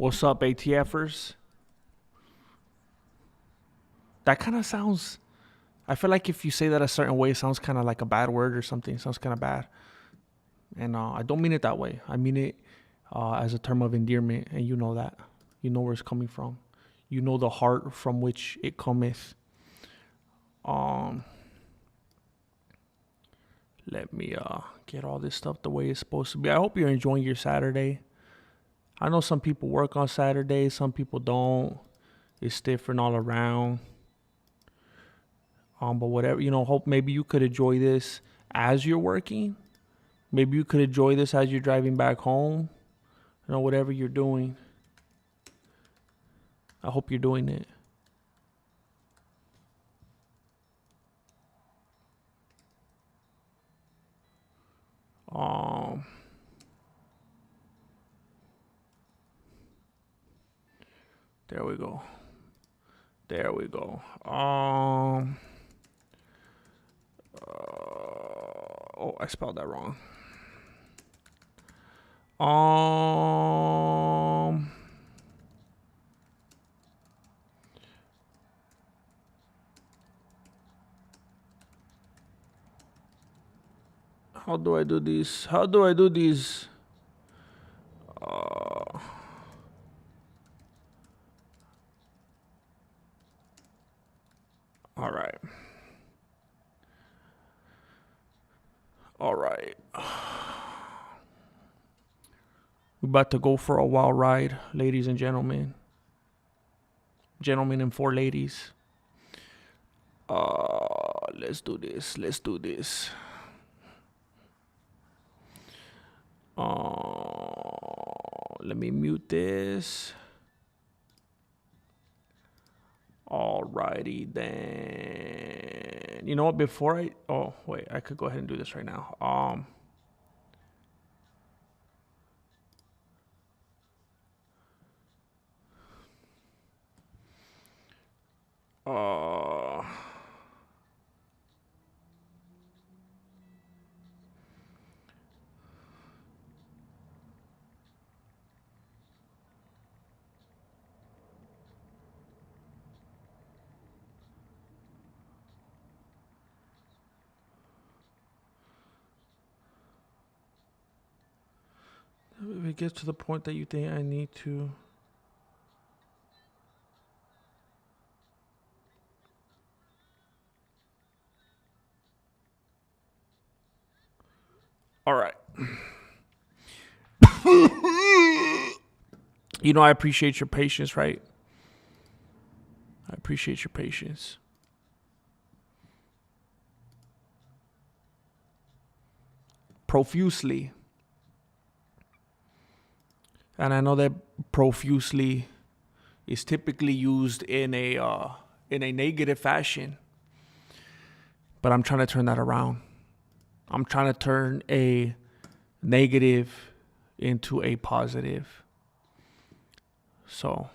What's up, ATFers? That kind of sounds. I feel like if you say that a certain way, it sounds kind of like a bad word or something. It sounds kind of bad. And I don't mean it that way. I mean it as a term of endearment. And you know that. You know where it's coming from. You know the heart from which it cometh. Let me get all this stuff the way it's supposed to be. I hope you're enjoying your Saturday. I know some people work on Saturdays. Some people don't. It's different all around. But whatever, hope maybe you could enjoy this as you're working. Maybe you could enjoy this as you're driving back home. Whatever you're doing. I hope you're doing it. There we go. Oh, I spelled that wrong. How do I do this? All right. We're about to go for a wild ride, ladies and gentlemen. Gentlemen and four ladies. Let's do this. Let me mute this. Alrighty then. You know what? I could go ahead and do this right now. If it gets to the point that you think I need to. All right. I appreciate your patience, right? I appreciate your patience. Profusely. And I know that profusely is typically used in a negative fashion. But I'm trying to turn that around. I'm trying to turn a negative into a positive. So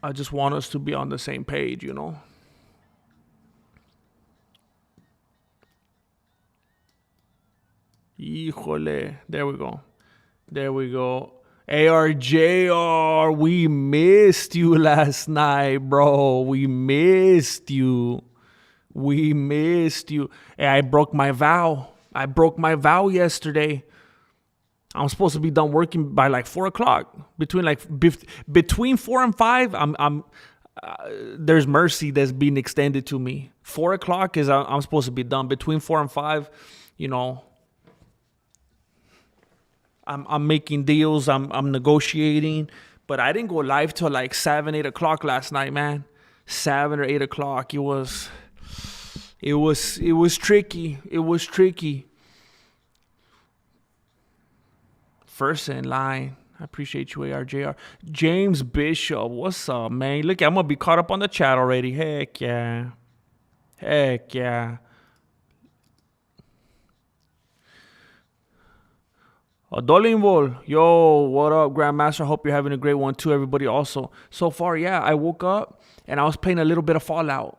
I just want us to be on the same page, Híjole. There we go. ARJR, we missed you last night, bro. We missed you. Hey, I broke my vow. Yesterday. I'm supposed to be done working by like 4:00. Between 4 and 5, there's mercy that's being extended to me. 4:00 is I'm supposed to be done. Between 4 and 5, I'm making deals. I'm negotiating, but I didn't go live till like 7, 8 o'clock last night, man. 7 or 8 o'clock. It was tricky. First in line. I appreciate you, ARJR. James Bishop, what's up, man? Look, I'm gonna be caught up on the chat already. Heck yeah. Dolinvol, yo, what up, Grandmaster? Hope you're having a great one too, everybody. Also, so far, yeah, I woke up and I was playing a little bit of Fallout,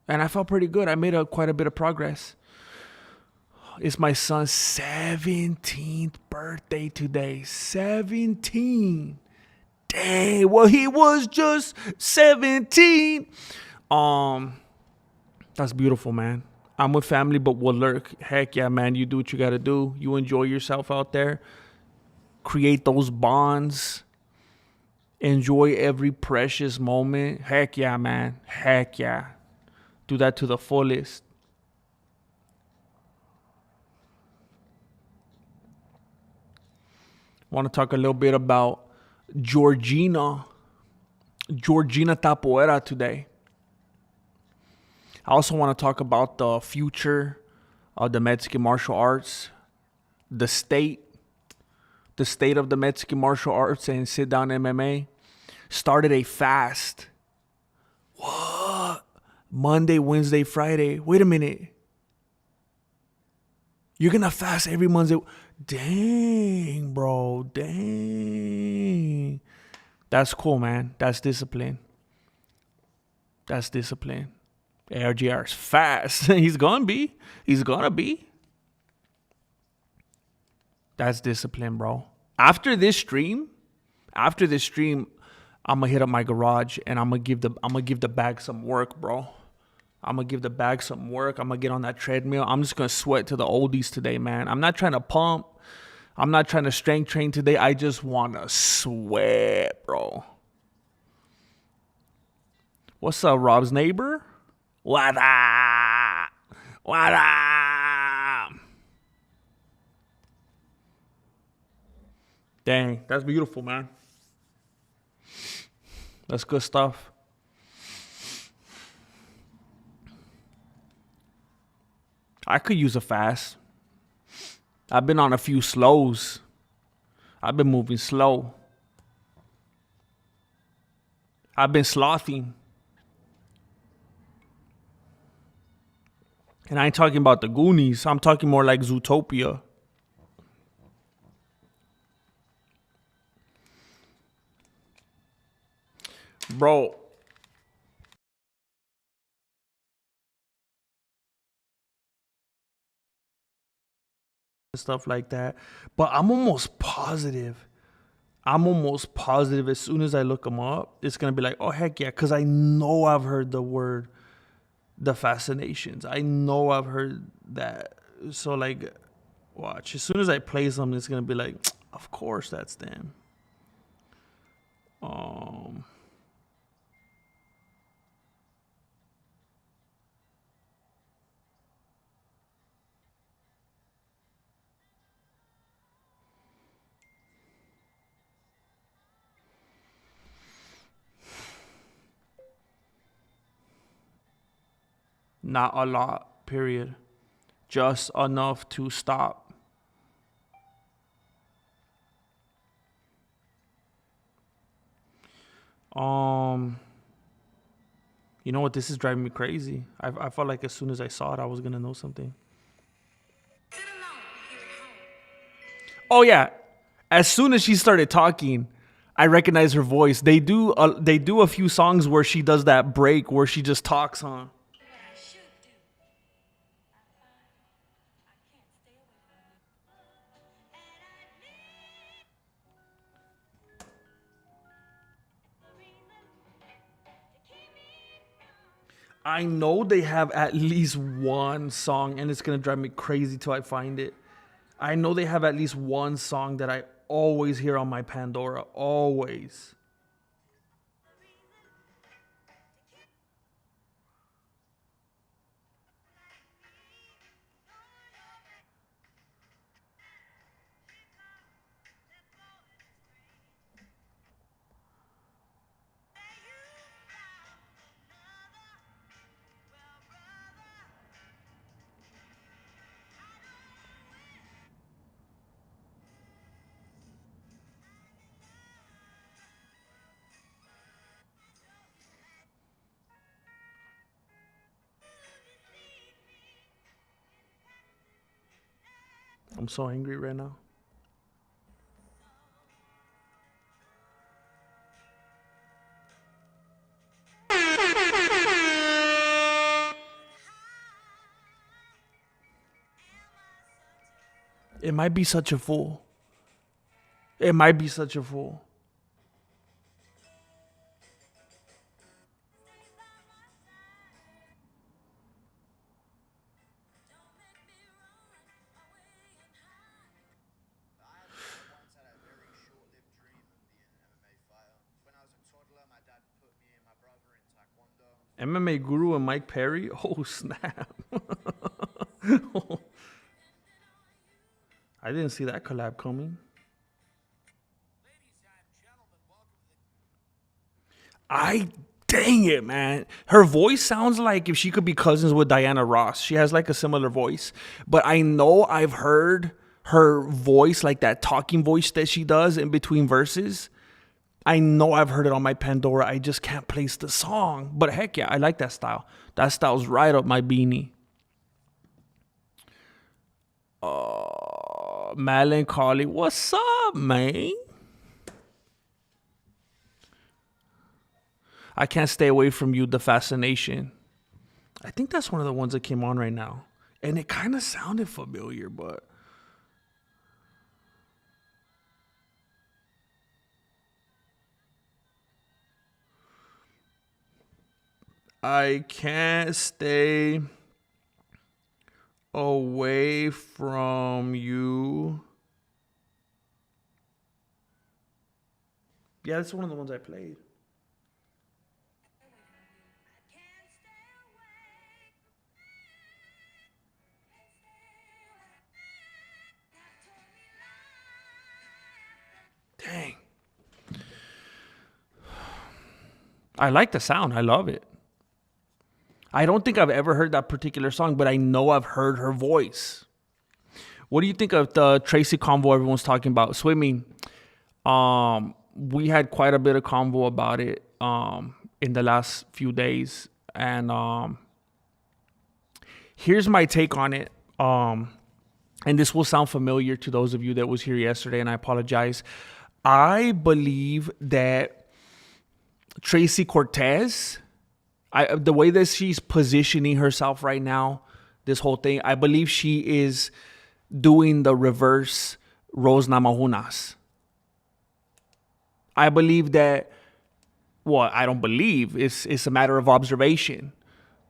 and I felt pretty good. I made quite a bit of progress. It's my son's 17th birthday today. 17. Dang, well, he was just 17. Um, that's beautiful, man. I'm with family, but we'll lurk. Heck yeah, man. You do what you gotta do. You enjoy yourself out there. Create those bonds. Enjoy every precious moment. Heck yeah, man. Heck yeah. Do that to the fullest. Want to talk a little bit about Georgina Tapuera today. I also want to talk about the future of the Mexican martial arts, the state, the state of the Mexican martial arts and sit down MMA. Started a fast. What? Monday, Wednesday, Friday. Wait a minute. You're going to fast every Monday. Dang, bro. Dang. That's cool, man. That's discipline. That's discipline. ARGR's fast. He's gonna be. He's gonna be. That's discipline, bro. After this stream, I'm gonna hit up my garage and I'm gonna give the bag some work, bro. I'm gonna give the bag some work. I'm gonna get on that treadmill. I'm just gonna sweat to the oldies today, man. I'm not trying to pump. I'm not trying to strength train today. I just wanna sweat, bro. What's up, Rob's neighbor? What up? What up? Dang, that's beautiful, man. That's good stuff. I could use a fast. I've been on a few slows. I've been moving slow. I've been slothing. And I ain't talking about the Goonies. I'm talking more like Zootopia. Bro. Stuff like that. But I'm almost positive. As soon as I look them up, it's going to be like, oh, heck yeah. Because I know I've heard the word, the fascinations. I know I've heard that. So, like, watch. As soon as I play something, it's going to be like, of course that's them. Not a lot, period. Just enough to stop. You know what? This is driving me crazy. I felt like as soon as I saw it, I was gonna know something. Oh yeah, as soon as she started talking, I recognized her voice. They do a few songs where she does that break where she just talks, huh? I know they have at least one song, and it's gonna drive me crazy till I find it. I know they have at least one song that I always hear on my Pandora. Always. I'm so angry right now. It might be such a fool. It might be such a fool. MMA Guru and Mike Perry? Oh, snap. I didn't see that collab coming. Dang it, man. Her voice sounds like if she could be cousins with Diana Ross. She has like a similar voice. But I know I've heard her voice, like that talking voice that she does in between verses. I know I've heard it on my Pandora. I just can't place the song. But heck yeah, I like that style. That style's right up my beanie. Melancholy. What's up, man? I can't stay away from you, The Fascination. I think that's one of the ones that came on right now. And it kind of sounded familiar, but... I can't stay away from you. Yeah, that's one of the ones I played. Dang. I like the sound. I love it. I don't think I've ever heard that particular song, but I know I've heard her voice. What do you think of the Tracy convo everyone's talking about? Swimming. We had quite a bit of convo about it in the last few days. And here's my take on it. And this will sound familiar to those of you that was here yesterday, and I apologize. I believe that Tracy Cortez... the way that she's positioning herself right now, this whole thing, I believe she is doing the reverse Rose Namajunas. I believe that, well, I don't believe, it's a matter of observation.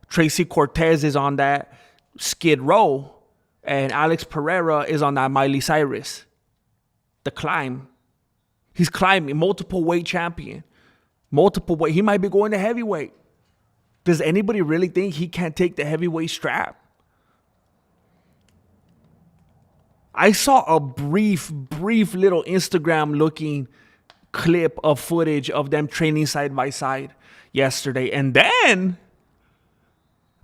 Tracy Cortez is on that Skid Row, and Alex Pereira is on that Miley Cyrus. The climb. He's climbing, multiple weight champion. Multiple weight. He might be going to heavyweight. Does anybody really think he can't take the heavyweight strap? I saw a brief little Instagram looking clip of footage of them training side by side yesterday. And then,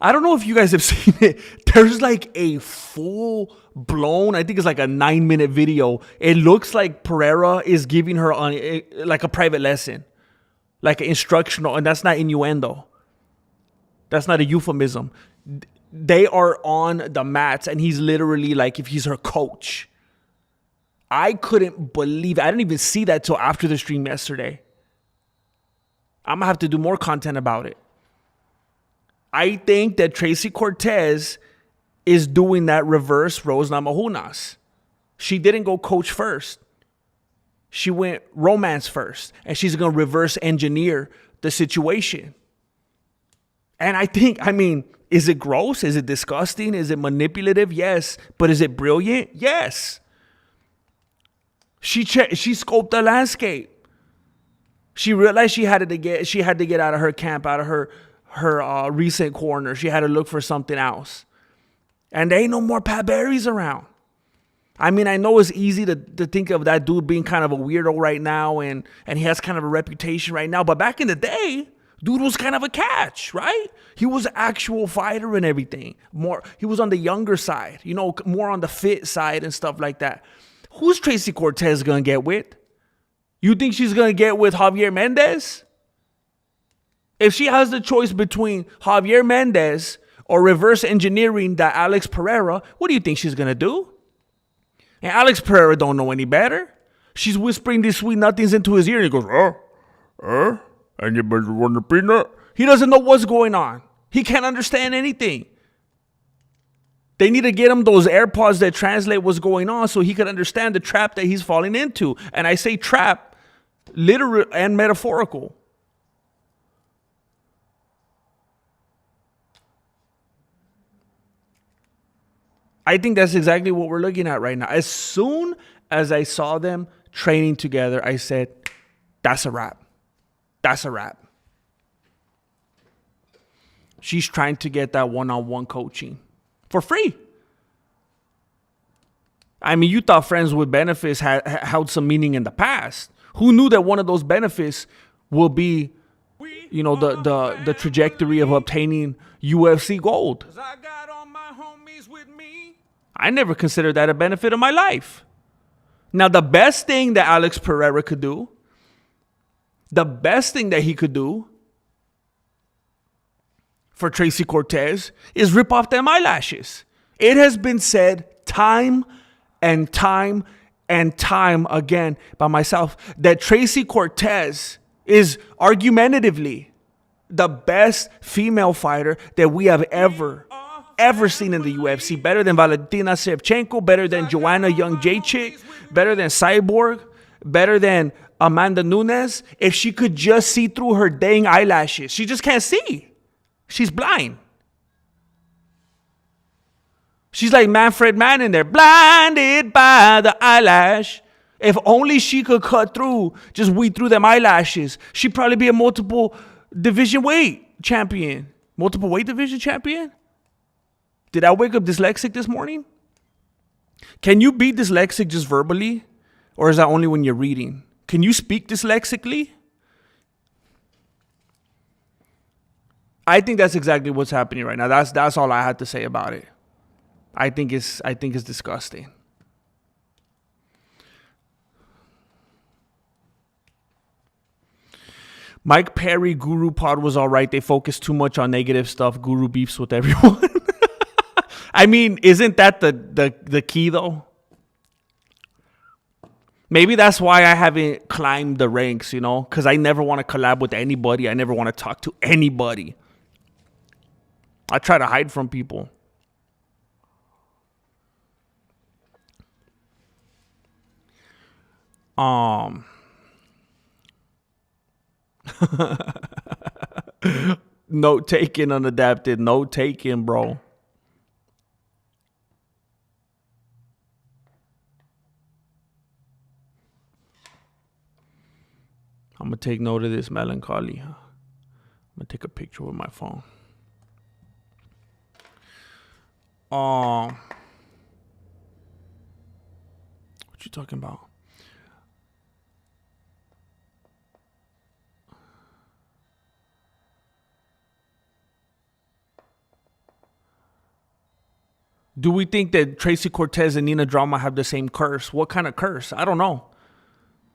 I don't know if you guys have seen it. There's like a full blown, I think it's like a 9-minute video. It looks like Pereira is giving her like a private lesson, like an instructional, and that's not innuendo. That's not a euphemism. They are on the mats, and he's literally like if he's her coach. I couldn't believe it. I didn't even see that till after the stream yesterday. I'm going to have to do more content about it. I think that Tracy Cortez is doing that reverse Rose Namajunas. She didn't go coach first. She went romance first, and she's going to reverse engineer the situation. And I mean, is it gross? Is it disgusting? Is it manipulative? Yes. But is it brilliant? Yes. She scoped the landscape. She realized she had to get out of her camp, out of her recent corner. She had to look for something else. And there ain't no more Pat Barrys around. I mean, I know it's easy to think of that dude being kind of a weirdo right now, and he has kind of a reputation right now. But back in the day, dude was kind of a catch, right? He was an actual fighter and everything. He was on the younger side, more on the fit side and stuff like that. Who's Tracy Cortez going to get with? You think she's going to get with Javier Mendez? If she has the choice between Javier Mendez or reverse engineering that Alex Pereira, what do you think she's going to do? And Alex Pereira don't know any better. She's whispering these sweet nothings into his ear, and he goes, anybody want a peanut? He doesn't know what's going on. He can't understand anything. They need to get him those AirPods that translate what's going on so he could understand the trap that he's falling into. And I say trap, literal and metaphorical. I think that's exactly what we're looking at right now. As soon as I saw them training together, I said, that's a wrap. That's a wrap. She's trying to get that one-on-one coaching for free. I mean, you thought friends with benefits held some meaning in the past. Who knew that one of those benefits will be, you know, the trajectory of obtaining UFC gold? I never considered that a benefit of my life. Now, the best thing that Alex Pereira could do, the best thing that he could do for Tracy Cortez is rip off them eyelashes. It has been said time and time and time again by myself that Tracy Cortez is argumentatively the best female fighter that we have ever seen in the UFC. Better than Valentina Shevchenko, better than Joanna Jędrzejczyk, better than Cyborg, better than Amanda Nunes. If she could just see through her dang eyelashes. She just can't see. She's blind. She's like Manfred Mann in there, blinded by the eyelash. If only she could cut through, just weed through them eyelashes, she'd probably be a multiple division weight champion. Multiple weight division champion? Did I wake up dyslexic this morning? Can you be dyslexic just verbally? Or is that only when you're reading? Can you speak dyslexically? I think that's exactly what's happening right now. That's all I had to say about it. I think it's disgusting. Mike Perry, Guru Pod was all right. They focus too much on negative stuff. Guru beefs with everyone. I mean, isn't that the key though? Maybe that's why I haven't climbed the ranks, you know, because I never want to collab with anybody. I never want to talk to anybody. I try to hide from people. Note taken, unadapted. Note taken, bro. I'm going to take note of this melancholy. I'm going to take a picture with my phone. What you talking about? Do we think that Tracy Cortez and Nina Drama have the same curse? What kind of curse? I don't know.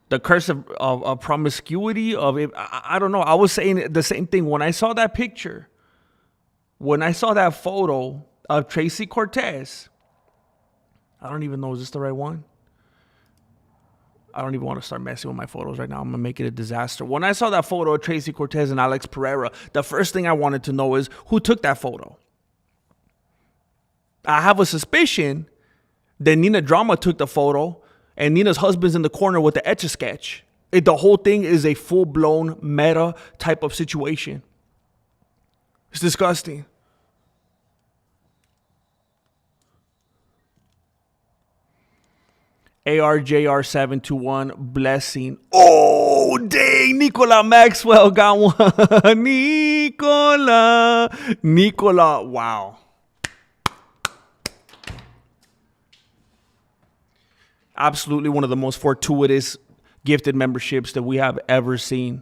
The curse of promiscuity, I don't know. I was saying the same thing when I saw that picture. When I saw that photo of Tracy Cortez, I don't even know, is this the right one? I don't even want to start messing with my photos right now. I'm going to make it a disaster. When I saw that photo of Tracy Cortez and Alex Pereira, the first thing I wanted to know is who took that photo. I have a suspicion that Nina Drama took the photo and Nina's husband's in the corner with the Etch-a-Sketch. The whole thing is a full-blown meta type of situation. It's disgusting. ARJR721, blessing. Oh, dang, Nicola Maxwell got one. Nicola, wow. Absolutely one of the most fortuitous gifted memberships that we have ever seen.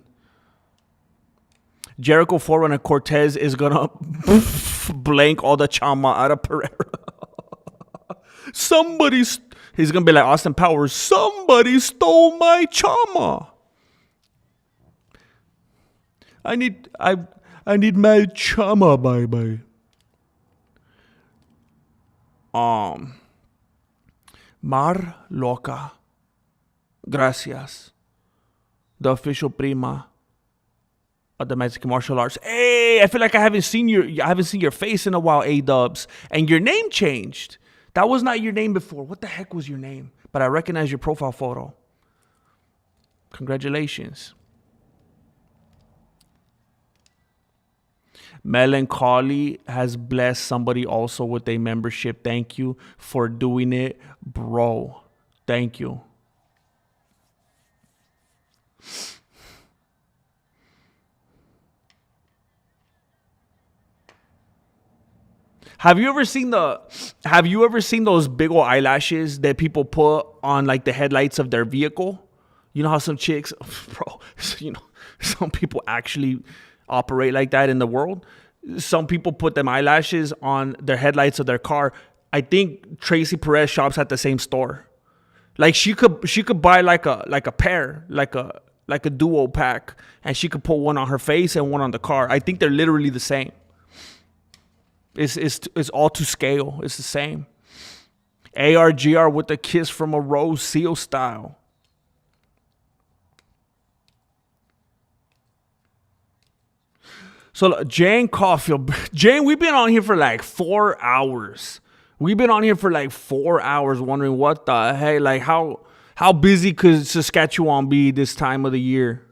Jericho Forerunner Cortez is going to blank all the chama out of Pereira. He's going to be like Austin Powers. Somebody stole my chama. I need my chama, bye. Mar Loca. Gracias. The official prima. The Mexican martial arts. Hey, I feel like I haven't seen your face in a while, A-Dubs. And your name changed. That was not your name before. What the heck was your name? But I recognize your profile photo. Congratulations. Melancholy has blessed somebody also with a membership. Thank you for doing it, bro. Thank you. Have you ever seen those big old eyelashes that people put on like the headlights of their vehicle? You know how some chicks, bro, some people actually operate like that in the world. Some people put them eyelashes on their headlights of their car. I think Tracy Perez shops at the same store. Like she could buy like a pair, like a duo pack, and she could put one on her face and one on the car. I think they're literally the same. It's all to scale. It's the same. ARGR with a kiss from a rose, seal style. So look, Jane Caulfield. Jane, we've been on here for like 4 hours. We've been on here for like 4 hours wondering what the heck, like how busy could Saskatchewan be this time of the year?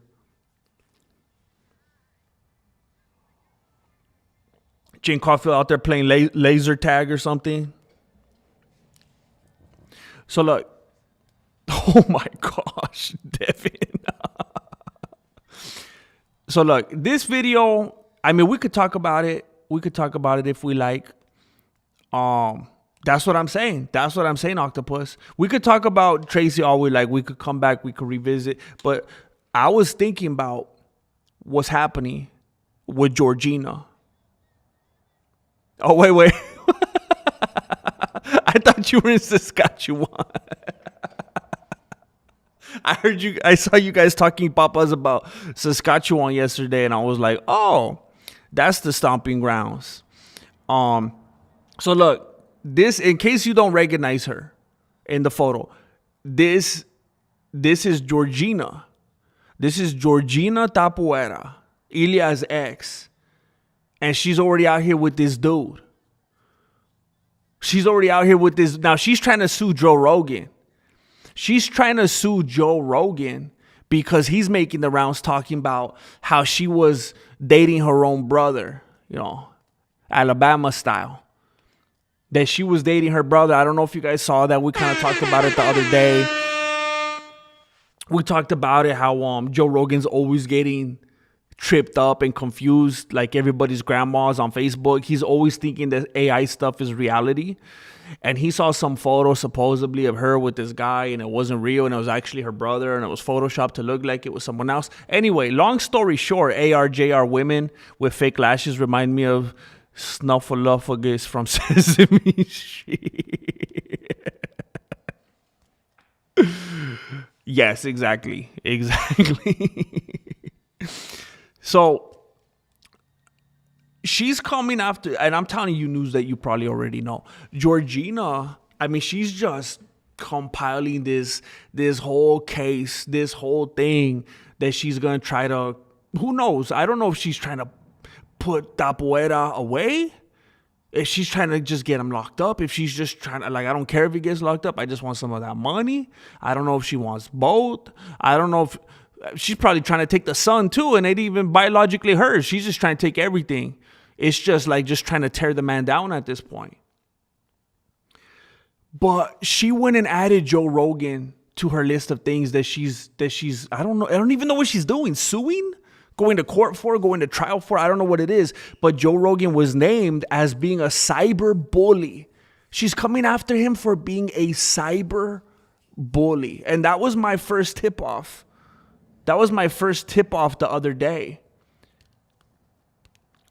Jane Caulfield out there playing laser tag or something. So look, oh my gosh, Devin. So look, this video, I mean, we could talk about it. We could talk about it if we like. That's what I'm saying. That's what I'm saying, Octopus. We could talk about Tracy all we like. We could come back. We could revisit. But I was thinking about what's happening with Georgina. Oh, wait. I thought you were in Saskatchewan. I saw you guys talking papas about Saskatchewan yesterday, and I was like, oh, that's the stomping grounds. So look, this, in case you don't recognize her in the photo, this is Georgina. This is Georgina Topuria, Ilia's ex. And she's already out here with this dude. She's already out here with this. Now, she's trying to sue Joe Rogan. She's trying to sue Joe Rogan because he's making the rounds talking about how she was dating her own brother, Alabama style. That she was dating her brother. I don't know if you guys saw that. We kind of talked about it the other day. We talked about it, how Joe Rogan's always getting tripped up and confused like everybody's grandmas on Facebook. He's always thinking that AI stuff is reality. And he saw some photo supposedly of her with this guy, and it wasn't real, and it was actually her brother, and it was photoshopped to look like it was someone else. Anyway, long story short, ARJR women with fake lashes remind me of Snuffleupagus from Sesame Street. Yes, exactly. So she's coming after, and I'm telling you news that you probably already know. Georgina, I mean, she's just compiling this whole case, this whole thing that she's going to try to, who knows? I don't know if she's trying to put Topuria away, if she's trying to just get him locked up, if she's just trying to, like, I don't care if he gets locked up, I just want some of that money. I don't know if she wants both. I don't know if, she's probably trying to take the son too, and it even biologically hers. She's just trying to take everything. It's just like just trying to tear the man down at this point. But she went and added Joe Rogan to her list of things that she's I don't know. I don't even know what she's doing. Suing? Going to court for? Going to trial for? I don't know what it is. But Joe Rogan was named as being a cyber bully. She's coming after him for being a cyber bully. And that was my first tip off. That was my first tip off the other day.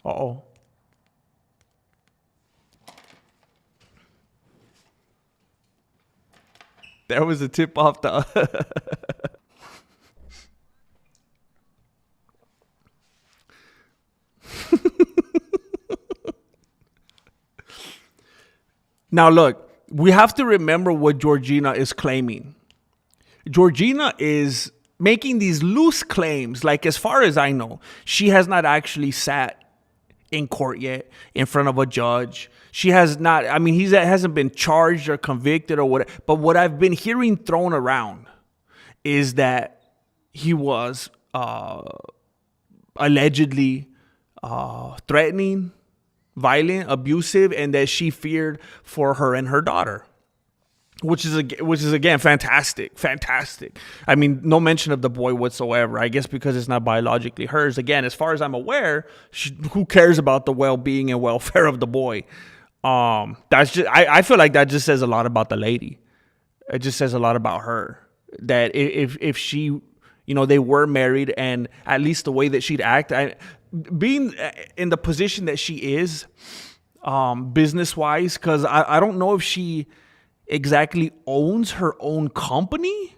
Uh-oh. There was a tip off the... Now look, we have to remember what Georgina is claiming. Georgina is making these loose claims. Like, as far as I know, she has not actually sat in court yet in front of a judge. She has not, I mean, he hasn't been charged or convicted or whatever. But what I've been hearing thrown around is that he was allegedly threatening, violent, abusive, and that she feared for her and her daughter. Which is again fantastic. I mean, no mention of the boy whatsoever. I guess because it's not biologically hers. Again, as far as I'm aware, who cares about the well-being and welfare of the boy? That's just. I feel like that just says a lot about the lady. It just says a lot about her. That if she, they were married, and at least the way that she'd act, being in the position that she is, business-wise, because I don't know if she exactly owns her own company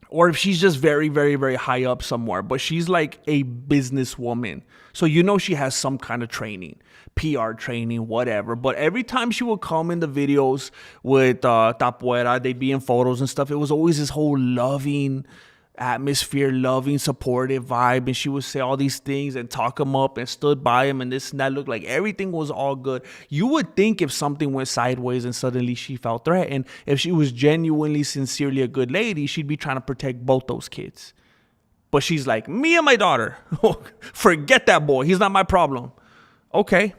or if she's just very, very, very high up somewhere, but she's like a businesswoman. So, she has some kind of training, PR training, whatever. But every time she would come in the videos with Topuria, they'd be in photos and stuff. It was always this whole loving atmosphere, loving, supportive vibe. And she would say all these things and talk him up and stood by him and this and that. Looked like everything was all good. You would think if something went sideways and suddenly she felt threatened, if she was genuinely, sincerely a good lady, she'd be trying to protect both those kids. But she's like, me and my daughter, forget that boy. He's not my problem. Okay.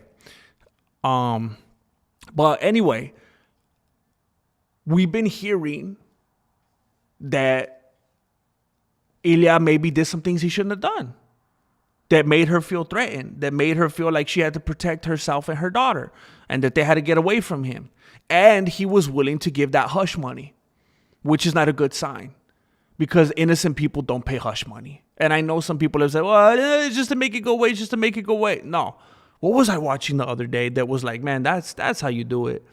But anyway, we've been hearing that Ilia maybe did some things he shouldn't have done that made her feel threatened, that made her feel like she had to protect herself and her daughter, and that they had to get away from him. And he was willing to give that hush money, which is not a good sign because innocent people don't pay hush money. And I know some people have said, well, it's just to make it go away, just to make it go away. No. What was I watching the other day that was like, man, that's how you do it?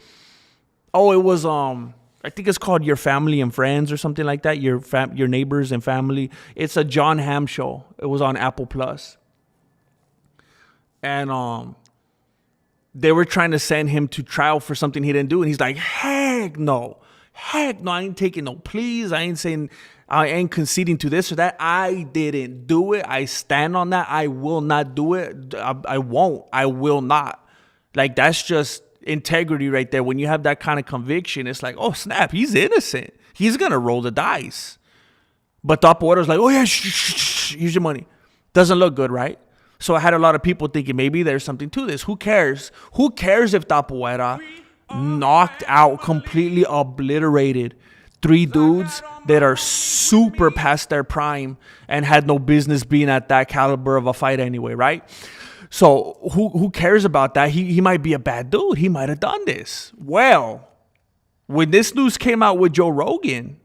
Oh, it was, I think it's called Your Family and Friends or something like that. Your Neighbors and Family. It's a John Hamm show. It was on Apple Plus. And they were trying to send him to trial for something he didn't do. And he's like, heck no. I ain't taking no pleas. I ain't conceding to this or that. I didn't do it. I stand on that. I will not do it. I won't. I will not. Like, that's just integrity right there. When you have that kind of conviction, it's like, oh snap, he's innocent. He's gonna roll the dice. But Topuria's like, oh yeah, here's your money. Doesn't look good, right? So I had a lot of people thinking maybe there's something to this. Who cares? Who cares if Topuria knocked out, completely obliterated 3 dudes that are super past their prime and had no business being at that caliber of a fight anyway, right? So who cares about that? He might be a bad dude. He might have done this. Well, when this news came out with Joe Rogan,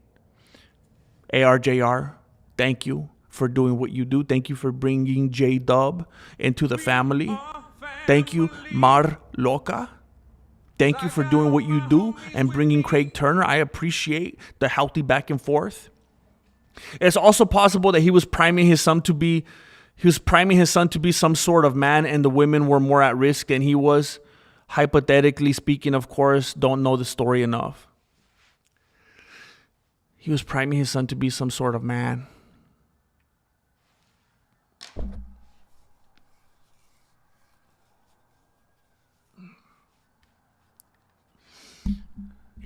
ARJR, thank you for doing what you do. Thank you for bringing J-Dub into the family. Thank you, Mar Loca. Thank you for doing what you do and bringing Craig Turner. I appreciate the healthy back and forth. It's also possible that he was priming his son to be some sort of man, and the women were more at risk than he was. Hypothetically speaking, of course, don't know the story enough. He was priming his son to be some sort of man.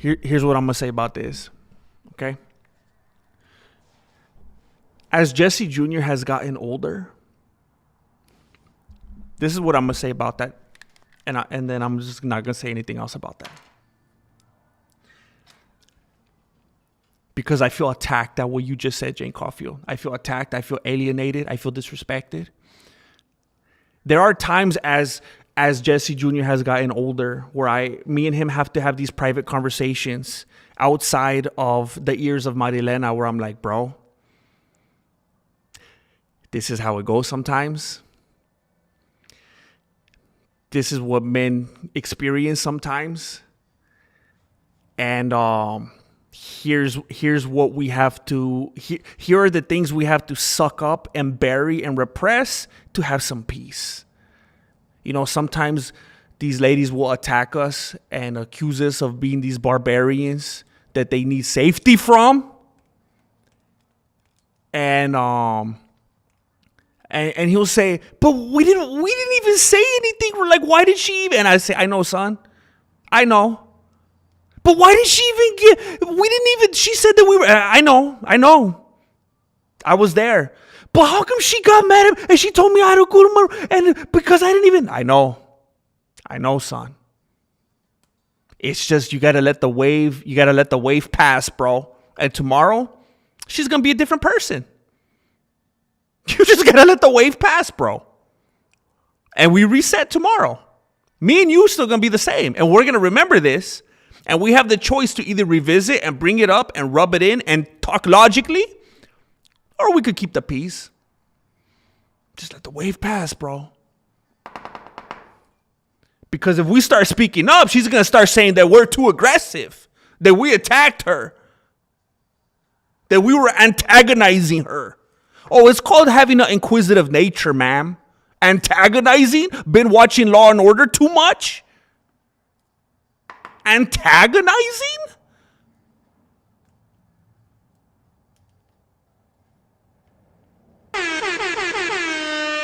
Here's what I'm going to say about this. Okay? As Jesse Jr. has gotten older, this is what I'm going to say about that. And then I'm just not going to say anything else about that. Because I feel attacked at what you just said, Jane Caulfield. I feel attacked. I feel alienated. I feel disrespected. There are times as Jesse Jr. has gotten older where me and him have to have these private conversations outside of the ears of Marilena where I'm like, bro, this is how it goes sometimes. This is what men experience sometimes. And here's what we have to, here are the things we have to suck up and bury and repress to have some peace. You know, sometimes these ladies will attack us and accuse us of being these barbarians that they need safety from. And and he'll say, but we didn't even say anything. We're like, why did she even? And I say, I know, son. I know. But why did she even she said that we were, I know. I was there. But how come she got mad at me and she told me I had to go tomorrow? And because I didn't even, I know, son. It's just, you got to let the wave pass, bro. And tomorrow, she's going to be a different person. You just got to let the wave pass, bro. And we reset tomorrow. Me and you still going to be the same. And we're going to remember this. And we have the choice to either revisit and bring it up and rub it in and talk logically, or we could keep the peace. Just let the wave pass, bro. Because if we start speaking up, she's going to start saying that we're too aggressive, that we attacked her, that we were antagonizing her. Oh, it's called having an inquisitive nature, ma'am. Antagonizing? Been watching Law and Order too much? Antagonizing?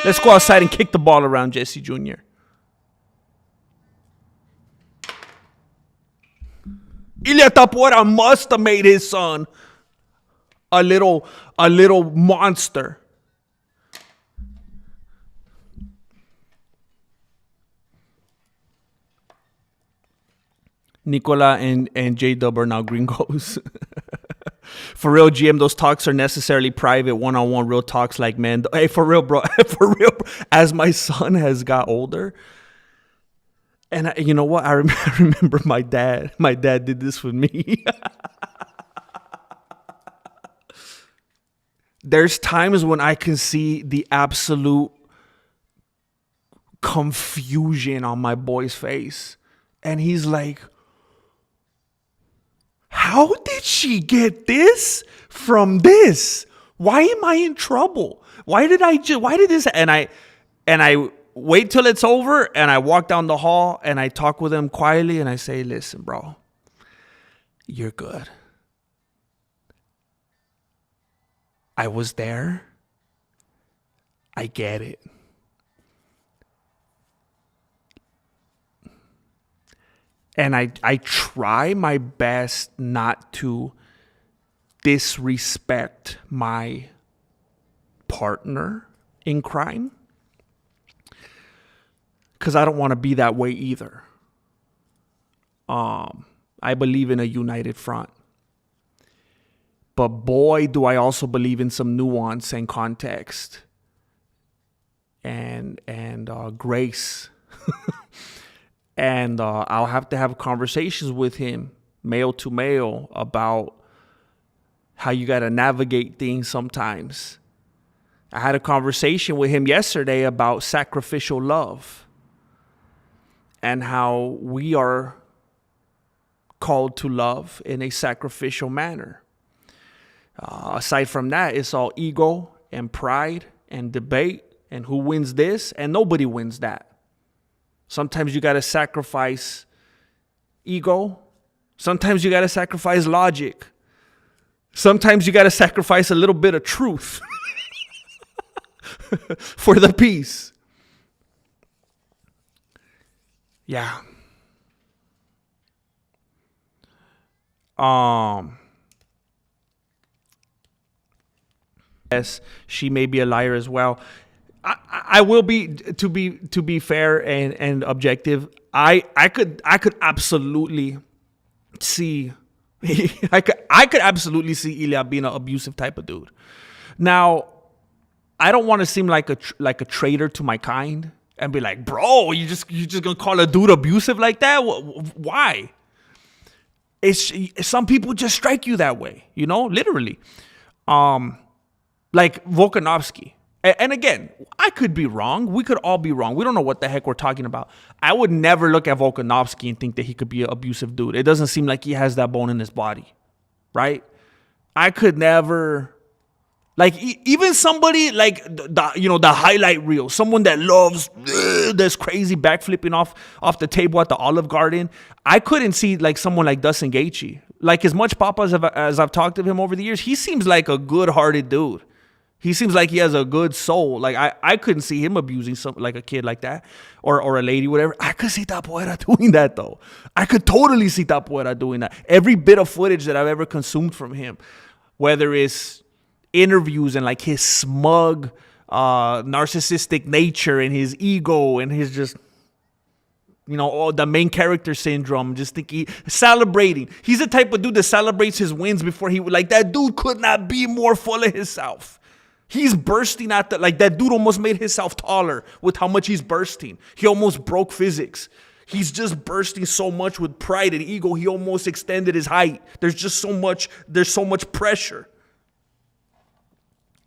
Let's go outside and kick the ball around, Jesse Jr. Ilia Topuria must have made his son a little monster. Nicola and J-Dub are now gringos. For real, GM, those talks are necessarily private, one-on-one real talks like men. Hey, for real, bro. For real, bro. As my son has got older, and you know what? I remember my dad. My dad did this with me. There's times when I can see the absolute confusion on my boy's face. And he's like, how did she get this from this? Why am I in trouble? Why did this? And I wait till it's over and I walk down the hall and I talk with him quietly and I say, listen, bro, you're good. I was there. I get it. And I try my best not to disrespect my partner in crime, because I don't want to be that way either. I believe in a united front. But boy, do I also believe in some nuance and context and grace. And I'll have to have conversations with him, male to male, about how you got to navigate things sometimes. I had a conversation with him yesterday about sacrificial love and how we are called to love in a sacrificial manner. Aside from that, it's all ego and pride and debate and who wins this, and nobody wins that. Sometimes you got to sacrifice ego. Sometimes you got to sacrifice logic. Sometimes you got to sacrifice a little bit of truth for the peace. Yeah. Yes, she may be a liar as well. I will be, to be fair and objective. I could absolutely see I could absolutely see Ilia being an abusive type of dude. Now, I don't want to seem like a traitor to my kind and be like, bro, you just gonna call a dude abusive like that? Why? Some people just strike you that way, literally. Like Volkanovski. And again, I could be wrong. We could all be wrong. We don't know what the heck we're talking about. I would never look at Volkanovski and think that he could be an abusive dude. It doesn't seem like he has that bone in his body, right? I could never, like, even somebody like the highlight reel, someone that loves this crazy backflipping off the table at the Olive Garden. I couldn't see like someone like Dustin Gaethje. Like, as much Papa as I've talked to him over the years, he seems like a good-hearted dude. He seems like he has a good soul. Like I couldn't see him abusing like a kid like that or a lady, whatever. I could see Topuria doing that though. I could totally see Topuria doing that. Every bit of footage that I've ever consumed from him, whether it's interviews and like his smug, narcissistic nature and his ego and his just, all the main character syndrome, just celebrating. He's the type of dude that celebrates his wins before like that dude could not be more full of himself. He's bursting at like that dude almost made himself taller with how much he's bursting. He almost broke physics. He's just bursting so much with pride and ego. He almost extended his height. There's so much pressure.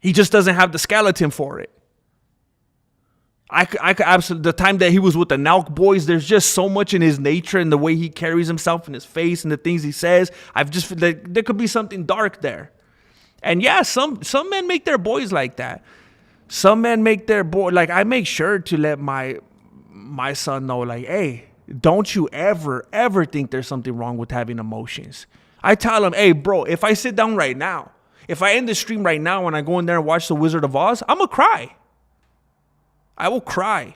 He just doesn't have the skeleton for it. I could absolutely, the time that he was with the Nauk boys, there's just so much in his nature and the way he carries himself in his face and the things he says. I've just feel like there could be something dark there. And yeah, some men make their boys like that. Some men make their boy, like I make sure to let my son know, like, hey, don't you ever think there's something wrong with having emotions. I tell him, hey, bro, if I sit down right now, if I end the stream right now and I go in there and watch The Wizard of Oz, I'm going to cry. I will cry.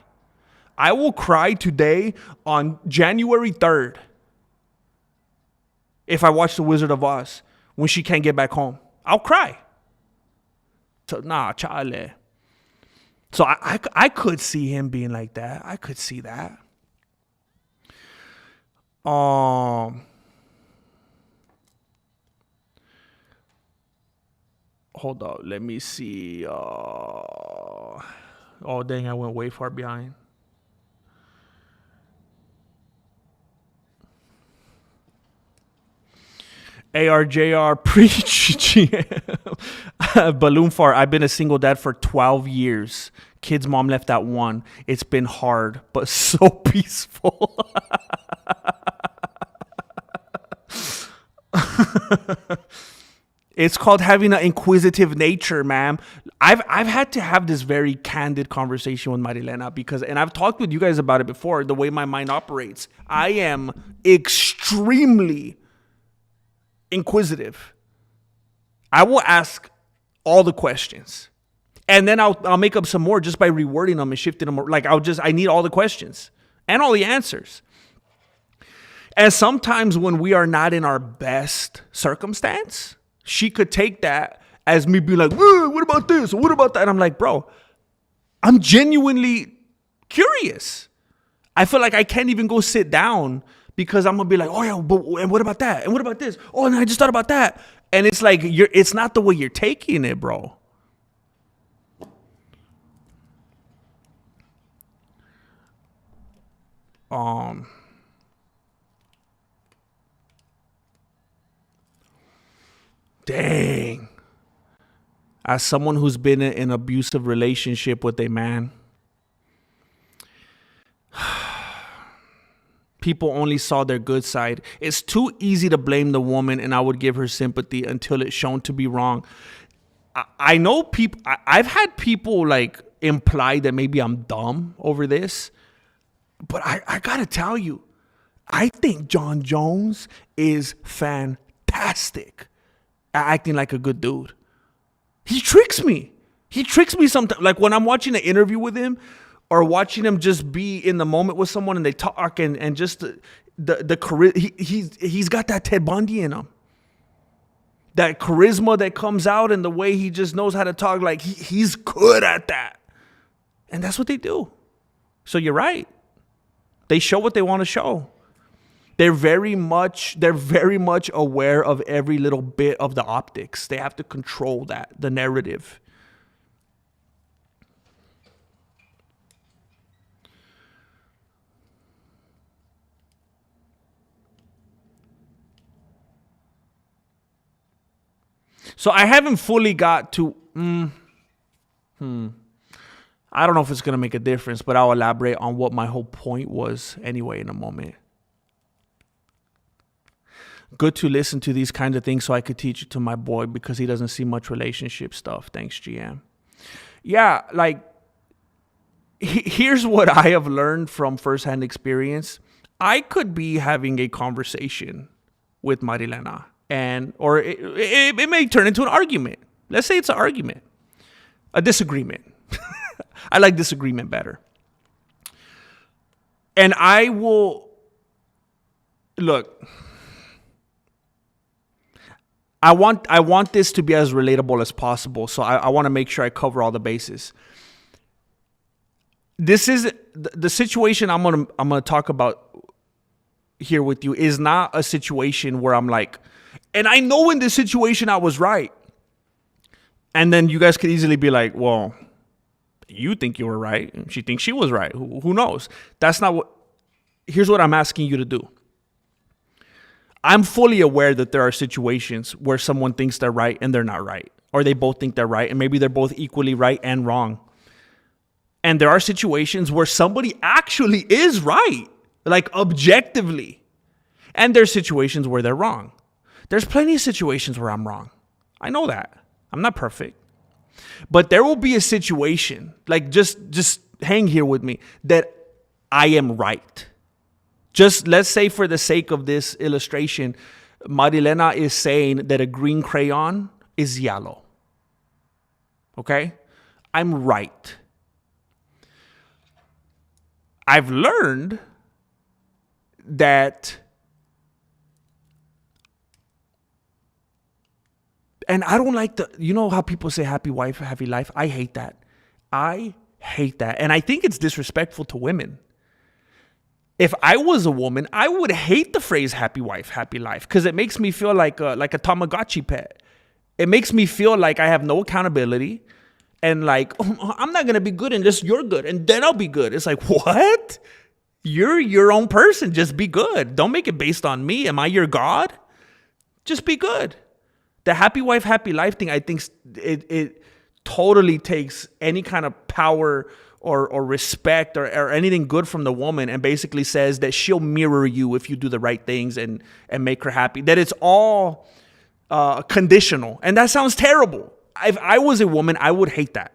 I will cry today on January 3rd if I watch The Wizard of Oz when she can't get back home. I'll cry. So, chale. So I could see him being like that. I could see that. Hold up. Let me see. Oh, dang, I went way far behind. ARJR, preach, GM. Balloon fart. I've been a single dad for 12 years. Kid's mom left at 1. It's been hard, but so peaceful. It's called having an inquisitive nature, ma'am. I've had to have this very candid conversation with Marilena and I've talked with you guys about it before, the way my mind operates. I am extremely inquisitive. I will ask all the questions. And then I'll make up some more just by rewording them and shifting them. Like I need all the questions and all the answers. And sometimes when we are not in our best circumstance, she could take that as me being like, what about this? What about that? And I'm like, bro, I'm genuinely curious. I feel like I can't even go sit down because I'm going to be like, oh yeah, but and what about that? And what about this? Oh, and I just thought about that. And it's like, it's not the way you're taking it, bro. Dang. As someone who's been in an abusive relationship with a man, people only saw their good side. It's too easy to blame the woman, and I would give her sympathy until it's shown to be wrong. I know people, I've had people like imply that maybe I'm dumb over this, but I gotta tell you, I think John Jones is fantastic at acting like a good dude. He tricks me. He tricks me sometimes. Like when I'm watching an interview with him or watching him just be in the moment with someone and they talk and just the charisma. He's got that Ted Bundy in him. That charisma that comes out and the way he just knows how to talk. Like he's good at that. And that's what they do. So you're right. They show what they want to show. They're very much aware of every little bit of the optics. They have to control that, the narrative. So I haven't fully got to, I don't know if it's going to make a difference, but I'll elaborate on what my whole point was anyway in a moment. Good to listen to these kinds of things so I could teach it to my boy because he doesn't see much relationship stuff. Thanks, GM. Yeah, like, here's what I have learned from firsthand experience. I could be having a conversation with Marilena, or it may turn into an argument. Let's say it's an argument. A disagreement. I like disagreement better. And I will, look, I want this to be as relatable as possible. So I want to make sure I cover all the bases. This is the situation I'm gonna talk about here with you is not a situation where I'm like, and I know in this situation I was right. And then you guys could easily be like, well, you think you were right. She thinks she was right. Who knows? That's not what, here's what I'm asking you to do. I'm fully aware that there are situations where someone thinks they're right and they're not right. Or they both think they're right and maybe they're both equally right and wrong. And there are situations where somebody actually is right, like objectively. And there's situations where they're wrong. There's plenty of situations where I'm wrong. I know that. I'm not perfect. But there will be a situation, like just hang here with me, that I am right. Just let's say for the sake of this illustration, Marilena is saying that a green crayon is yellow. Okay? I'm right. I've learned that, and I don't like you know how people say happy wife, happy life? I hate that. I hate that. And I think it's disrespectful to women. If I was a woman, I would hate the phrase happy wife, happy life, because it makes me feel like a Tamagotchi pet. It makes me feel like I have no accountability and like, oh, I'm not going to be good unless you're good and then I'll be good. It's like, what? You're your own person. Just be good. Don't make it based on me. Am I your God? Just be good. The happy wife, happy life thing, I think it totally takes any kind of power or respect or anything good from the woman and basically says that she'll mirror you if you do the right things and make her happy. That it's all conditional. And that sounds terrible. If I was a woman, I would hate that.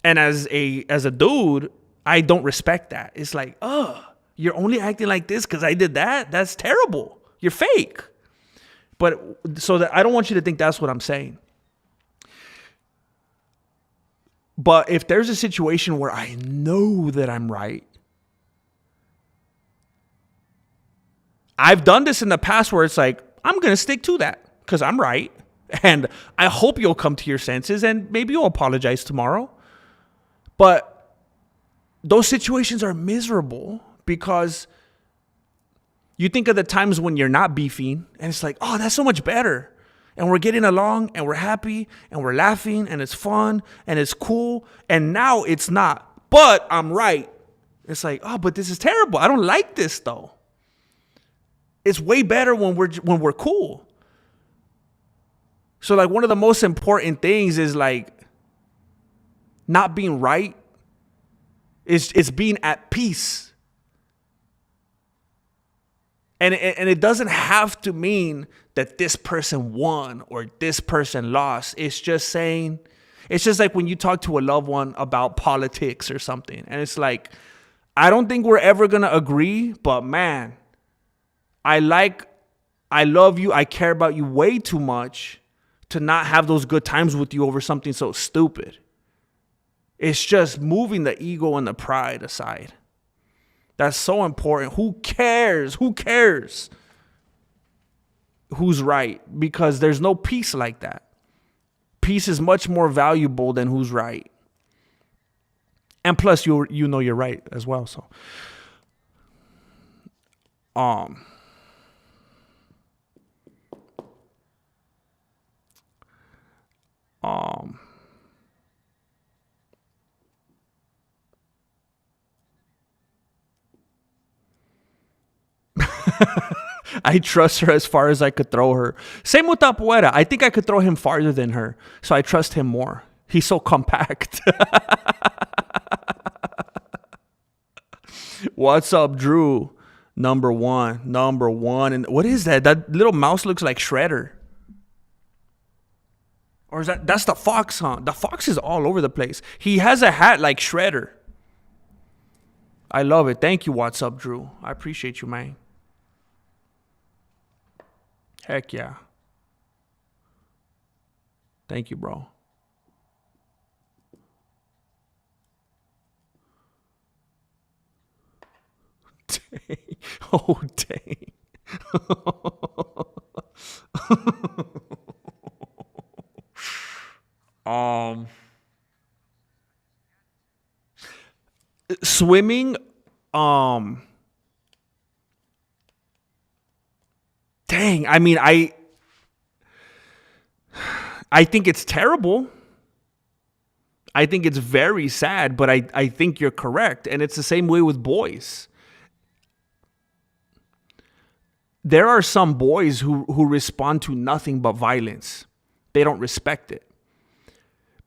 And as a dude, I don't respect that. It's like, oh, you're only acting like this because I did that? That's terrible. You're fake. But so that I don't want you to think that's what I'm saying. But if there's a situation where I know that I'm right, I've done this in the past where it's like, I'm going to stick to that because I'm right. And I hope you'll come to your senses and maybe you'll apologize tomorrow. But those situations are miserable because you think of the times when you're not beefing and it's like, oh, that's so much better. And we're getting along and we're happy and we're laughing and it's fun and it's cool. And now it's not, but I'm right. It's like, oh, but this is terrible. I don't like this though. It's way better when we're cool. So like one of the most important things is like not being right. It's being at peace. And it doesn't have to mean that this person won or this person lost. It's just saying, it's just like when you talk to a loved one about politics or something. And it's like, I don't think we're ever going to agree, but man, I love you. I care about you way too much to not have those good times with you over something so stupid. It's just moving the ego and the pride aside. That's so important. Who cares? Who cares who's right? Because there's no peace like that. Peace is much more valuable than who's right. And plus, you know you're right as well. So, I trust her as far as I could throw her. Same with Topuria. I think I could throw him farther than her. So I trust him more. He's so compact. What's up, Drew? Number one. And what is that? That little mouse looks like Shredder. Or is that's the fox, huh? The fox is all over the place. He has a hat like Shredder. I love it. Thank you, What's up, Drew. I appreciate you, man. Heck yeah. Thank you, bro. Oh, dang. um, Swimming. Um, Dang. I mean, I think it's terrible. I think it's very sad, but I think you're correct. And it's the same way with boys. There are some boys who respond to nothing but violence. They don't respect it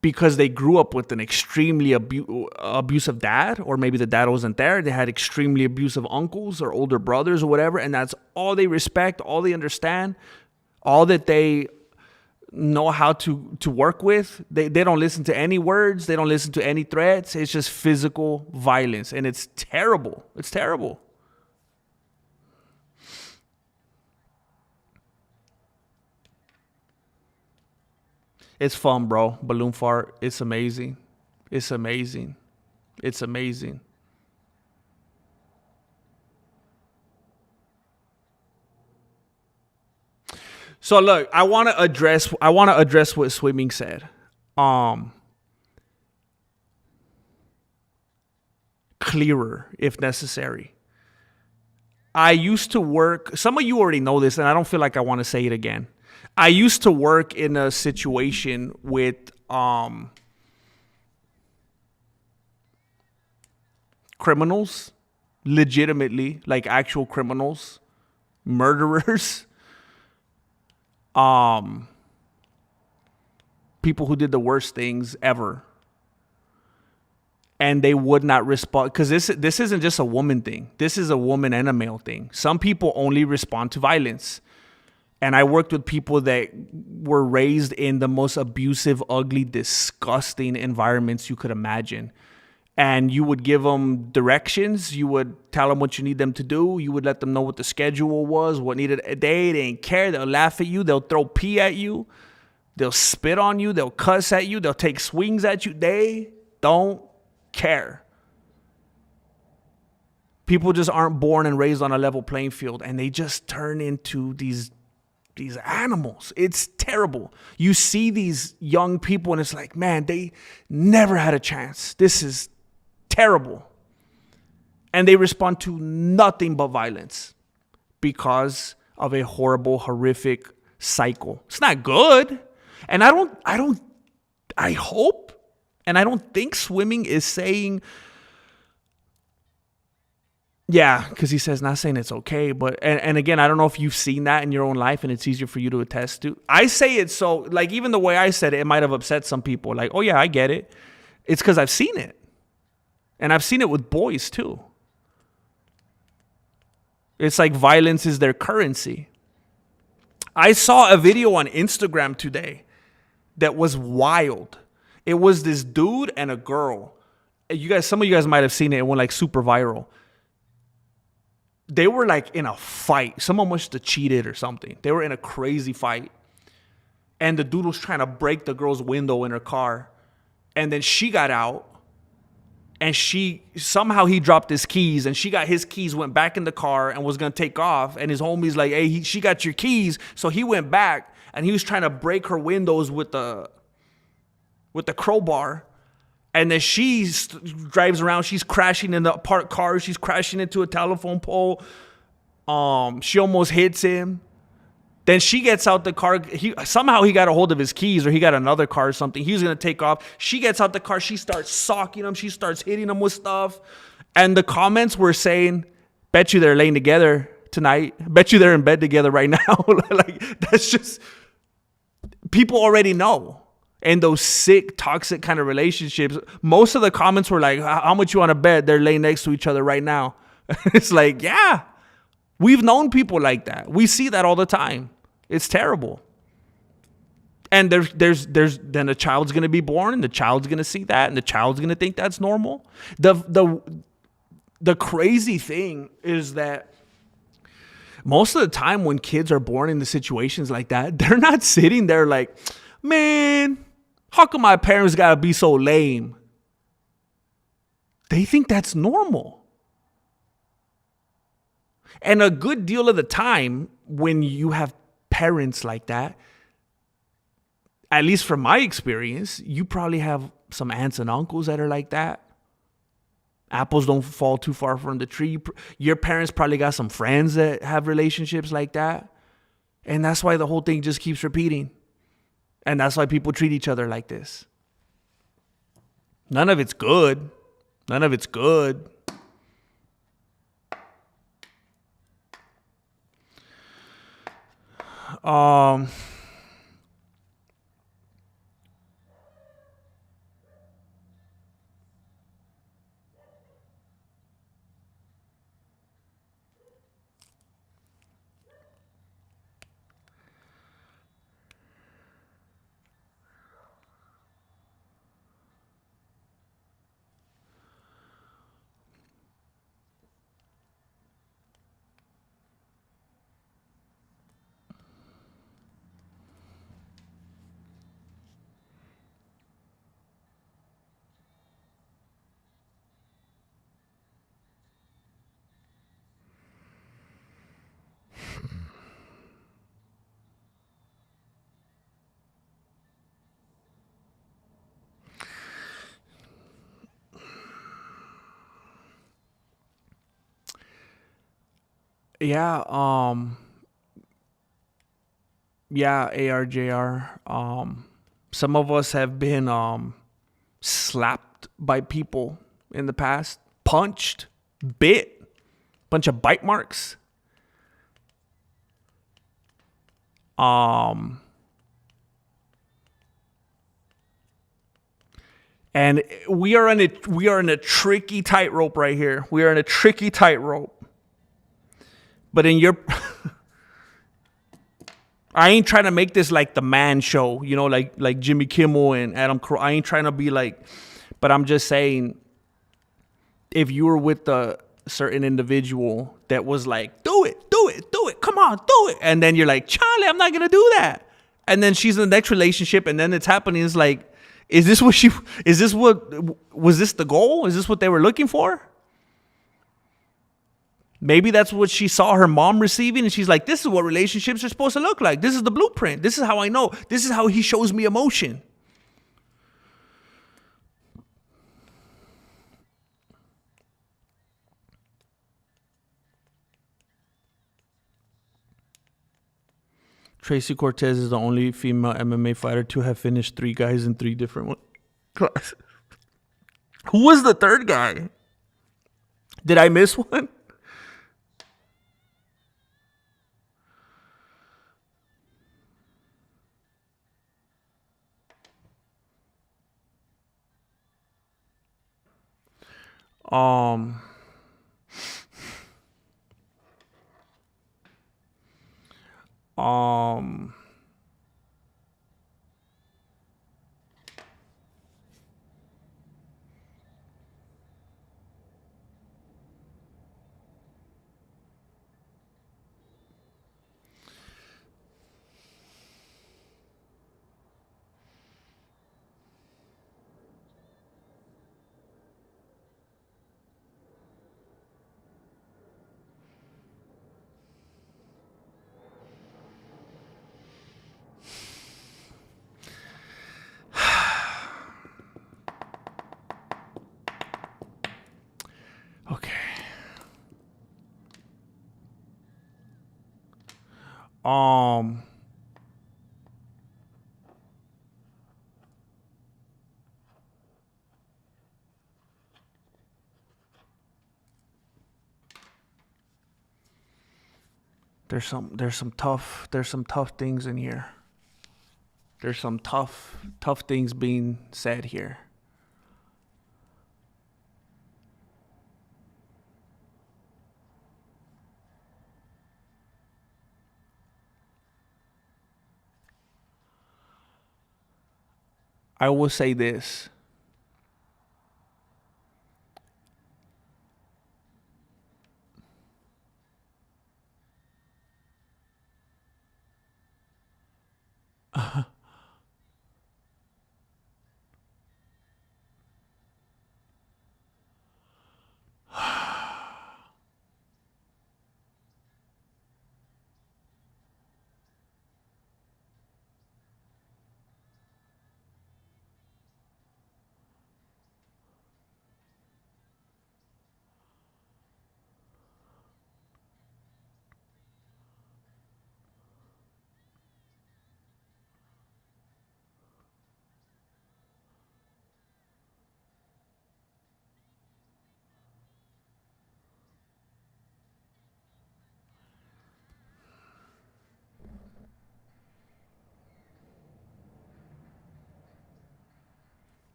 because they grew up with an extremely abusive dad, or maybe the dad wasn't there. They had extremely abusive uncles or older brothers or whatever, and that's all they respect, all they understand, all that they know how to work with. They don't listen to any words. They don't listen to any threats. It's just physical violence, and it's terrible. It's terrible. It's fun, bro. Balloon fart. It's amazing. It's amazing. It's amazing. So look, I want to address what swimming said. Um Clearer if necessary. I used to work, some of you already know this and I don't feel like I want to say it again. I used to work in a situation with criminals, legitimately, like actual criminals, murderers, um, people who did the worst things ever. And they would not respond, because this isn't just a woman thing. This is a woman and a male thing. Some people only respond to violence. And I worked with people that were raised in the most abusive, ugly, disgusting environments you could imagine. And you would give them directions. You would tell them what you need them to do. You would let them know what the schedule was, what needed. They didn't care. They'll laugh at you. They'll throw pee at you. They'll spit on you. They'll cuss at you. They'll take swings at you. They don't care. People just aren't born and raised on a level playing field, and they just turn into these animals. It's terrible. You see these young people and it's like, man, they never had a chance. This is terrible. And they respond to nothing but violence because of a horrible, horrific cycle. It's not good. And I hope, and I don't think swimming is saying, yeah, because he says, not saying it's okay, but, and again, I don't know if you've seen that in your own life and it's easier for you to attest to. I say it so, like, even the way I said it, it might have upset some people. Like, oh yeah, I get it. It's because I've seen it. And I've seen it with boys too. It's like violence is their currency. I saw a video on Instagram today that was wild. It was this dude and a girl. Some of you guys might have seen it. It went like super viral. They were like in a fight. Someone must have cheated or something. They were in a crazy fight. And the dude was trying to break the girl's window in her car. And then she got out. And somehow he dropped his keys. And she got his keys, went back in the car and was going to take off. And his homie's like, hey, she got your keys. So he went back and he was trying to break her windows with the crowbar. And then she drives around. She's crashing into parked cars. She's crashing into a telephone pole. She almost hits him. Then she gets out the car. Somehow he got a hold of his keys, or he got another car or something. He was going to take off. She gets out the car. She starts socking him. She starts hitting him with stuff. And the comments were saying, bet you they're laying together tonight. Bet you they're in bed together right now. Like, that's just, people already know. And those sick, toxic kind of relationships, most of the comments were like, how much you want to bet they're laying next to each other right now? It's like, yeah, we've known people like that. We see that all the time. It's terrible. And there's then a child's going to be born, and the child's going to see that, and the child's going to think that's normal. The crazy thing is that most of the time when kids are born into situations like that, they're not sitting there like, man, how come my parents gotta be so lame? They think that's normal. And a good deal of the time when you have parents like that, at least from my experience, you probably have some aunts and uncles that are like that. Apples don't fall too far from the tree. Your parents probably got some friends that have relationships like that. And that's why the whole thing just keeps repeating. And that's why people treat each other like this. None of it's good. None of it's good. Yeah, yeah, ARJR. Some of us have been slapped by people in the past, punched, bit, bunch of bite marks. And we are in a tricky tightrope right here. We are in a tricky tightrope. But in your I ain't trying to make this like the man show, you know, like Jimmy Kimmel and Adam Carolla. I ain't trying to be like, but I'm just saying, if you were with a certain individual that was like, do it, come on, do it. And then you're like, Charlie, I'm not going to do that. And then she's in the next relationship and then it's happening. It's like, was this the goal? Is this what they were looking for? Maybe that's what she saw her mom receiving, and she's like, this is what relationships are supposed to look like. This is the blueprint. This is how I know. This is how he shows me emotion. Tracy Cortez is the only female MMA fighter to have finished 3 guys in 3 different classes. Who was the third guy? Did I miss one? Um, um, okay. Um, there's some tough things in here. There's some tough things being said here. I will say this.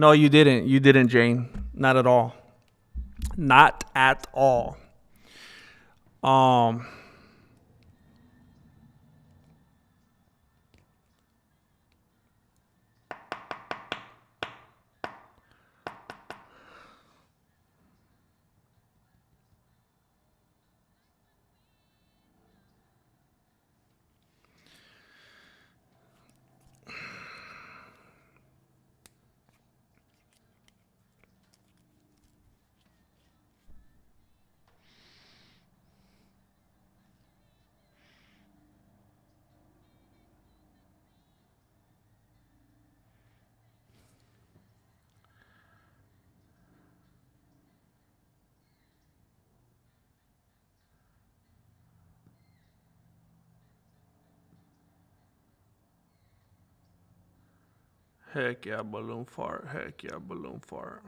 No, you didn't. You didn't, Jane. Not at all. Not at all. Um, Heck yeah, balloon fart. Heck yeah, balloon fart.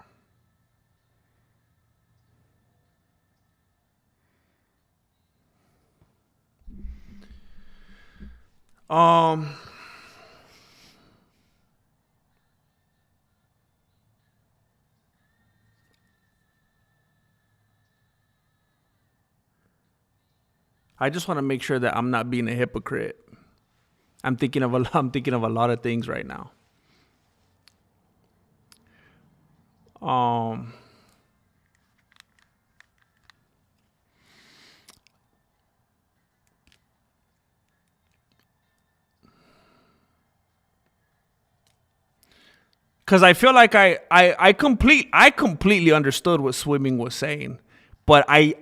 Um, I just want to make sure that I'm not being a hypocrite. I'm thinking of a lot of things right now. Um, because I feel like I completely understood what swimming was saying, but I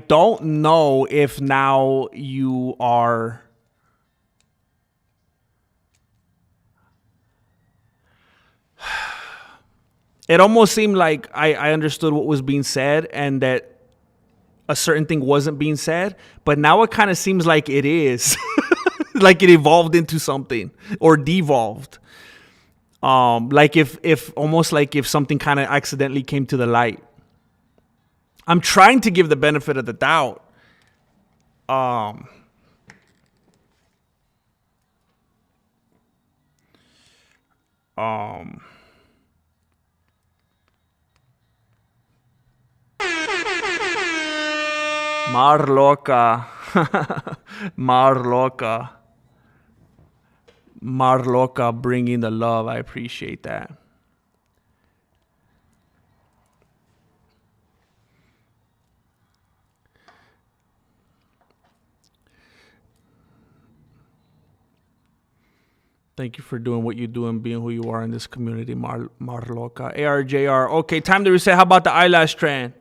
don't know if now you are. It almost seemed like I understood what was being said and that a certain thing wasn't being said, but now it kind of seems like it is. Like it evolved into something or devolved. Like if almost like if something kind of accidentally came to the light. I'm trying to give the benefit of the doubt. Um, um, Mar loca. Mar loca. Mar loca bringing the love. I appreciate that. Thank you for doing what you do and being who you are in this community, Mar loca. ARJR. Okay, time to reset. How about the eyelash trend?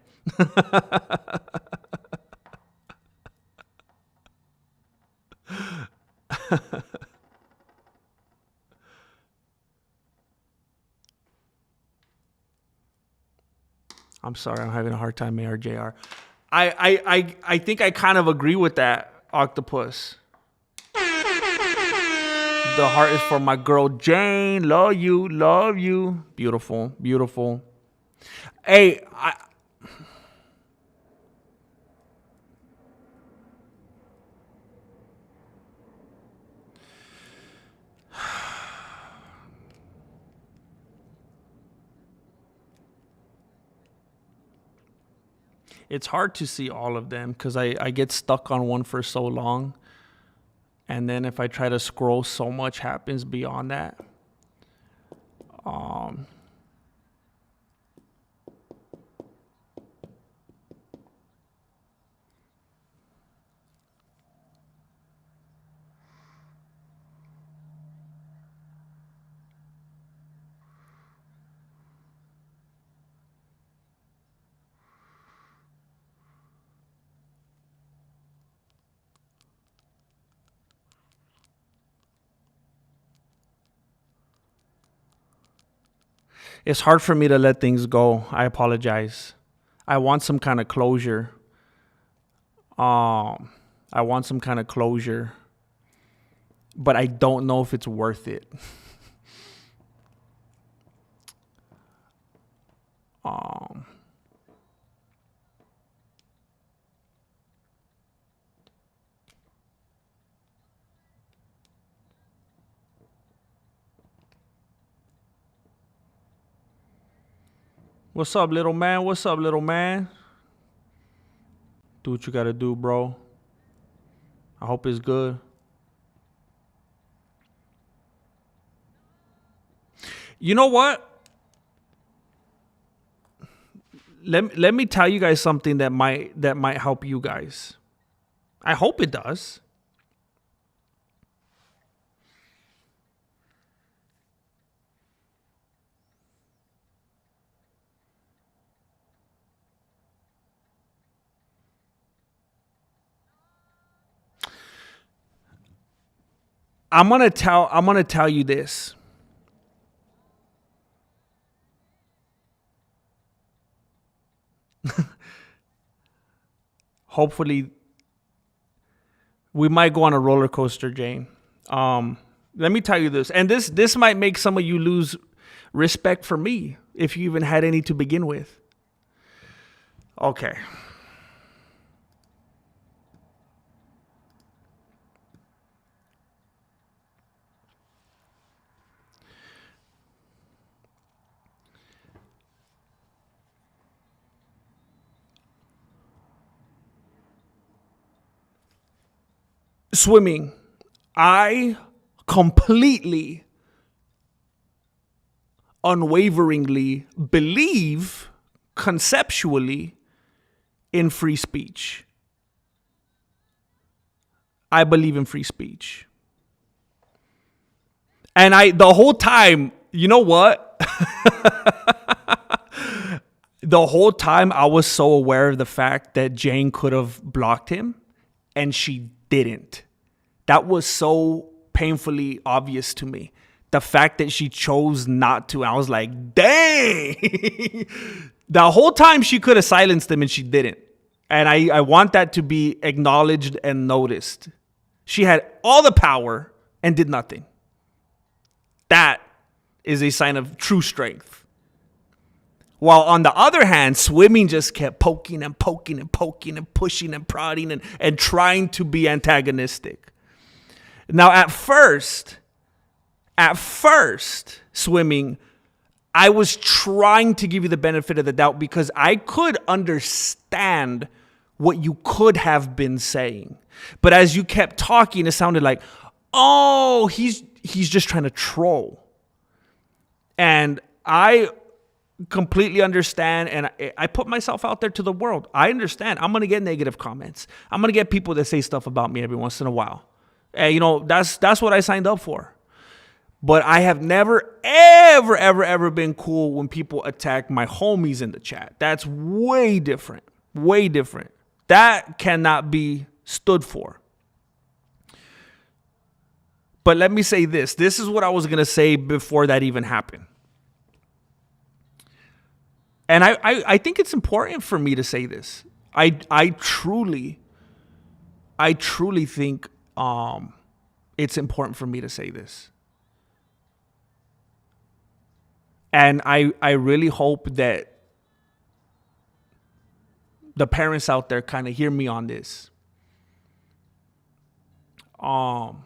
I'm sorry, I'm having a hard time, ARJR. I think I kind of agree with that, Octopus. The heart is for my girl Jane. Love you, love you. Beautiful, beautiful. Hey, it's hard to see all of them because I get stuck on one for so long. And then if I try to scroll, so much happens beyond that. Um, it's hard for me to let things go. I apologize. I want some kind of closure. I want some kind of closure, but I don't know if it's worth it. Um, What's up, little man? What's up, little man? Do what you gotta do, bro. I hope it's good. You know what? Let me tell you guys something that might help you guys. I hope it does. I'm gonna tell you this. Hopefully, we might go on a roller coaster, Jane. Let me tell you this, and this might make some of you lose respect for me if you even had any to begin with. Okay. Swimming. I completely, unwaveringly believe conceptually in free speech. I believe in free speech. And the whole time, you know what? The whole time I was so aware of the fact that Jane could have blocked him, and she didn't. That was so painfully obvious to me. The fact that she chose not to. I was like, dang. The whole time she could have silenced him and she didn't. And I want that to be acknowledged and noticed. She had all the power and did nothing. That is a sign of true strength. While on the other hand, swimming just kept poking and poking and poking and pushing and prodding and trying to be antagonistic. Now, at first, swimming, I was trying to give you the benefit of the doubt because I could understand what you could have been saying. But as you kept talking, it sounded like, oh, he's just trying to troll. And I completely understand, and I put myself out there to the world. I understand. I'm going to get negative comments. I'm going to get people that say stuff about me every once in a while. And, that's what I signed up for. But I have never, ever, ever, ever been cool when people attack my homies in the chat. That's way different. Way different. That cannot be stood for. But let me say this. This is what I was going to say before that even happened. And I think it's important for me to say this. I truly think it's important for me to say this. And I really hope that the parents out there kind of hear me on this. And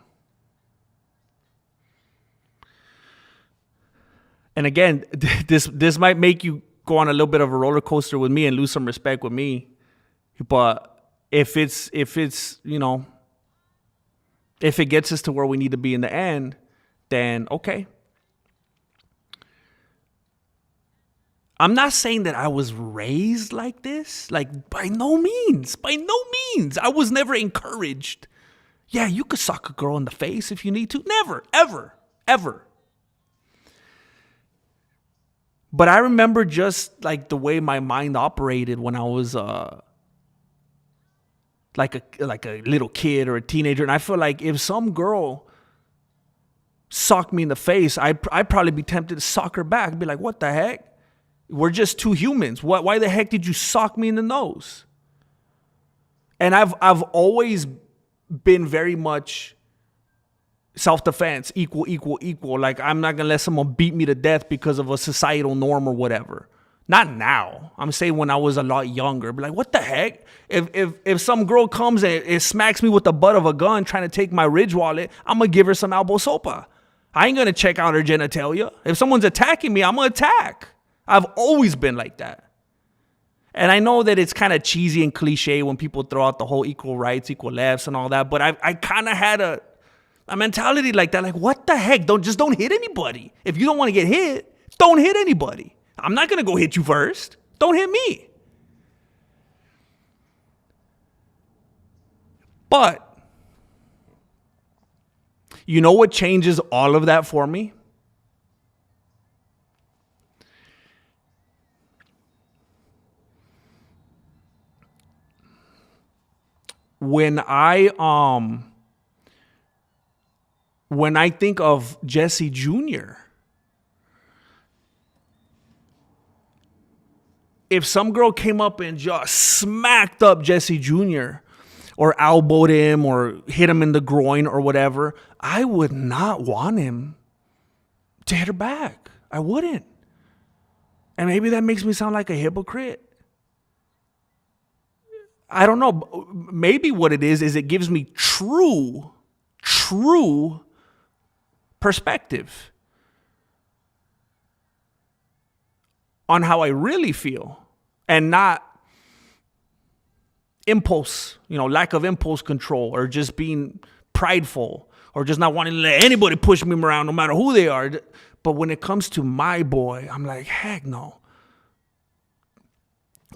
again, this might make you go on a little bit of a roller coaster with me and lose some respect with me. But if it's if it gets us to where we need to be in the end, then okay. I'm not saying that I was raised like this. Like, by no means. I was never encouraged. Yeah, you could sock a girl in the face if you need to. Never, ever, ever. But I remember just like the way my mind operated when I was like a little kid or a teenager. And I feel like if some girl socked me in the face, I'd probably be tempted to sock her back. I'd be like, what the heck? We're just two humans. Why the heck did you sock me in the nose? And I've always been very much self-defense, equal. Like, I'm not going to let someone beat me to death because of a societal norm or whatever. Not now. I'm saying when I was a lot younger. Be like, what the heck? If some girl comes and it smacks me with the butt of a gun trying to take my Ridge wallet, I'm going to give her some elbow sopa. I ain't going to check out her genitalia. If someone's attacking me, I'm going to attack. I've always been like that. And I know that it's kind of cheesy and cliche when people throw out the whole equal rights, equal lefts and all that. But I kind of had a mentality like that. Like, what the heck? Don't hit anybody. If you don't want to get hit, don't hit anybody. I'm not going to go hit you first. Don't hit me. But you know what changes all of that for me? When I think of Jesse Jr., if some girl came up and just smacked up Jesse Jr. or elbowed him or hit him in the groin or whatever, I would not want him to hit her back. I wouldn't. And maybe that makes me sound like a hypocrite. I don't know. Maybe what it is it gives me true perspective on how I really feel and not impulse, lack of impulse control or just being prideful or just not wanting to let anybody push me around no matter who they are. But when it comes to my boy, I'm like, heck no.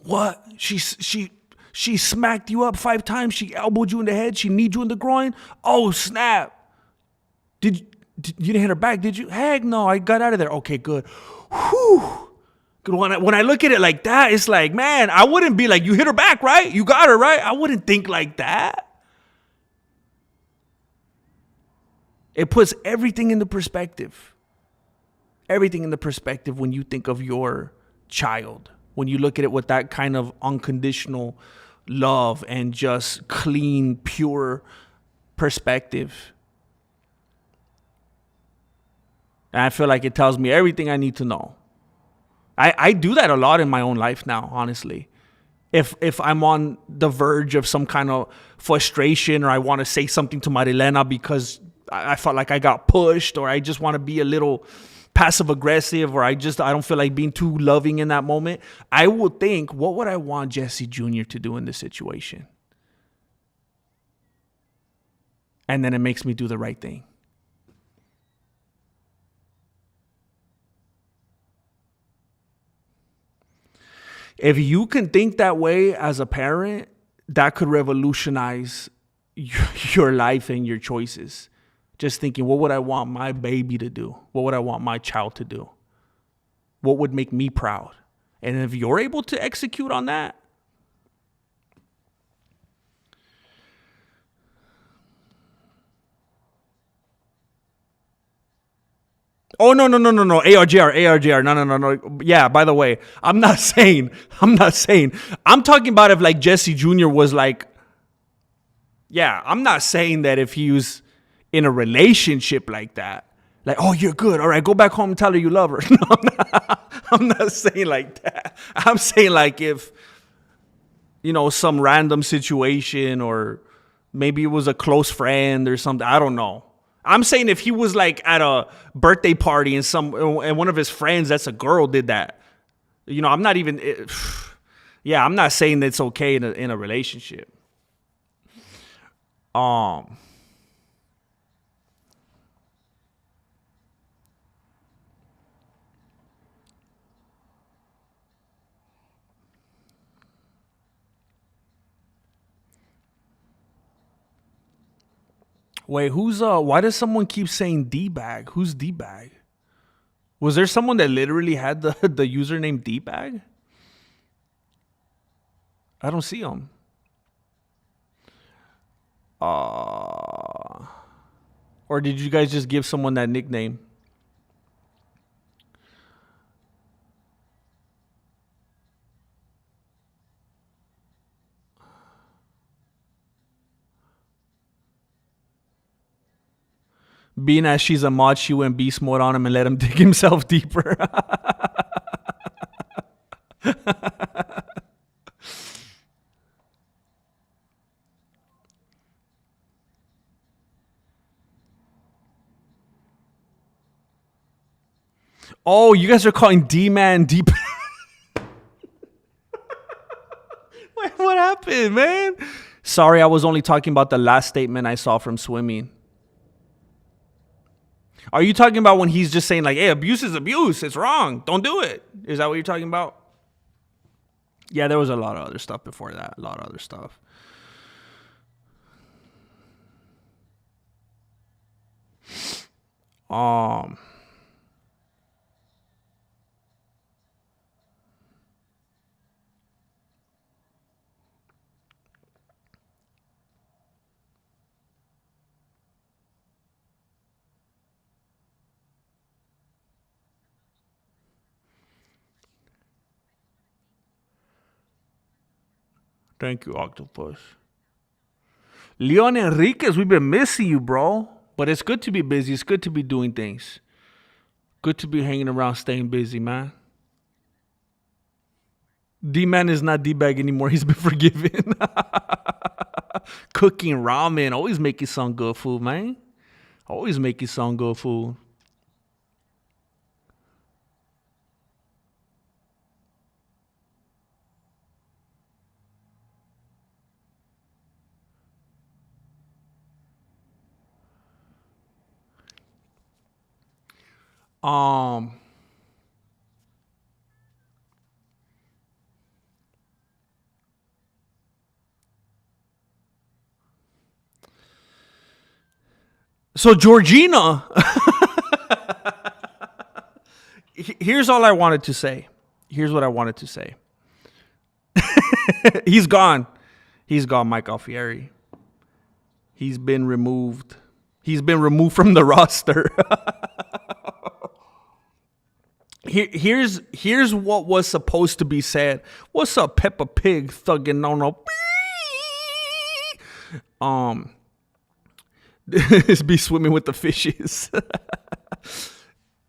What? She smacked you up 5 times. She elbowed you in the head. She kneed you in the groin. Oh, snap. You didn't hit her back, did you? Heck no, I got out of there. Okay, good. Whew. Good. When I look at it like that, it's like, man, I wouldn't be like, you hit her back, right? You got her, right? I wouldn't think like that. It puts everything into perspective. Everything into perspective when you think of your child. When you look at it with that kind of unconditional love and just clean, pure perspective. And I feel like it tells me everything I need to know. I do that a lot in my own life now, honestly. If I'm on the verge of some kind of frustration or I want to say something to Marilena because I felt like I got pushed or I just want to be a little passive aggressive or I don't feel like being too loving in that moment, I will think, what would I want Jesse Jr. to do in this situation? And then it makes me do the right thing. If you can think that way as a parent, that could revolutionize your life and your choices. Just thinking, what would I want my baby to do? What would I want my child to do? What would make me proud? And if you're able to execute on that, oh, no. ARJR. No. Yeah, by the way, I'm not saying. I'm talking about if like Jesse Jr. was like, yeah, I'm not saying that if he was in a relationship like that, like, oh, you're good. All right, go back home and tell her you love her. No, I'm not saying like that. I'm saying like if, some random situation or maybe it was a close friend or something. I don't know. I'm saying if he was like at a birthday party and one of his friends that's a girl did that, I'm not even. I'm not saying it's okay in a relationship. Wait, why does someone keep saying D-bag? Who's D-bag? Was there someone that literally had the username D-bag? I don't see him. Or did you guys just give someone that nickname? Being as she's a mod, she went beast mode on him and let him dig himself deeper. Oh, you guys are calling D-Man deep. Wait, what happened, man? Sorry, I was only talking about the last statement I saw from swimming. Are you talking about when he's just saying like, hey, abuse is abuse. It's wrong. Don't do it. Is that what you're talking about? Yeah, there was a lot of other stuff before that. A lot of other stuff. Thank you, Octopus. Leon Enriquez, we've been missing you, bro. But it's good to be busy. It's good to be doing things. Good to be hanging around, staying busy, man. D-Man is not D-Bag anymore. He's been forgiven. Cooking ramen. Always make you some good food, man. Always make you some good food. So Georgina, here's all I wanted to say. Here's what I wanted to say. He's gone. He's gone, Mike Alfieri. He's been removed. He's been removed from the roster. Here's what was supposed to be said. What's up, Peppa Pig thugging on a be swimming with the fishes.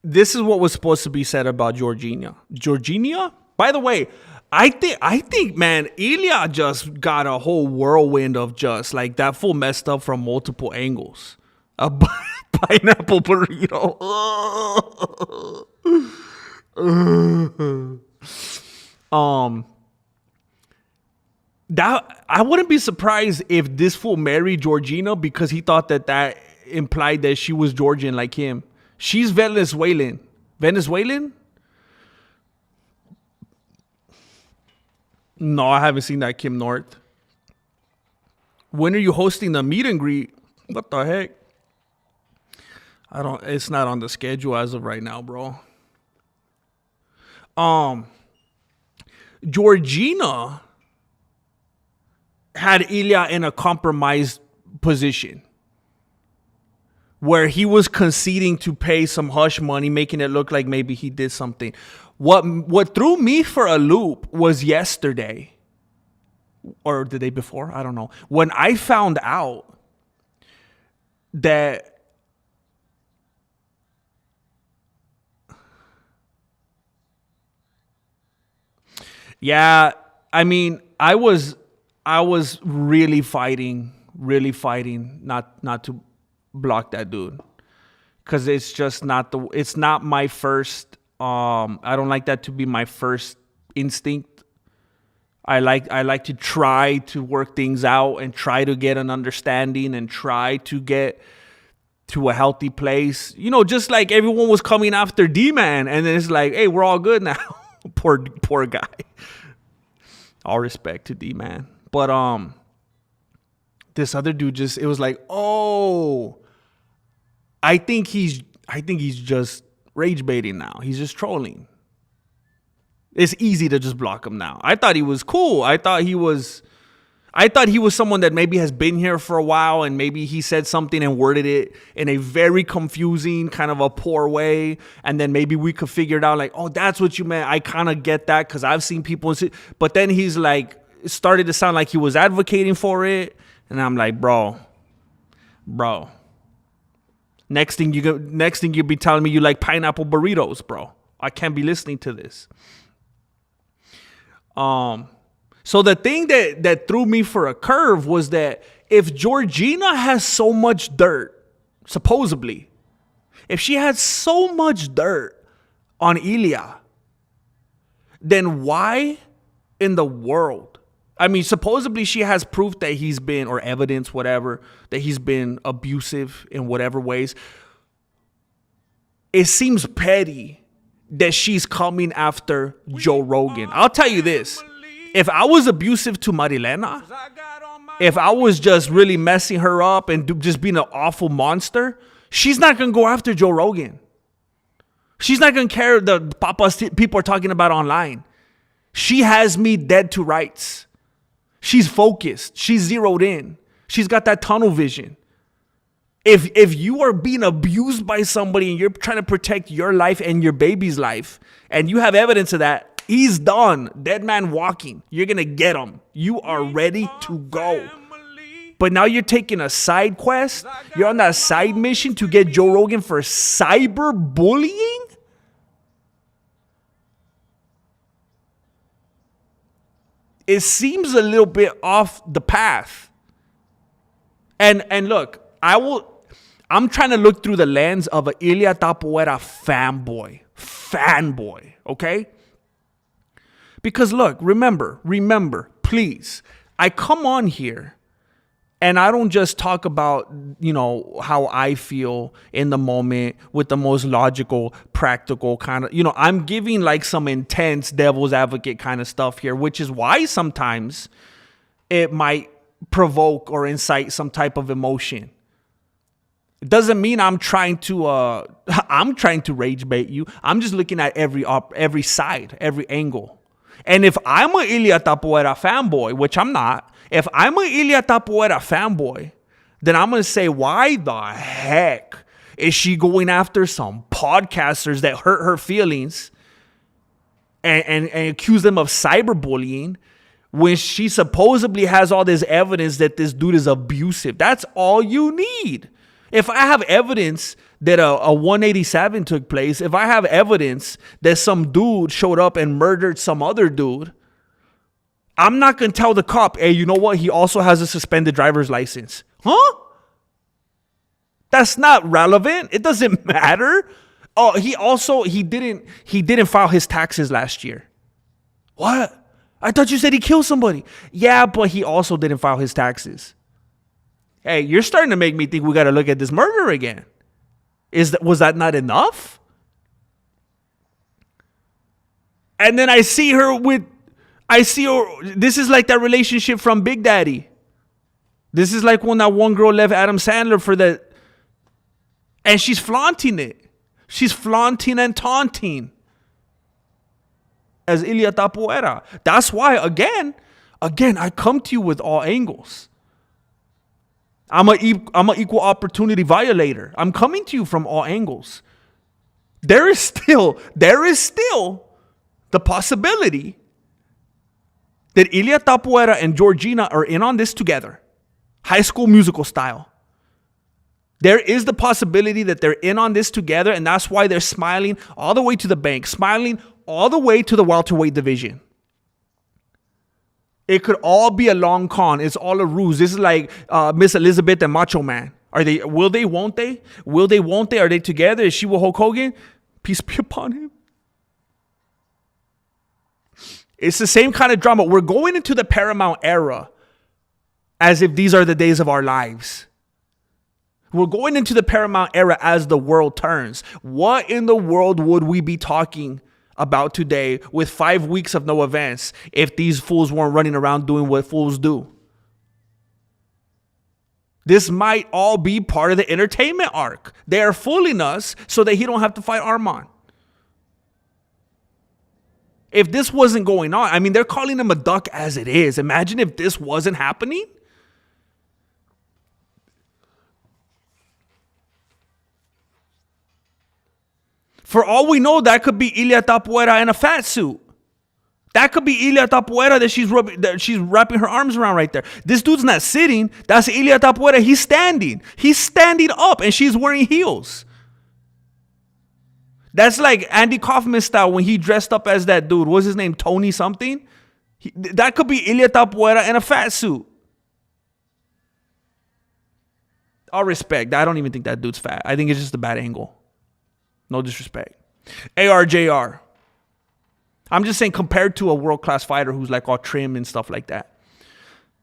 This is what was supposed to be said about Georgina. Georgina? By the way, I think, man, Ilia just got a whole whirlwind of just like that fool messed up from multiple angles. A pineapple burrito. That I wouldn't be surprised if this fool married Georgina because he thought that implied that she was Georgian like him. She's Venezuelan. Venezuelan? No, I haven't seen that, Kim North. When are you hosting the meet and greet? What the heck? It's not on the schedule as of right now, bro. Georgina had Ilia in a compromised position where he was conceding to pay some hush money, making it look like maybe he did something. What threw me for a loop was yesterday or the day before, I don't know, when I found out that yeah, I mean, I was really fighting not to block that dude, because it's just it's not my first. I don't like that to be my first instinct. I like to try to work things out and try to get an understanding and try to get to a healthy place. You know, just like everyone was coming after D-Man, and then it's like, hey, we're all good now. poor guy. All respect to D-Man. But this other dude it was like, oh, I think he's just rage baiting now. He's just trolling. It's easy to just block him now. I thought he was cool. I thought he was someone that maybe has been here for a while, and maybe he said something and worded it in a very confusing, kind of a poor way. And then maybe we could figure it out like, oh, that's what you meant. I kind of get that because I've seen people. But then he's like, it started to sound like he was advocating for it. And I'm like, bro. Next thing you'll be telling me you like pineapple burritos, bro. I can't be listening to this. So the thing that threw me for a curve was that if Georgina has so much dirt, supposedly, if she had so much dirt on Ilia, then why in the world? I mean, supposedly she has proof that he's been, or evidence, whatever, that he's been abusive in whatever ways. It seems petty that she's coming after Joe Rogan. I'll tell you this. If I was abusive to Marilena, if I was just really messing her up and just being an awful monster, she's not going to go after Joe Rogan. She's not going to care the papas people are talking about online. She has me dead to rights. She's focused. She's zeroed in. She's got that tunnel vision. If you are being abused by somebody and you're trying to protect your life and your baby's life, and you have evidence of that, he's done. Dead man walking. You're going to get him. You are ready to go. But now you're taking a side quest. You're on that side mission to get Joe Rogan for cyberbullying? It seems a little bit off the path. And look, I'm trying to look through the lens of an Ilia Topuria fanboy, okay? Because look, remember, please, I come on here and I don't just talk about, how I feel in the moment with the most logical, practical kind of, I'm giving like some intense devil's advocate kind of stuff here, which is why sometimes it might provoke or incite some type of emotion. It doesn't mean I'm trying to rage bait you. I'm just looking at every side, every angle. And if I'm a Ilia Topuria fanboy, which I'm not, if I'm a Ilia Topuria fanboy, then I'm going to say, why the heck is she going after some podcasters that hurt her feelings and accuse them of cyberbullying when she supposedly has all this evidence that this dude is abusive? That's all you need. If I have evidence that a 187 took place, if I have evidence that some dude showed up and murdered some other dude, I'm not going to tell the cop, hey, you know what? He also has a suspended driver's license. Huh? That's not relevant. It doesn't matter. Oh, he didn't file his taxes last year. What? I thought you said he killed somebody. Yeah, but he also didn't file his taxes. Hey, you're starting to make me think we got to look at this murder again. Was that not enough? And then I see her, this is like that relationship from Big Daddy. This is like when that one girl left Adam Sandler for that. And she's flaunting it. She's flaunting and taunting as Ilia Topuria. That's why, again, I come to you with all angles. I'm an equal opportunity violator. I'm coming to you from all angles. There is still the possibility that Ilia Topuria and Georgina are in on this together. High School Musical style. There is the possibility that they're in on this together, and that's why they're smiling all the way to the bank, smiling all the way to the welterweight division. It could all be a long con. It's all a ruse. This is like Miss Elizabeth and Macho Man. Will they, won't they? Will they, won't they? Are they together? Is she with Hulk Hogan? Peace be upon him. It's the same kind of drama. We're going into the Paramount era as if these are the days of our lives. We're going into the Paramount era as the world turns. What in the world would we be talking about today with 5 weeks of no events if these fools weren't running around doing what fools do? This might all be part of the entertainment arc. They are fooling us so that he don't have to fight Arman. If this wasn't going on, I mean, they're calling him a duck as it is. Imagine if this wasn't happening. For all we know, that could be Ilia Topuria in a fat suit. That could be Ilia Topuria that she's wrapping her arms around right there. This dude's not sitting. That's Ilia Topuria. He's standing. He's standing up and she's wearing heels. That's like Andy Kaufman style when he dressed up as that dude. What's his name? Tony something? That could be Ilia Topuria in a fat suit. All respect. I don't even think that dude's fat. I think it's just a bad angle. No disrespect. ARJR. I'm just saying compared to a world-class fighter who's like all trim and stuff like that.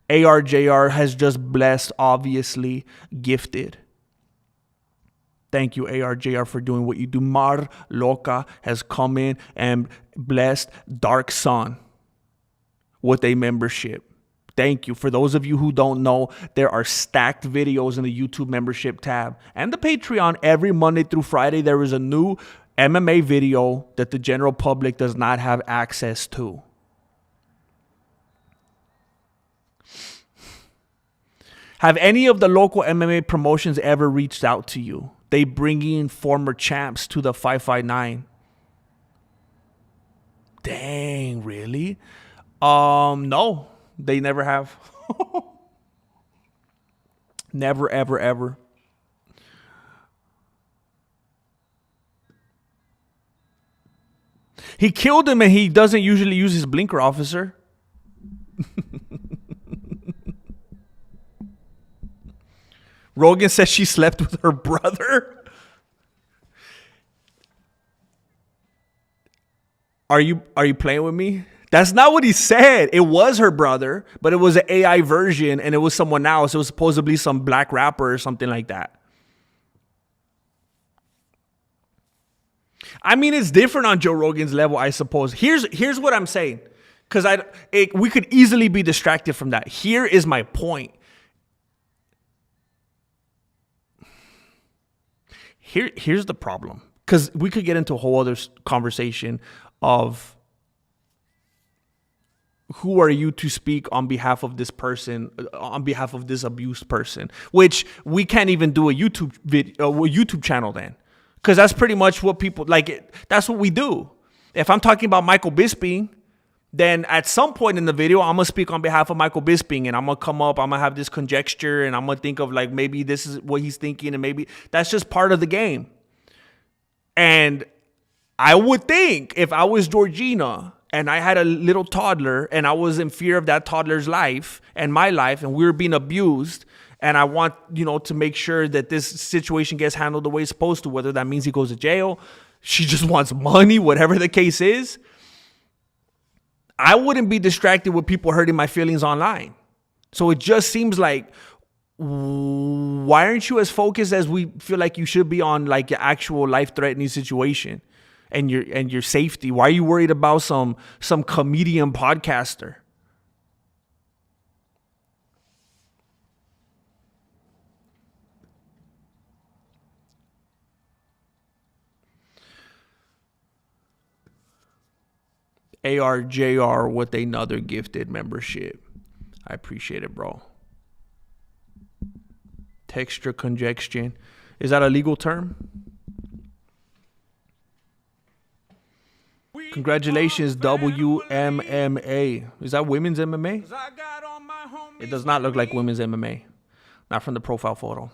ARJR has just blessed, obviously gifted. Thank you, ARJR, for doing what you do. Mar Loca has come in and blessed Dark Sun with a membership. Thank you. For those of you who don't know, there are stacked videos in the YouTube membership tab and the Patreon. Every Monday through Friday, there is a new MMA video that the general public does not have access to. Have any of the local MMA promotions ever reached out to you? They bring in former champs to the 559. Dang, really? No, they never have. Never, ever, ever. He killed him and he doesn't usually use his blinker, officer. Rogan says she slept with her brother. Are you playing with me? That's not what he said. It was her brother, but it was an AI version and it was someone else. It was supposedly some black rapper or something like that. I mean, it's different on Joe Rogan's level, I suppose. Here's what I'm saying, because we could easily be distracted from that. Here is my point. Here's the problem, because we could get into a whole other conversation of who are you to speak on behalf of this person, on behalf of this abused person, which we can't even do a YouTube channel then. Because that's pretty much what people like. That's what we do. If I'm talking about Michael Bisping, then at some point in the video, I'm going to speak on behalf of Michael Bisping. And I'm going to come up, I'm going to have this conjecture. And I'm going to think of like, maybe this is what he's thinking. And maybe that's just part of the game. And I would think if I was Georgina and I had a little toddler and I was in fear of that toddler's life and my life and we were being abused, and I want, to make sure that this situation gets handled the way it's supposed to, whether that means he goes to jail, she just wants money, whatever the case is, I wouldn't be distracted with people hurting my feelings online. So it just seems like, why aren't you as focused as we feel like you should be on like your actual life-threatening situation and your safety? Why are you worried about some comedian podcaster? ARJR with another gifted membership. I appreciate it, bro. Texture congestion. Is that a legal term? Congratulations, WMMA. Is that women's MMA? It does not look like women's MMA. Not from the profile photo.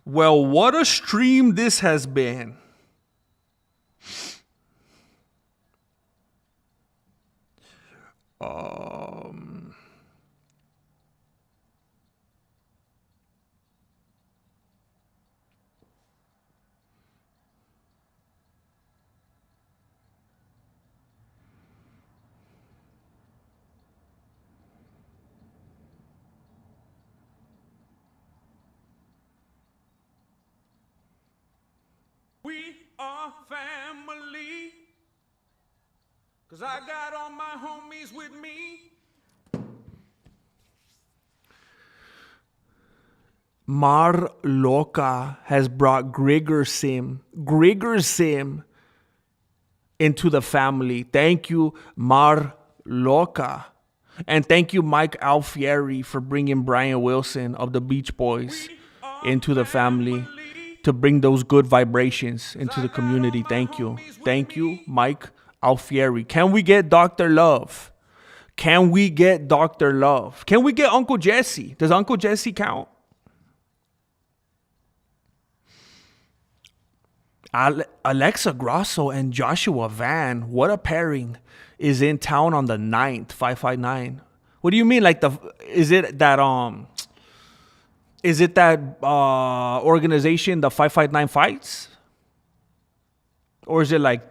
Well, what a stream this has been. We are family, 'cause I got all my homies with me. Mar Loca has brought Grigor Sim into the family. Thank you, Mar Loca. And thank you, Mike Alfieri, for bringing Brian Wilson of the Beach Boys into the family to bring those good vibrations into the community. Thank you. Thank you, Mike Alfieri. Can we get Dr. Love? Can we get Dr. Love? Can we get Uncle Jesse? Does Uncle Jesse count? Alexa Grasso and Joshua Van, what a pairing, is in town on the 9th, 559. What do you mean? Like is it that organization, the 559 Fights? Or is it like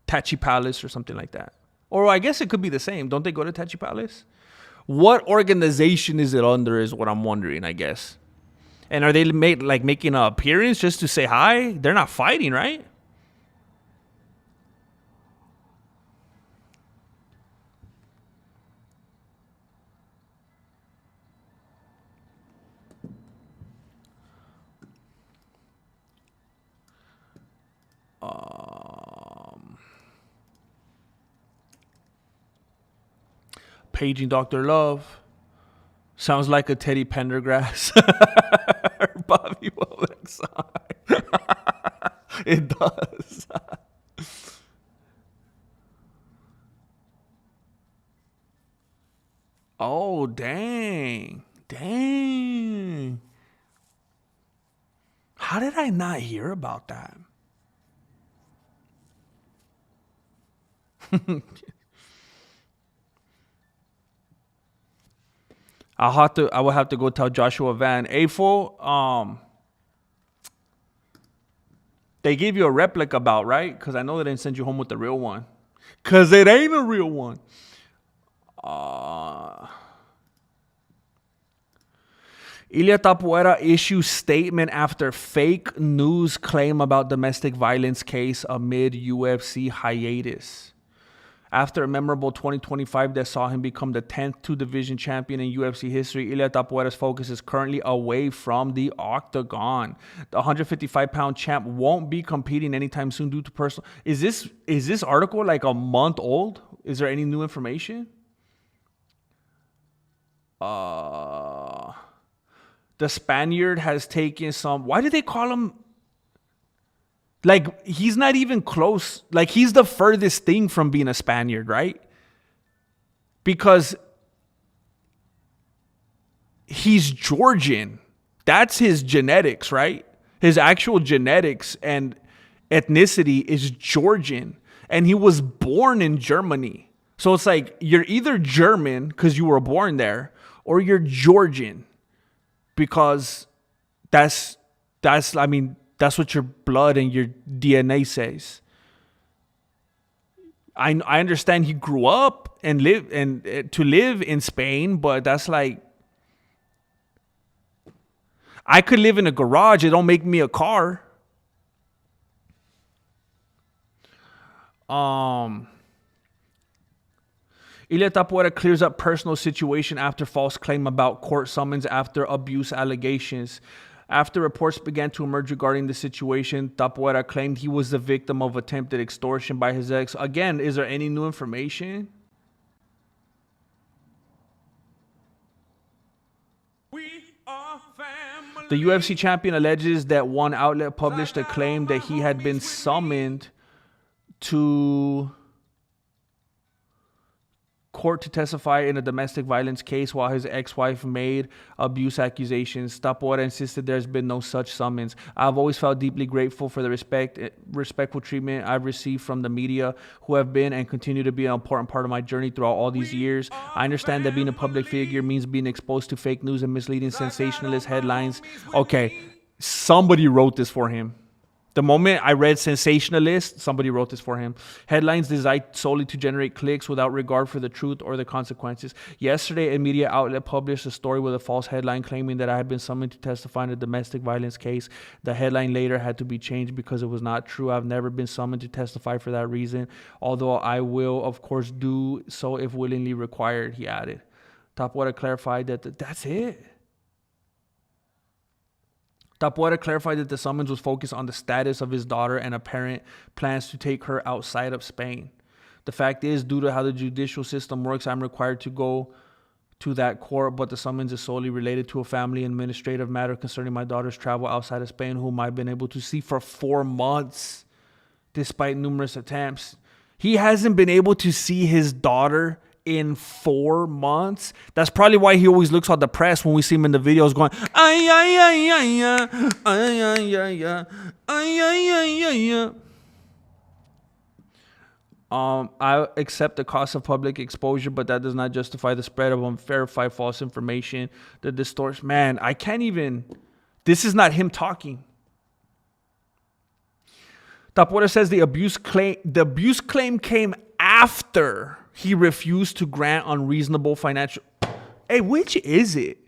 Tachi Palace or something like that? Or I guess it could be the same. Don't they go to Tachi Palace? What organization is it under is what I'm wondering, I guess. And are they making an appearance just to say hi? They're not fighting, right? Paging Dr. Love. Sounds like a Teddy Pendergrass. Or Bobby Womack song. It does. Oh, dang. Dang. How did I not hear about that? I will have to go tell Joshua Van. Hey, fool, they gave you a replica about, right? Because I know they didn't send you home with the real one. Because it ain't a real one. Ilia Topuria issues statement after fake news claim about domestic violence case amid UFC hiatus. After a memorable 2025 that saw him become the 10th two-division champion in UFC history, Ilia Topuria's focus is currently away from the octagon. The 155-pound champ won't be competing anytime soon due to personal... Is this article like a month old? Is there any new information? The Spaniard has taken some... Why do they call him... Like, he's not even close. Like, he's the furthest thing from being a Spaniard, right? Because he's Georgian. That's his genetics, right? His actual genetics and ethnicity is Georgian. And he was born in Germany. So it's like, you're either German because you were born there, or you're Georgian because that's what your blood and your DNA says. I understand he grew up and to live in Spain, but that's like, I could live in a garage. It don't make me a car. Ilia Topuria clears up personal situation after false claim about court summons after abuse allegations. After reports began to emerge regarding the situation, Topuria claimed he was the victim of attempted extortion by his ex. Again, is there any new information? We are family. The UFC champion alleges that one outlet published a claim that he had been summoned to court to testify in a domestic violence case while his ex-wife made abuse accusations. Topuria insisted there's been no such summons. I've always felt deeply grateful for the respectful treatment I've received from the media, who have been and continue to be an important part of my journey throughout all these years. I understand that being a public figure means being exposed to fake news and misleading sensationalist headlines. Okay, somebody wrote this for him. The moment I read sensationalist, somebody wrote this for him. Headlines designed solely to generate clicks without regard for the truth or the consequences. Yesterday, a media outlet published a story with a false headline claiming that I had been summoned to testify in a domestic violence case. The headline later had to be changed because it was not true. I've never been summoned to testify for that reason, although I will, of course, do so if willingly required, he added. Topuria clarified that that's it. Topuria clarified that the summons was focused on the status of his daughter and apparent plans to take her outside of Spain. The fact is, due to how the judicial system works, I'm required to go to that court, but the summons is solely related to a family administrative matter concerning my daughter's travel outside of Spain, whom I've been able to see for 4 months, despite numerous attempts. He hasn't been able to see his daughter in 4 months. That's probably why he always looks all depressed when we see him in the videos going, ay, ay, ay, ay, ay, ay, ay, ay, ay, ay, ay, ay, ay. I accept the cost of public exposure, but that does not justify the spread of unverified false information that distorts. Man, I can't even. This is not him talking. Topuria says the abuse claim came after he refused to grant unreasonable financial. Hey, which is it?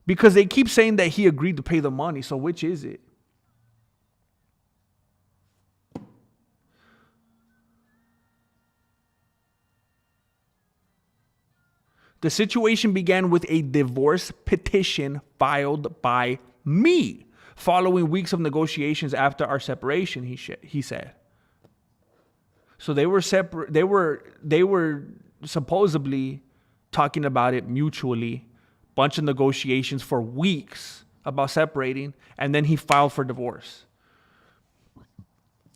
Because they keep saying that he agreed to pay the money. So which is it? The situation began with a divorce petition filed by me following weeks of negotiations after our separation, he said. So they were separate. They were supposedly talking about it mutually. Bunch of negotiations for weeks about separating, and then he filed for divorce.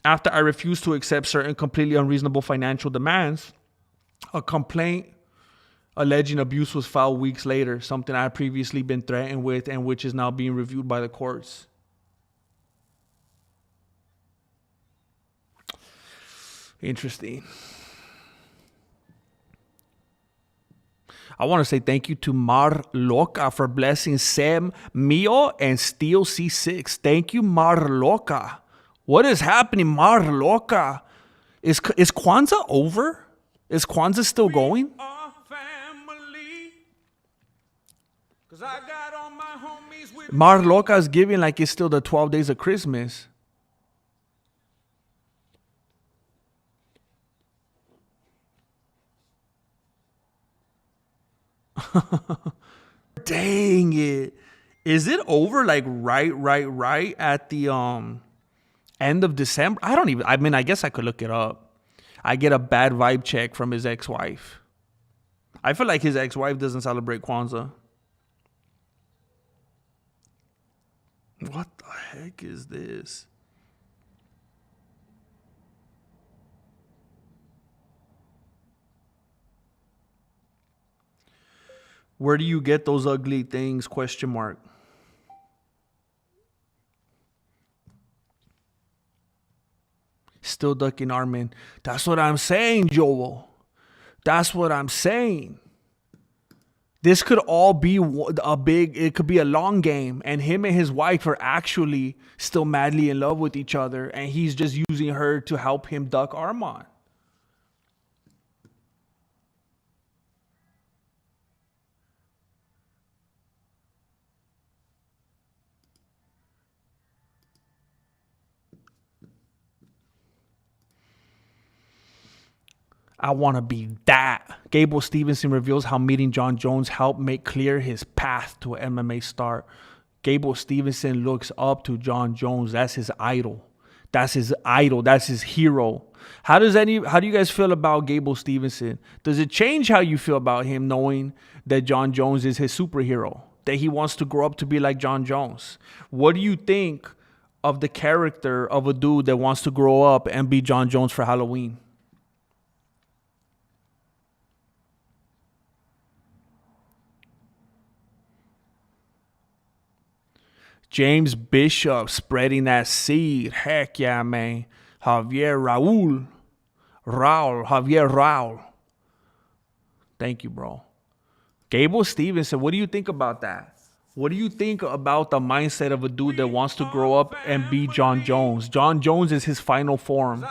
After I refused to accept certain completely unreasonable financial demands, a complaint alleging abuse was filed weeks later, something I had previously been threatened with and which is now being reviewed by the courts. Interesting. I want to say thank you to Mar Loca for blessing Sam Mio and Steel C6. Thank you, Mar Loca. What is happening, Mar Loca? Is Kwanzaa over? Is Kwanzaa still going? Mar Loca is giving like it's still the 12 days of Christmas. Dang it. Is it over like right at the end of December? I guess I could look it up. I get a bad vibe check from his ex-wife. I feel like his ex-wife doesn't celebrate Kwanzaa. What the heck is this? Where do you get those ugly things? Question mark. Still ducking Armin. That's what I'm saying, Joel. That's what I'm saying. This could all be it could be a long game. And him and his wife are actually still madly in love with each other. And he's just using her to help him duck Armand. I want to be that. Gable Stevenson reveals how meeting Jon Jones helped make clear his path to an MMA start. Gable Stevenson looks up to Jon Jones. That's his idol. That's his idol. That's his hero. How do you guys feel about Gable Stevenson? Does it change how you feel about him knowing that Jon Jones is his superhero? That he wants to grow up to be like Jon Jones? What do you think of the character of a dude that wants to grow up and be Jon Jones for Halloween? James Bishop spreading that seed. Heck yeah, man. Javier Raul. Thank you, bro. Gable Stevenson, what do you think about that? What do you think about the mindset of a dude that wants to grow up and be Jon Jones? Jon Jones is his final form.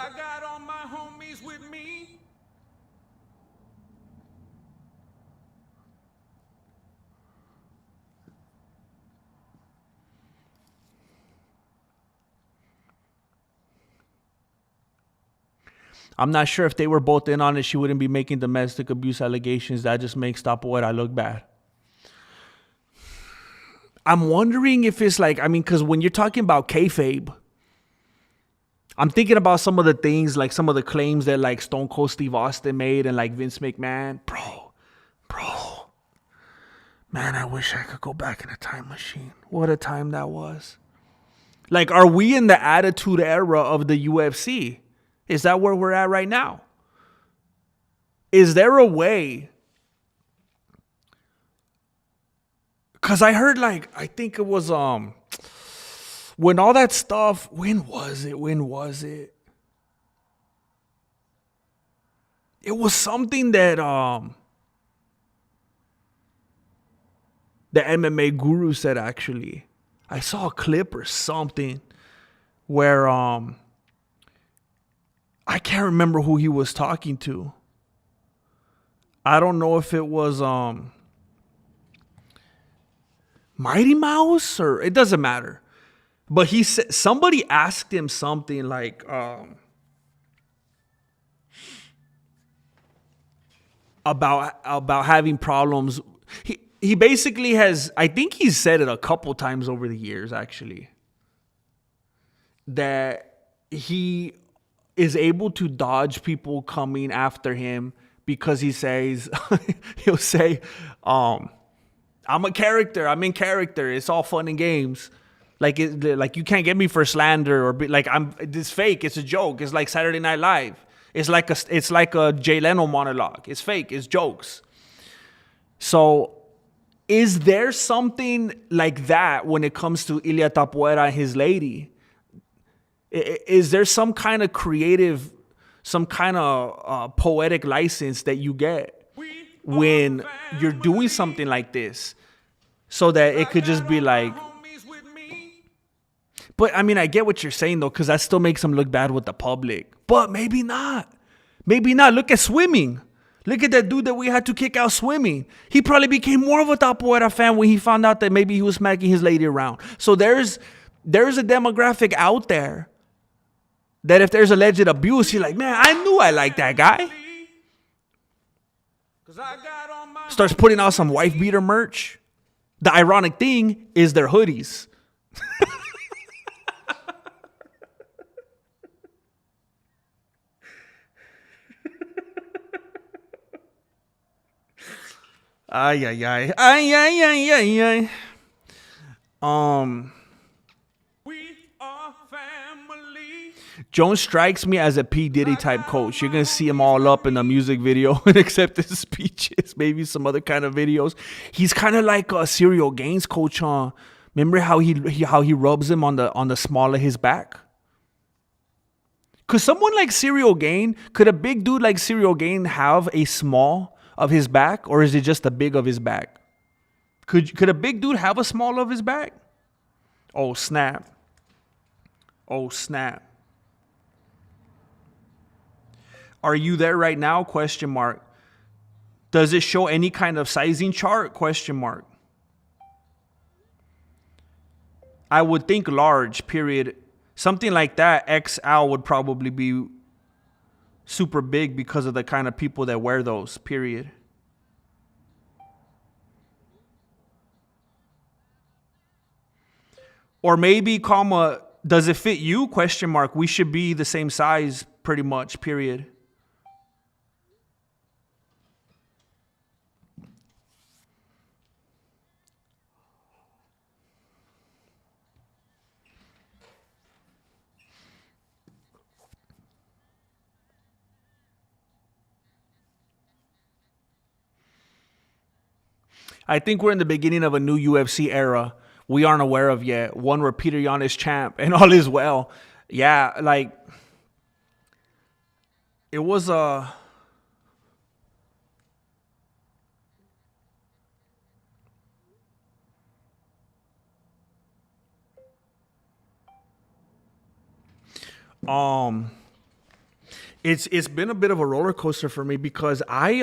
I'm not sure if they were both in on it, she wouldn't be making domestic abuse allegations. That just makes Topuria look bad. I'm wondering if it's like, because when you're talking about kayfabe, I'm thinking about some of the things, like some of the claims that like Stone Cold Steve Austin made and like Vince McMahon. Bro. Man, I wish I could go back in a time machine. What a time that was. Like, are we in the attitude era of the UFC? Is that where we're at right now? Is there a way? Because I heard I think it was when all that stuff, when was it? it was something that the MMA guru said. Actually, I saw a clip or something where I can't remember who he was talking to. I don't know if it was Mighty Mouse, or it doesn't matter. But he said, somebody asked him something like about having problems. He basically has, I think he's said it a couple times over the years actually, that he is able to dodge people coming after him because he says he'll say, I'm a character, I'm in character, it's all fun and games. Like you can't get me for slander or like it's fake, it's a joke. It's like Saturday Night Live. It's like a Jay Leno monologue. It's fake, it's jokes. So is there something like that when it comes to Ilia Topuria and his lady? Is there some kind of creative, some kind of poetic license that you get when you're doing something like this, so that it could just be like? But I mean, I get what you're saying though, because that still makes him look bad with the public. But maybe not. Maybe not. Look at swimming. Look at that dude that we had to kick out swimming. He probably became more of a Topuria fan when he found out that maybe he was smacking his lady around. So there's a demographic out there that if there's alleged abuse, you're like, man, I knew I liked that guy. Starts putting out some wife beater merch. The ironic thing is their hoodies. Ay, ay, ay. Ay, ay, ay, ay, ay. We are family. Jones strikes me as a P. Diddy type coach. You're going to see him all up in the music video and acceptance speeches, maybe some other kind of videos. He's kind of like a Serial Gaines coach, huh? Remember how he rubs him on the small of his back? Could someone like Serial Gain, could a big dude like Serial Gain have a small of his back, or is it just the big of his back? Could a big dude have a small of his back? Oh snap. Oh snap. Are you there right now? Question mark. Does it show any kind of sizing chart? Question mark. I would think large, period. Something like that, XL would probably be super big because of the kind of people that wear those, period. Or maybe, comma, does it fit you? Question mark. We should be the same size, pretty much, period. I think we're in the beginning of a new UFC era we aren't aware of yet. One where Peter Yan is champ and all is well. Yeah, like it was a it's been a bit of a roller coaster for me because I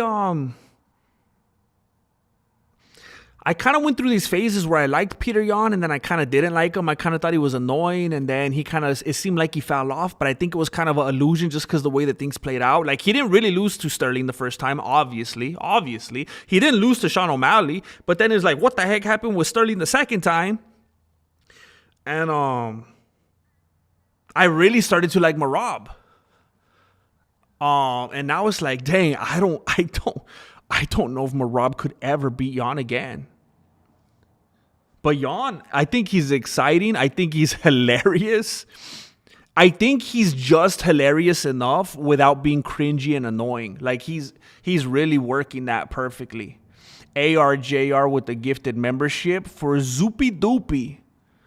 kind of went through these phases where I liked Peter Yan and then I kind of didn't like him. I kind of thought he was annoying, and then it seemed like he fell off, but I think it was kind of an illusion just because the way that things played out. Like, he didn't really lose to Sterling the first time, obviously. He didn't lose to Sean O'Malley, but then it's like, what the heck happened with Sterling the second time? And I really started to like Marab. And now it's like, dang, I don't know if Marab could ever beat Yan again. But Yan, I think he's exciting. I think he's hilarious. I think he's just hilarious enough without being cringy and annoying. Like, he's really working that perfectly. ARJR with the gifted membership for Zoopy Doopy.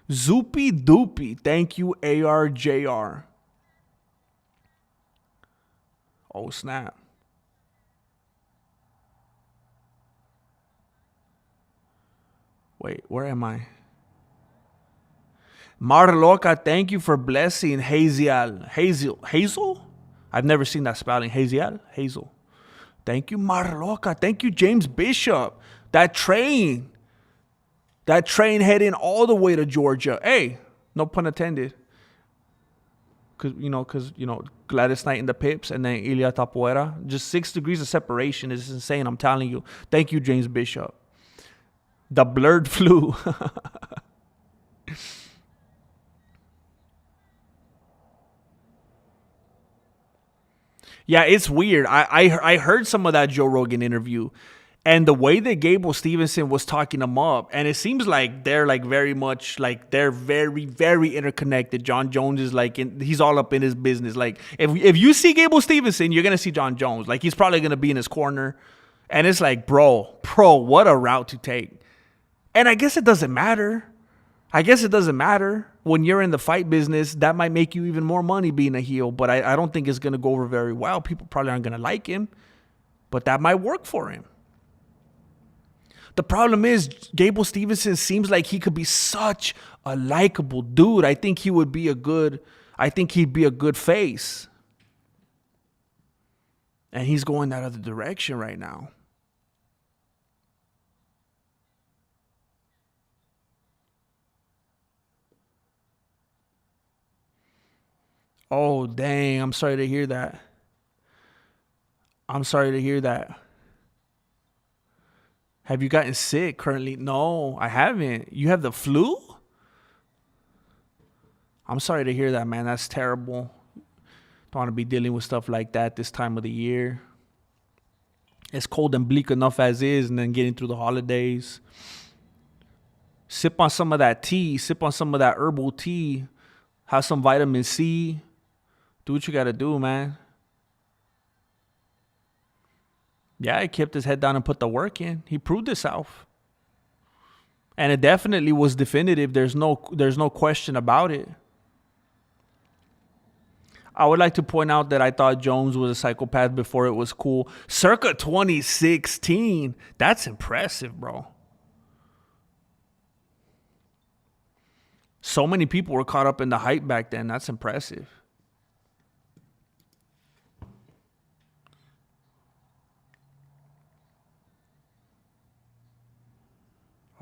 Zoopy Doopy. Thank you, ARJR. Oh, snap. Wait, where am I? Marloca, thank you for blessing Hazel? I've never seen that spelling. Hazel. Thank you, Marloca. Thank you, James Bishop. That train heading all the way to Georgia. Hey, no pun intended. Because Gladys Knight and the Pips, and then Ilia Topuria. Just 6 degrees of separation is insane. I'm telling you. Thank you, James Bishop. The blurred flu. Yeah, it's weird. I heard some of that Joe Rogan interview, and the way that Gable Stevenson was talking him up, and it seems like they're like very much like they're very, very interconnected. John Jones is like he's all up in his business. Like if you see Gable Stevenson, you're gonna see John Jones. Like he's probably gonna be in his corner, and it's like, bro, what a route to take. And I guess it doesn't matter. When you're in the fight business, that might make you even more money being a heel, but I don't think it's going to go over very well. People probably aren't going to like him, but that might work for him. The problem is Gable Stevenson seems like he could be such a likable dude. I think he'd be a good face. And he's going that other direction right now. Oh, dang. I'm sorry to hear that. Have you gotten sick currently? No, I haven't. You have the flu? I'm sorry to hear that, man. That's terrible. Don't want to be dealing with stuff like that this time of the year. It's cold and bleak enough as is, and then getting through the holidays. Sip on some of that tea. Sip on some of that herbal tea. Have some vitamin C. Do what you got to do, man. Yeah, he kept his head down and put the work in. He proved himself. And it definitely was definitive. There's no question about it. I would like to point out that I thought Jones was a psychopath before it was cool. Circa 2016. That's impressive, bro. So many people were caught up in the hype back then. That's impressive.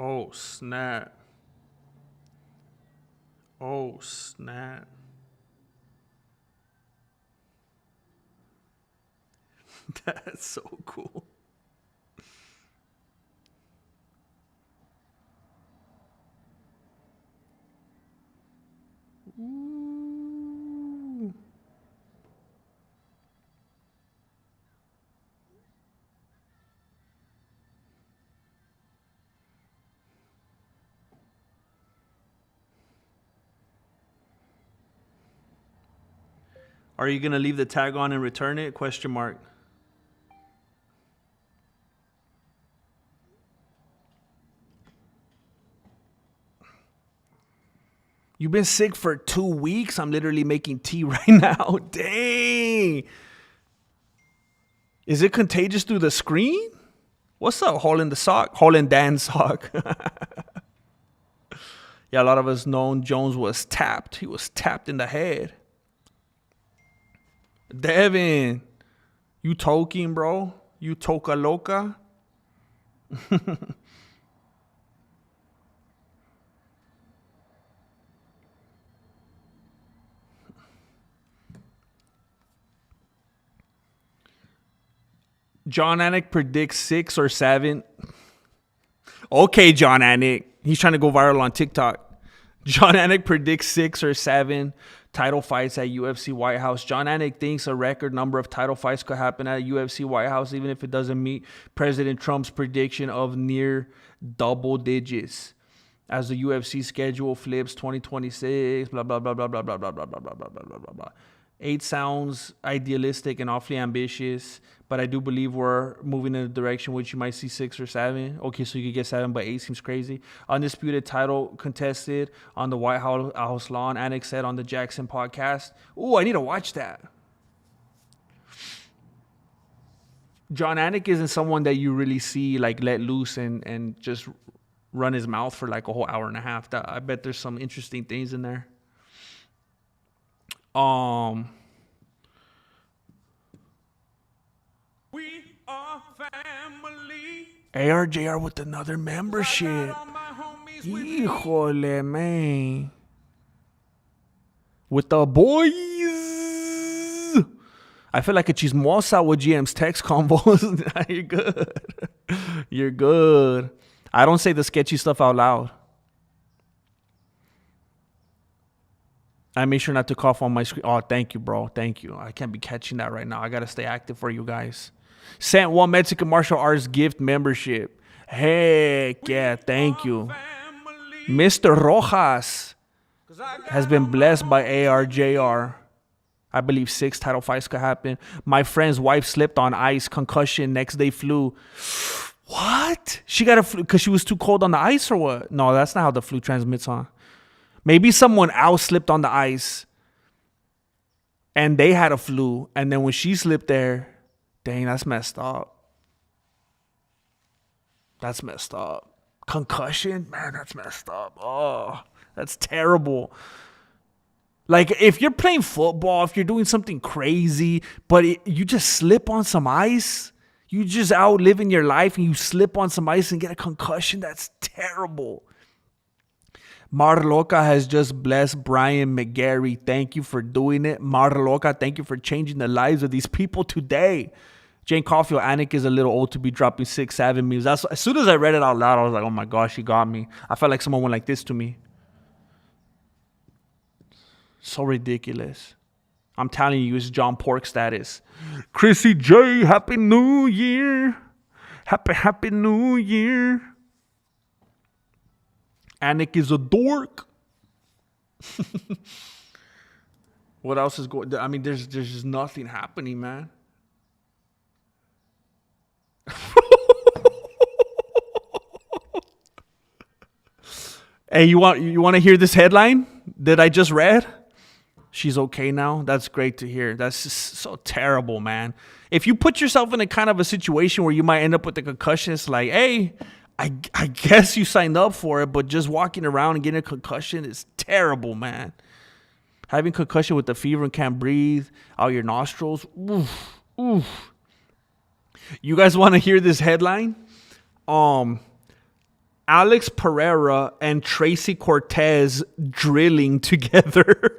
Oh, snap. That's so cool. Ooh. Are you going to leave the tag on and return it? Question mark. You've been sick for 2 weeks? I'm literally making tea right now. Dang. Is it contagious through the screen? What's up, Hole in the sock? Hole in Dan's sock. Yeah, a lot of us known Jones was tapped. He was tapped in the head. Devin, you toking, bro? You toca loca? John Anik predicts 6 or 7. Okay, John Anik. He's trying to go viral on TikTok. John Anik predicts 6 or 7 title fights at UFC White House. John Anik thinks a record number of title fights could happen at UFC White House, even if it doesn't meet President Trump's prediction of near double digits. As the UFC schedule flips 2026, blah, blah, blah, blah, blah, blah, blah, blah, blah, blah, blah, blah, blah, blah. 8 sounds idealistic and awfully ambitious, but I do believe we're moving in a direction which you might see 6 or 7. Okay, so you could get 7, but 8 seems crazy. Undisputed title contested on the White House lawn, Anik said on the Jackson podcast. Ooh, I need to watch that. John Anik isn't someone that you really see like let loose and just run his mouth for like a whole hour and a half. I bet there's some interesting things in there. We are family. ARJR with another membership. I got all my homies with me. Híjole, man. With the boys. I feel like a chismosa with GM's text combos. You're good. You're good. I don't say the sketchy stuff out loud. I make sure not to cough on my screen. Oh, thank you, bro. Thank you. I can't be catching that right now. I got to stay active for you guys. Sent one Mexican martial arts gift membership. Heck yeah, thank you. Mr. Rojas has been blessed by ARJR. I believe 6 title fights could happen. My friend's wife slipped on ice, concussion, next day flu. What? She got a flu because she was too cold on the ice or what? No, that's not how the flu transmits, huh? Maybe someone else slipped on the ice and they had a flu. And then when she slipped there, dang, that's messed up. That's messed up. Concussion? Man, that's messed up. Oh, that's terrible. Like, if you're playing football, if you're doing something crazy, but you just slip on some ice, you just out living your life and you slip on some ice and get a concussion, that's terrible. Mar Loca has just blessed Brian McGarry. Thank you for doing it. Mar Loca, thank you for changing the lives of these people today. Jane Caulfield, Anik is a little old to be dropping 6-7 memes. That's, as soon as I read it out loud, I was like, oh my gosh, she got me. I felt like someone went like this to me. So ridiculous. I'm telling you, it's John Pork status. Chrissy J, Happy New Year. Happy New Year. Anik is a dork. What else is going? I mean, there's just nothing happening, man. Hey, you want to hear this headline that I just read? She's okay now. That's great to hear. That's just so terrible, man. If you put yourself in a kind of a situation where you might end up with a concussion, it's like, hey, I guess you signed up for it, but just walking around and getting a concussion is terrible, man. Having concussion with the fever and can't breathe out your nostrils. Oof, oof. You guys want to hear this headline? Alex Pereira and Tracy Cortez drilling together.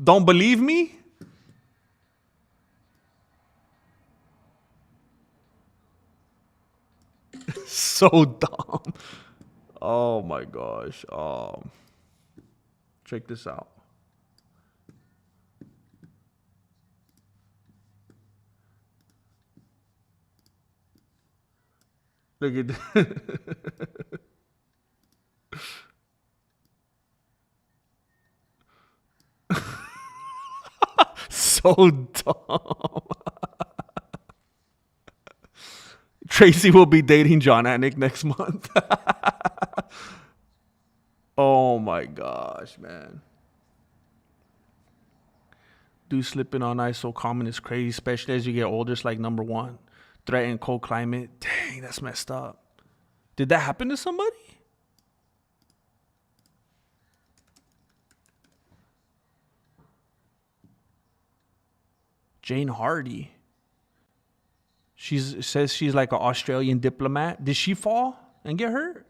Don't believe me? So dumb. Oh my gosh. Check this out. Look at that. So dumb. Tracy will be dating John Anik next month. Oh my gosh, man. Dude, slipping on ice so common is crazy, especially as you get older. It's like number one. Threatened cold climate. Dang, that's messed up. Did that happen to somebody? Jane Hardy. Says she's like an Australian diplomat. Did she fall and get hurt?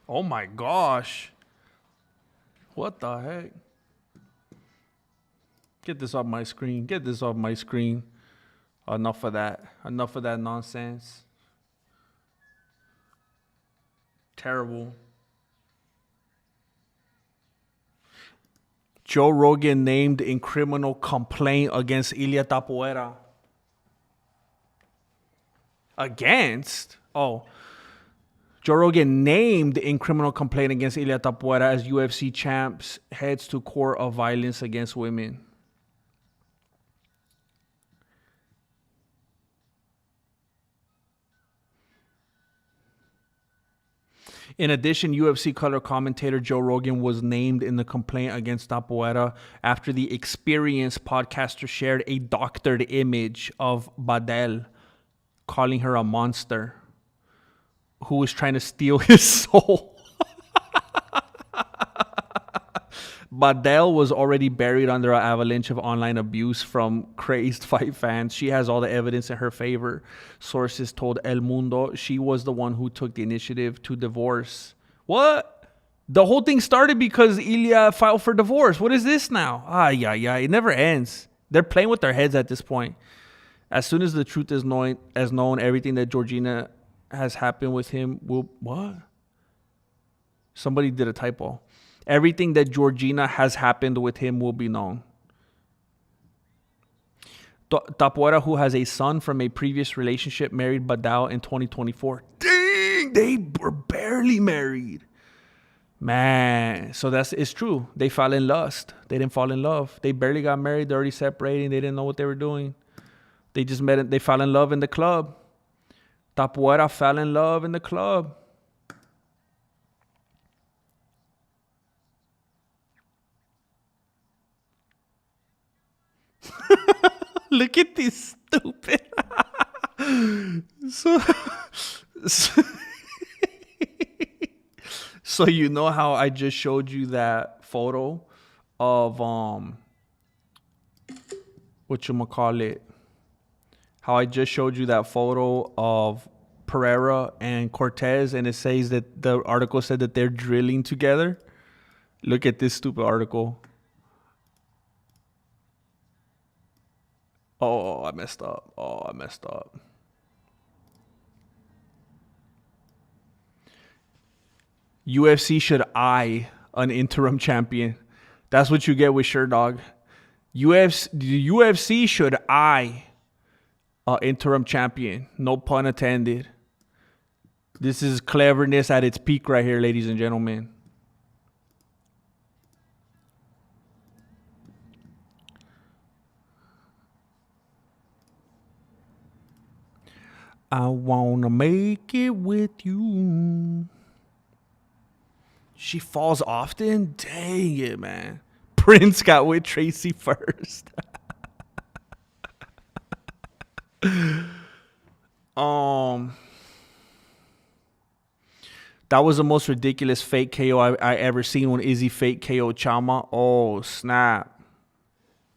Oh my gosh. What the heck? Get this off my screen. Get this off my screen. Enough of that. Enough of that nonsense. Terrible. Joe Rogan named in criminal complaint against Ilia Topuria. Against? Oh. Joe Rogan named in criminal complaint against Ilia Topuria as UFC champs heads to court of violence against women. In addition, UFC color commentator Joe Rogan was named in the complaint against Topuria after the experienced podcaster shared a doctored image of Badel, calling her a monster who was trying to steal his soul. Badel was already buried under an avalanche of online abuse from crazed fight fans. She has all the evidence in her favor. Sources told El Mundo she was the one who took the initiative to divorce. What? The whole thing started because Ilia filed for divorce. What is this now? Yeah. It never ends. They're playing with their heads at this point. As soon as the truth is known, everything that Georgina has happened with him will... What? Somebody did a typo. Everything that Georgina has happened with him will be known. Topuria, who has a son from a previous relationship, married Badal in 2024. Dang, they were barely married. Man, so it's true. They fell in lust. They didn't fall in love. They barely got married. They're already separating. They didn't know what they were doing. They just met. They fell in love in the club. Topuria fell in love in the club. Look at this stupid. So you know how I just showed you that photo of whatchamacallit? How I just showed you that photo of Pereira and Cortez, and it says that the article said that they're drilling together. Look at this stupid article. Oh, I messed up. UFC should eye an interim champion. That's what you get with Sherdog. The UFC should eye an interim champion. No pun intended. This is cleverness at its peak right here, ladies and gentlemen. I wanna make it with you. She falls often? Dang it, man. Prince got with Tracy first. That was the most ridiculous fake KO I ever seen when Izzy fake KO Chama. Oh, snap.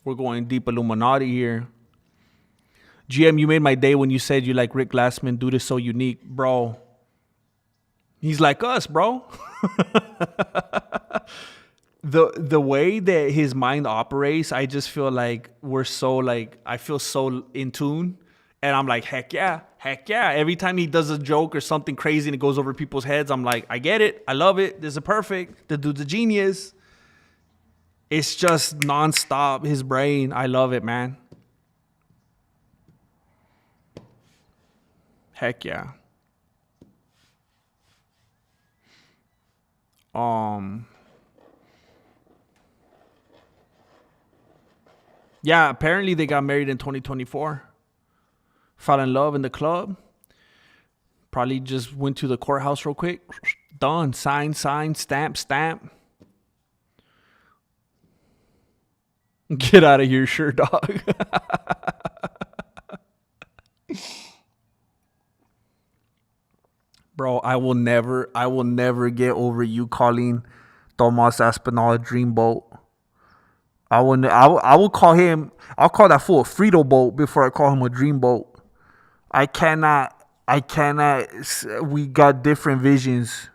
We're going deep Illuminati here. GM, you made my day when you said you like Rick Glassman. Dude is so unique. Bro. He's like us, bro. The way that his mind operates, I just feel like I feel so in tune. And I'm like, heck yeah. Every time he does a joke or something crazy and it goes over people's heads, I'm like, I get it. I love it. This is perfect. The dude's a genius. It's just nonstop. His brain. I love it, man. Heck yeah. Yeah, apparently they got married in 2024. Fell in love in the club. Probably just went to the courthouse real quick. Done. Sign, stamp. Get out of here, sure, dog. Bro, I will never get over you calling Tomas Aspinall a dreamboat. I will call that fool a Frito boat before I call him a dreamboat. I cannot. We got different visions.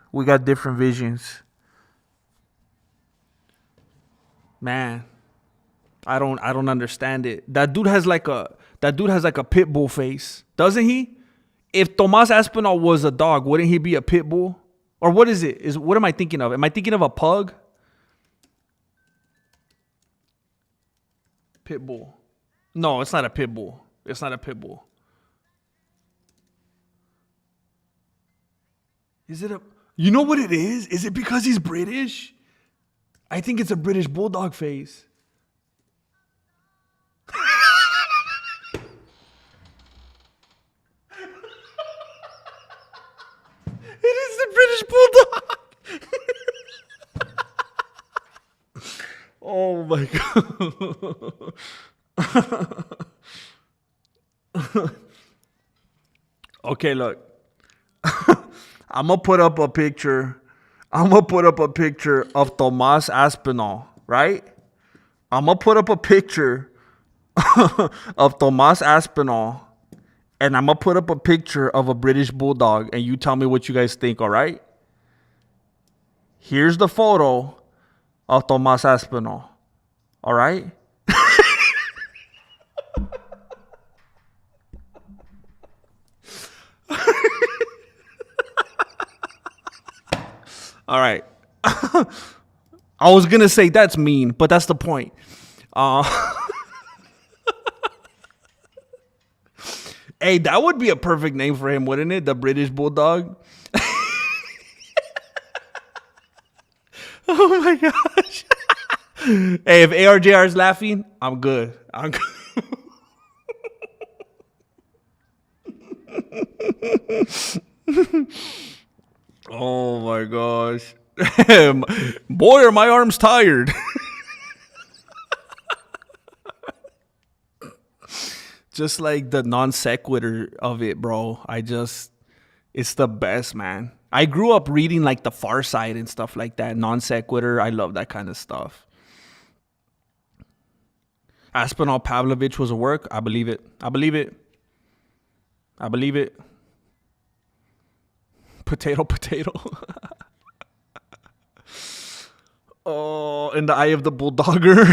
Man, I don't understand it. That dude has like a pit bull face, doesn't he? If Tomas Aspinall was a dog, wouldn't he be a pit bull? Or what is it? What am I thinking of? Am I thinking of a pug? Pit bull. No, it's not a pit bull. Is it a... You know what it is? Is it because he's British? I think it's a British bulldog face. It is the British bulldog. Oh my god. Okay, look. I'm gonna put up a picture. Of Tomas Aspinall, right? I'm gonna put up a picture of Tomas Aspinall, and I'm gonna put up a picture of a British bulldog, and you tell me what you guys think, all right? Here's the photo of Tomas Aspinall, all right? All right. I was going to say that's mean, but that's the point. Hey, that would be a perfect name for him, wouldn't it? The British Bulldog. Oh my gosh. Hey, if ARJR is laughing, I'm good. Oh my gosh. Boy, are my arms tired. Just like the non sequitur of it, bro. It's the best, man. I grew up reading like The Far Side and stuff like that. Non sequitur. I love that kind of stuff. Aspinall Pavlovich was a work. I believe it. Potato. Oh, in the eye of the bulldogger.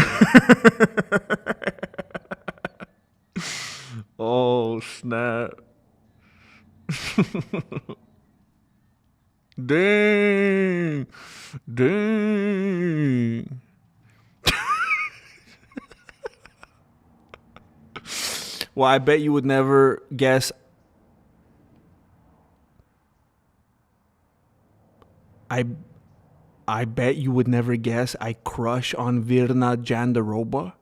Oh, snap. Dang. Well, I bet you would never guess. I bet you would never guess I crush on Virna Jandaroba,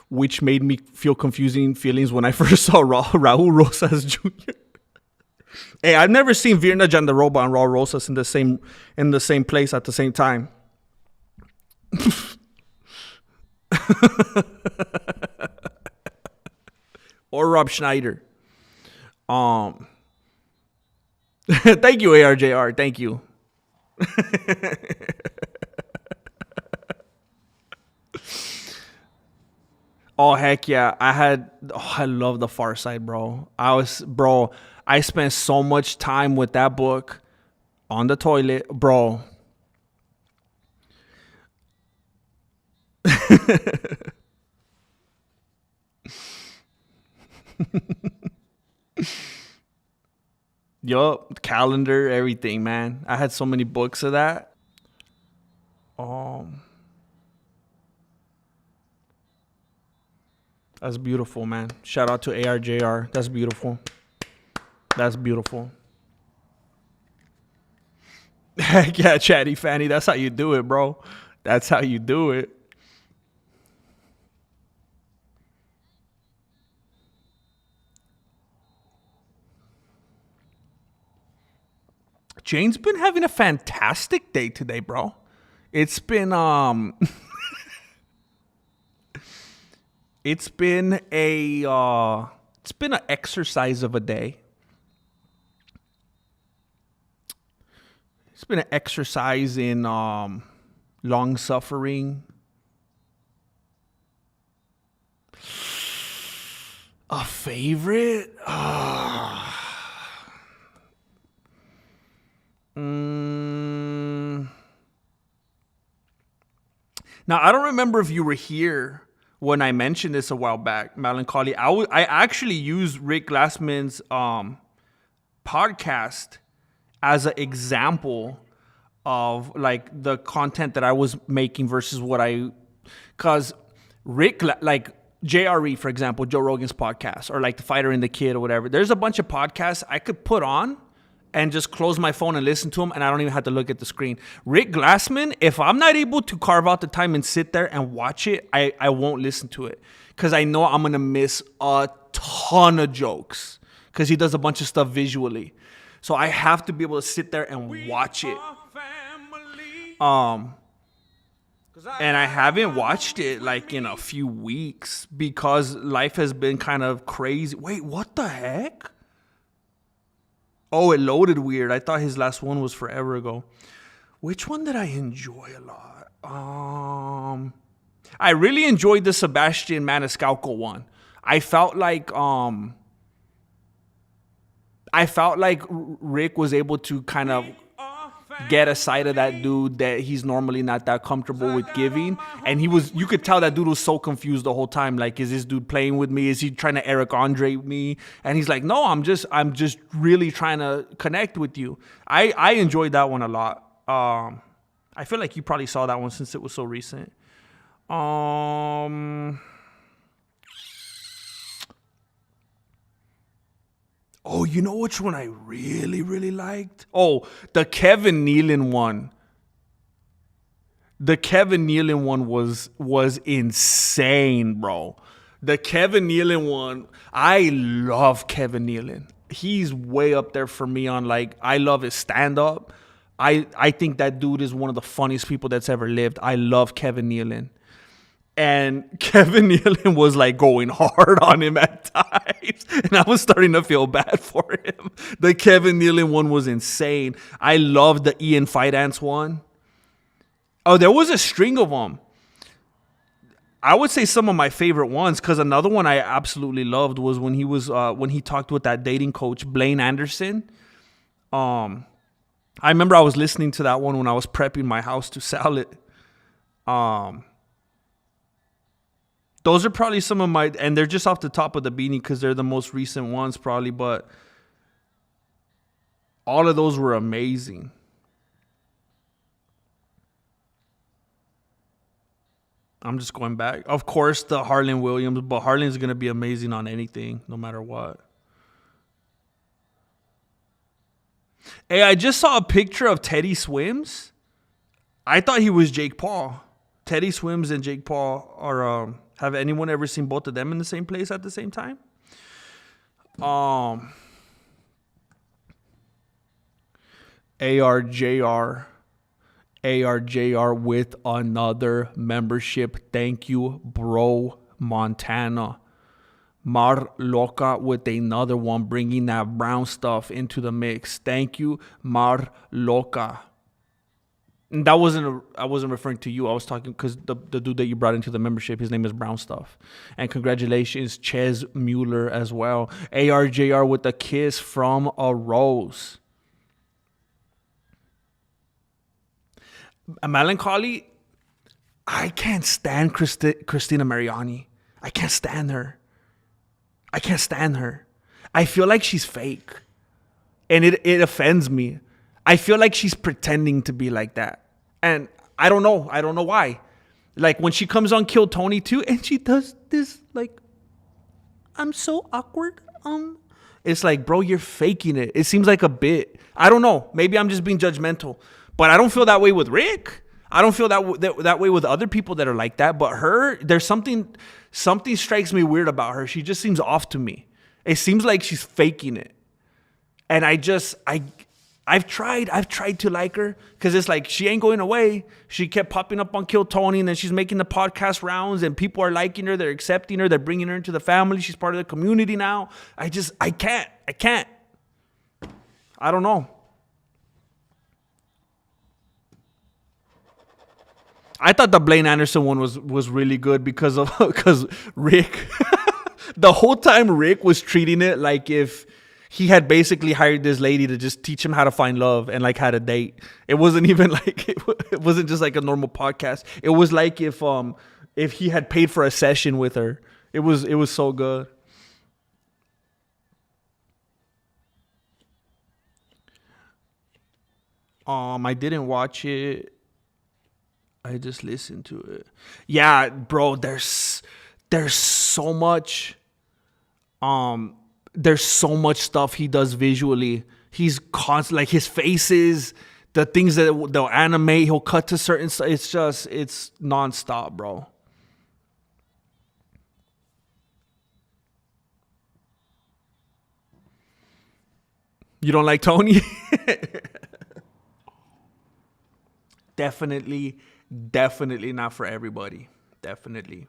which made me feel confusing feelings when I first saw Raul Rosas Jr. Hey, I've never seen Virna Jandaroba and Raul Rosas in the same place at the same time. Or Rob Schneider. Thank you, ARJR. Thank you. Oh, heck yeah. I love The Far Side, bro. I spent so much time with that book on the toilet, bro. Yup, calendar, everything, man. I had so many books of that. That's beautiful, man. Shout out to ARJR. That's beautiful. Heck yeah, Chatty Fanny. That's how you do it, bro. That's how you do it. Jane's been having a fantastic day today, bro. It's been it's been an exercise of a day. It's been an exercise in long suffering. A favorite? Now, I don't remember if you were here when I mentioned this a while back, Melancholy. I actually used Rick Glassman's podcast as an example of like the content that I was making versus because Rick, like JRE, for example, Joe Rogan's podcast, or like The Fighter and the Kid or whatever. There's a bunch of podcasts I could put on and just close my phone and listen to him, and I don't even have to look at the screen. Rick Glassman, if I'm not able to carve out the time and sit there and watch it, I won't listen to it because I know I'm going to miss a ton of jokes because he does a bunch of stuff visually. So I have to be able to sit there and watch it. And I haven't watched it like in a few weeks because life has been kind of crazy. Wait, what the heck? Oh, it loaded weird. I thought his last one was forever ago. Which one did I enjoy a lot? I really enjoyed the Sebastian Maniscalco one. I felt like Rick was able to kind of get a side of that dude that he's normally not that comfortable with giving. And you could tell that dude was so confused the whole time. Like, is this dude playing with me? Is he trying to Eric Andre me? And he's like, no, I'm just really trying to connect with you. I enjoyed that one a lot. I feel like you probably saw that one since it was so recent. Oh, you know which one I really, really liked? Oh, the Kevin Nealon one. The Kevin Nealon one was insane, bro. The Kevin Nealon one, I love Kevin Nealon. He's way up there for me on like, I love his stand-up. I think that dude is one of the funniest people that's ever lived. I love Kevin Nealon. And Kevin Nealon was like going hard on him at times. And I was starting to feel bad for him. The Kevin Nealon one was insane. I loved the Ian Fidance one. Oh, there was a string of them. I would say some of my favorite ones, because another one I absolutely loved was when he talked with that dating coach, Blaine Anderson. I remember I was listening to that one when I was prepping my house to sell it. Those are probably some of my, and they're just off the top of the beanie because they're the most recent ones probably, but all of those were amazing. I'm just going back. Of course, the Harlan Williams, but Harlan's going to be amazing on anything, no matter what. Hey, I just saw a picture of Teddy Swims. I thought he was Jake Paul. Teddy Swims and Jake Paul are... have anyone ever seen both of them in the same place at the same time? ARJR with another membership. Thank you, bro, Montana. Mar Loca with another one, bringing that brown stuff into the mix. Thank you, Mar Loca. And I wasn't referring to you. I was talking because the dude that you brought into the membership, his name is Brown Stuff. And congratulations, Ches Mueller as well. ARJR with a kiss from a rose. Melancholy. I can't stand Christina Mariani. I can't stand her. I feel like she's fake. And it offends me. I feel like she's pretending to be like that. And I don't know why. Like when she comes on Kill Tony too, and she does this like, I'm so awkward. It's like, bro, you're faking it. It seems like a bit. I don't know. Maybe I'm just being judgmental. But I don't feel that way with Rick. I don't feel that way with other people that are like that. But her, there's something strikes me weird about her. She just seems off to me. It seems like she's faking it. And I've tried to like her because it's like she ain't going away. She kept popping up on Kill Tony, and then she's making the podcast rounds, and people are liking her. They're accepting her. They're bringing her into the family. She's part of the community now. I can't. I don't know. I thought the Blaine Anderson one was really good because Rick, the whole time Rick was treating it like if he had basically hired this lady to just teach him how to find love and like how to date. It wasn't even like it wasn't just like a normal podcast. It was like if he had paid for a session with her. It was so good. I didn't watch it. I just listened to it. Yeah, bro, there's so much there's so much stuff he does visually. He's constant, like his faces, the things that they'll animate, he'll cut to certain stuff. It's nonstop, bro. You don't like Tony? Definitely not for everybody. Definitely.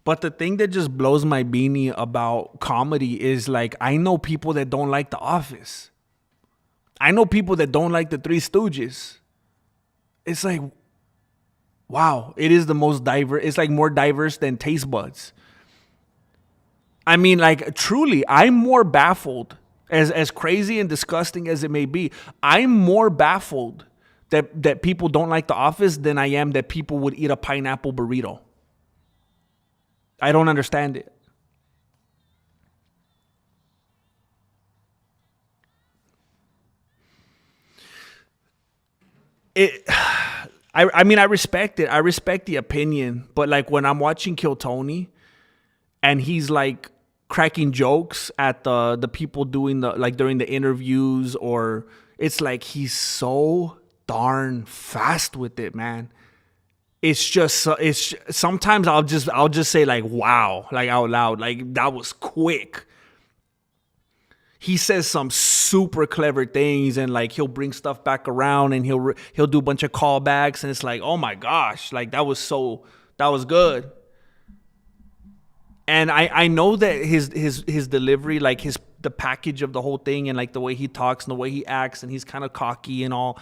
But the thing that just blows my beanie about comedy is like, I know people that don't like The Office. I know people that don't like the Three Stooges. It's like, wow, it is the most diverse. It's like more diverse than taste buds. I mean, like, truly, I'm more baffled, as crazy and disgusting as it may be, I'm more baffled that people don't like The Office than I am that people would eat a pineapple burrito. I don't understand it. I mean, I respect it. I respect the opinion. But like when I'm watching Kill Tony and he's like cracking jokes at the people doing the, like during the interviews, or it's like he's so darn fast with it, man. It's sometimes I'll just say like, wow, like out loud, like that was quick. He says some super clever things, and like he'll bring stuff back around, and he'll do a bunch of callbacks, and it's like, oh my gosh, like that was good. And I know that his delivery, like the package of the whole thing, and like the way he talks and the way he acts, and he's kind of cocky and all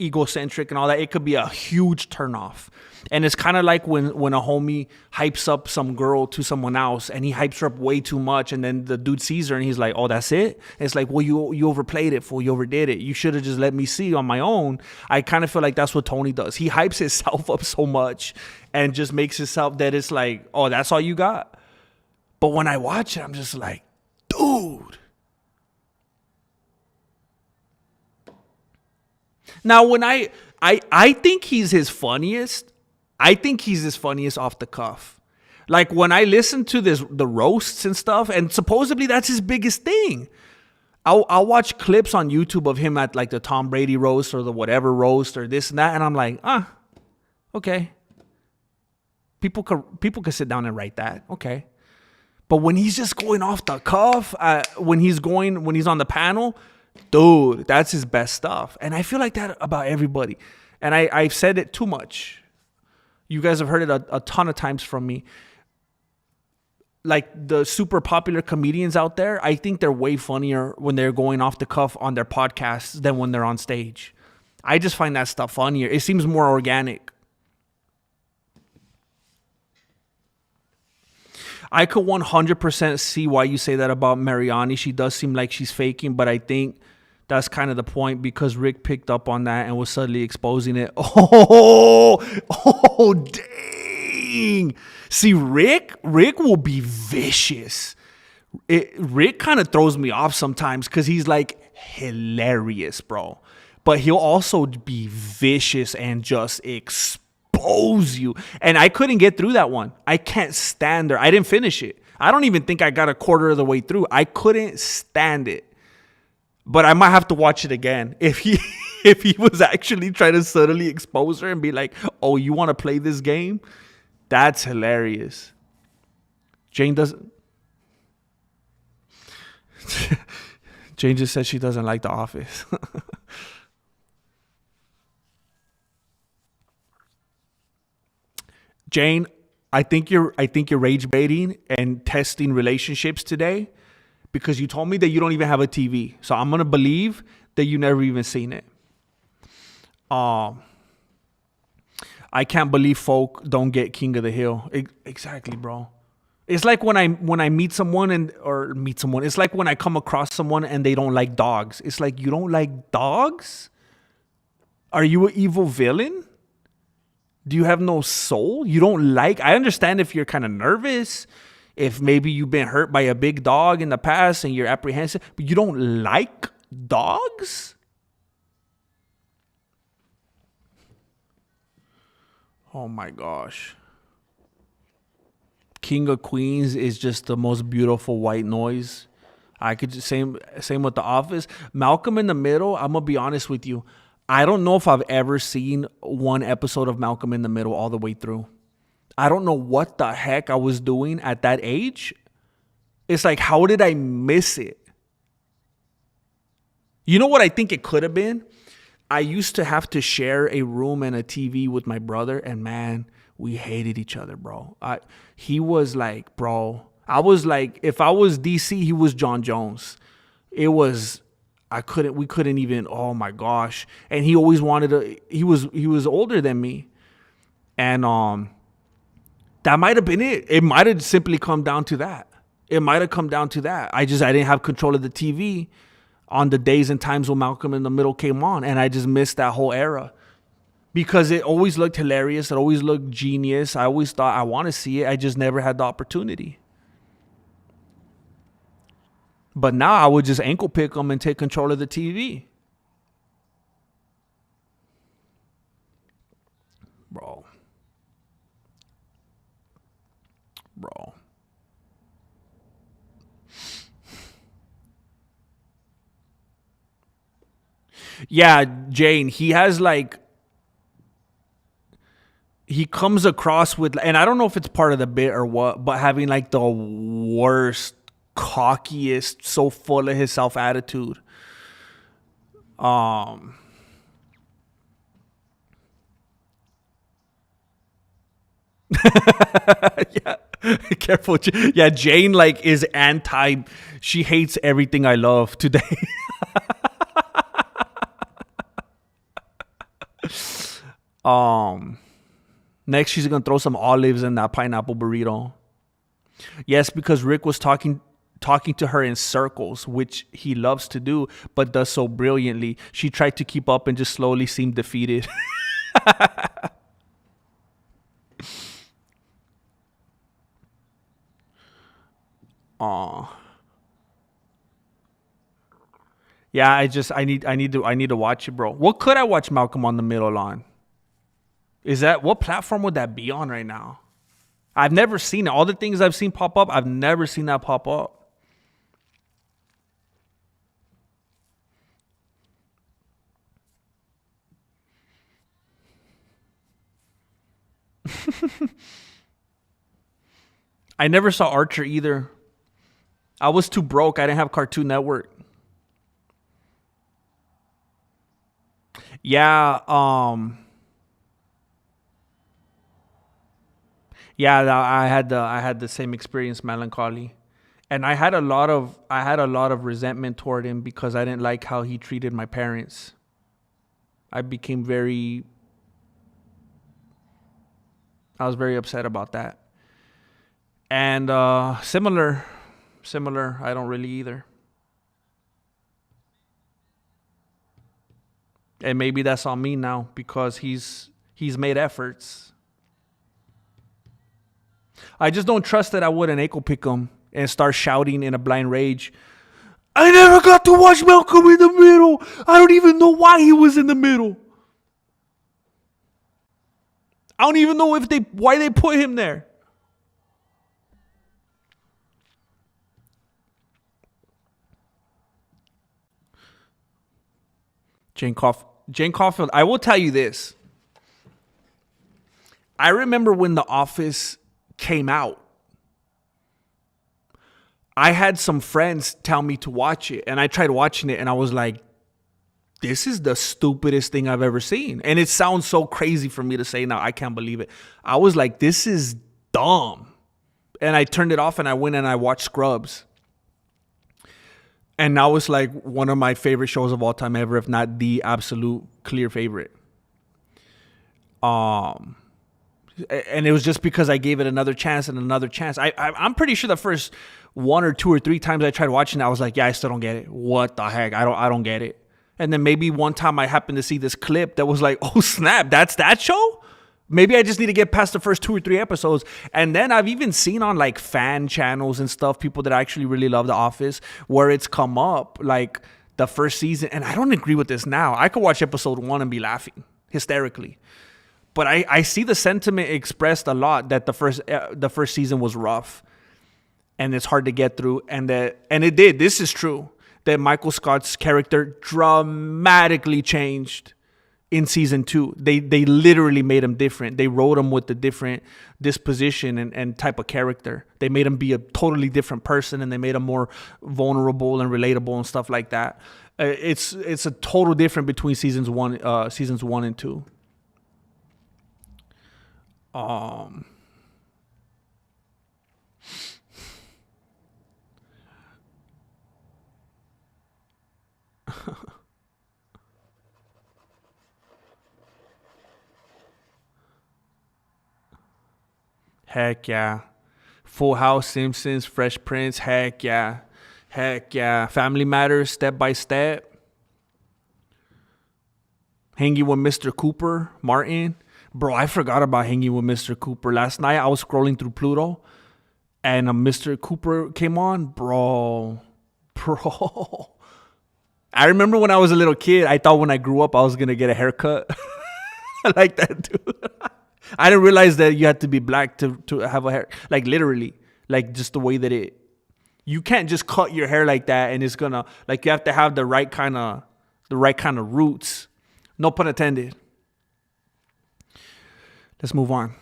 egocentric and all that, it could be a huge turnoff. And it's kind of like when a homie hypes up some girl to someone else, and he hypes her up way too much, and then the dude sees her and he's like, oh, that's it? And it's like, well, you overplayed it, fool. You overdid it. You should have just let me see on my own. I kind of feel like that's what Tony does. He hypes himself up so much and just makes himself that it's like, oh, that's all you got? But when I watch it, I'm just like, dude. Now, when I think he's his funniest, I think he's his funniest off the cuff. Like when I listen to the roasts and stuff, and supposedly that's his biggest thing. I'll watch clips on YouTube of him at like the Tom Brady roast or the whatever roast or this and that, and I'm like, okay. People could sit down and write that, okay. But when he's just going off the cuff, when he's on the panel, dude, that's his best stuff. And I feel like that about everybody. And I've said it too much. You guys have heard it a ton of times from me. Like the super popular comedians out there, I think they're way funnier when they're going off the cuff on their podcasts than when they're on stage. I just find that stuff funnier. It seems more organic. I could 100% see why you say that about Mariani. She does seem like she's faking, but I think that's kind of the point, because Rick picked up on that and was suddenly exposing it. Oh, dang. See, Rick will be vicious. Rick kind of throws me off sometimes because he's like hilarious, bro. But he'll also be vicious and just expose you. And I couldn't get through that one. I can't stand her. I didn't finish it. I don't even think I got a quarter of the way through. I couldn't stand it. But I might have to watch it again if he was actually trying to subtly expose her and be like, oh, you want to play this game? That's hilarious. Jane just said she doesn't like The Office. Jane, I think you're rage baiting and testing relationships today, because you told me that you don't even have a TV. So I'm going to believe that you never even seen it. I can't believe folk don't get King of the Hill. Exactly, bro. It's like when I meet someone it's like when I come across someone and they don't like dogs. It's like, you don't like dogs? Are you an evil villain? Do you have no soul? You don't like... I understand if you're kind of nervous, if maybe you've been hurt by a big dog in the past and you're apprehensive, but you don't like dogs? Oh my gosh. King of Queens is just the most beautiful white noise I could just same with The Office. Malcolm in the Middle, I'm gonna be honest with you. I don't know if I've ever seen one episode of Malcolm in the Middle all the way through. I don't know what the heck I was doing at that age. It's like, how did I miss it? You know what I think it could have been? I used to have to share a room and a TV with my brother, and man, we hated each other, bro. He was like, bro, I was like, if I was DC, he was John Jones. It was, we couldn't even, oh my gosh. And he always he was older than me. And that might have been it. It might have simply come down to that. I didn't have control of the TV on the days and times when Malcolm in the Middle came on. And I just missed that whole era. Because it always looked hilarious. It always looked genius. I always thought I want to see it. I just never had the opportunity. But now I would just ankle pick them and take control of the TV. Bro. Yeah, Jane, he has like, he comes across with, and I don't know if it's part of the bit or what, but having like the worst, cockiest, so full of himself attitude. Yeah. Careful. Yeah, Jane like is she hates everything I love today. Next she's gonna throw some olives in that pineapple burrito. Yes, because Rick was talking to her in circles, which he loves to do, but does so brilliantly. She tried to keep up and just slowly seemed defeated. Aw. Yeah, I need to watch it, bro. What could I watch Malcolm on the Middle on? What platform would that be on right now? I've never seen it. All the things I've seen pop up, I've never seen that pop up. I never saw Archer either. I was too broke. I didn't have Cartoon Network. Yeah, yeah, I had the same experience, melancholy. And I had a lot of resentment toward him because I didn't like how he treated my parents. I was very upset about that. And similar, I don't really either. And maybe that's on me now because he's made efforts. I just don't trust that I wouldn't ankle pick him and start shouting in a blind rage. I never got to watch Malcolm in the Middle. I don't even know why he was in the middle. I don't even know why they put him there. Jane Caulfield, I will tell you this. I remember when The Office came out. I had some friends tell me to watch it, and I tried watching it, and I was like, this is the stupidest thing I've ever seen. And it sounds so crazy for me to say now. I can't believe it. I was like, this is dumb. And I turned it off, and I went and I watched Scrubs. And now it's like one of my favorite shows of all time ever, if not the absolute clear favorite. And it was just because I gave it another chance and another chance. I'm pretty sure the first 1 or 2 or 3 times I tried watching it, I was like, yeah, I still don't get it. What the heck? I don't get it. And then maybe one time I happened to see this clip that was like, oh snap, that's that show? Maybe I just need to get past the first 2 or 3 episodes. And then I've even seen on like fan channels and stuff, people that actually really love The Office, where it's come up like the first season. And I don't agree with this now. I could watch episode 1 and be laughing hysterically. But I see the sentiment expressed a lot that the first season was rough. and it's hard to get through. And it did. This is true. That Michael Scott's character dramatically changed in season 2. They literally made him different. They wrote him with a different disposition and type of character. They made him be a totally different person, and they made him more vulnerable and relatable and stuff like that. It's a total difference between seasons 1 and 2. Heck yeah. Full House, Simpsons, Fresh Prince. Heck yeah. Heck yeah. Family Matters, Step by Step. Hanging with Mr. Cooper, Martin. Bro, I forgot about Hanging with Mr. Cooper. Last night I was scrolling through Pluto and Mr. Cooper came on. Bro. I remember when I was a little kid, I thought when I grew up I was going to get a haircut. I like that, dude. I didn't realize that you had to be black to have a hair. Like literally. Like just the way that you can't just cut your hair like that and it's gonna, like, you have to have the right kind of roots. No pun intended. Let's move on.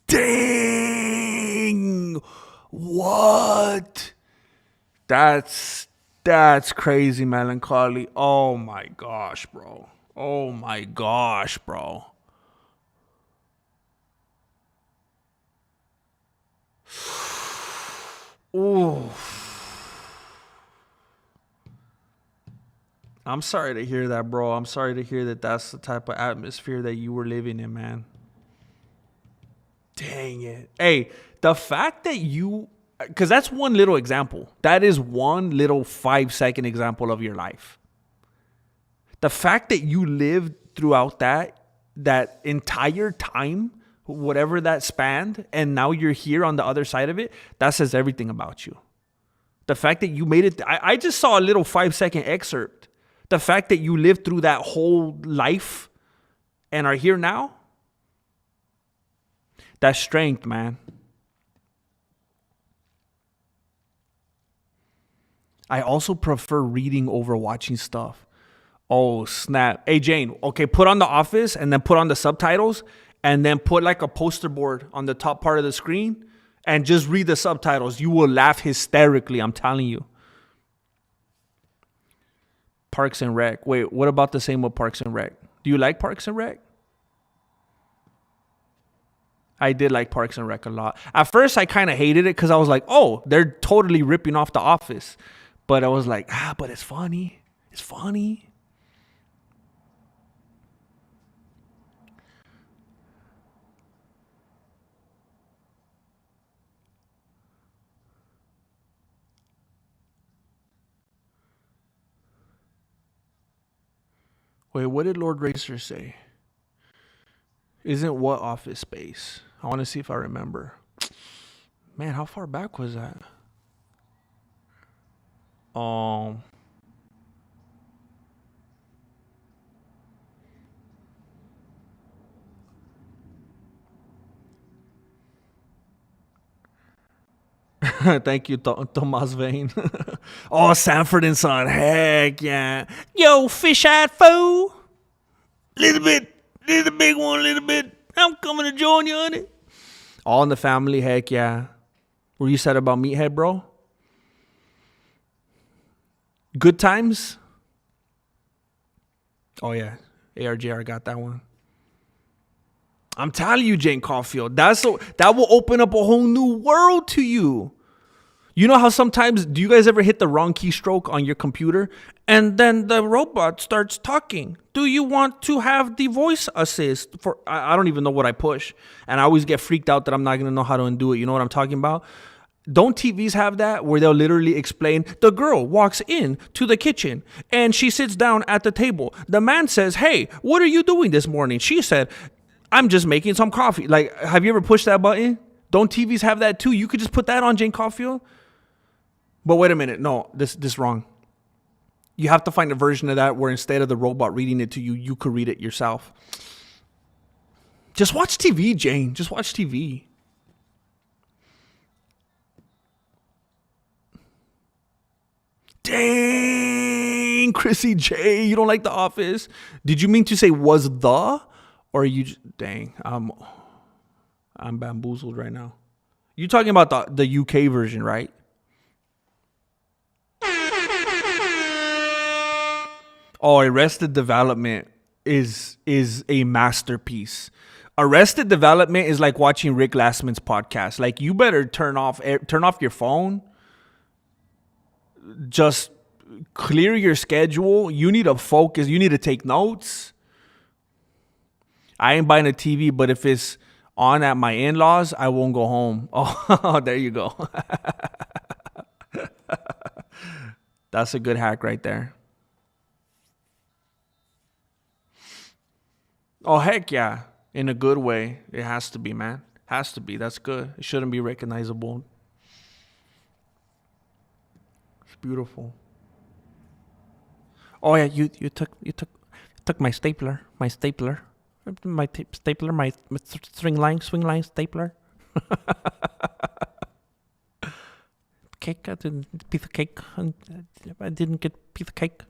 Dang! What? That's crazy, Melancholy. Oh my gosh, bro. Oh my gosh, bro. Ooh. I'm sorry to hear that, bro. I'm sorry to hear that that's the type of atmosphere that you were living in, man. Dang it. Hey, the fact that because that's one little example. That is one little 5-second example of your life. The fact that you lived throughout that entire time, whatever that spanned, and now you're here on the other side of it, that says everything about you. The fact that you made it, I just saw a little 5-second excerpt. The fact that you lived through that whole life and are here now, that's strength, man. I also prefer reading over watching stuff. Oh, snap. Hey, Jane, okay, put on The Office and then put on the subtitles and then put like a poster board on the top part of the screen and just read the subtitles. You will laugh hysterically, I'm telling you. Parks and Rec. Wait, what about the same with Parks and Rec? Do you like Parks and Rec? I did like Parks and Rec a lot. At first, I kind of hated it because I was like, oh, they're totally ripping off The Office. But I was like, but it's funny. It's funny. Wait, what did Lord Racer say? Isn't what Office Space? I want to see if I remember. Man, how far back was that? Thank you, Tomas Vane. Oh, Sanford and Son. Heck yeah. Yo, fish-eyed fool. Little bit, little big one, little bit. I'm coming to join you on it. All in the Family. Heck yeah. What you said about Meathead, bro? Good Times. Oh, yeah. ARJR got that one. I'm telling you, Jane Caulfield, that will open up a whole new world to you. You know how sometimes, do you guys ever hit the wrong keystroke on your computer and then the robot starts talking? Do you want to have the voice assist? I don't even know what I push. And I always get freaked out that I'm not going to know how to undo it. You know what I'm talking about? Don't TVs have that where they'll literally explain, the girl walks in to the kitchen and she sits down at the table. The man says, hey, what are you doing this morning? She said, I'm just making some coffee. Like, have you ever pushed that button? Don't TVs have that too? You could just put that on, Jane Caulfield. But wait a minute. No, this wrong. You have to find a version of that where instead of the robot reading it to you, you could read it yourself. Just watch TV, Jane. Just watch TV. Dang, Chrissy J, you don't like The Office? Did you mean to say was the, or you? Dang, I'm bamboozled right now. You're talking about the UK version, right? Oh, Arrested Development is a masterpiece. Arrested Development is like watching Rick Glassman's podcast. Like, you better turn off your phone. Just clear your schedule. You need to focus. You need to take notes. I ain't buying a TV, but if it's on at my in-laws, I won't go home. Oh, there you go. That's a good hack right there. Oh, heck yeah. In a good way. It has to be, man. Has to be. That's good. It shouldn't be recognizable. It's beautiful. Oh yeah, you took my stapler. My stapler. My stapler, my swing line stapler. Cake, I didn't piece of cake. I didn't get a piece of cake.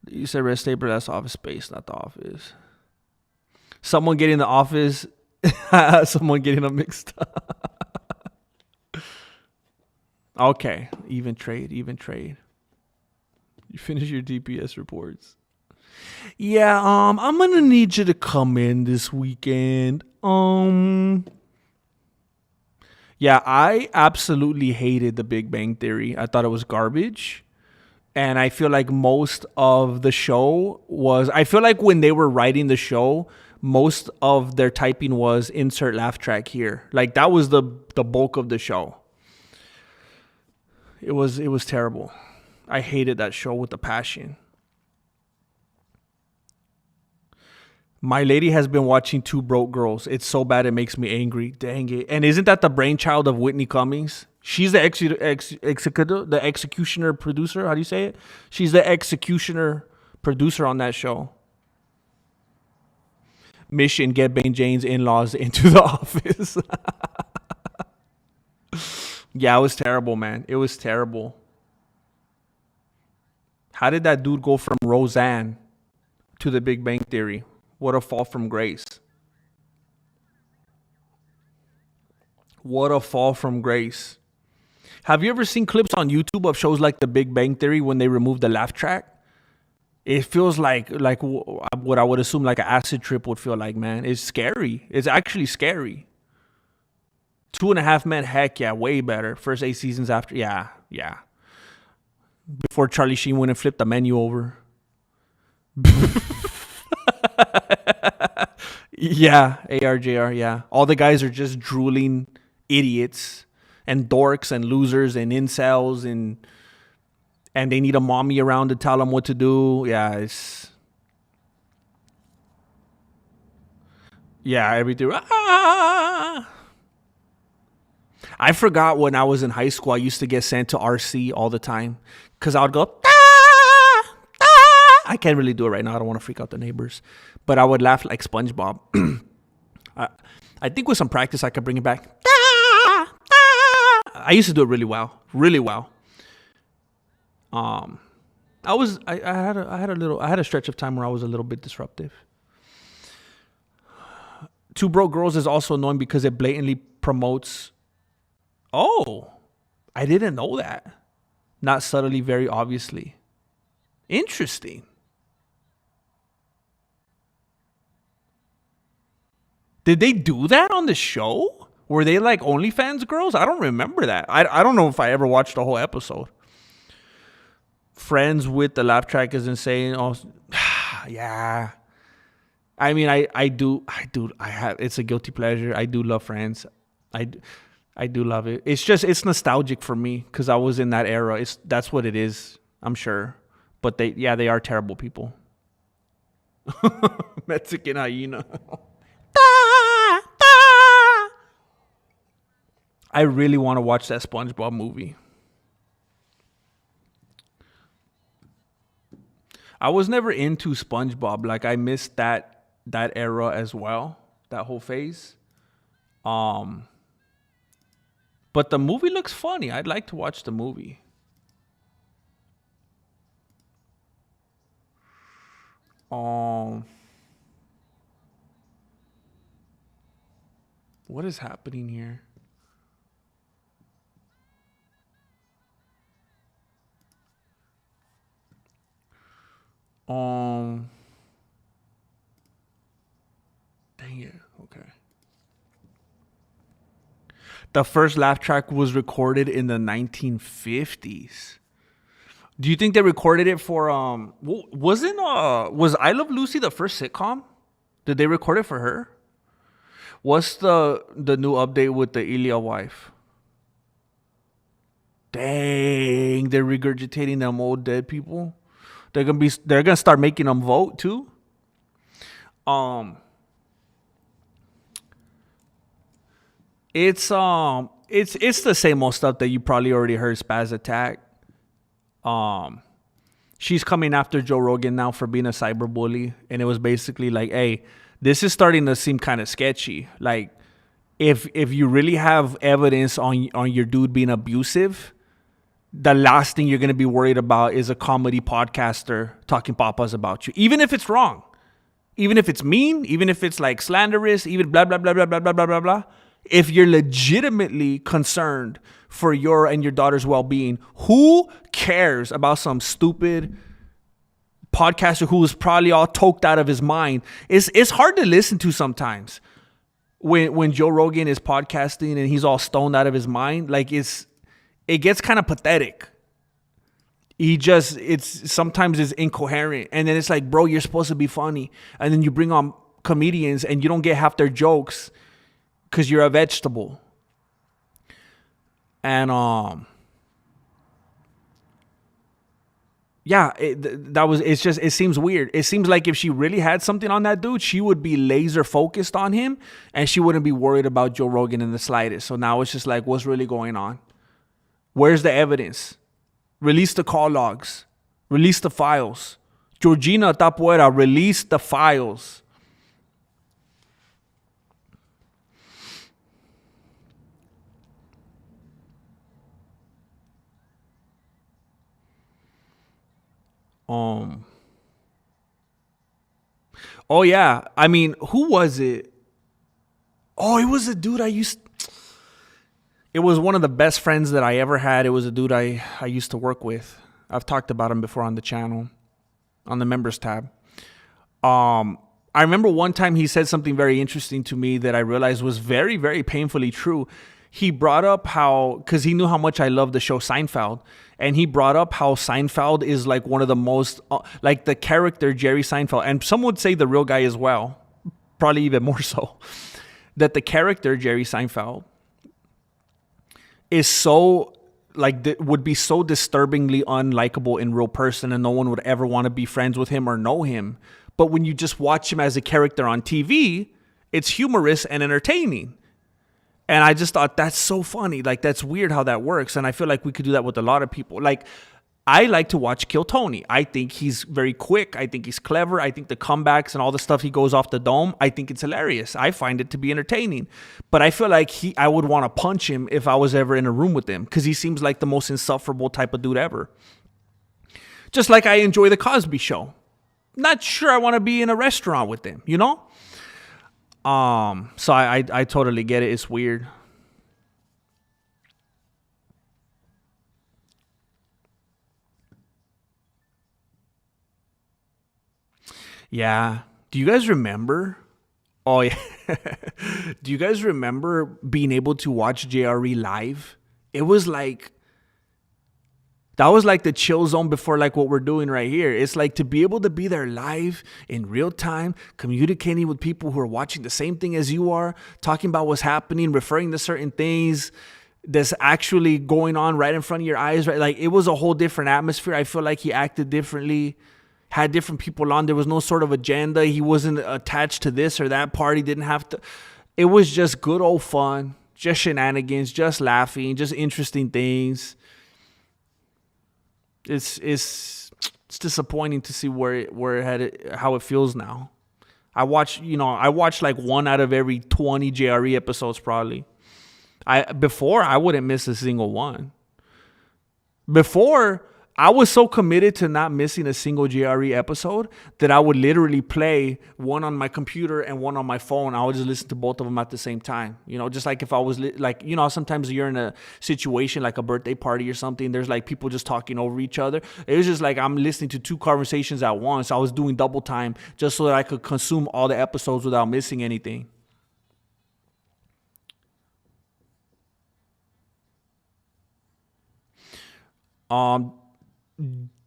You said red stapler, that's Office Space, not The Office. Someone getting The Office, someone getting them mixed up. Okay, even trade. You finish your DPS reports. Yeah, I'm gonna need you to come in this weekend. Yeah, I absolutely hated The Big Bang Theory. I thought it was garbage. And I feel like most of the show was, I feel like when they were writing the show, most of their typing was insert laugh track here. Like, that was the bulk of the show. It was terrible. I hated that show with a passion. My lady has been watching Two Broke Girls. It's so bad it makes me angry. Dang it. And isn't that the brainchild of Whitney Cummings? She's the the executioner producer. How do you say it? She's the executioner producer on that show. Mission: get Bane Jane's in-laws into The Office. Yeah, it was terrible, man. It was terrible. How did that dude go from Roseanne to The Big Bang Theory? What a fall from grace. What a fall from grace. Have you ever seen clips on YouTube of shows like The Big Bang Theory when they remove the laugh track? It feels like what I would assume like an acid trip would feel like, man. It's scary. It's actually scary. 2.5 Men, heck yeah, way better. First 8 seasons after, yeah. Before Charlie Sheen went and flipped the menu over. Yeah, ARJR, yeah. All the guys are just drooling idiots and dorks and losers and incels and they need a mommy around to tell them what to do. Yeah, everything. I forgot when I was in high school, I used to get sent to RC all the time because I would go, I can't really do it right now. I don't want to freak out the neighbors. But I would laugh like SpongeBob. I think with some practice, I could bring it back. I used to do it really well. Really well. I had a stretch of time where I was a little bit disruptive. Two Broke Girls is also annoying because it blatantly promotes. Oh, I didn't know that. Not subtly, very obviously. Interesting. Did they do that on the show? Were they like OnlyFans girls? I don't remember that. I don't know if I ever watched the whole episode. Friends with the laugh track is insane. Oh, yeah. I mean, I do. It's a guilty pleasure. I do love Friends. I do love it. It's nostalgic for me because I was in that era. That's what it is. I'm sure. But they are terrible people. Mexican hyena. I really want to watch that SpongeBob movie. I was never into SpongeBob. Like I missed that era as well, that whole phase. But the movie looks funny. I'd like to watch the movie. Um, what is happening here? Um, dang it. Okay. The first laugh track was recorded in the 1950s. Do you think they recorded it for was I Love Lucy the first sitcom? Did they record it for her? What's the new update with the Ilia wife? Dang, they're regurgitating them old dead people. They're gonna start making them vote too. Um it's the same old stuff that you probably already heard. Spaz Attack. She's coming after Joe Rogan now for being a cyberbully, and it was basically like, hey, this is starting to seem kind of sketchy. Like, if you really have evidence on your dude being abusive, the last thing you're gonna be worried about is a comedy podcaster talking papas about you, even if it's wrong, even if it's mean, even if it's like slanderous, even blah blah blah blah blah blah blah blah blah. If you're legitimately concerned for your and your daughter's well-being, who cares about some stupid podcaster who is probably all toked out of his mind? It's hard to listen to sometimes when Joe Rogan is podcasting and he's all stoned out of his mind. Like it gets kind of pathetic. Sometimes it's incoherent, and then it's like, bro, you're supposed to be funny, and then you bring on comedians and you don't get half their jokes because you're a vegetable. And yeah, it seems weird. It seems like if she really had something on that dude, she would be laser focused on him and she wouldn't be worried about Joe Rogan in the slightest. So now it's just like, what's really going on? Where's the evidence? Release the call logs. Release the files. Georgina Topuria, release the files. Oh yeah. I mean, who was it? Oh, it was a dude it was one of the best friends that I ever had. It was a dude I used to work with. I've talked about him before on the channel, on the members tab. I remember one time he said something very interesting to me that I realized was very, very painfully true. He brought up because he knew how much I love the show Seinfeld. And he brought up how Seinfeld is like one of the most, like the character Jerry Seinfeld. And some would say the real guy as well, probably even more so. That the character Jerry Seinfeld is so, would be so disturbingly unlikable in real person, and no one would ever want to be friends with him or know him. But when you just watch him as a character on TV, it's humorous and entertaining. And I just thought, that's so funny. Like, that's weird how that works. And I feel like we could do that with a lot of people. Like, I like to watch Kill Tony. I think he's very quick. I think he's clever. I think the comebacks and all the stuff he goes off the dome, I think it's hilarious. I find it to be entertaining. But I feel like I would want to punch him if I was ever in a room with him, because he seems like the most insufferable type of dude ever. Just like I enjoy the Cosby Show. Not sure I want to be in a restaurant with him, you know? So I totally get it. It's weird. Yeah. Do you guys remember? Oh yeah. Do you guys remember being able to watch JRE live? It was like, that was like the chill zone before like what we're doing right here. It's like to be able to be there live in real time, communicating with people who are watching the same thing as you are, talking about what's happening, referring to certain things that's actually going on right in front of your eyes, right? Like, it was a whole different atmosphere. I feel like he acted differently, had different people on. There was no sort of agenda. He wasn't attached to this or that party. Didn't have to. It was just good old fun, just shenanigans, just laughing, just interesting things. It's It's disappointing to see where it headed, how it feels now. I watch like one out of every 20 JRE episodes probably. Before I wouldn't miss a single one. Before, I was so committed to not missing a single JRE episode that I would literally play one on my computer and one on my phone. I would just listen to both of them at the same time. Just like if I was sometimes you're in a situation like a birthday party or something. There's like people just talking over each other. It was just like I'm listening to two conversations at once. I was doing double time just so that I could consume all the episodes without missing anything.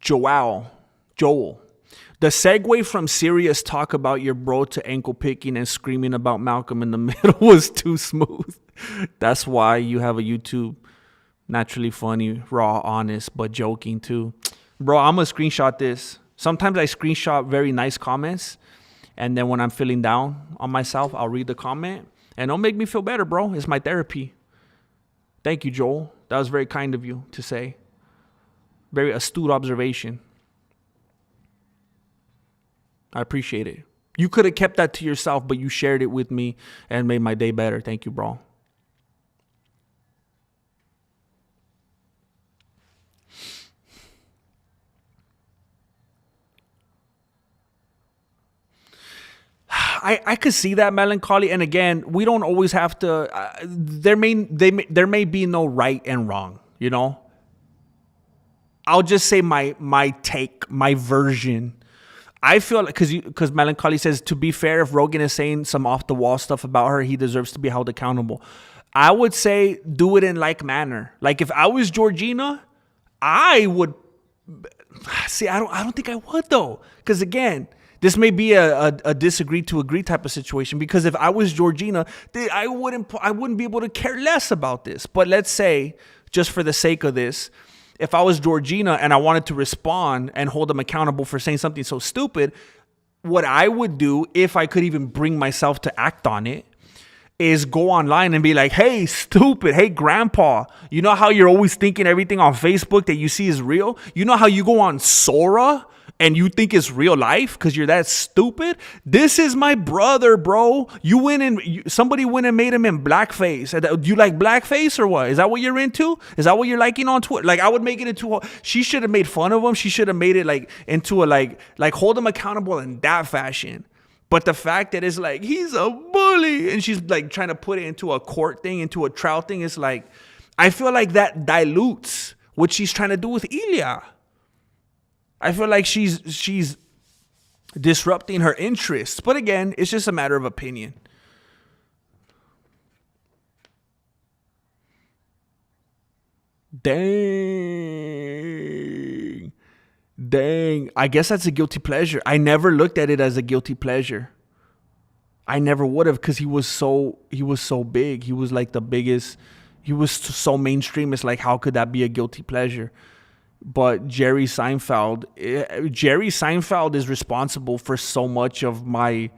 Joel. The segue from serious talk about your bro to ankle picking and screaming about Malcolm in the middle was too smooth. That's why you have a YouTube. Naturally funny, raw, honest, but joking too. Bro, I'm going to screenshot this. Sometimes I screenshot very nice comments. And then when I'm feeling down on myself, I'll read the comment. And it'll make me feel better, bro. It's my therapy. Thank you, Joel. That was very kind of you to say. Very astute observation. I appreciate it. You could have kept that to yourself, but you shared it with me and made my day better. Thank you, bro. I could see that melancholy, and again, we don't always have to. There may be no right and wrong, I'll just say my take, my version. I feel like because Melancholy says, to be fair, if Rogan is saying some off the wall stuff about her, he deserves to be held accountable. I would say do it in like manner. Like if I was Georgina, I would see. I don't think I would though, because again, this may be a disagree to agree type of situation. Because if I was Georgina, I wouldn't be able to care less about this. But let's say, just for the sake of this, if I was Georgina and I wanted to respond and hold them accountable for saying something so stupid, what I would do, if I could even bring myself to act on it, is go online and be like, hey, stupid, hey, grandpa, you know how you're always thinking everything on Facebook that you see is real? You know how you go on Sora and you think it's real life because you're that stupid? This is my brother, bro. Somebody went and made him in blackface. Do you like blackface or what? Is that what you're into? Is that what you're liking on Twitter? Like, I would make it into she should have made fun of him. She should have made it like into a like hold him accountable in that fashion. But the fact that it's like, he's a bully, and she's like trying to put it into a court thing, into a trial thing, it's like, I feel like that dilutes what she's trying to do with Ilia. I feel like she's disrupting her interests. But again, it's just a matter of opinion. Dang. I guess that's a guilty pleasure. I never looked at it as a guilty pleasure. I never would have, because he was so big. He was like the biggest. He was so mainstream. It's like, how could that be a guilty pleasure? But Jerry Seinfeld is responsible for so much of my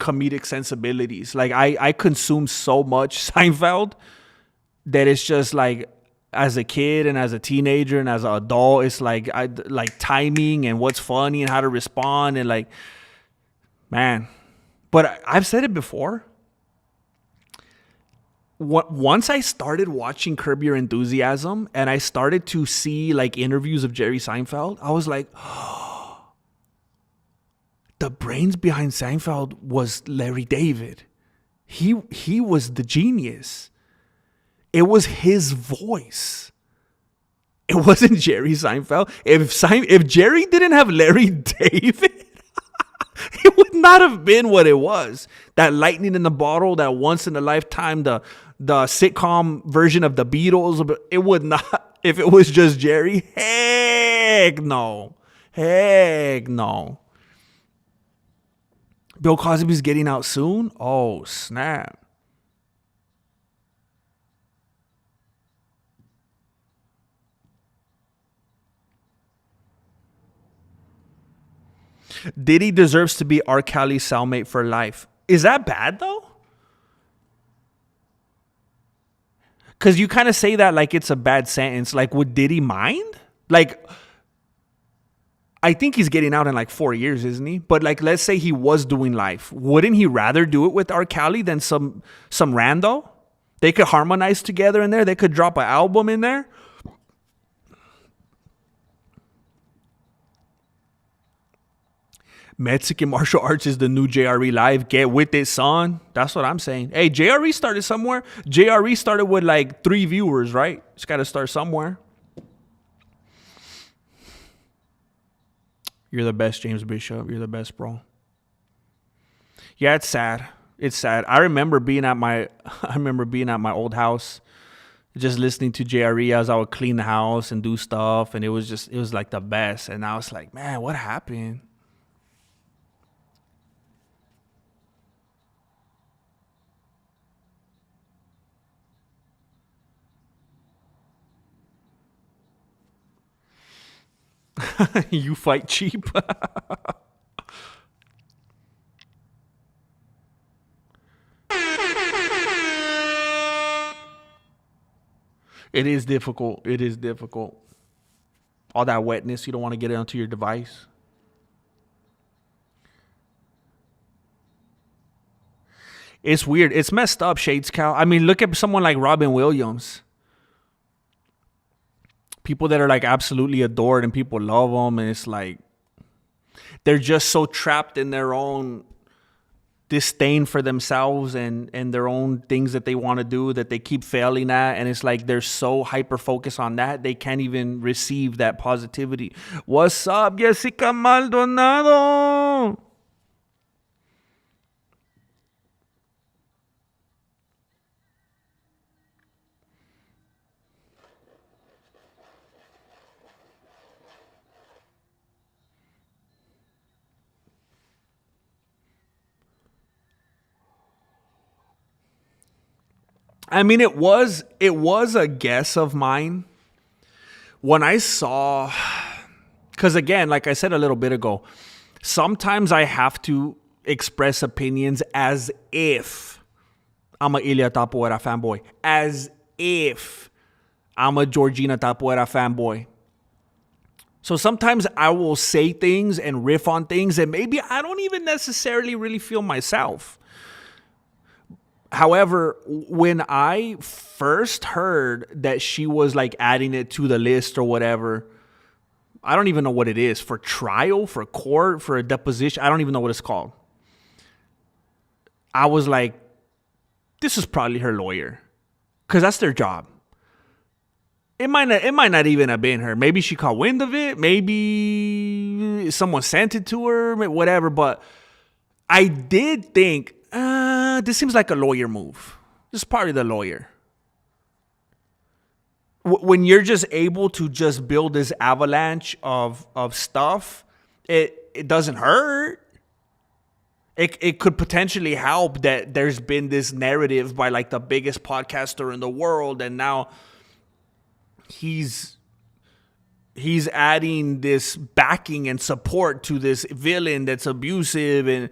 comedic sensibilities. Like I consume so much Seinfeld that it's just like, as a kid and as a teenager and as an adult, it's like I like timing and what's funny and how to respond and like, man. But I've said it before. Once I started watching Curb Your Enthusiasm and I started to see like interviews of Jerry Seinfeld, I was like, oh, the brains behind Seinfeld was Larry David. He was the genius. It was his voice. It wasn't Jerry Seinfeld. If Jerry didn't have Larry David, it would not have been what it was. That lightning in the bottle, that once in a lifetime, the sitcom version of the Beatles, it would not. If it was just Jerry, heck no. Bill Cosby's getting out soon? Oh, snap. Diddy deserves to be R. Kelly's cellmate for life. Is that bad though? Because you kind of say that like it's a bad sentence. Like, would Diddy mind? Like, I think he's getting out in like 4 years, isn't he? But like, let's say he was doing life. Wouldn't he rather do it with R. Kelly than some rando? They could harmonize together in there. They could drop an album in there. Mexican martial arts is the new JRE live. Get with it, son. That's what I'm saying. Hey, JRE started somewhere. JRE started with like 3 viewers, right? It's got to start somewhere. You're the best, James Bishop. You're the best, bro. Yeah, it's sad. It's sad. I remember being at my old house, just listening to JRE as I would clean the house and do stuff, and it was like the best. And I was like, man, what happened? You fight cheap. It is difficult. It is difficult. All that wetness, you don't want to get it onto your device. It's weird. It's messed up, Shades Cal. I mean, look at someone like Robin Williams. People that are like absolutely adored and people love them, and it's like they're just so trapped in their own disdain for themselves and their own things that they want to do that they keep failing at, and it's like they're so hyper focused on that they can't even receive that positivity. What's up, Jessica Maldonado? I mean, it was a guess of mine when I saw, because again, like I said a little bit ago, sometimes I have to express opinions as if I'm a Ilia Topuria fanboy, as if I'm a Georgina Topuria fanboy. So sometimes I will say things and riff on things and maybe I don't even necessarily really feel myself. However, when I first heard that she was like adding it to the list or whatever, I don't even know what it is, for trial, for court, for a deposition. I don't even know what it's called. I was like, this is probably her lawyer, because that's their job. It might not even have been her. Maybe she caught wind of it. Maybe someone sent it to her, whatever. But I did think, this seems like a lawyer move. This is probably the lawyer. When you're just able to just build this avalanche of stuff, it doesn't hurt. It could potentially help that there's been this narrative by like the biggest podcaster in the world, and now he's adding this backing and support to this villain that's abusive. And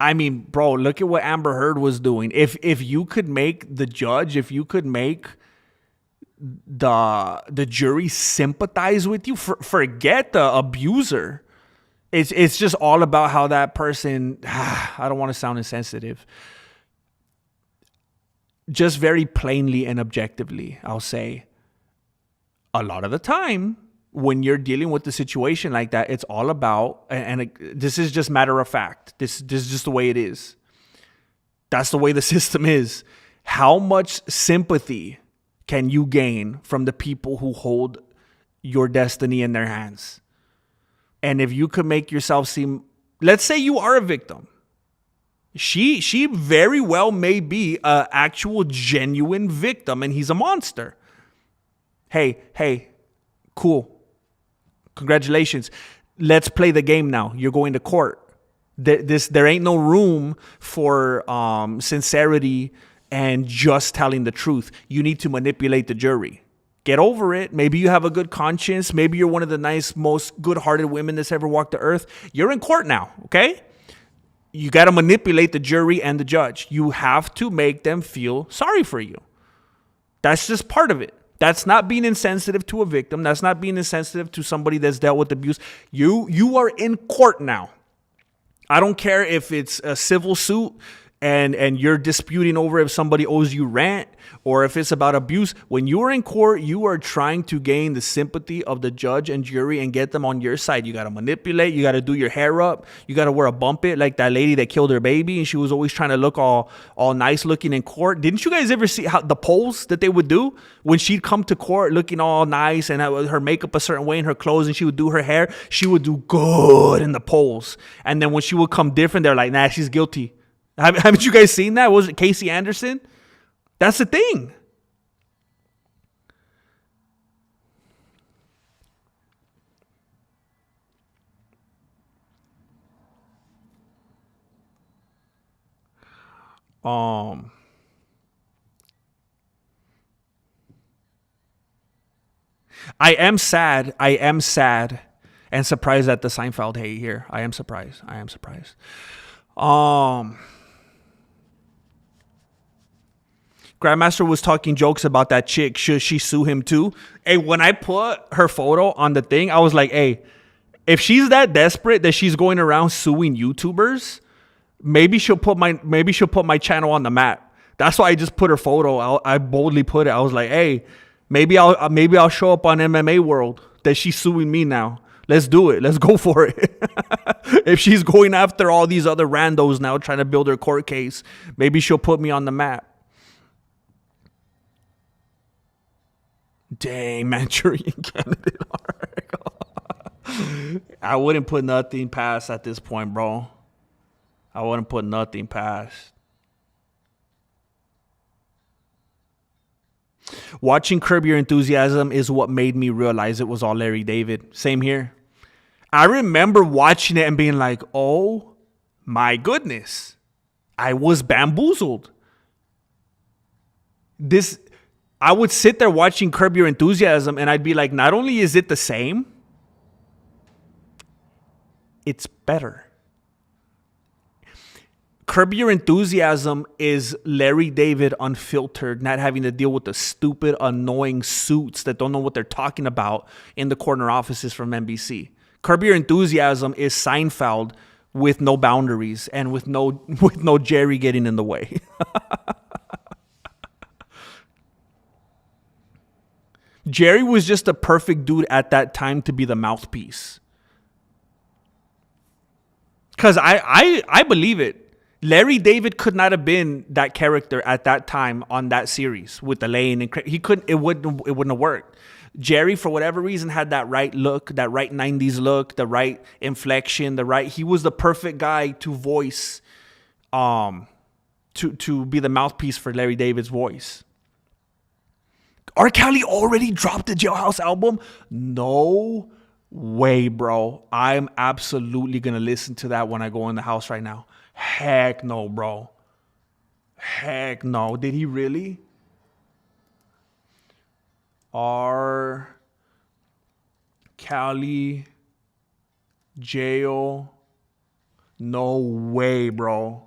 I mean, bro, look at what Amber Heard was doing. If you could make the judge, if you could make the jury sympathize with you, forget the abuser. It's just all about how that person, I don't want to sound insensitive, just very plainly and objectively, I'll say, a lot of the time when you're dealing with the situation like that, it's all about, and this is just matter of fact. This is just the way it is. That's the way the system is. How much sympathy can you gain from the people who hold your destiny in their hands? And if you could make yourself seem, let's say you are a victim. She very well may be an actual genuine victim and he's a monster. Hey, cool. Congratulations. Let's play the game now. You're going to court. There ain't no room for sincerity and just telling the truth. You need to manipulate the jury. Get over it. Maybe you have a good conscience. Maybe you're one of the nice, most good-hearted women that's ever walked the earth. You're in court now, okay? You got to manipulate the jury and the judge. You have to make them feel sorry for you. That's just part of it. That's not being insensitive to a victim. That's not being insensitive to somebody that's dealt with abuse. You are in court now. I don't care if it's a civil suit and you're disputing over if somebody owes you rent or if it's about abuse. When you are in court, you are trying to gain the sympathy of the judge and jury and get them on your side. You got to manipulate. You got to do your hair up. You got to wear a bumpet like that lady that killed her baby, and she was always trying to look all nice looking in court. Didn't you guys ever see how the pose that they would do when she'd come to court looking all nice and her makeup a certain way and her clothes, and she would do her hair? She would do good in the pose. And then when she would come different, they're like, nah, she's guilty. Haven't you guys seen that? Was it Casey Anderson? That's the thing. I am sad and surprised at the Seinfeld hate here. I am surprised. Grandmaster was talking jokes about that chick. Should she sue him too? Hey, when I put her photo on the thing, I was like, hey, if she's that desperate that she's going around suing YouTubers, maybe she'll put my channel on the map. That's why I just put her photo. I boldly put it. I was like, hey, maybe I'll show up on MMA World that she's suing me now. Let's do it. Let's go for it. If she's going after all these other randos now trying to build her court case, maybe she'll put me on the map. Dang, Manchurian candidate arc. I wouldn't put nothing past at this point, bro. I wouldn't put nothing past. Watching Curb Your Enthusiasm is what made me realize it was all Larry David. Same here. I remember watching it and being like, oh my goodness. I was bamboozled. I would sit there watching Curb Your Enthusiasm and I'd be like, not only is it the same, it's better. Curb Your Enthusiasm is Larry David unfiltered, not having to deal with the stupid, annoying suits that don't know what they're talking about in the corner offices from NBC. Curb Your Enthusiasm is Seinfeld with no boundaries and with no Jerry getting in the way. Jerry was just the perfect dude at that time to be the mouthpiece. Because I believe it. Larry David could not have been that character at that time on that series with Elaine and he couldn't. It wouldn't have worked. Jerry, for whatever reason, had that right look, that right 90s look, the right inflection, he was the perfect guy to voice, to be the mouthpiece for Larry David's voice. R. Kelly already dropped the Jailhouse album? No way, bro. I'm absolutely going to listen to that when I go in the house right now. Heck no, bro. Heck no. Did he really? R. Kelly jail. No way, bro.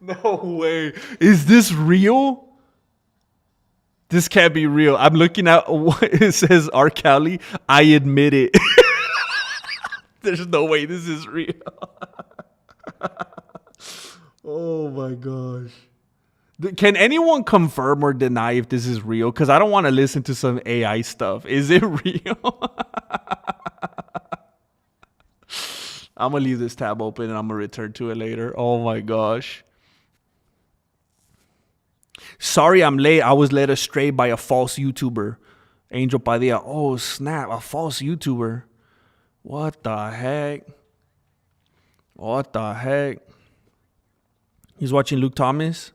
No way. Is this real? This can't be real. I'm looking at what it says. R. Kelly. I admit it. There's no way this is real. Oh my gosh. Can anyone confirm or deny if this is real? Because I don't want to listen to some AI stuff. Is it real? I'm going to leave this tab open and I'm going to return to it later. Oh my gosh. Sorry I'm late. I was led astray by a false YouTuber. Angel Padilla. Oh snap. A false YouTuber. What the heck? What the heck? He's watching Luke Thomas.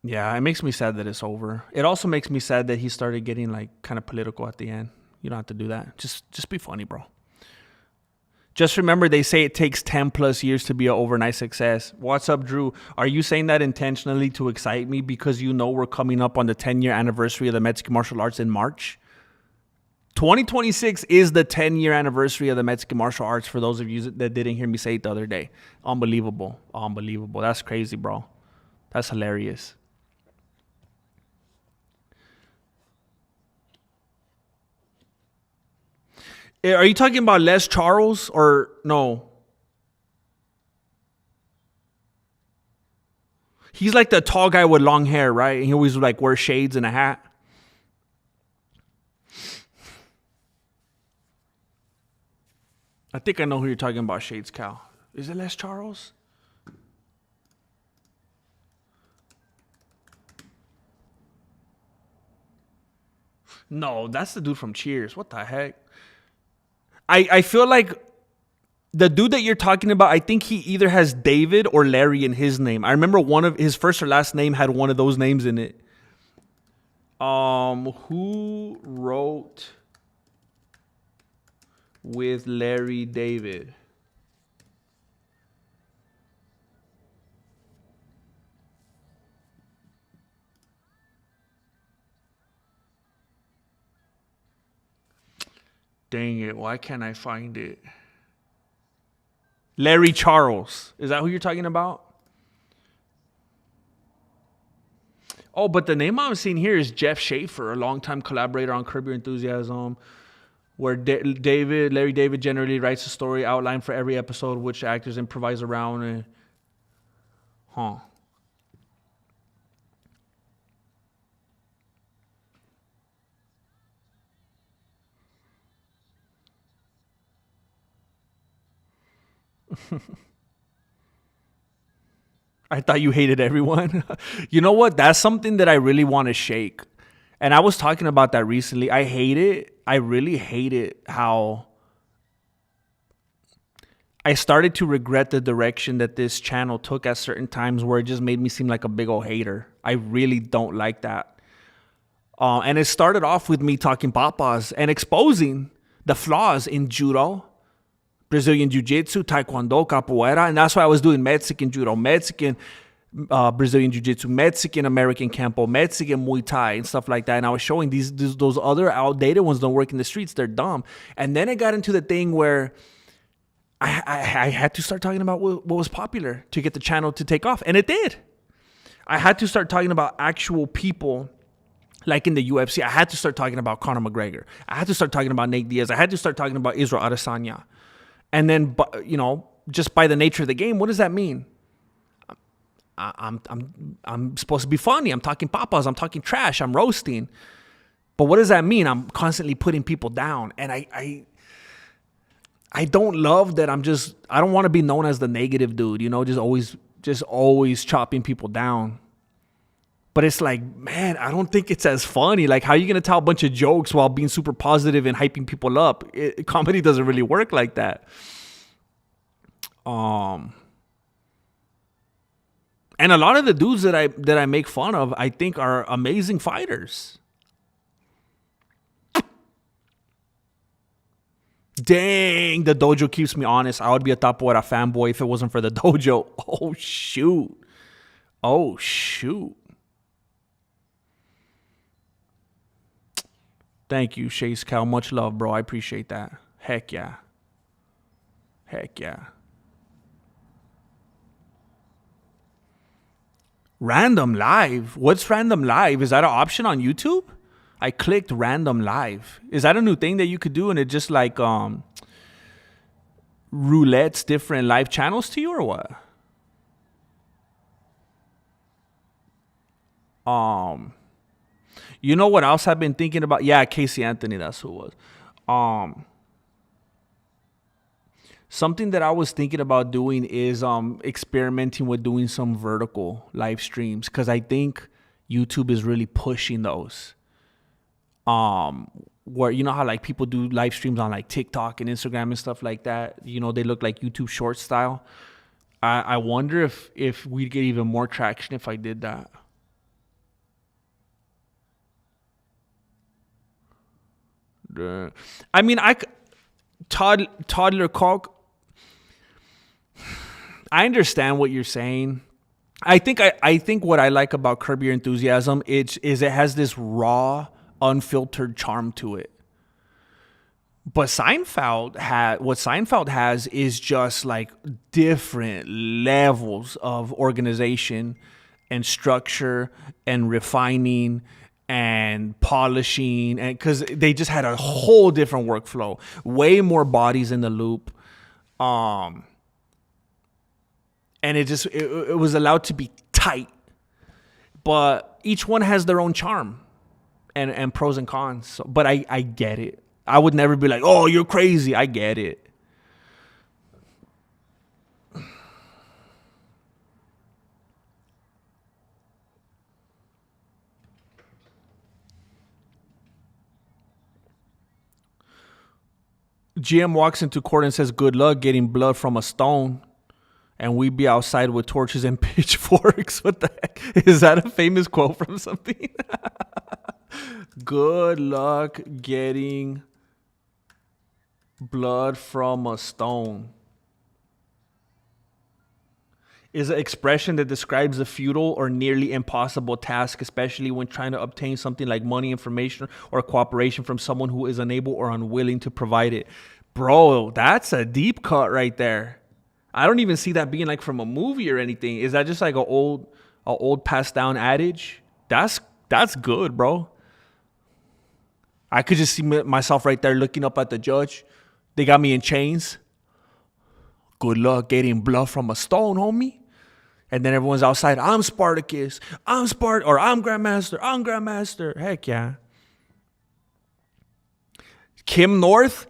Yeah, it makes me sad that it's over. It also makes me sad that he started getting like kind of political at the end. You don't have to do that. Just be funny, bro. Just remember, they say it takes 10 plus years to be an overnight success. What's up, Drew? Are you saying that intentionally to excite me because you know we're coming up on the 10-year anniversary of the Mexican martial arts in March? 2026 is the 10-year anniversary of the Mexican martial arts, for those of you that didn't hear me say it the other day. Unbelievable. Unbelievable. That's crazy, bro. That's hilarious. Are you talking about Les Charles or no? He's like the tall guy with long hair, right? And he always like wears shades and a hat. I think I know who you're talking about, Shades Cal. Is it Les Charles? No, that's the dude from Cheers. What the heck? I feel like the dude that you're talking about, I think he either has David or Larry in his name. I remember one of his first or last name had one of those names in it. Who wrote with Larry David? Dang it, why can't I find it? Larry Charles. Is that who you're talking about? Oh, but the name I'm seeing here is Jeff Schaefer, a longtime collaborator on Curb Your Enthusiasm, where Larry David generally writes a story outline for every episode, which actors improvise around. Huh. I thought you hated everyone. You know what? That's something that I really want to shake. And I was talking about that recently. I hate it. I really hate it how I started to regret the direction that this channel took at certain times, where it just made me seem like a big old hater. I really don't like that. And it started off with me talking papas and exposing the flaws in judo, Brazilian Jiu-Jitsu, Taekwondo, Capoeira, and that's why I was doing Mexican Judo, Mexican Brazilian Jiu-Jitsu, Mexican American Kempo, Mexican Muay Thai, and stuff like that. And I was showing those other outdated ones don't work in the streets. They're dumb. And then it got into the thing where I had to start talking about what was popular to get the channel to take off. And it did. I had to start talking about actual people. Like in the UFC, I had to start talking about Conor McGregor. I had to start talking about Nate Diaz. I had to start talking about Israel Adesanya. And then, just by the nature of the game, what does that mean? I'm supposed to be funny. I'm talking papas. I'm talking trash. I'm roasting. But what does that mean? I'm constantly putting people down. And I don't love that. I don't want to be known as the negative dude, just always chopping people down. But it's like, man, I don't think it's as funny. Like, how are you going to tell a bunch of jokes while being super positive and hyping people up? Comedy doesn't really work like that. And a lot of the dudes that I make fun of, I think are amazing fighters. Dang, the dojo keeps me honest. I would be a Tapoera fanboy if it wasn't for the dojo. Oh, shoot. Thank you, Chase Cal. Much love, bro. I appreciate that. Heck yeah. Random live? What's random live? Is that an option on YouTube? I clicked random live. Is that a new thing that you could do and it just like roulettes different live channels to you or what? You know what else I've been thinking about? Yeah, Casey Anthony, that's who it was. Something that I was thinking about doing is experimenting with doing some vertical live streams, because I think YouTube is really pushing those. Where you know how like people do live streams on like TikTok and Instagram and stuff like that. They look like YouTube short style. I wonder if we'd get even more traction if I did that. I mean, Toddler Cock. I understand what you're saying. I think what I like about Curb Your Enthusiasm is it has this raw, unfiltered charm to it. But what Seinfeld has is just like different levels of organization and structure and refining and polishing, and because they just had a whole different workflow, way more bodies in the loop, and it was allowed to be tight, but each one has their own charm and pros and cons. So, but I get it. I would never be like, oh, you're crazy. I get it. GM walks into court and says, good luck getting blood from a stone. And we be outside with torches and pitchforks. What the heck? Is that a famous quote from something? Good luck getting blood from a stone is an expression that describes a futile or nearly impossible task, especially when trying to obtain something like money, information, or cooperation from someone who is unable or unwilling to provide it. Bro, that's a deep cut right there. I don't even see that being like from a movie or anything. Is that just like a old passed down adage? That's good, bro. I could just see myself right there looking up at the judge. They got me in chains. Good luck getting blood from a stone, homie. And then everyone's outside. I'm Spartacus. I'm Grandmaster. I'm Grandmaster. Heck yeah. Kim North,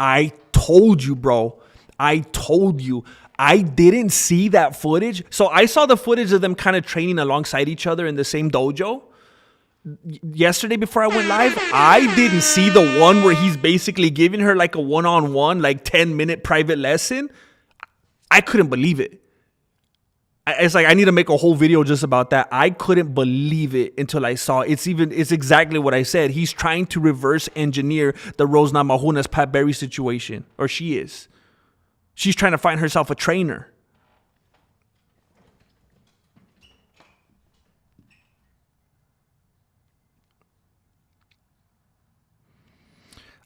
I told you, bro. I told you. I didn't see that footage. So I saw the footage of them kind of training alongside each other in the same dojo. Yesterday before I went live, I didn't see the one where he's basically giving her like a one-on-one, like 10-minute private lesson. I couldn't believe it. It's like I need to make a whole video just about that. I couldn't believe it until I saw it. It's exactly what I said. He's trying to reverse engineer the Rose Namajunas Pat Berry situation, or she is. She's trying to find herself a trainer.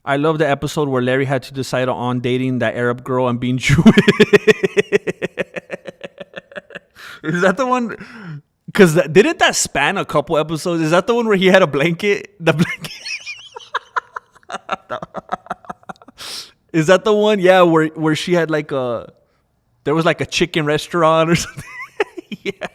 I love the episode where Larry had to decide on dating that Arab girl and being Jewish. Is that the one? Because didn't that span a couple episodes? Is that the one where he had a blanket? The blanket. Is that the one? Yeah, where she had like there was like a chicken restaurant or something. Yeah.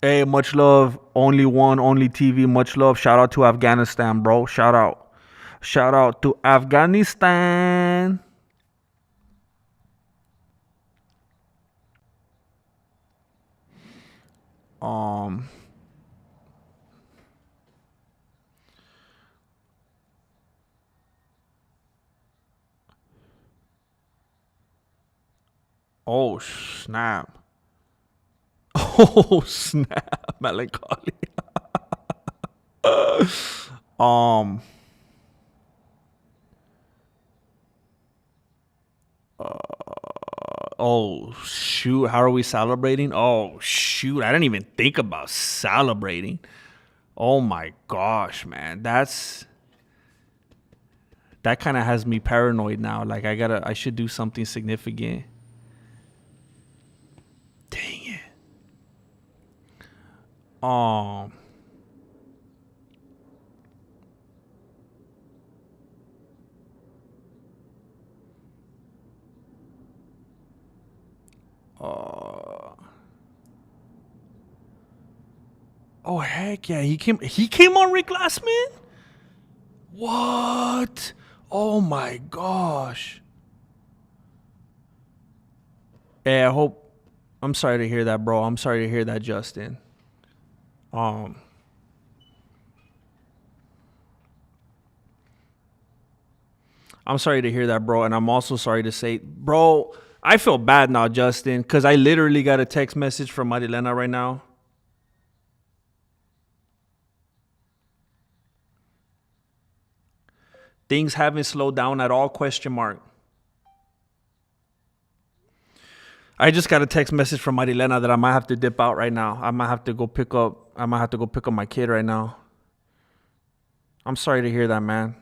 Hey, much love. Only one, only TV. Much love. Shout out to Afghanistan, bro. Shout out. Shout out to Afghanistan. Oh, snap. Oh, snap. Melancholy. Oh, shoot. How are we celebrating? Oh, shoot. I didn't even think about celebrating. Oh, my gosh, man. That kind of has me paranoid now. Like, I should do something significant. Dang it. Oh, heck yeah. He came on Rick Glassman? What? Oh my gosh. Hey, I'm sorry to hear that, bro. I'm sorry to hear that, Justin. I'm sorry to hear that, bro. And I'm also sorry to say, bro, I feel bad now, Justin, because I literally got a text message from Marilena right now. Things haven't slowed down at all, question mark. I just got a text message from Marilena that I might have to dip out right now. I might have to go pick up my kid right now. I'm sorry to hear that, man.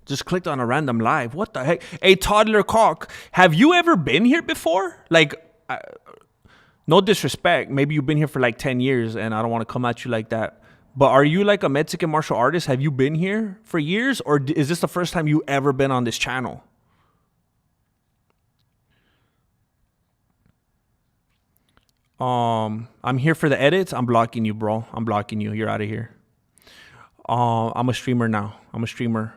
Just clicked on a random live. What the heck? Hey, Toddler Cock, have you ever been here before? Like, no disrespect. Maybe you've been here for like 10 years and I don't want to come at you like that. But are you like a Mexican martial artist? Have you been here for years? Or is this the first time you ever been on this channel? I'm here for the edits. I'm blocking you, bro. I'm blocking you. You're out of here. I'm a streamer now. I'm a streamer.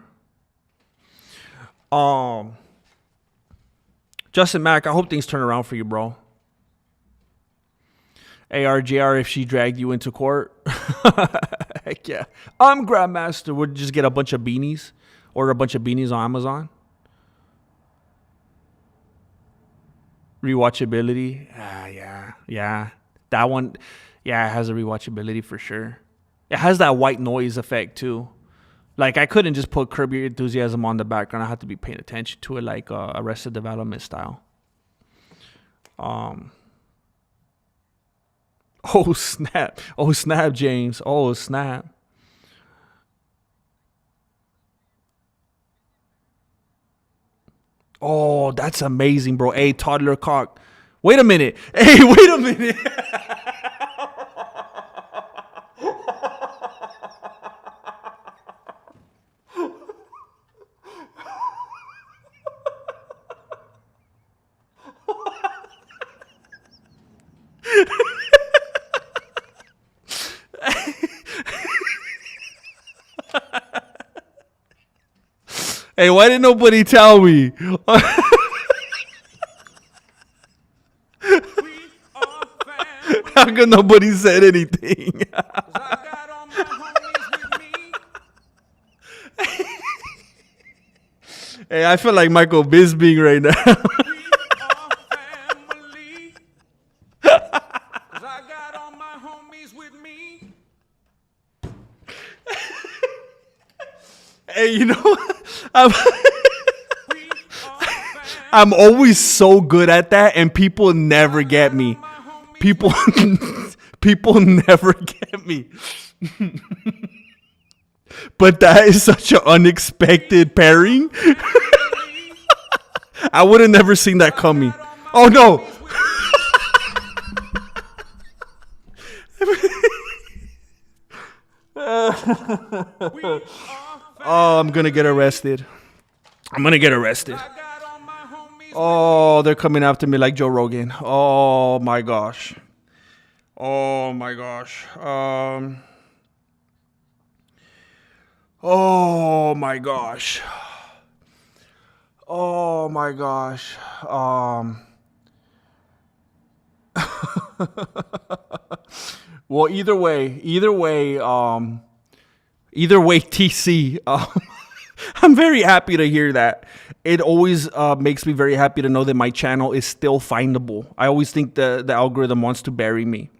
Justin Mack, I hope things turn around for you, bro. ARJR, if she dragged you into court. Heck yeah. I'm Grandmaster. Would just get a bunch of beanies. Order a bunch of beanies on Amazon. Rewatchability. Yeah. That one, yeah, it has a rewatchability for sure. It has that white noise effect too. Like, I couldn't just put Curb Your Enthusiasm on the background. I had to be paying attention to it, like Arrested Development style. Oh snap! Oh snap, James! Oh snap! Oh, that's amazing, bro. Hey, Toddler Cock. Wait a minute. Hey, wait a minute. Hey, why didn't nobody tell me? How come nobody said anything? Hey, I feel like Michael Bisping right now. Hey, you know, I'm always so good at that, and people never get me. People never get me. But that is such an unexpected pairing. I would have never seen that coming. Oh no. Oh, I'm gonna get arrested. Oh, they're coming after me like Joe Rogan. Oh my gosh. Oh my gosh. Oh my gosh. Oh my gosh. Well, either way, TC. I'm very happy to hear that. It always makes me very happy to know that my channel is still findable. I always think the algorithm wants to bury me.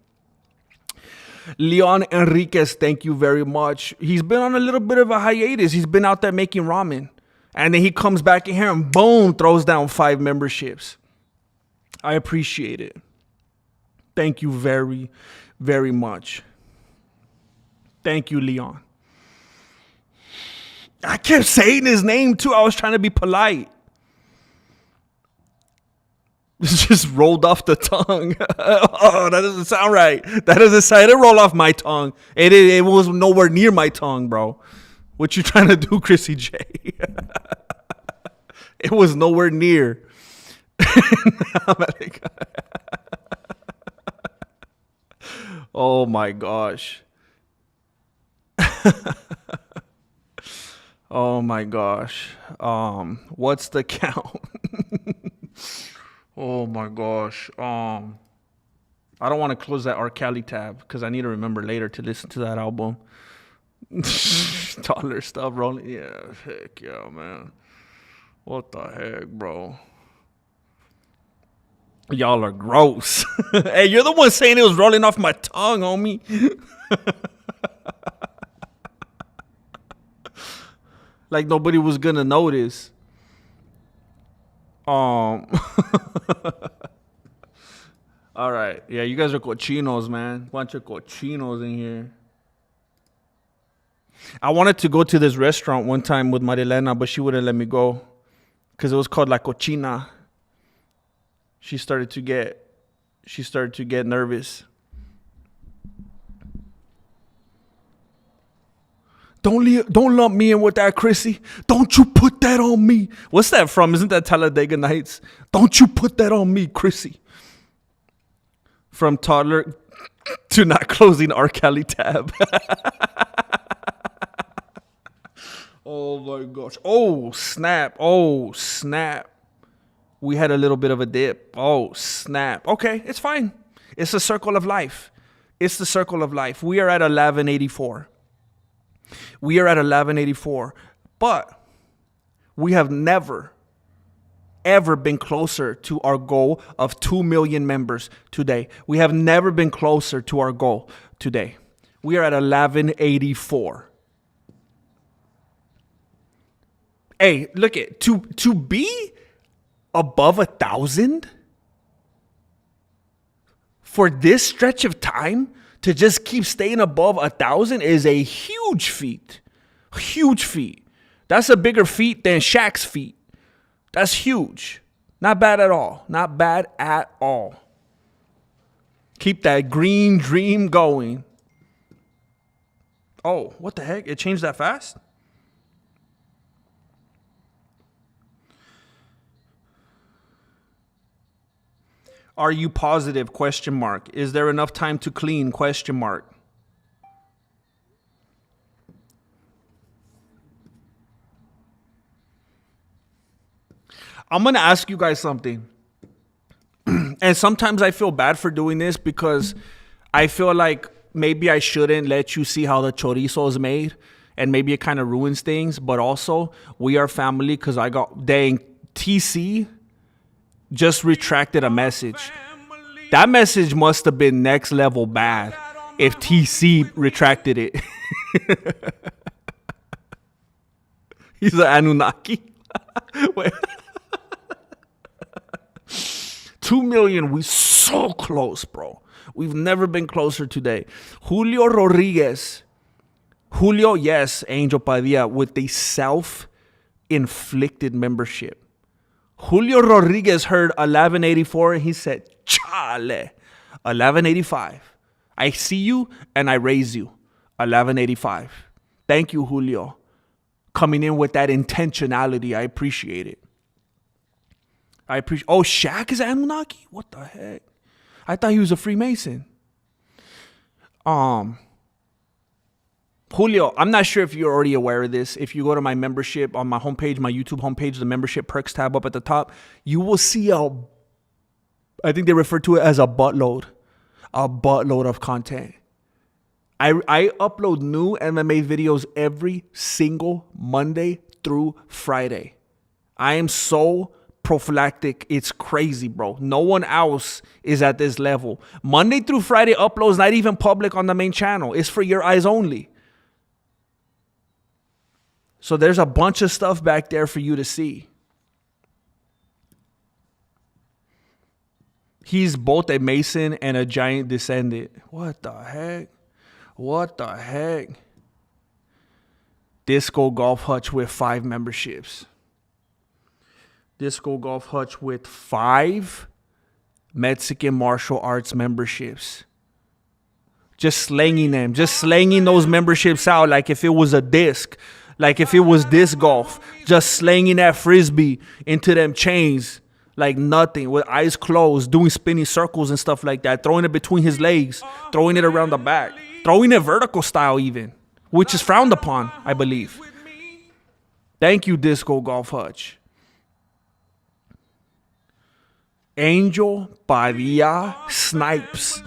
Leon Enriquez, thank you very much. He's been on a little bit of a hiatus. He's been out there making ramen. And then he comes back in here and boom, throws down 5 memberships. I appreciate it. Thank you very, very much. Thank you, Leon. I kept saying his name too. I was trying to be polite. It just rolled off the tongue. Oh, that doesn't sound right. That doesn't sound. It didn't roll off my tongue. It was nowhere near my tongue, bro. What you trying to do, Chrissy J? It was nowhere near. Oh my gosh. Oh my gosh. What's the count? Oh my gosh. I don't want to close that R. Kelly tab because I need to remember later to listen to that album. Taller stuff rolling. Yeah, heck yeah, man. What the heck, bro? Y'all are gross. Hey, you're the one saying it was rolling off my tongue, homie. Like nobody was gonna notice. All right. Yeah, you guys are cochinos, man. Bunch of cochinos in here. I wanted to go to this restaurant one time with Marilena, but she wouldn't let me go because it was called La Cochina. She started to get nervous. Don't lump me in with that, Chrissy. Don't you put that on me. What's that from? Isn't that Talladega Nights? Don't you put that on me, Chrissy. From toddler to not closing R. Kelly tab. Oh my gosh. Oh, snap. Oh, snap. We had a little bit of a dip. Oh, snap. Okay, it's fine. It's the circle of life. It's the circle of life. We are at 1184. We are at 1184. But we have never, ever been closer to our goal of 2 million members today. We have never been closer to our goal today. We are at 1184. Hey, look at to be above 1,000 for this stretch of time, to just keep staying above 1,000 is a huge feat. Huge feat. That's a bigger feat than Shaq's feat. That's huge. Not bad at all. Not bad at all. Keep that green dream going. Oh, what the heck? It changed that fast? Are you positive? Question mark. Is there enough time to clean? Question mark. I'm going to ask you guys something. And sometimes I feel bad for doing this because I feel like maybe I shouldn't let you see how the chorizo is made. And maybe it kind of ruins things. But also, we are family because I got, dang, TC just retracted a message. That message must have been next level bad if TC retracted it. He's an Anunnaki. Wait. 2 million, we so close, bro. We've never been closer today. Julio Rodriguez. Julio, yes, Angel Padilla, with a self-inflicted membership. Julio Rodriguez heard 1184 and he said, chale, 1185. I see you and I raise you. 1185. Thank you, Julio. Coming in with that intentionality. I appreciate it. Oh, Shaq is Anunnaki? What the heck? I thought he was a Freemason. Julio, I'm not sure if you're already aware of this. If you go to my membership on my homepage, my YouTube homepage, the membership perks tab up at the top, you will see I think they refer to it as a buttload of content. I upload new MMA videos every single Monday through Friday. I am so prophylactic. It's crazy, bro. No one else is at this level. Monday through Friday uploads, not even public on the main channel. It's for your eyes only. So there's a bunch of stuff back there for you to see. He's both a Mason and a giant descendant. What the heck? What the heck? Disco Golf Hutch with 5 memberships. Disco Golf Hutch with 5 Mexican martial arts memberships. Just slanging them. Just slanging those memberships out like if it was a disc. Like if it was disc golf. Just slanging that frisbee into them chains like nothing. With eyes closed. Doing spinning circles and stuff like that. Throwing it between his legs. Throwing it around the back. Throwing it vertical style even. Which is frowned upon, I believe. Thank you, Disco Golf Hutch. Angel Padilla snipes.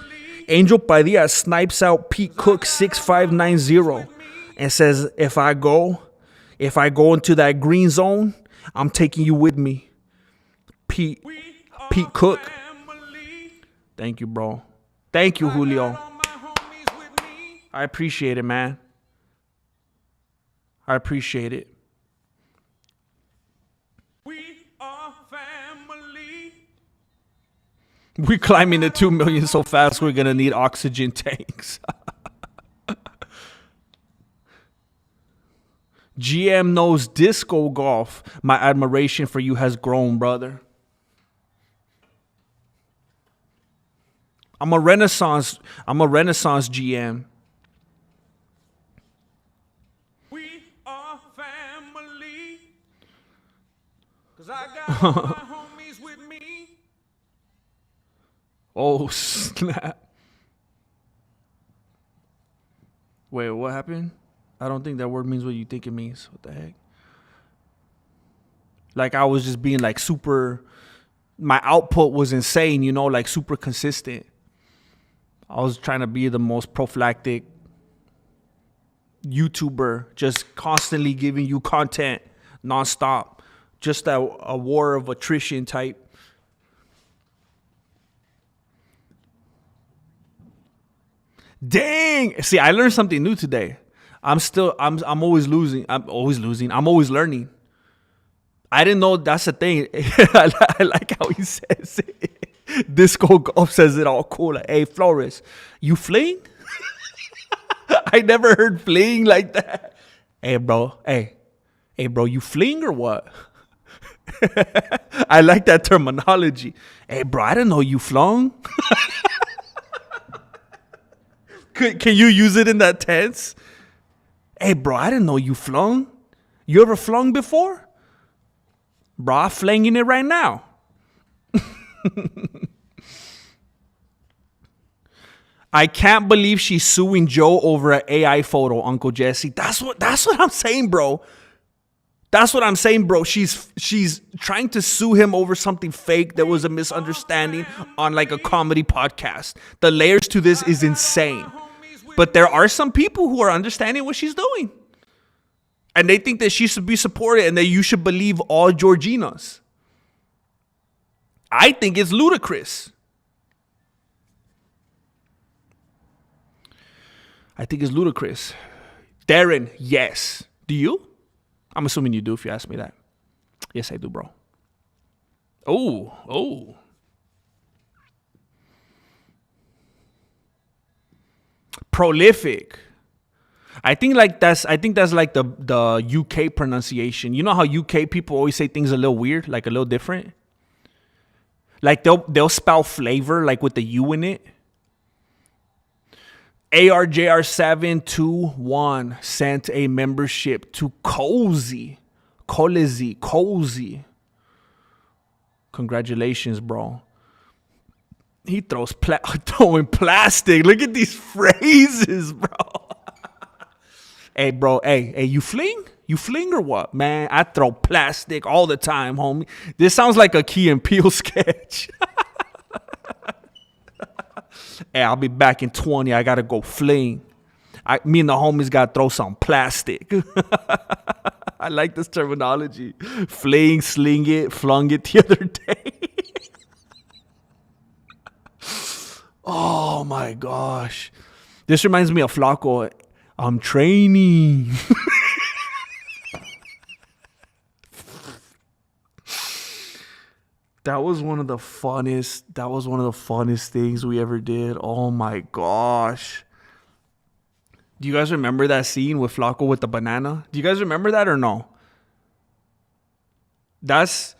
Angel Padilla snipes out Pete Cook 6590 and says, if I go into that green zone, I'm taking you with me. Pete Cook. Thank you, bro. Thank you, Julio. I appreciate it, man. I appreciate it. We're climbing to 2 million so fast we're gonna need oxygen tanks. GM knows disco golf. My admiration for you has grown, brother. I'm a Renaissance GM. We are family. 'Cause I got all my homies with me. Oh, snap. Wait, what happened? I don't think that word means what you think it means. What the heck? Like I was just being like super, my output was insane, you know, like super consistent. I was trying to be the most prophylactic YouTuber, just constantly giving you content nonstop. Just a war of attrition type. Dang! See, I learned something new today. I'm always losing. I'm always losing. I'm always learning. I didn't know that's the thing. I like how he says it. Disco Golf says it all cool. Like, hey, Flores, you fling? I never heard fling like that. Hey, bro. Hey, bro, you fling or what? I like that terminology. Hey, bro, I didn't know you flung. Can you use it in that tense? Hey, bro, I didn't know you flung. You ever flung before? Bro, I'm flanging it right now. I can't believe she's suing Joe over an AI photo, Uncle Jesse. That's what I'm saying, bro. That's what I'm saying, bro. She's trying to sue him over something fake that was a misunderstanding on like a comedy podcast. The layers to this is insane. But there are some people who are understanding what she's doing. And they think that she should be supported and that you should believe all Georginas. I think it's ludicrous. Darren, yes. Do you? I'm assuming you do if you ask me that. Yes, I do, bro. Oh. Prolific. I think that's like the UK pronunciation. You know how UK people always say things a little weird, like a little different? Like they'll spell flavor like with the U in it. ARJR721 sent a membership to Cozy. Congratulations, bro. He throws throwing plastic. Look at these phrases, bro. Hey, bro. Hey, you fling? You fling or what? Man, I throw plastic all the time, homie. This sounds like a Key and Peele sketch. Hey, I'll be back in 20. I gotta go fling. Me and the homies gotta throw some plastic. I like this terminology. Fling, sling it, flung it the other day. Oh my gosh. This reminds me of Flaco. I'm training. That was one of the funnest things we ever did. Oh my gosh. Do you guys remember that scene with Flaco with the banana? Do you guys remember that or no? That's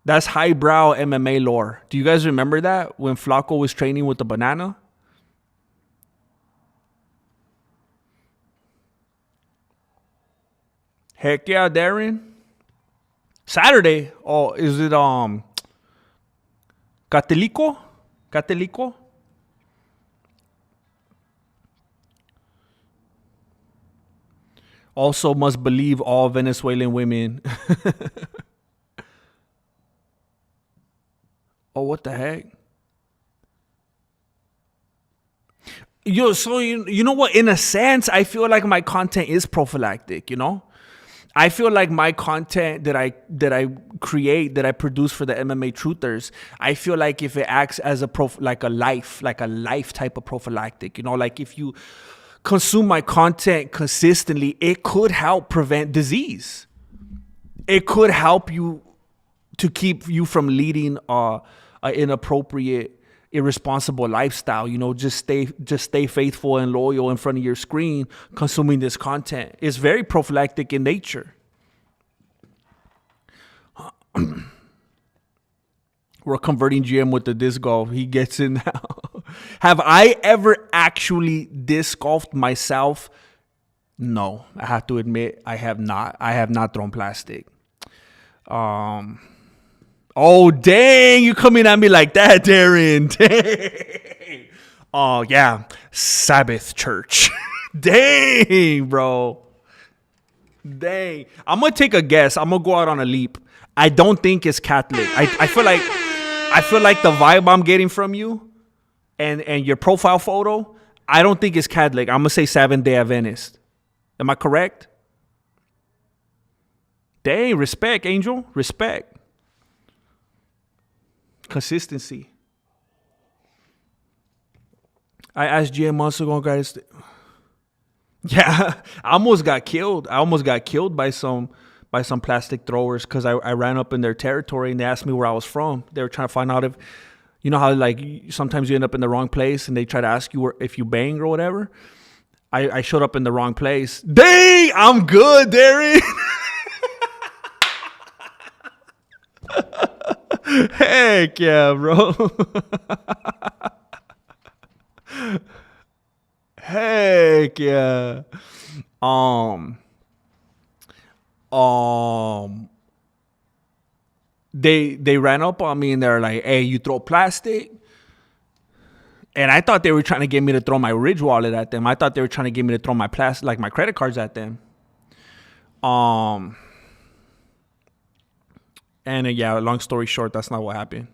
highbrow MMA lore. Do you guys remember that when Flaco was training with the banana? Heck yeah, Darren. Saturday. Oh, is it Catelico? Also must believe all Venezuelan women. Oh, what the heck? So you know what? In a sense, I feel like my content is prophylactic, you know? I feel like my content that I create, that I produce for the MMA truthers, I feel like if it acts as a life type of prophylactic, you know, like if you consume my content consistently, it could help prevent disease. It could help you to keep you from leading a inappropriate, irresponsible lifestyle. Just stay faithful and loyal in front of your screen, consuming this content. It's very prophylactic in nature. We're converting GM with the disc golf. He gets in now. Have I ever actually disc golfed myself? No, I have to admit I have not. I have not thrown plastic. Oh dang, you coming at me like that, Darren? Dang. Oh yeah, Sabbath church. Dang, bro. Dang. I'm gonna take a guess. I'm gonna go out on a leap. I don't think it's Catholic. I feel like the vibe I'm getting from you and your profile photo, I don't think it's Catholic. I'm gonna say Seventh-day Adventist. Am I correct? Dang, respect, Angel. Respect. Consistency. I asked GM months ago, guys. Yeah, I almost got killed. I almost got killed by some plastic throwers because I ran up in their territory and they asked me where I was from. They were trying to find out if, you know how like sometimes you end up in the wrong place and they try to ask you if you bang or whatever. I showed up in the wrong place. Dang, I'm good, Darren. Heck yeah, bro. Heck yeah. They ran up on me and they're like, "Hey, you throw plastic?" And I thought they were trying to get me to throw my Ridge wallet at them. I thought they were trying to get me to throw my plastic, like my credit cards at them. And yeah, long story short, that's not what happened.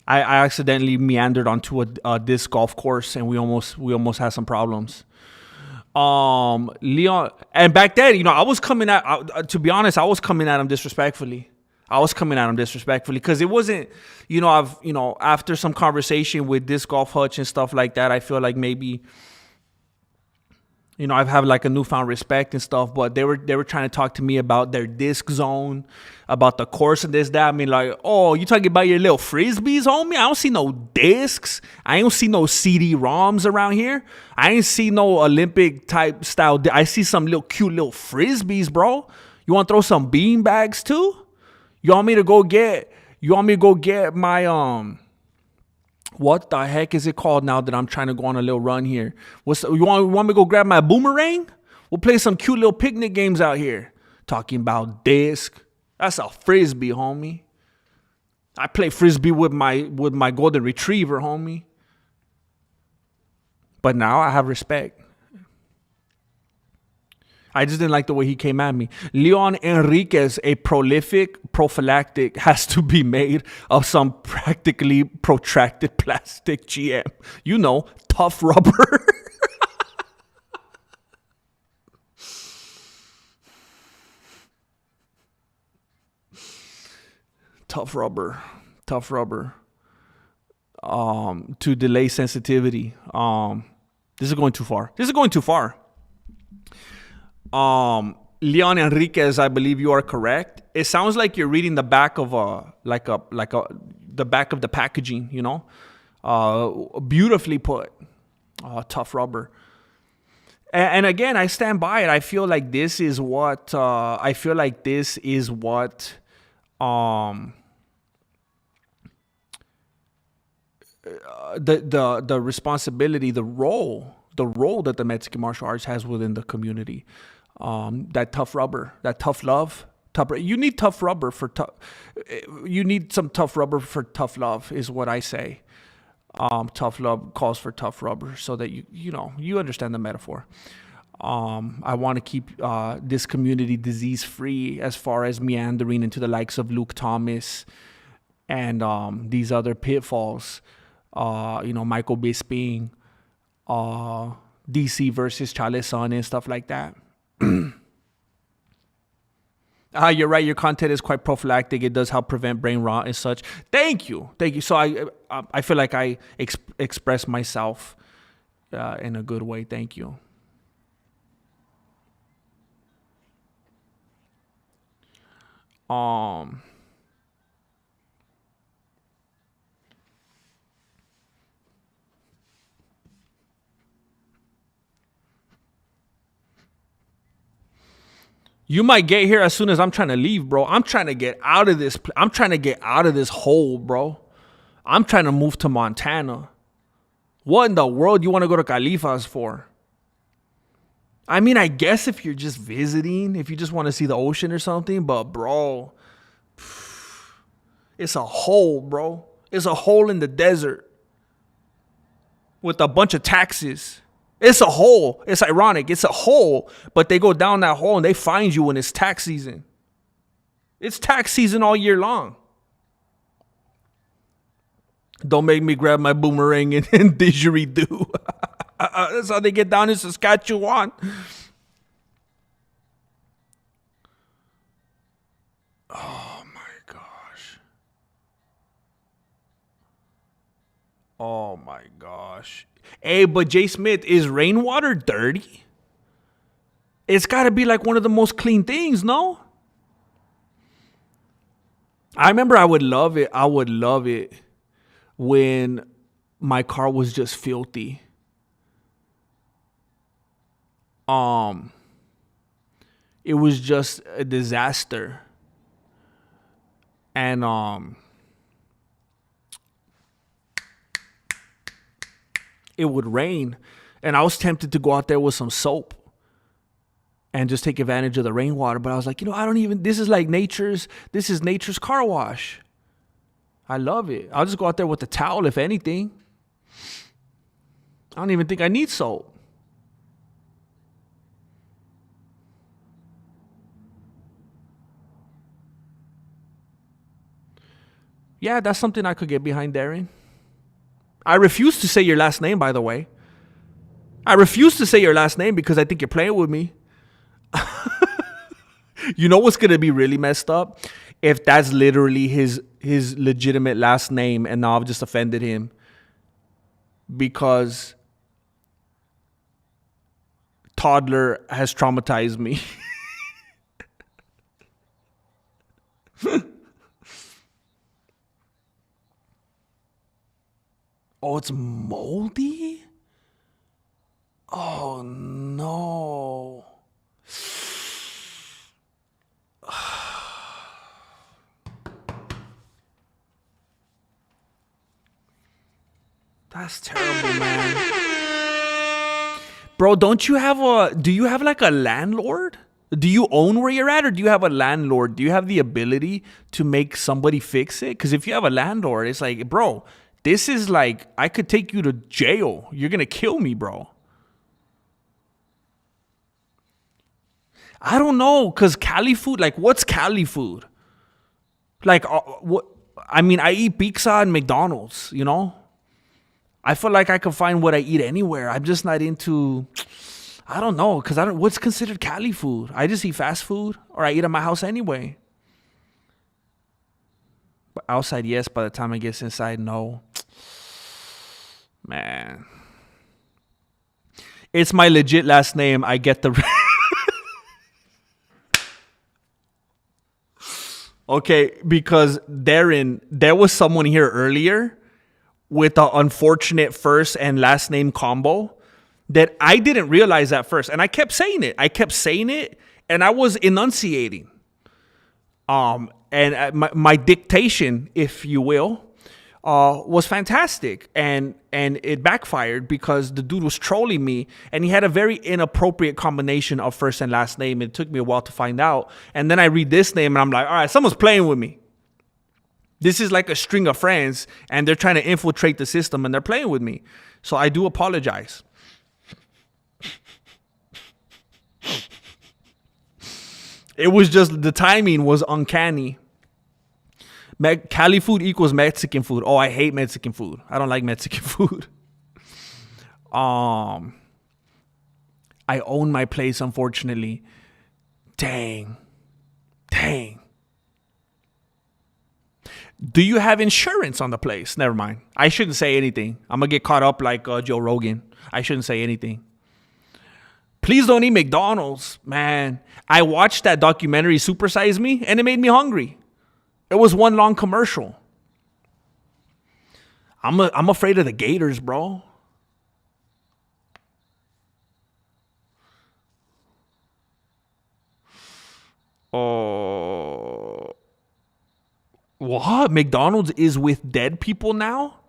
I accidentally meandered onto a disc golf course, and we almost had some problems. Leon, and back then, I was coming at. To be honest, I was coming at him disrespectfully. Because it wasn't, after some conversation with Disc Golf Hutch and stuff like that, I feel like maybe, I've had like a newfound respect and stuff, but they were trying to talk to me about their disc zone, about the course and this, that. I mean, like, oh, you talking about your little frisbees, homie? I don't see no discs. I ain't see no CD-ROMs around here. I ain't see no Olympic type style. I see some cute little frisbees, bro. You want to throw some bean bags too? You want me to go get my what the heck is it called now that I'm trying to go on a little run here? You want me to go grab my boomerang? We'll play some cute little picnic games out here. Talking about disc. That's a frisbee, homie. I play frisbee with my golden retriever, homie. But now I have respect. I just didn't like the way he came at me. Leon Enriquez, a prolific prophylactic, has to be made of some practically protracted plastic GM. Tough rubber. Tough rubber. To delay sensitivity. This is going too far. Leon Enriquez, I believe you are correct. It sounds like you're reading the back of the back of the packaging, beautifully put. Tough rubber. And again, I stand by it. I feel like this is what the responsibility, the role that the Mexican martial arts has within the community. That tough rubber, that tough love. You need tough rubber for tough. You need some tough rubber for tough love, is what I say. Tough love calls for tough rubber, so that you understand the metaphor. I want to keep this community disease free as far as meandering into the likes of Luke Thomas and these other pitfalls. Michael Bisping, DC versus Chaleson and stuff like that. You're right. Your content is quite prophylactic. It does help prevent brain rot and such. Thank you. So I feel like I express myself in a good way. Thank you. You might get here as soon as I'm trying to leave, bro. I'm trying to get out of this. I'm trying to get out of this hole, bro. I'm trying to move to Montana. What in the world you want to go to Califas for? I mean, I guess if you're just visiting, if you just want to see the ocean or something, but bro, it's a hole, bro. It's a hole in the desert with a bunch of taxis. It's a hole. It's ironic. It's a hole, but they go down that hole and they find you when it's tax season. It's tax season all year long. Don't make me grab my boomerang and didgeridoo. That's how they get down in Saskatchewan. Oh my gosh. Oh my gosh. Hey, but Jay Smith, is rainwater dirty? It's got to be like one of the most clean things, no? I remember I would love it. I would love it when my car was just filthy. It was just a disaster. And it would rain, and I was tempted to go out there with some soap and just take advantage of the rainwater. But I was like, this is nature's car wash. I love it. I'll just go out there with the towel, if anything. I don't even think I need soap. Yeah, that's something I could get behind, Darren. I refuse to say your last name, by the way. I refuse to say your last name because I think you're playing with me. You know what's going to be really messed up? If that's literally his legitimate last name and now I've just offended him because toddler has traumatized me. Oh, it's moldy? Oh, no. That's terrible, man. Bro, do you have like a landlord? Do you own where you're at, or do you have a landlord? Do you have the ability to make somebody fix it? Because if you have a landlord, it's like, bro, this is like, I could take you to jail. You're going to kill me, bro. I don't know, because Cali food, like, what's Cali food? Like, what? I mean, I eat pizza and McDonald's, you know? I feel like I can find what I eat anywhere. I'm just not into, I don't know, because what's considered Cali food? I just eat fast food, or I eat at my house anyway. But outside, yes. By the time I get inside, no. Man. It's my legit last name. I get the... Okay, because there was someone here earlier with an unfortunate first and last name combo that I didn't realize at first. And I kept saying it. And I was enunciating. And my dictation, if you will, was fantastic. And it backfired because the dude was trolling me. And he had a very inappropriate combination of first and last name. It took me a while to find out. And then I read this name and I'm like, all right, someone's playing with me. This is like a string of friends and they're trying to infiltrate the system and they're playing with me. So I do apologize. It was just, the timing was uncanny. Cali food equals Mexican food. Oh, I hate Mexican food. I don't like Mexican food. I own my place, unfortunately. Dang. Do you have insurance on the place? Never mind. I shouldn't say anything. I'm going to get caught up like Joe Rogan. I shouldn't say anything. Please don't eat McDonald's, man. I watched that documentary, Super Size Me, and it made me hungry. It was one long commercial. I'm afraid of the gators, bro. Oh, what? McDonald's is with dead people now?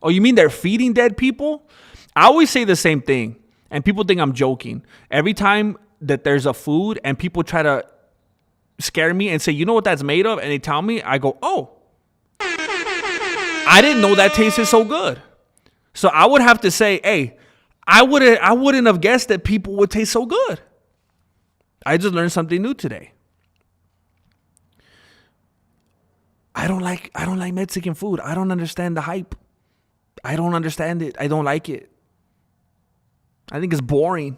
Oh, you mean they're feeding dead people? I always say the same thing, and people think I'm joking. Every time that there's a food and people try to scare me and say, you know what that's made of? And they tell me, I go, oh, I didn't know that tasted so good. So I would have to say, hey, I wouldn't have guessed that people would taste so good. I just learned something new today. I don't like Mexican food. I don't understand the hype. I don't understand it. I don't like it. I think it's boring.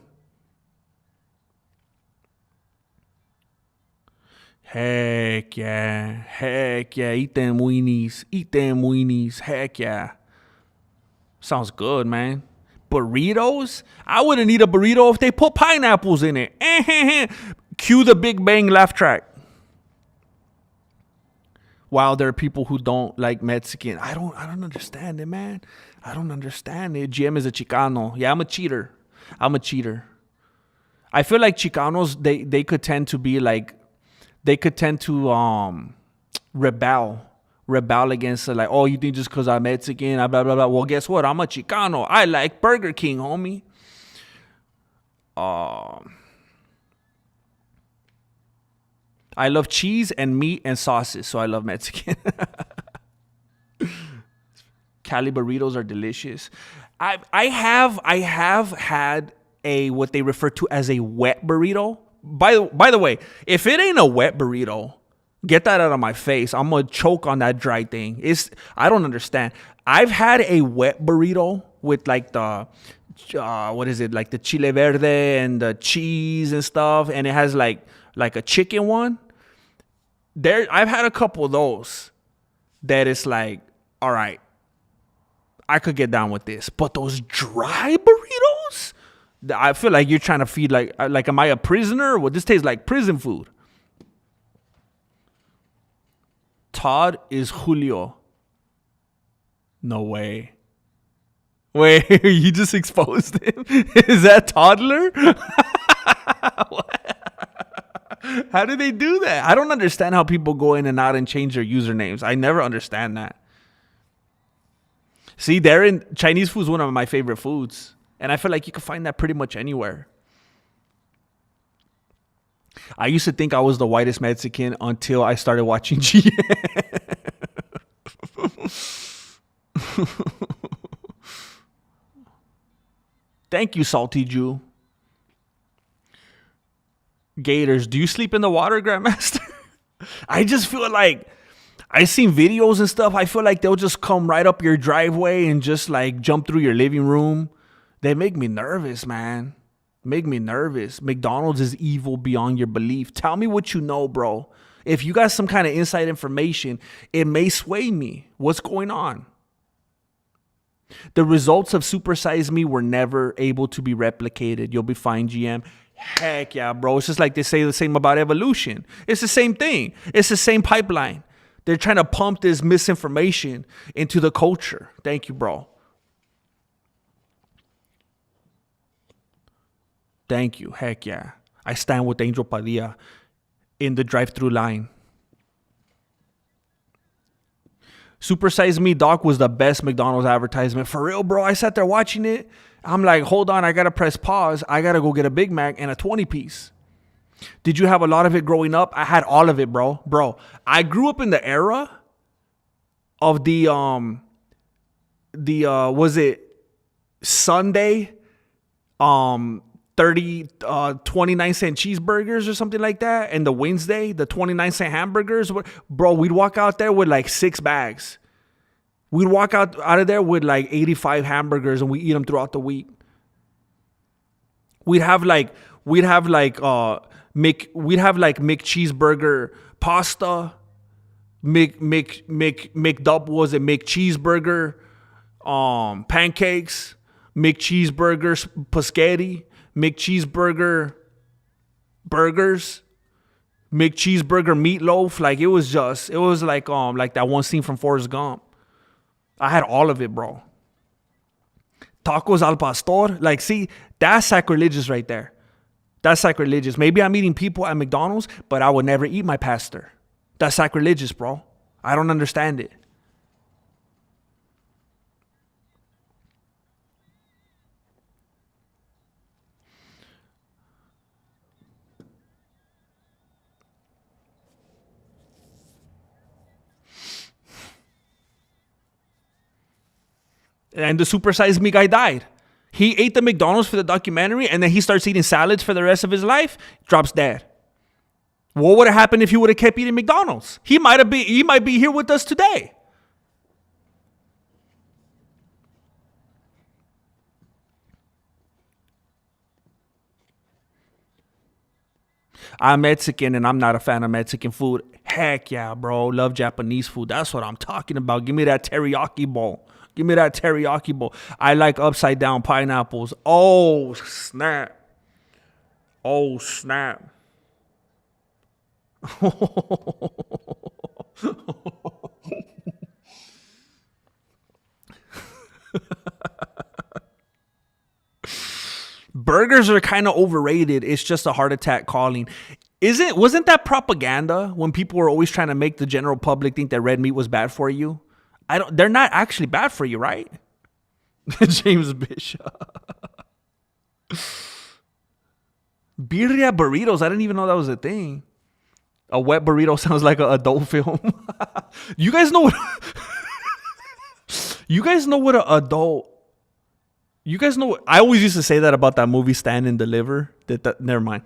Heck yeah. Eat them weenies. Heck yeah. Sounds good, man. Burritos? I wouldn't eat a burrito if they put pineapples in it. Cue the Big Bang laugh track. While there are people who don't like Mexican. I don't understand it, man. I don't understand it. GM is a Chicano. Yeah, I'm a cheater. I feel like Chicanos, they could tend to be like, they could tend to rebel against like, oh, you think just because I'm Mexican, blah, blah, blah. Well, guess what? I'm a Chicano. I like Burger King, homie. I love cheese and meat and sauces, so I love Mexican. Cali burritos are delicious. I have had a what they refer to as a wet burrito. By the way, if it ain't a wet burrito, get that out of my face. I'm gonna choke on that dry thing. I don't understand. I've had a wet burrito with like the what is it, like the chile verde and the cheese and stuff, and it has like a chicken one. I've had a couple of those that it's like, all right, I could get down with this. But those dry burritos, I feel like you're trying to feed like am I a prisoner? Well, this tastes like prison food. Todd is Julio. No way. Wait, you just exposed him? Is that toddler? How do they do that? I don't understand how people go in and out and change their usernames. I never understand that. See, Chinese food is one of my favorite foods. And I feel like you can find that pretty much anywhere. I used to think I was the whitest Mexican until I started watching G. Thank you, Salty Jew. Gators, do you sleep in the water, Grandmaster? I just feel like I've seen videos and stuff. I feel like they'll just come right up your driveway and just like jump through your living room. They make me nervous, man. Make me nervous. McDonald's is evil beyond your belief. Tell me what you know, bro. If you got some kind of inside information, it may sway me. What's going on? The results of Super Size Me were never able to be replicated. You'll be fine, GM. Heck yeah, bro. It's just like they say the same about evolution. It's the same thing. It's the same pipeline. They're trying to pump this misinformation into the culture. Thank you, bro. Thank you. Heck yeah. I stand with Angel Padilla in the drive-thru line. Super Size Me, Doc, was the best McDonald's advertisement. For real, bro. I sat there watching it. I'm like, hold on. I got to press pause. I got to go get a Big Mac and a 20-piece. Did you have a lot of it growing up? I had all of it, bro. Bro, I grew up in the era of the was it Sunday 29-cent cheeseburgers or something like that, and the Wednesday the 29-cent hamburgers. Bro, we'd walk out there with like 6 bags. We'd walk out of there with like 85 hamburgers, and we eat them throughout the week. We'd have like McCheeseburger pasta, McCheeseburger pancakes, McCheeseburger spaghetti, McCheeseburger burgers, McCheeseburger meatloaf. Like it was like that one scene from Forrest Gump. I had all of it, bro. Tacos al pastor. Like, see, that's sacrilegious right there. That's sacrilegious. Maybe I'm eating people at McDonald's, but I would never eat my pastor. That's sacrilegious, bro. I don't understand it. And the supersized me guy died. He ate the McDonald's for the documentary, and then he starts eating salads for the rest of his life, drops dead. What would have happened if he would have kept eating McDonald's? He might be here with us today. I'm Mexican and I'm not a fan of Mexican food. Heck yeah, bro. Love Japanese food. That's what I'm talking about. Give me that teriyaki bowl. Give me that teriyaki bowl. I like upside down pineapples. Oh, snap. Oh, snap. Burgers are kind of overrated. It's just a heart attack calling. Wasn't that propaganda when people were always trying to make the general public think that red meat was bad for you? They're not actually bad for you, right? James Bishop. Birria burritos. I didn't even know that was a thing. A wet burrito sounds like an adult film. You guys know what You guys know what an adult You guys know, I always used to say that about that movie Stand and Deliver. Never mind.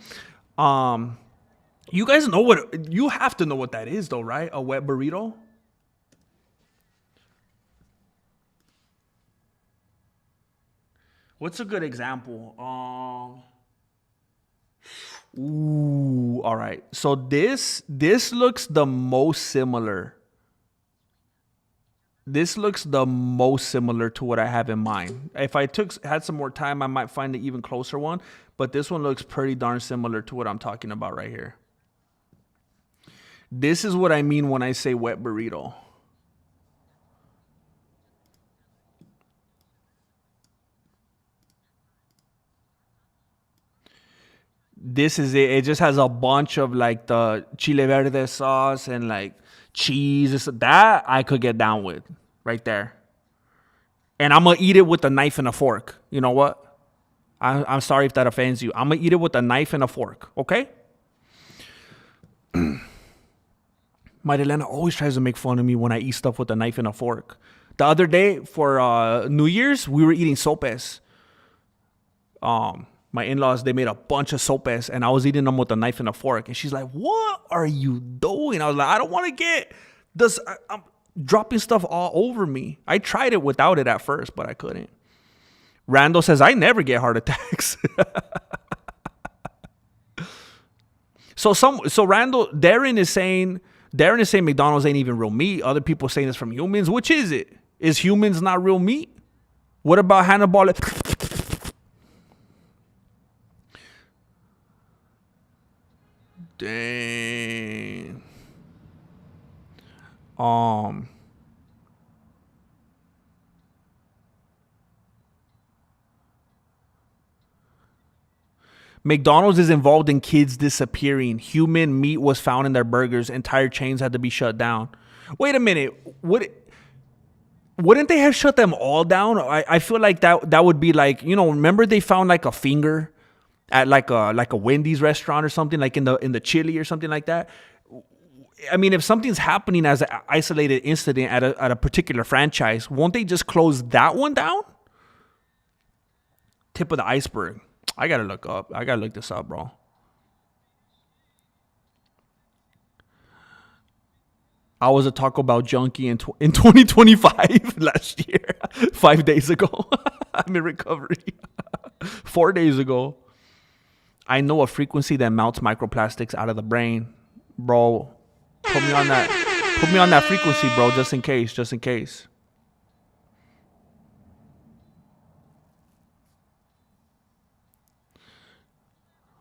You guys know you have to know what that is though, right? A wet burrito? What's a good example? All right. So this looks the most similar. This looks the most similar to what I have in mind. If I had some more time, I might find an even closer one. But this one looks pretty darn similar to what I'm talking about right here. This is what I mean when I say wet burrito. This is it. It just has a bunch of like the chile verde sauce and like cheese. That I could get down with right there. And I'm going to eat it with a knife and a fork. You know what? I'm sorry if that offends you. I'm going to eat it with a knife and a fork. Okay? Marilena always tries to make fun of me when I eat stuff with a knife and a fork. The other day for New Year's, we were eating sopes. My in-laws, they made a bunch of sopes and I was eating them with a knife and a fork. And she's like, what are you doing? I was like, I don't want to get this. I'm dropping stuff all over me. I tried it without it at first, but I couldn't. Randall says, I never get heart attacks. So Darren is saying McDonald's ain't even real meat. Other people saying it's from humans. Which is it? Is humans not real meat? What about Hannibal? Dang. McDonald's is involved in kids disappearing. Human meat was found in their burgers. Entire chains had to be shut down. Wait a minute. Wouldn't they have shut them all down? I feel like that would be like, remember they found like a finger at like a Wendy's restaurant or something, like in the chili or something like that. I mean, if something's happening as an isolated incident at a particular franchise, won't they just close that one down? Tip of the iceberg. I gotta look this up, bro. I was a Taco Bell junkie in 2025 last year, 5 days ago. I'm in recovery. 4 days ago. I know a frequency that melts microplastics out of the brain. Bro, put me on that frequency, bro, just in case.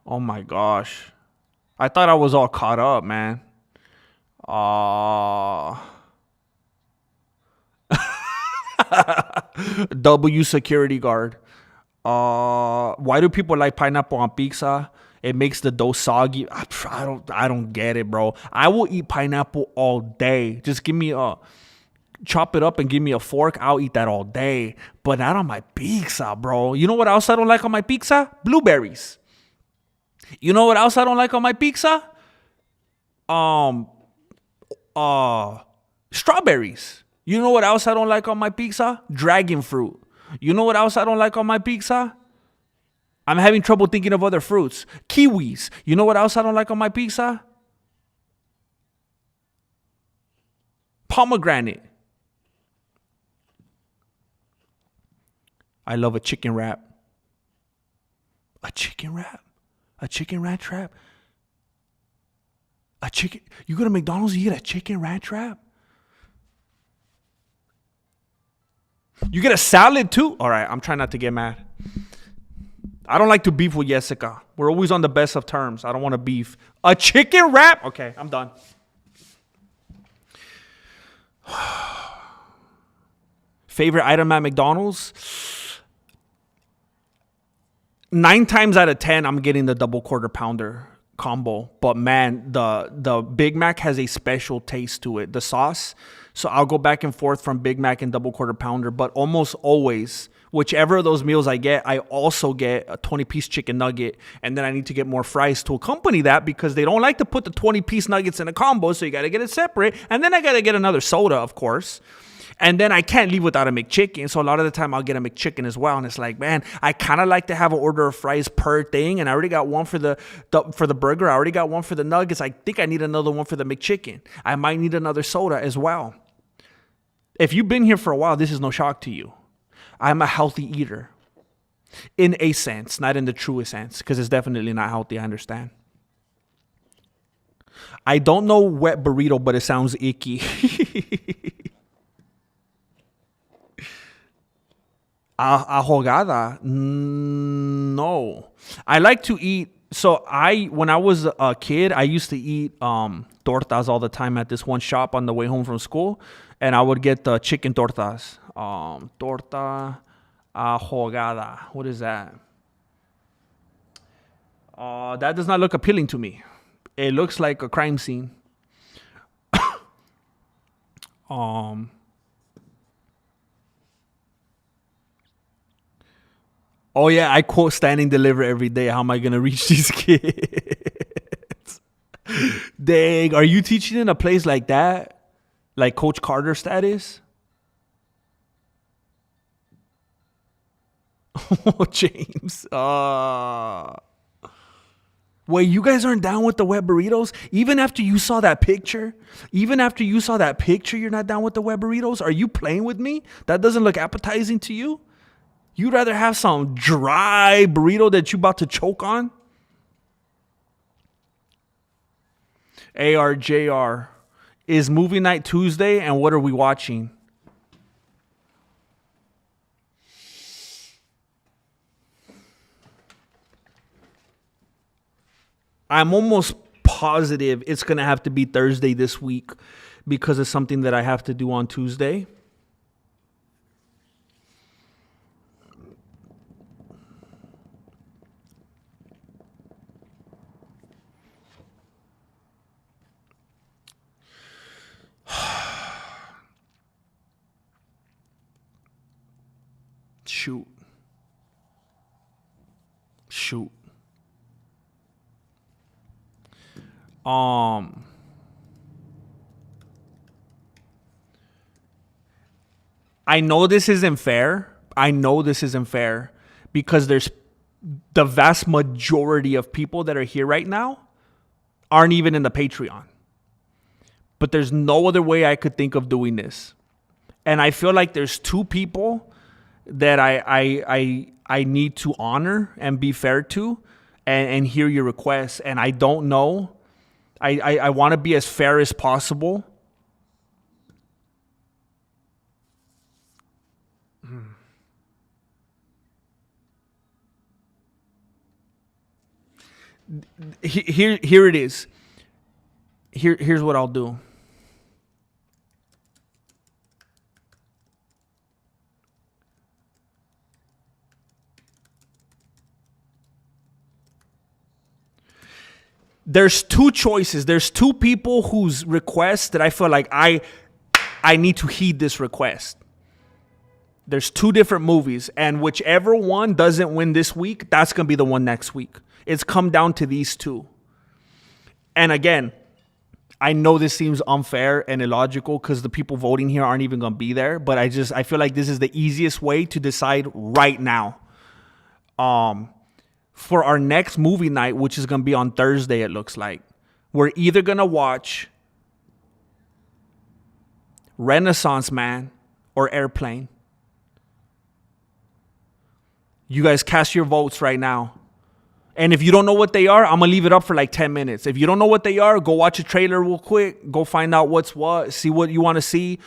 Oh my gosh. I thought I was all caught up, man. W security guard. Why do people like pineapple on pizza? It makes the dough soggy. I don't get it, bro. I will eat pineapple all day. Just give me chop it up and give me a fork. I'll eat that all day. But not on my pizza, bro. You know what else I don't like on my pizza? Blueberries. You know what else I don't like on my pizza? Strawberries. You know what else I don't like on my pizza? Dragon fruit. You know what else I don't like on my pizza? I'm having trouble thinking of other fruits. Kiwis. You know what else I don't like on my pizza? Pomegranate. I love a chicken wrap. A chicken wrap? A chicken ranch wrap? A chicken? You go to McDonald's, you get a chicken ranch wrap? You get a salad too? All right, I'm trying not to get mad. I don't like to beef with Jessica. We're always on the best of terms. I don't want to beef. A chicken wrap? Okay, I'm done. Favorite item at McDonald's? 9 times out of 10, I'm getting the double quarter pounder combo. But man, the Big Mac has a special taste to it. The sauce. So I'll go back and forth from Big Mac and double quarter pounder. But almost always, whichever of those meals I get, I also get a 20-piece chicken nugget. And then I need to get more fries to accompany that because they don't like to put the 20-piece nuggets in a combo. So you got to get it separate. And then I got to get another soda, of course. And then I can't leave without a McChicken. So a lot of the time I'll get a McChicken as well. And it's like, man, I kind of like to have an order of fries per thing. And I already got one for the burger. I already got one for the nuggets. I think I need another one for the McChicken. I might need another soda as well. If you've been here for a while, this is no shock to you. I'm a healthy eater. In a sense, not in the truest sense. Because it's definitely not healthy, I understand. I don't know wet burrito, but it sounds icky. Ahogada? No. I like to eat. So when I was a kid, I used to eat tortas all the time at this one shop on the way home from school. And I would get the chicken tortas. Torta ahogada. What is that? That does not look appealing to me. It looks like a crime scene. Oh, yeah, I quote standing deliver every day. How am I going to reach these kids? Dang, are you teaching in a place like that? Like Coach Carter status? Oh, James. Wait, you guys aren't down with the wet burritos? Even after you saw that picture? Even after you saw that picture, you're not down with the wet burritos? Are you playing with me? That doesn't look appetizing to you? You'd rather have some dry burrito that you about to choke on? ARJR. Is movie night Tuesday and what are we watching? I'm almost positive it's going to have to be Thursday this week because it's something that I have to do on Tuesday. Shoot. I know this isn't fair. Because there's the vast majority of people that are here right now aren't even in the Patreon. But there's no other way I could think of doing this. And I feel like there's 2 people that I need to honor and be fair to and hear your requests. And I don't know. I want to be as fair as possible. Here it is. Here's what I'll do. there's two choices. There's two people whose requests that I feel like I need to heed this request. There's two different movies, and whichever one doesn't win this week, that's going to be the one next week. It's come down to these two. And again, I know this seems unfair and illogical because the people voting here aren't even going to be there, but I feel like this is the easiest way to decide right now. For our next movie night, which is going to be on Thursday, it looks like, we're either going to watch Renaissance Man or Airplane. You guys cast your votes right now. And if you don't know what they are, I'm going to leave it up for like 10 minutes. If you don't know what they are, go watch a trailer real quick. Go find out what's what. See what you want to see.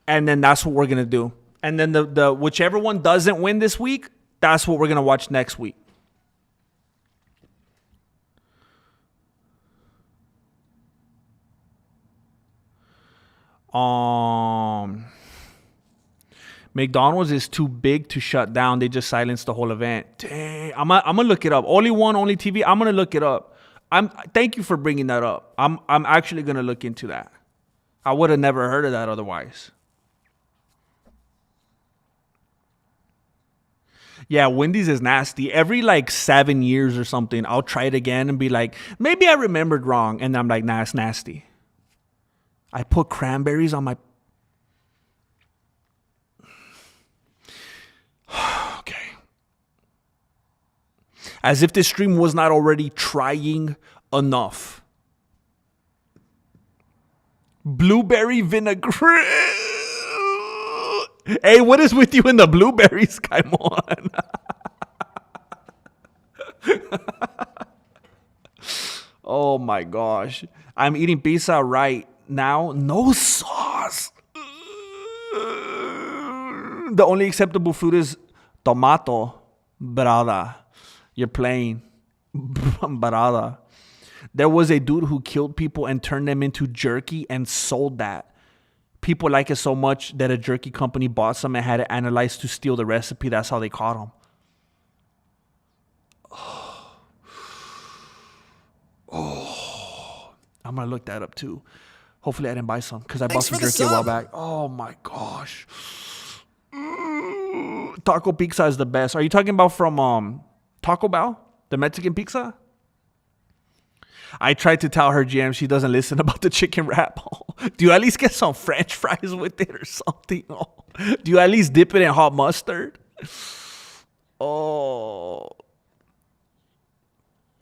And then that's what we're going to do. And then the whichever one doesn't win this week, that's what we're going to watch next week. McDonald's is too big to shut down. They just silenced the whole event. Dang, I'm gonna look it up. Only TV. I'm gonna look it up. Thank you for bringing that up. I'm actually gonna look into that. I would have never heard of that otherwise. Yeah, Wendy's is nasty. Every like 7 years or something, I'll try it again and be like, maybe I remembered wrong, and I'm like, nah, it's nasty. I put cranberries on my... Okay. As if this stream was not already trying enough. Blueberry vinaigrette. Hey, what is with you in the blueberries? Come on. Oh my gosh. I'm eating pizza right now. No sauce. The only acceptable food is tomato. Brada. You're playing. Brada. There was a dude who killed people and turned them into jerky and sold that. People like it so much that a jerky company bought some and had it analyzed to steal the recipe. That's how they caught him. Oh. I'm going to look that up too. Hopefully I didn't buy some because I bought some jerky a while back. Oh my gosh. Taco pizza is the best. Are you talking about from Taco Bell? The Mexican pizza? I tried to tell her, GM, she doesn't listen about the chicken wrap. Do you at least get some French fries with it or something? Do you at least dip it in hot mustard? Oh.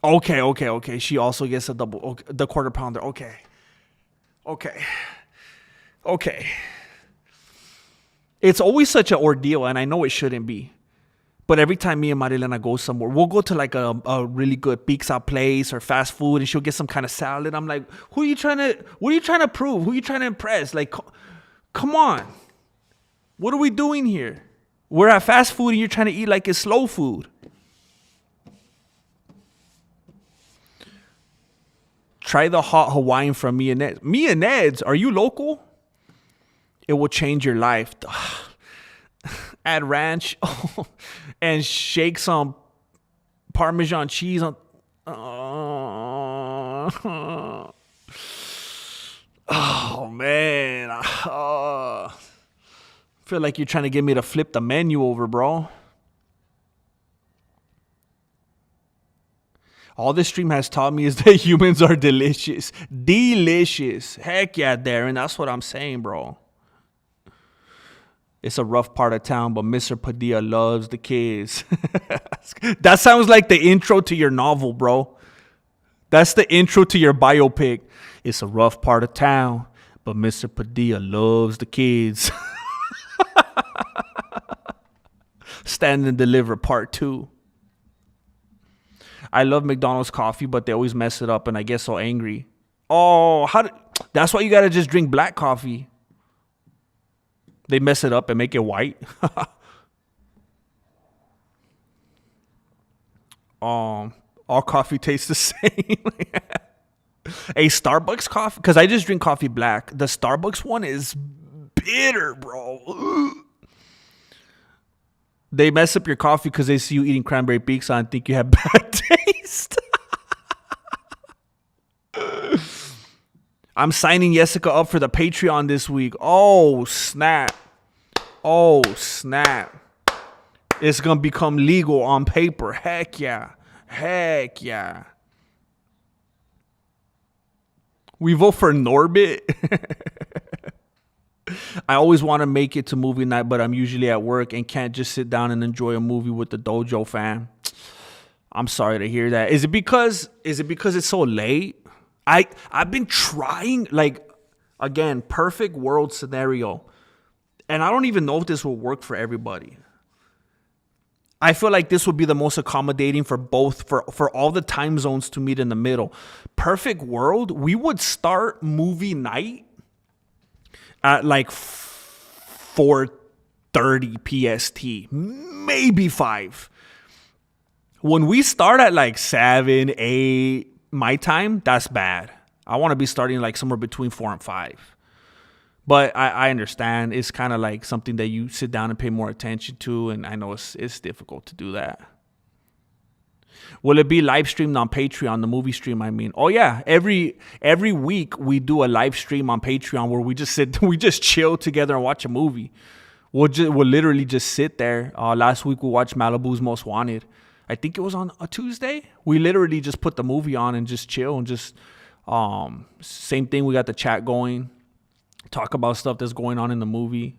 Okay. She also gets a double, okay, the quarter pounder. Okay. It's always such an ordeal, and I know it shouldn't be. But every time me and Marilena go somewhere, we'll go to like a really good pizza place or fast food, and she'll get some kind of salad. I'm like, what are you trying to prove? Who are you trying to impress? Like, come on. What are we doing here? We're at fast food and you're trying to eat like it's slow food. Try the hot Hawaiian from Me and Ned's. Me and Ned's, are you local? It will change your life. Add ranch and shake some Parmesan cheese on. Oh man. Feel like you're trying to get me to flip the menu over, bro. All this stream has taught me is that humans are delicious. Delicious. Heck yeah, Darren. That's what I'm saying, bro. It's a rough part of town, but Mr. Padilla loves the kids. That sounds like the intro to your novel, bro. That's the intro to your biopic. It's a rough part of town, but Mr. Padilla loves the kids. Stand and Deliver Part 2. I love McDonald's coffee, but they always mess it up, and I get so angry. Oh, that's why you got to just drink black coffee. They mess it up and make it white. All coffee tastes the same. A Starbucks coffee, because I just drink coffee black. The Starbucks one is bitter, bro. They mess up your coffee because they see you eating cranberry pizza and think you have bad taste. I'm signing Jessica up for the Patreon this week. Oh, snap. Oh, snap. It's going to become legal on paper. Heck yeah. Heck yeah. We vote for Norbit. I always want to make it to movie night, but I'm usually at work and can't just sit down and enjoy a movie with the Dojo fam. I'm sorry to hear that. Is it because it's so late? I've been trying, like, again, perfect world scenario. And I don't even know if this will work for everybody. I feel like this would be the most accommodating for both, for all the time zones to meet in the middle. Perfect world, we would start movie night at like 4:30 PST, maybe 5. When we start at like 7, 8 my time, that's bad. I want to be starting like somewhere between 4 and 5. But I understand it's kind of like something that you sit down and pay more attention to, and I know it's difficult to do that. Will it be live streamed on Patreon, the movie stream, I mean? Oh yeah, every week we do a live stream on Patreon where we just chill together and watch a movie. We'll literally just sit there. Last week we watched Malibu's Most Wanted. I think it was on a Tuesday. We literally just put the movie on and just chill and just same thing. We got the chat going. Talk about stuff that's going on in the movie.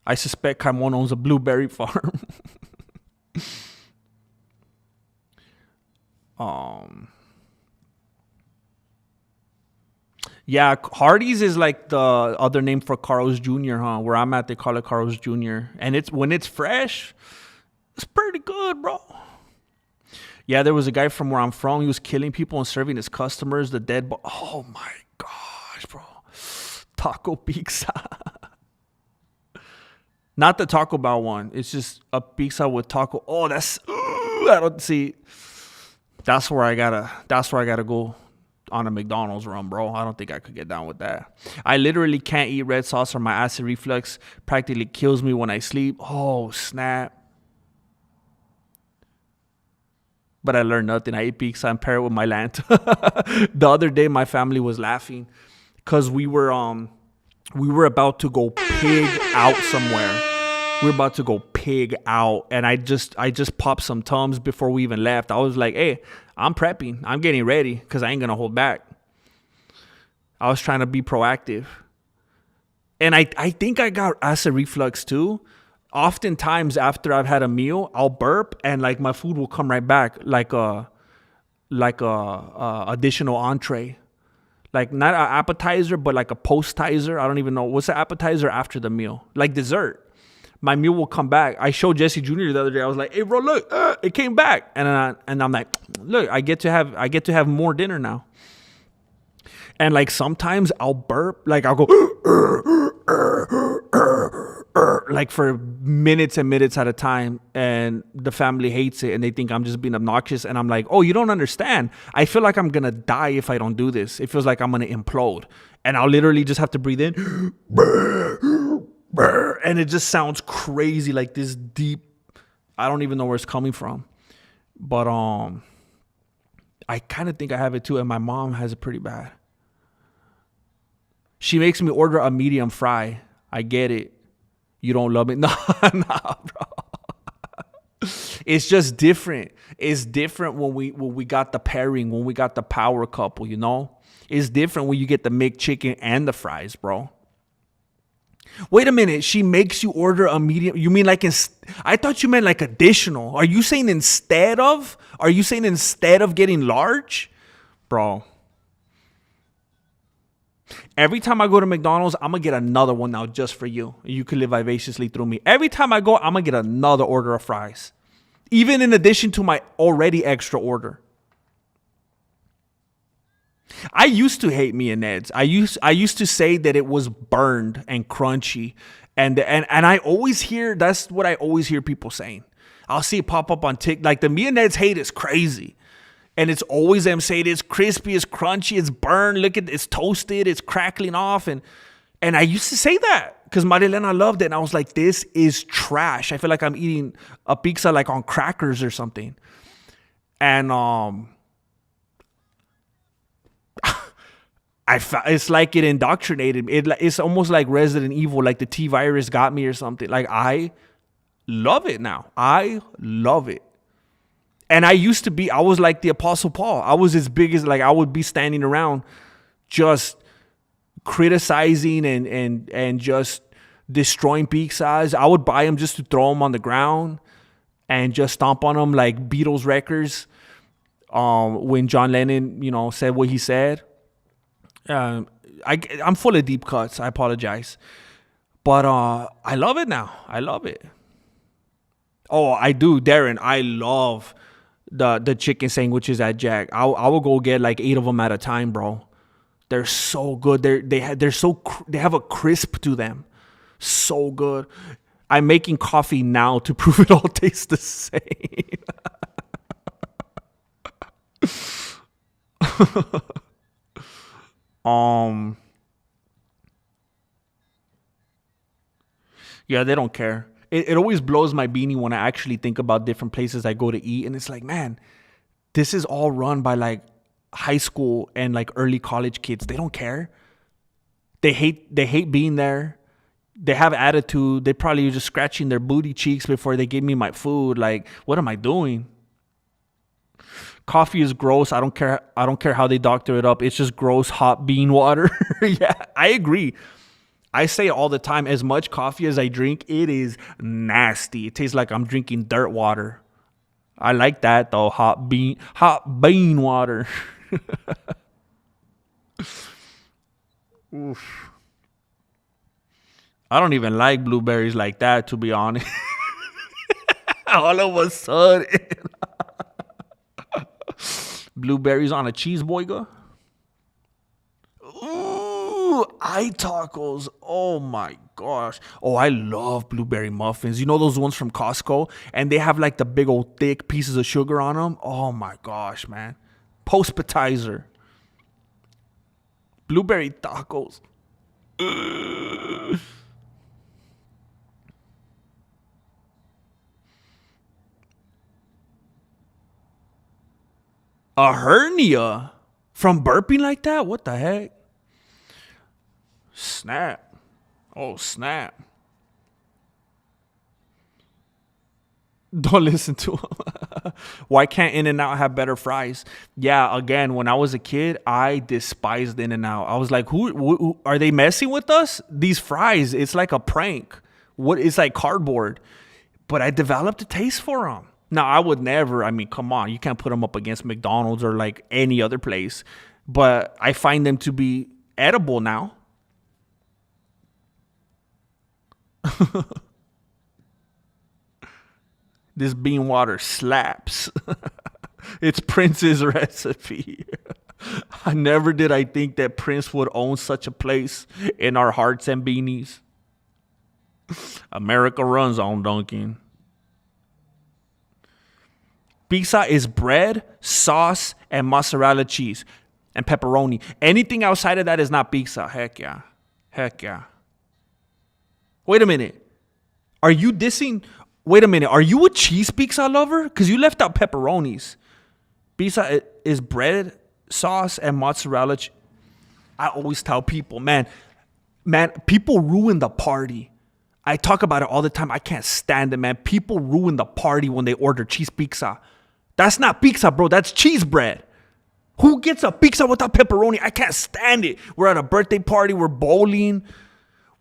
I suspect Kaimon owns a blueberry farm. Yeah, Hardee's is like the other name for Carl's Jr., huh? Where I'm at, they call it Carl's Jr. And when it's fresh, it's pretty good, bro. Yeah, there was a guy from where I'm from. He was killing people and serving his customers the dead. Oh my gosh, bro. Taco pizza. Not the Taco Bell one. It's just a pizza with taco. Oh, I don't see. That's where I gotta go on a McDonald's run, bro. I don't think I could get down with that. I literally can't eat red sauce or my acid reflux practically kills me when I sleep. Oh, snap. But I learned nothing. I ate pizza and pair it with my Lanta. The other day, my family was laughing because we were about to go pig out somewhere. We were about to go pig out, and I just popped some Tums before we even left. I was like, hey, I'm prepping. I'm getting ready because I ain't gonna hold back. I was trying to be proactive. And I think I got acid reflux too. Oftentimes after I've had a meal, I'll burp and like my food will come right back like a additional entree. Like not an appetizer, but like a post-tizer. I don't even know. What's the appetizer after the meal? Like dessert. My meal will come back. I showed Jesse Jr. the other day. I was like, hey bro, look, it came back. And I'm like, look, I get to have more dinner now. And like sometimes I'll burp, like I'll go like for minutes and minutes at a time, and the family hates it and they think I'm just being obnoxious. And I'm like, oh, you don't understand. I feel like I'm gonna die if I don't do this. It feels like I'm gonna implode. And I'll literally just have to breathe in. And it just sounds crazy, like this deep. I don't even know where it's coming from. But I kind of think I have it too, and my mom has it pretty bad. She makes me order a medium fry. I get it. You don't love it? Nah, bro. It's just different. It's different when we got the pairing, when we got the power couple, you know? It's different when you get the McChicken and the fries, bro. Wait a minute. She makes you order a medium. You mean like I thought you meant like additional. Are you saying instead of? Are you saying instead of getting large? Bro. Every time I go to McDonald's, I'm going to get another one now just for you. You can live vivaciously through me. Every time I go, I'm going to get another order of fries. Even in addition to my already extra order. I used to hate me and Ned's. I used to say that it was burned and crunchy. And I always hear, that's what I always hear people saying. I'll see it pop up on TikTok. Like the me and Ned's hate is crazy. And it's always them saying it's crispy, it's crunchy, it's burned. Look at it's toasted, it's crackling off. And I used to say that because Marilena loved it. And I was like, this is trash. I feel like I'm eating a pizza like on crackers or something. And it's like it indoctrinated me. It's almost like Resident Evil, like the T virus got me or something. Like I love it now. I love it. And I was like the Apostle Paul. I was as big as, like, I would be standing around just criticizing and just destroying pizzas. I would buy them just to throw them on the ground and just stomp on them like Beatles records. When John Lennon, said what he said. I'm full of deep cuts. I apologize. But I love it now. I love it. Oh, I do, Darren. I love the chicken sandwiches at Jack. I will go get like 8 of them at a time, bro. They're so good. They have a crisp to them. So good. I'm making coffee now to prove it all tastes the same. Yeah, they don't care. It always blows my beanie when I actually think about different places I go to eat, and it's like, man, this is all run by like high school and like early college kids. They don't care. They hate being there. They have attitude. They probably just scratching their booty cheeks before they give me my food. Like, what am I doing? Coffee is gross. I don't care how they doctor it up. It's just gross hot bean water. Yeah, I agree. I say all the time, as much coffee as I drink, it is nasty. It tastes like I'm drinking dirt water. I like that though, hot bean water. Oof. I don't even like blueberries like that, to be honest. All of a sudden. Blueberries on a cheeseburger. Ooh, eye tacos. Oh my gosh. Oh, I love blueberry muffins. You know those ones from Costco? And they have like the big old thick pieces of sugar on them. Oh my gosh, man. Post-appetizer. Blueberry tacos. A hernia from burping like that? What the heck? Snap. Oh, snap. Don't listen to him. Why can't In-N-Out have better fries? Yeah, again, when I was a kid, I despised In-N-Out. I was like, who are they messing with us? These fries, it's like a prank. It's like cardboard. But I developed a taste for them. Now, I would never, come on, you can't put them up against McDonald's or like any other place. But I find them to be edible now. This bean water slaps. It's Prince's recipe. Never did I think that Prince would own such a place in our hearts and beanies. America runs on Dunkin'. Pizza is bread, sauce, and mozzarella cheese, and pepperoni. Anything outside of that is not pizza. Heck yeah. Heck yeah. Wait a minute. Are you dissing? Wait a minute. Are you a cheese pizza lover? Because you left out pepperonis. Pizza is bread, sauce, and mozzarella. I always tell people, man, people ruin the party. I talk about it all the time. I can't stand it, man. People ruin the party when they order cheese pizza. That's not pizza, bro. That's cheese bread. Who gets a pizza without pepperoni? I can't stand it. We're at a birthday party. We're bowling.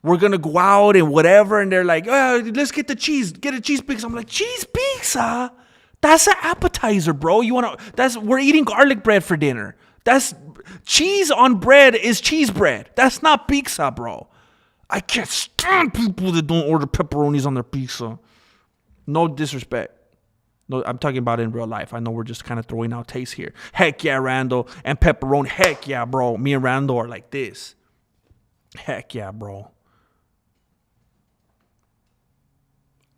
We're going to go out and whatever. And they're like, oh, let's get the cheese. Get a cheese pizza. I'm like, cheese pizza? That's an appetizer, bro. We're eating garlic bread for dinner. That's cheese on bread is cheese bread. That's not pizza, bro. I can't stand people that don't order pepperonis on their pizza. No disrespect. No, I'm talking about in real life. I know we're just kind of throwing out taste here. Heck yeah, Randall. And pepperoni. Heck yeah, bro. Me and Randall are like this. Heck yeah, bro.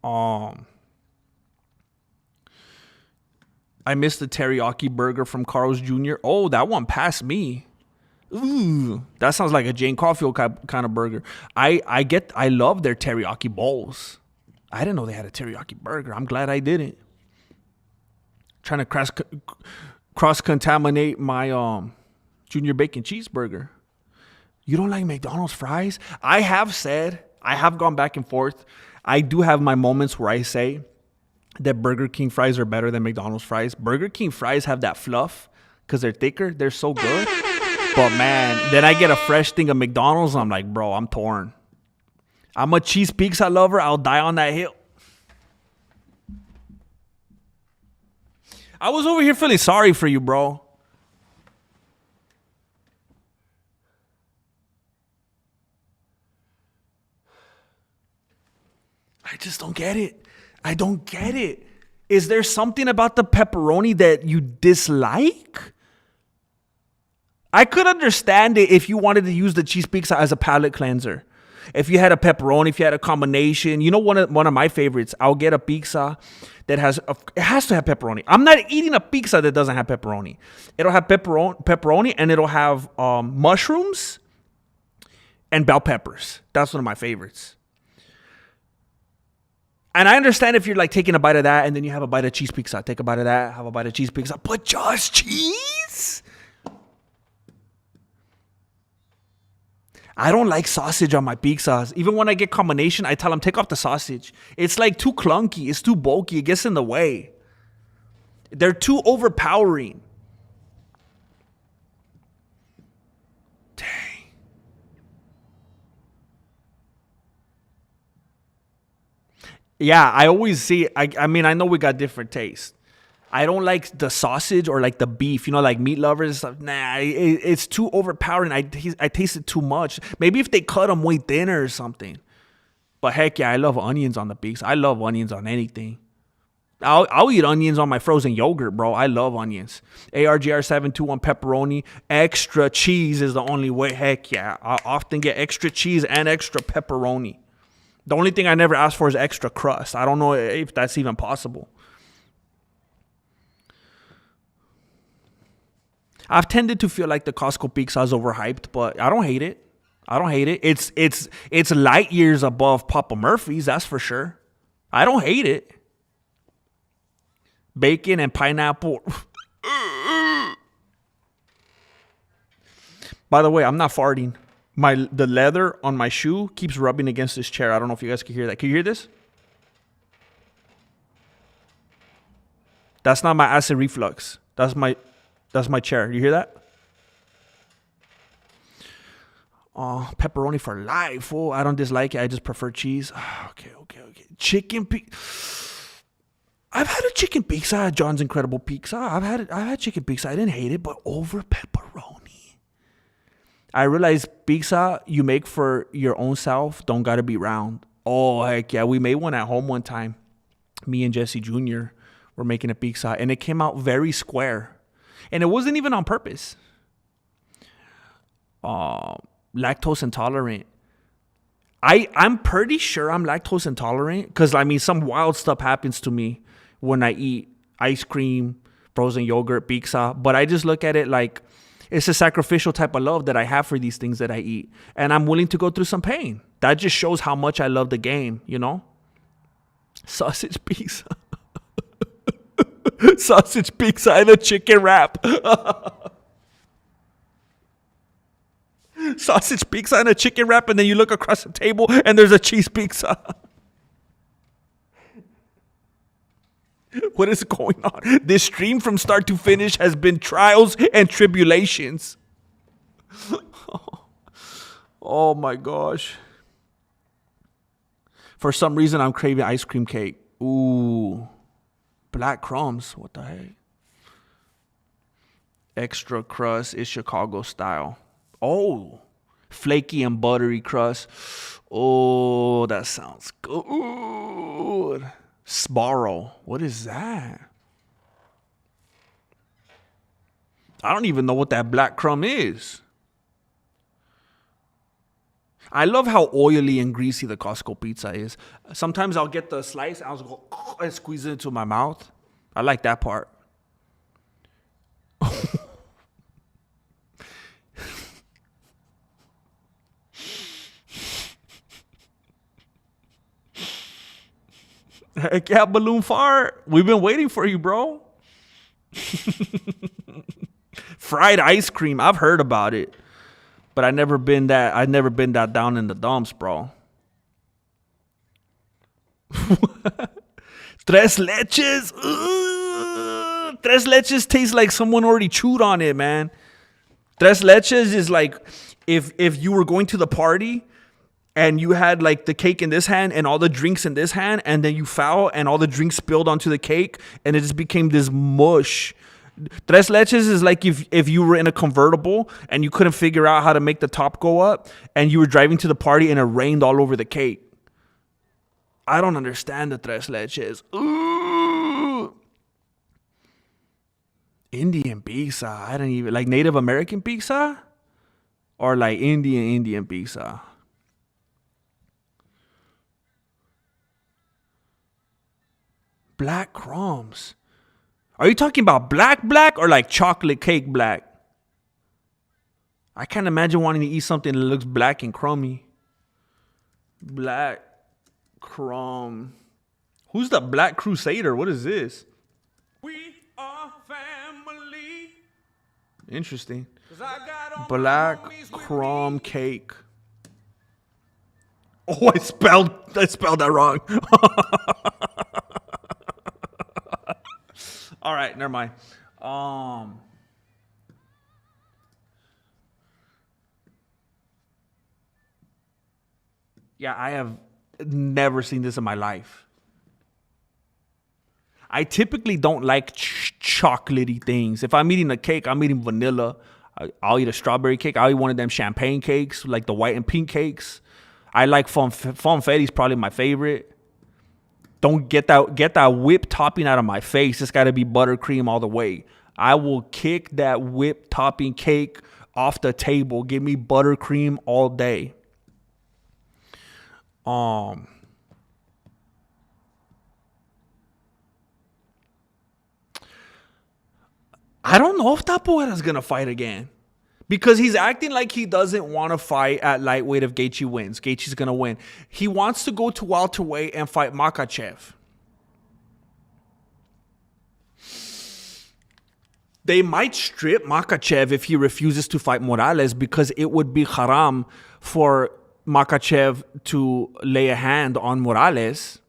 I missed the teriyaki burger from Carl's Jr. Oh, that one passed me. Ooh, that sounds like a Jane Caulfield kind of burger. I love their teriyaki bowls. I didn't know they had a teriyaki burger. I'm glad I didn't. Trying to cross contaminate my Junior Bacon cheeseburger. You don't like McDonald's fries? I have gone back and forth. I do have my moments where I say that Burger King fries are better than McDonald's fries. Burger King fries have that fluff because they're thicker. They're so good. But man, then I get a fresh thing of McDonald's. I'm like, bro, I'm torn. I'm a cheese pizza lover. I'll die on that hill. I was over here feeling sorry for you, bro. I just don't get it. I don't get it. Is there something about the pepperoni that you dislike? I could understand it if you wanted to use the cheese pizza as a palate cleanser. If you had a pepperoni, if you had a combination, you know, one of my favorites, I'll get a pizza that it has to have pepperoni. I'm not eating a pizza that doesn't have pepperoni. It'll have pepperoni and it'll have mushrooms and bell peppers. That's one of my favorites. And I understand if you're like taking a bite of that and then you have a bite of cheese pizza. Take a bite of that, have a bite of cheese pizza. But just cheese? I don't like sausage on my pizzas. Even when I get combination, I tell them, take off the sausage. It's like too clunky. It's too bulky. It gets in the way. They're too overpowering. Dang. Yeah, I always see, I mean, I know we got different tastes. I don't like the sausage or like the beef, you know, like meat lovers and stuff. Nah, it's too overpowering. I taste it too much. Maybe if they cut them way thinner or something. But heck yeah, I love onions on the pizza. I love onions on anything. I'll eat onions on my frozen yogurt, bro. I love onions. ARGR721 pepperoni. Extra cheese is the only way. Heck yeah. I often get extra cheese and extra pepperoni. The only thing I never ask for is extra crust. I don't know if that's even possible. I've tended to feel like the Costco pizza is overhyped, but I don't hate it. I don't hate it. It's light years above Papa Murphy's, that's for sure. I don't hate it. Bacon and pineapple. By the way, I'm not farting. The leather on my shoe keeps rubbing against this chair. I don't know if you guys can hear that. Can you hear this? That's not my acid reflux. That's my chair. You hear that? Oh, pepperoni for life. Oh, I don't dislike it. I just prefer cheese. Okay. Chicken pizza. I've had a chicken pizza at John's Incredible Pizza. I've had chicken pizza. I didn't hate it, but over pepperoni. I realized pizza you make for your own self don't gotta be round. Oh heck yeah, we made one at home one time. Me and Jesse Jr. were making a pizza, and it came out very square. And it wasn't even on purpose. Lactose intolerant. I'm pretty sure I'm lactose intolerant because, I mean, some wild stuff happens to me when I eat ice cream, frozen yogurt, pizza. But I just look at it like it's a sacrificial type of love that I have for these things that I eat. And I'm willing to go through some pain. That just shows how much I love the game, you know? Sausage pizza. Sausage pizza and a chicken wrap. Sausage pizza and a chicken wrap, and then you look across the table and there's a cheese pizza. What is going on? This stream from start to finish has been trials and tribulations. Oh my gosh. For some reason, I'm craving ice cream cake. Ooh. Black crumbs. What the heck? Extra crust is Chicago style. Oh. Flaky and buttery crust. Oh, that sounds good. Sbarro. What is that? I don't even know what that black crumb is. I love how oily and greasy the Costco pizza is. Sometimes I'll get the slice and I'll just go and squeeze it into my mouth. I like that part. Heck yeah, balloon fart. We've been waiting for you, bro. Fried ice cream. I've heard about it. But I never been that down in the dumps, bro. Tres leches. Ugh. Tres leches tastes like someone already chewed on it, man. Tres leches is like if you were going to the party and you had like the cake in this hand and all the drinks in this hand, and then you foul and all the drinks spilled onto the cake and it just became this mush. Tres leches is like if you were in a convertible and you couldn't figure out how to make the top go up and you were driving to the party and it rained all over the cake. I don't understand the tres leches. Ooh. Indian pizza. I don't even like Native American pizza or like Indian pizza. Black crumbs. Are you talking about black or like chocolate cake black? I can't imagine wanting to eat something that looks black and crummy. Black crumb. Who's the Black Crusader? What is this? We are family. Interesting. 'Cause I got all Black my homies with crumb me. cake. Oh, I spelled that wrong. All right, never mind. Yeah, I have never seen this in my life. I typically don't like chocolatey things. If I'm eating a cake, I'm eating vanilla. I'll eat a strawberry cake. I'll eat one of them champagne cakes, like the white and pink cakes. I like funfetti's probably my favorite. Don't get that whipped topping out of my face. It's got to be buttercream all the way. I will kick that whipped topping cake off the table. Give me buttercream all day. I don't know if Tapuera's gonna fight again. Because he's acting like he doesn't want to fight at lightweight if Gaethje wins. Gaethje's going to win. He wants to go to welterweight and fight Makhachev. They might strip Makhachev if he refuses to fight Morales because it would be haram for Makhachev to lay a hand on Morales.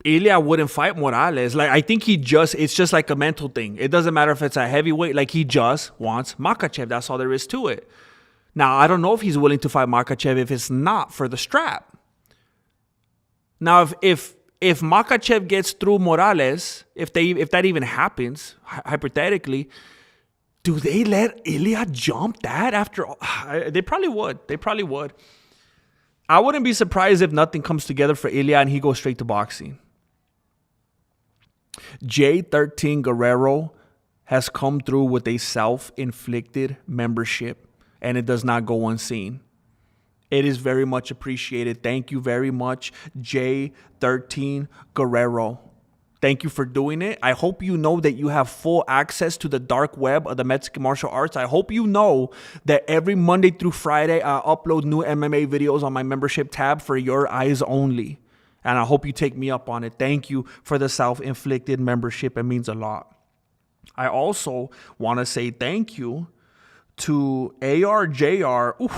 Ilia wouldn't fight Morales. Like, I think it's just like a mental thing. It doesn't matter if it's a heavyweight. Like, he just wants Makhachev. That's all there is to it. Now, I don't know if he's willing to fight Makhachev if it's not for the strap. Now, if Makhachev gets through Morales, if that even happens, hypothetically, do they let Ilia jump that after all? They probably would. I wouldn't be surprised if nothing comes together for Ilia and he goes straight to boxing. J13 Guerrero has come through with a self-inflicted membership, and it does not go unseen. It is very much appreciated. Thank you very much, J13 Guerrero. Thank you for doing it. I hope you know that you have full access to the dark web of the Mexican martial arts. I hope you know that every Monday through Friday, I upload new MMA videos on my membership tab for your eyes only. And I hope you take me up on it. Thank you for the self-inflicted membership. It means a lot. I also want to say thank you to ARJR. Ooh.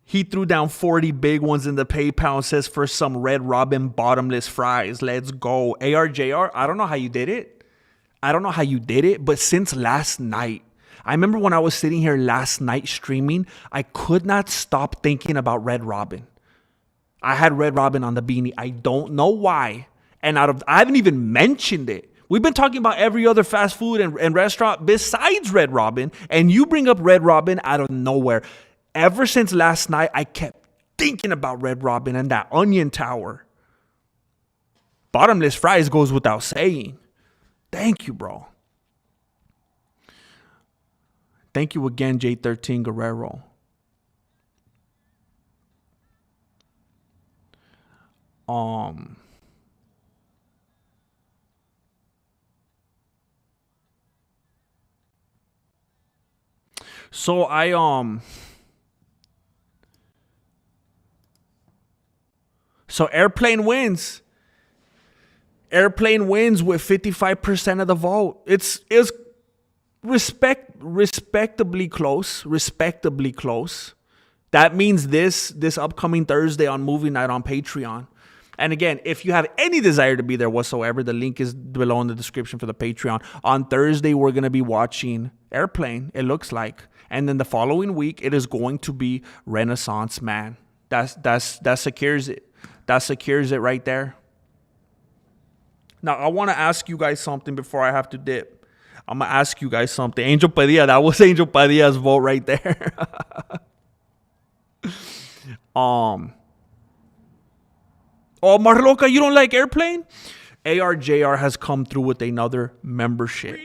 He threw down 40 big ones in the PayPal and says for some Red Robin bottomless fries. Let's go. ARJR, I don't know how you did it. But since last night, I remember when I was sitting here last night streaming, I could not stop thinking about Red Robin. I had Red Robin on the beanie. I don't know why. And I haven't even mentioned it. We've been talking about every other fast food and restaurant besides Red Robin. And you bring up Red Robin out of nowhere. Ever since last night, I kept thinking about Red Robin and that onion tower. Bottomless fries goes without saying. Thank you, bro. Thank you again, J13 Guerrero. So Airplane wins. Airplane wins with 55% of the vote. It's respectably close. Respectably close. That means this upcoming Thursday on Movie Night on Patreon. And again, if you have any desire to be there whatsoever, the link is below in the description for the Patreon. On Thursday, we're going to be watching Airplane, it looks like. And then the following week, it is going to be Renaissance Man. That secures it. That secures it right there. Now, I want to ask you guys something before I have to dip. I'm going to ask you guys something. Angel Padilla, that was Angel Padilla's vote right there. Oh, Marloca, you don't like Airplane? ARJR has come through with another membership.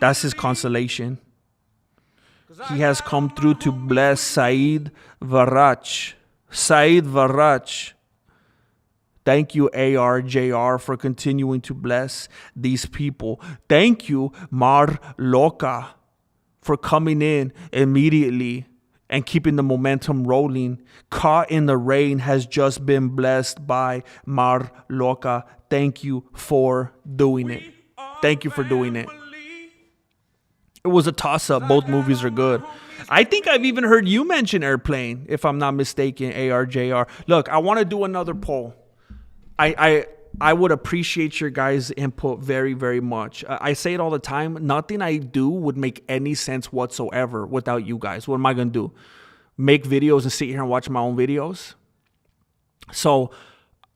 That's his consolation. He has come through to bless Saeed Varach. Saeed Varach. Thank you, ARJR, for continuing to bless these people. Thank you, Marloca, for coming in immediately and keeping the momentum rolling. Caught in the Rain has just been blessed by Marloca. Thank you for doing it. Thank you for doing it. It was a toss-up. Both movies are good. I think I've even heard you mention Airplane, if I'm not mistaken, ARJR. Look, I want to do another poll. I would appreciate your guys' input very, very much. I say it all the time. Nothing I do would make any sense whatsoever without you guys. What am I going to do? Make videos and sit here and watch my own videos? So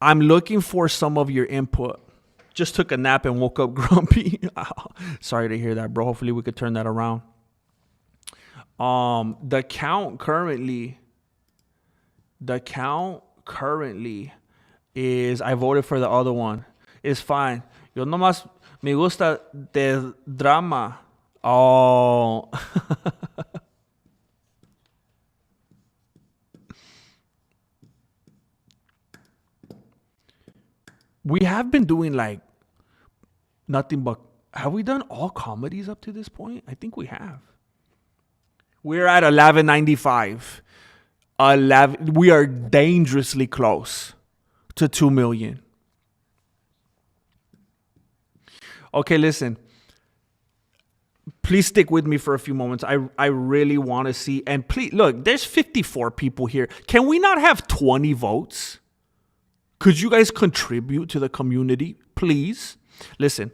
I'm looking for some of your input. Just took a nap and woke up grumpy. Sorry to hear that, bro. Hopefully we could turn that around. The count currently is, I voted for the other one. It's fine. Yo nomás me gusta de drama. Oh. We have been doing like nothing but, have we done all comedies up to this point? I think we have. We're at 1195. We are dangerously close to 2 million. Okay, listen. Please stick with me for a few moments. I really want to see. And please, look, there's 54 people here. Can we not have 20 votes? Could you guys contribute to the community, please? Listen,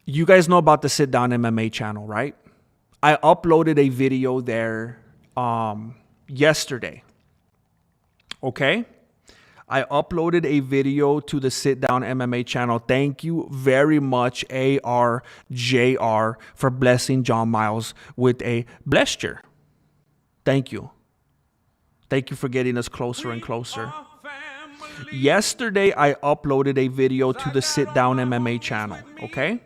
you guys know about the Sit Down MMA channel, right? I uploaded a video there yesterday. Okay? I uploaded a video to the Sit Down MMA channel. Thank you very much, ARJR, for blessing John Miles with a blessure. Thank you. Thank you for getting us closer and closer. Yesterday, I uploaded a video to the Sit Down MMA channel, okay?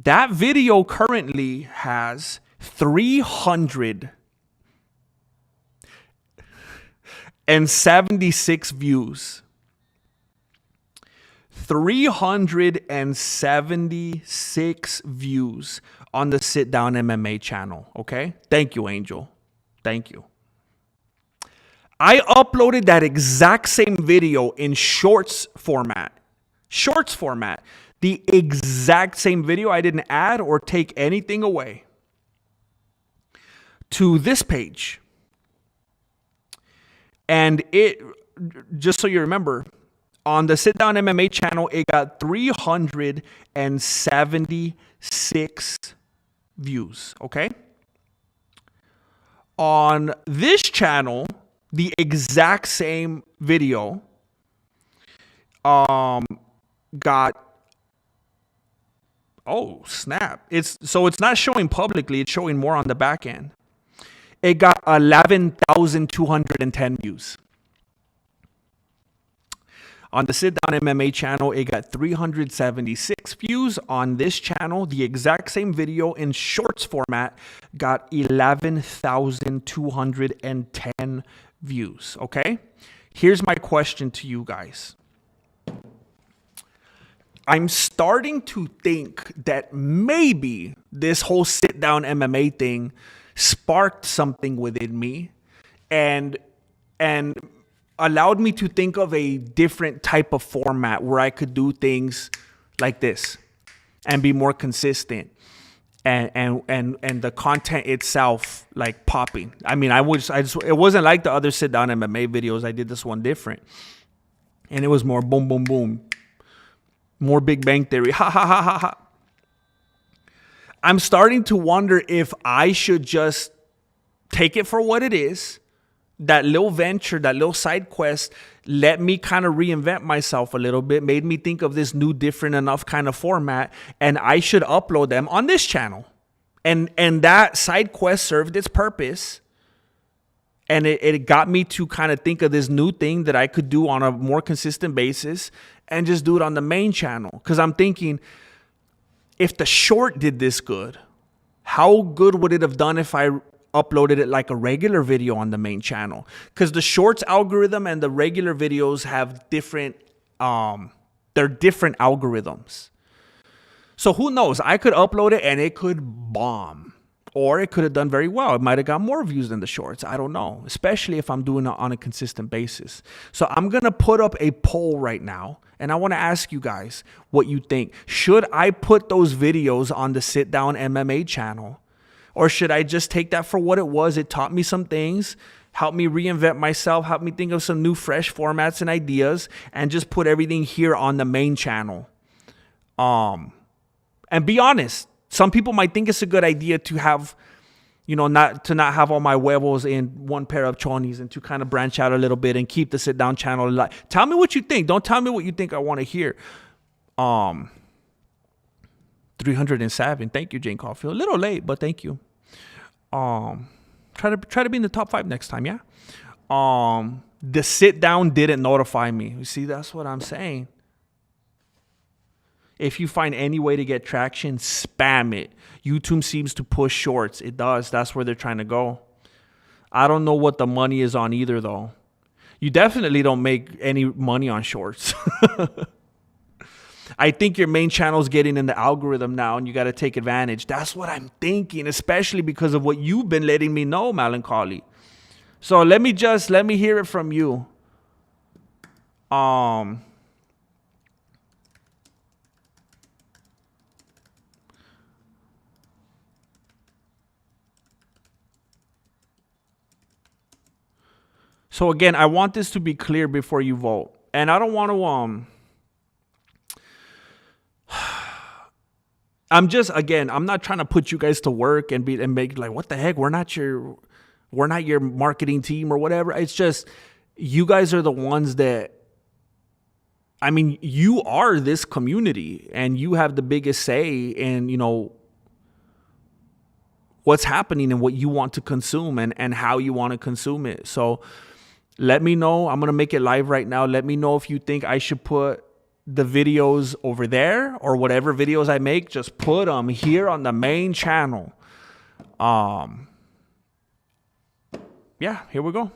That video currently has 376 views. 376 views on the Sit Down MMA channel, okay? Thank you, Angel. Thank you. I uploaded that exact same video in shorts format. Shorts format. The exact same video. I didn't add or take anything away. To this page. And it, just so you remember, on the Sit Down MMA channel, it got 376 views. Okay? On this channel, the exact same video got, oh snap, it's not showing publicly, it's showing more on the back end. It got 11,210 views. On the Sit Down MMA channel, it got 376 views. On this channel, the exact same video in shorts format got 11,210 views. Okay? Here's my question to you guys. I'm starting to think that maybe this whole Sit Down MMA thing sparked something within me, and allowed me to think of a different type of format where I could do things like this and be more consistent. And the content itself like popping. I mean, it wasn't like the other sit down MMA videos. I did this one different, and it was more boom, boom, boom, more Big Bang Theory. Ha ha ha ha ha. I'm starting to wonder if I should just take it for what it is. That little venture, that little side quest, let me kind of reinvent myself a little bit, made me think of this new, different enough kind of format, and I should upload them on this channel. And that side quest served its purpose, and it got me to kind of think of this new thing that I could do on a more consistent basis and just do it on the main channel. Because I'm thinking, if the short did this good, how good would it have done if I uploaded it like a regular video on the main channel? Because the shorts algorithm and the regular videos have different they're different algorithms. So who knows? I could upload it and it could bomb, or it could have done very well. It might have got more views than the shorts. I don't know, especially if I'm doing it on a consistent basis. So I'm gonna put up a poll right now, and I want to ask you guys what you think. Should I put those videos on the Sit Down MMA channel? Or should I just take that for what it was? It taught me some things, helped me reinvent myself, helped me think of some new, fresh formats and ideas, and just put everything here on the main channel. And be honest, some people might think it's a good idea to have, not have all my huevos in one pair of chonies, and to kind of branch out a little bit and keep the Sit Down channel alive. Tell me what you think. Don't tell me what you think I want to hear. 307. Thank you, Jane Caulfield. A little late, but thank you. Try to be in the top 5 next time, yeah? The Sit Down didn't notify me. You see, that's what I'm saying. If you find any way to get traction, spam it. YouTube seems to push shorts. It does. That's where they're trying to go. I don't know what the money is on either, though. You definitely don't make any money on shorts. I think your main channel is getting in the algorithm now, and you got to take advantage. That's what I'm thinking, especially because of what you've been letting me know, Melancholy. So let me hear it from you. So again, I want this to be clear before you vote. And I don't want to I'm not trying to put you guys to work and make like, what the heck? We're not your marketing team or whatever. It's just, you guys are the ones that, I mean, you are this community, and you have the biggest say in, what's happening and what you want to consume and how you want to consume it. So let me know. I'm going to make it live right now. Let me know if you think I should put the videos over there, or whatever videos I make, just put them here on the main channel. Yeah, here we go.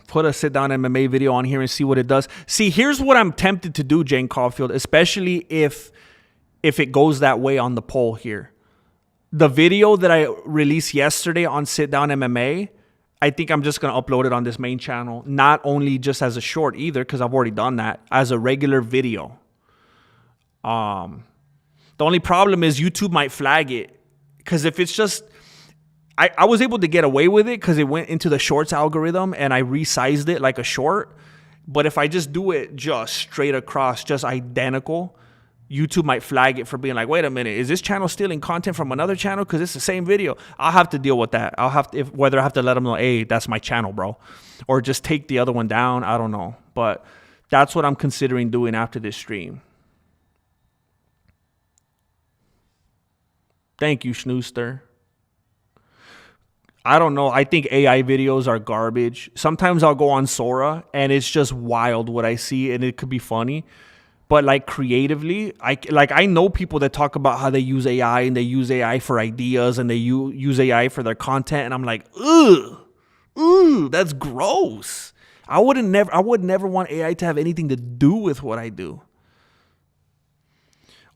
Put a Sit Down MMA video on here and see what it does. See, here's what I'm tempted to do, Jane Caulfield, especially if it goes that way on the poll here. The video that I released yesterday on Sit Down MMA, I think I'm just going to upload it on this main channel. Not only just as a short either, because I've already done that, as a regular video. The only problem is YouTube might flag it. Because if it's just, I was able to get away with it because it went into the shorts algorithm and I resized it like a short. But if I just do it just straight across, just identical, YouTube might flag it for being like, wait a minute, is this channel stealing content from another channel? Because it's the same video. I'll have to deal with that. I'll have to, whether I have to let them know, hey, that's my channel, bro. Or just take the other one down. I don't know. But that's what I'm considering doing after this stream. Thank you, Schnooster. I don't know. I think AI videos are garbage. Sometimes I'll go on Sora and it's just wild what I see, and it could be funny. But like creatively, I know people that talk about how they use AI, and they use AI for ideas, and they use AI for their content, and I'm like, ugh, that's gross. I would never want AI to have anything to do with what I do.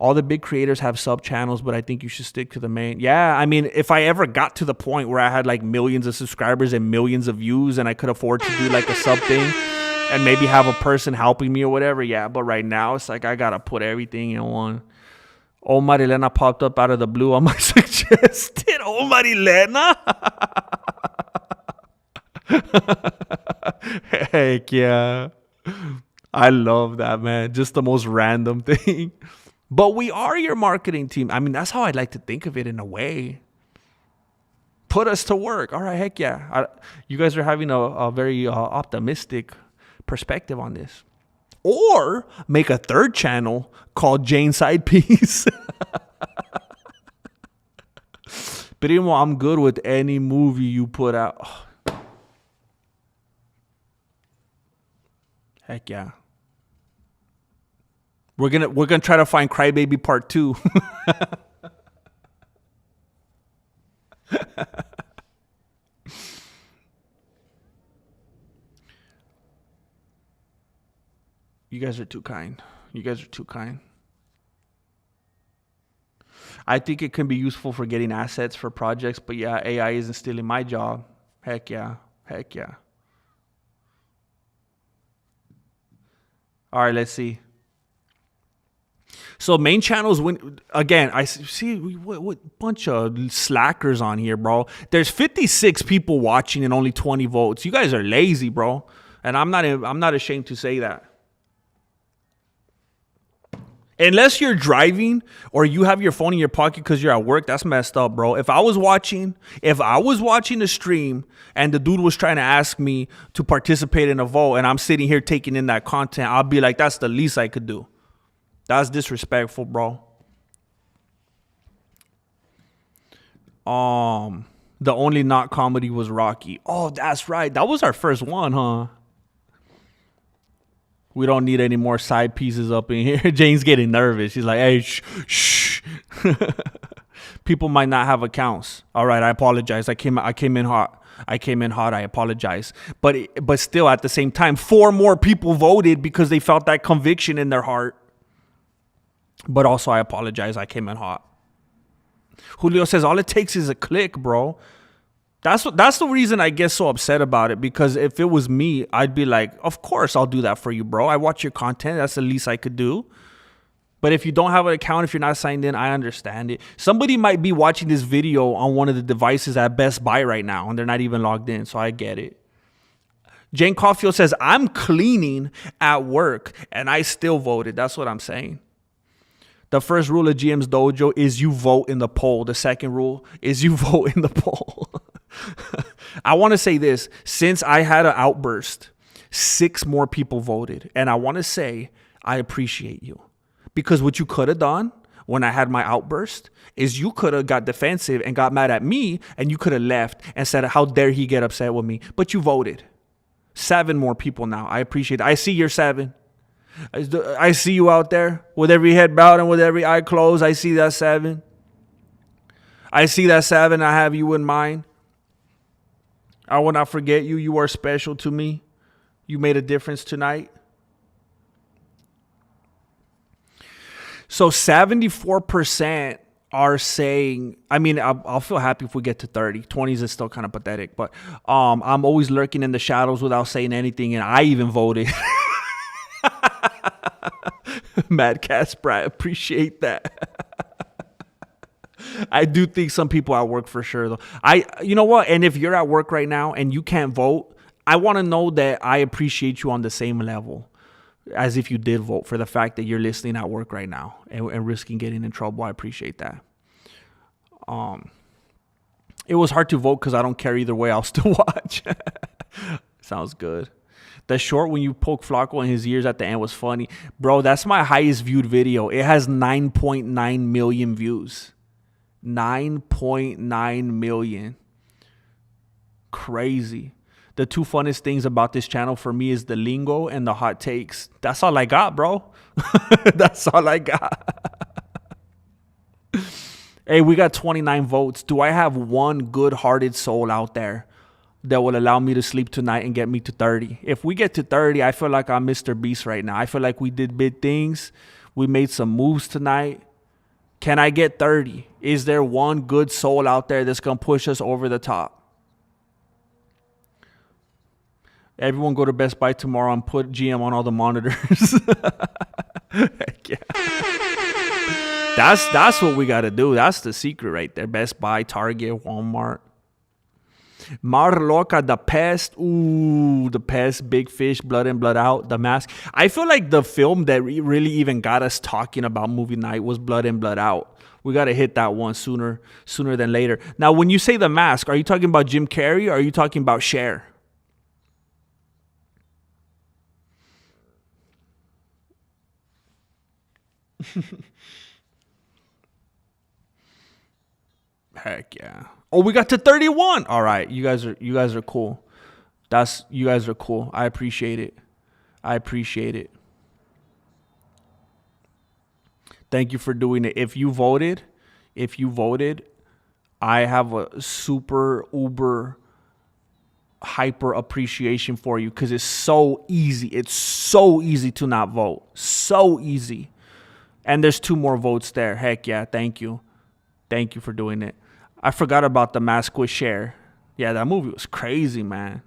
All the big creators have sub channels, but I think you should stick to the main. Yeah, I mean, if I ever got to the point where I had like millions of subscribers and millions of views and I could afford to do like a sub thing and maybe have a person helping me or whatever, yeah. But right now, it's like I got to put everything in one. Oh, Marilena popped up out of the blue on my suggested. Oh, Marilena. Heck yeah. I love that, man. Just the most random thing. But we are your marketing team. I mean, that's how I'd like to think of it in a way. Put us to work. All right, heck yeah. You guys are having a very optimistic perspective on this. Or make a third channel called Jane Side Piece. Primo, I'm good with any movie you put out. Oh. Heck yeah. We're gonna try to find Crybaby Part 2. You guys are too kind. You guys are too kind. I think it can be useful for getting assets for projects, but yeah, AI isn't stealing my job. Heck yeah. Heck yeah. All right, let's see. So main channels, when again, I see what bunch of slackers on here, bro. There's 56 people watching and only 20 votes. You guys are lazy, bro. And I'm not ashamed to say that. Unless you're driving or you have your phone in your pocket because you're at work, that's messed up, bro. If I was watching the stream and the dude was trying to ask me to participate in a vote and I'm sitting here taking in that content, I'll be like, that's the least I could do. That's disrespectful, bro. The only not comedy was Rocky. Oh, that's right. That was our first one, huh? We don't need any more side pieces up in here. Jane's getting nervous. She's like, hey, shh. People might not have accounts. All right, I apologize. I came in hot. I apologize. But still, at the same time, 4 more people voted because they felt that conviction in their heart. But also, I apologize. I came in hot. Julio says, all it takes is a click, bro. That's the reason I get so upset about it. Because if it was me, I'd be like, of course I'll do that for you, bro. I watch your content. That's the least I could do. But if you don't have an account, if you're not signed in, I understand it. Somebody might be watching this video on one of the devices at Best Buy right now, and they're not even logged in. So I get it. Jane Caulfield says, I'm cleaning at work, and I still voted. That's what I'm saying. The first rule of GM's Dojo is you vote in the poll. The second rule is you vote in the poll. I want to say this. Since I had an outburst, 6 more people voted. And I want to say I appreciate you. Because what you could have done when I had my outburst is you could have got defensive and got mad at me. And you could have left and said, how dare he get upset with me? But you voted. 7 more people now. I appreciate it. I see your 7. I see you out there with every head bowed and with every eye closed. I see that 7. I see that 7. I have you in mind. I will not forget you. You are special to me. You made a difference tonight. So 74% are saying, I mean, I'll feel happy if we get to 30. 20s is still kind of pathetic. But I'm always lurking in the shadows without saying anything. And I even voted. Mad Cat Sprat, appreciate that. I do think some people at work for sure though. You know what? And if you're at work right now and you can't vote, I want to know that I appreciate you on the same level as if you did vote, for the fact that you're listening at work right now and risking getting in trouble. I appreciate that. It was hard to vote because I don't care either way. I'll still watch. Sounds good. The short when you poke Flacco in his ears at the end was funny. Bro, that's my highest viewed video. It has 9.9 million views. 9.9 million. Crazy. The 2 funnest things about this channel for me is the lingo and the hot takes. That's all I got, bro. That's all I got. Hey, we got 29 votes. Do I have one good-hearted soul out there that will allow me to sleep tonight and get me to 30? If we get to 30, I feel like I'm Mr. Beast right now. I feel like we did big things. We made some moves tonight. Can I get 30? Is there one good soul out there that's going to push us over the top? Everyone go to Best Buy tomorrow and put GM on all the monitors. Heck yeah. That's what we got to do. That's the secret right there. Best Buy, Target, Walmart. Mar Loca, The Pest. Ooh, The Pest, Big Fish, Blood In, Blood Out, The Mask. I feel like the film that really even got us talking about movie night was Blood In, Blood Out. We got to hit that one sooner than later. Now, when you say The Mask, are you talking about Jim Carrey or are you talking about Cher? Heck yeah. Oh, we got to 31. All right. You guys are cool. You guys are cool. I appreciate it. Thank you for doing it. If you voted, I have a super uber hyper appreciation for you because it's so easy. It's so easy to not vote. So easy. And there's 2 more votes there. Heck yeah. Thank you. Thank you for doing it. I forgot about The Mask with Cher. Yeah, that movie was crazy, man.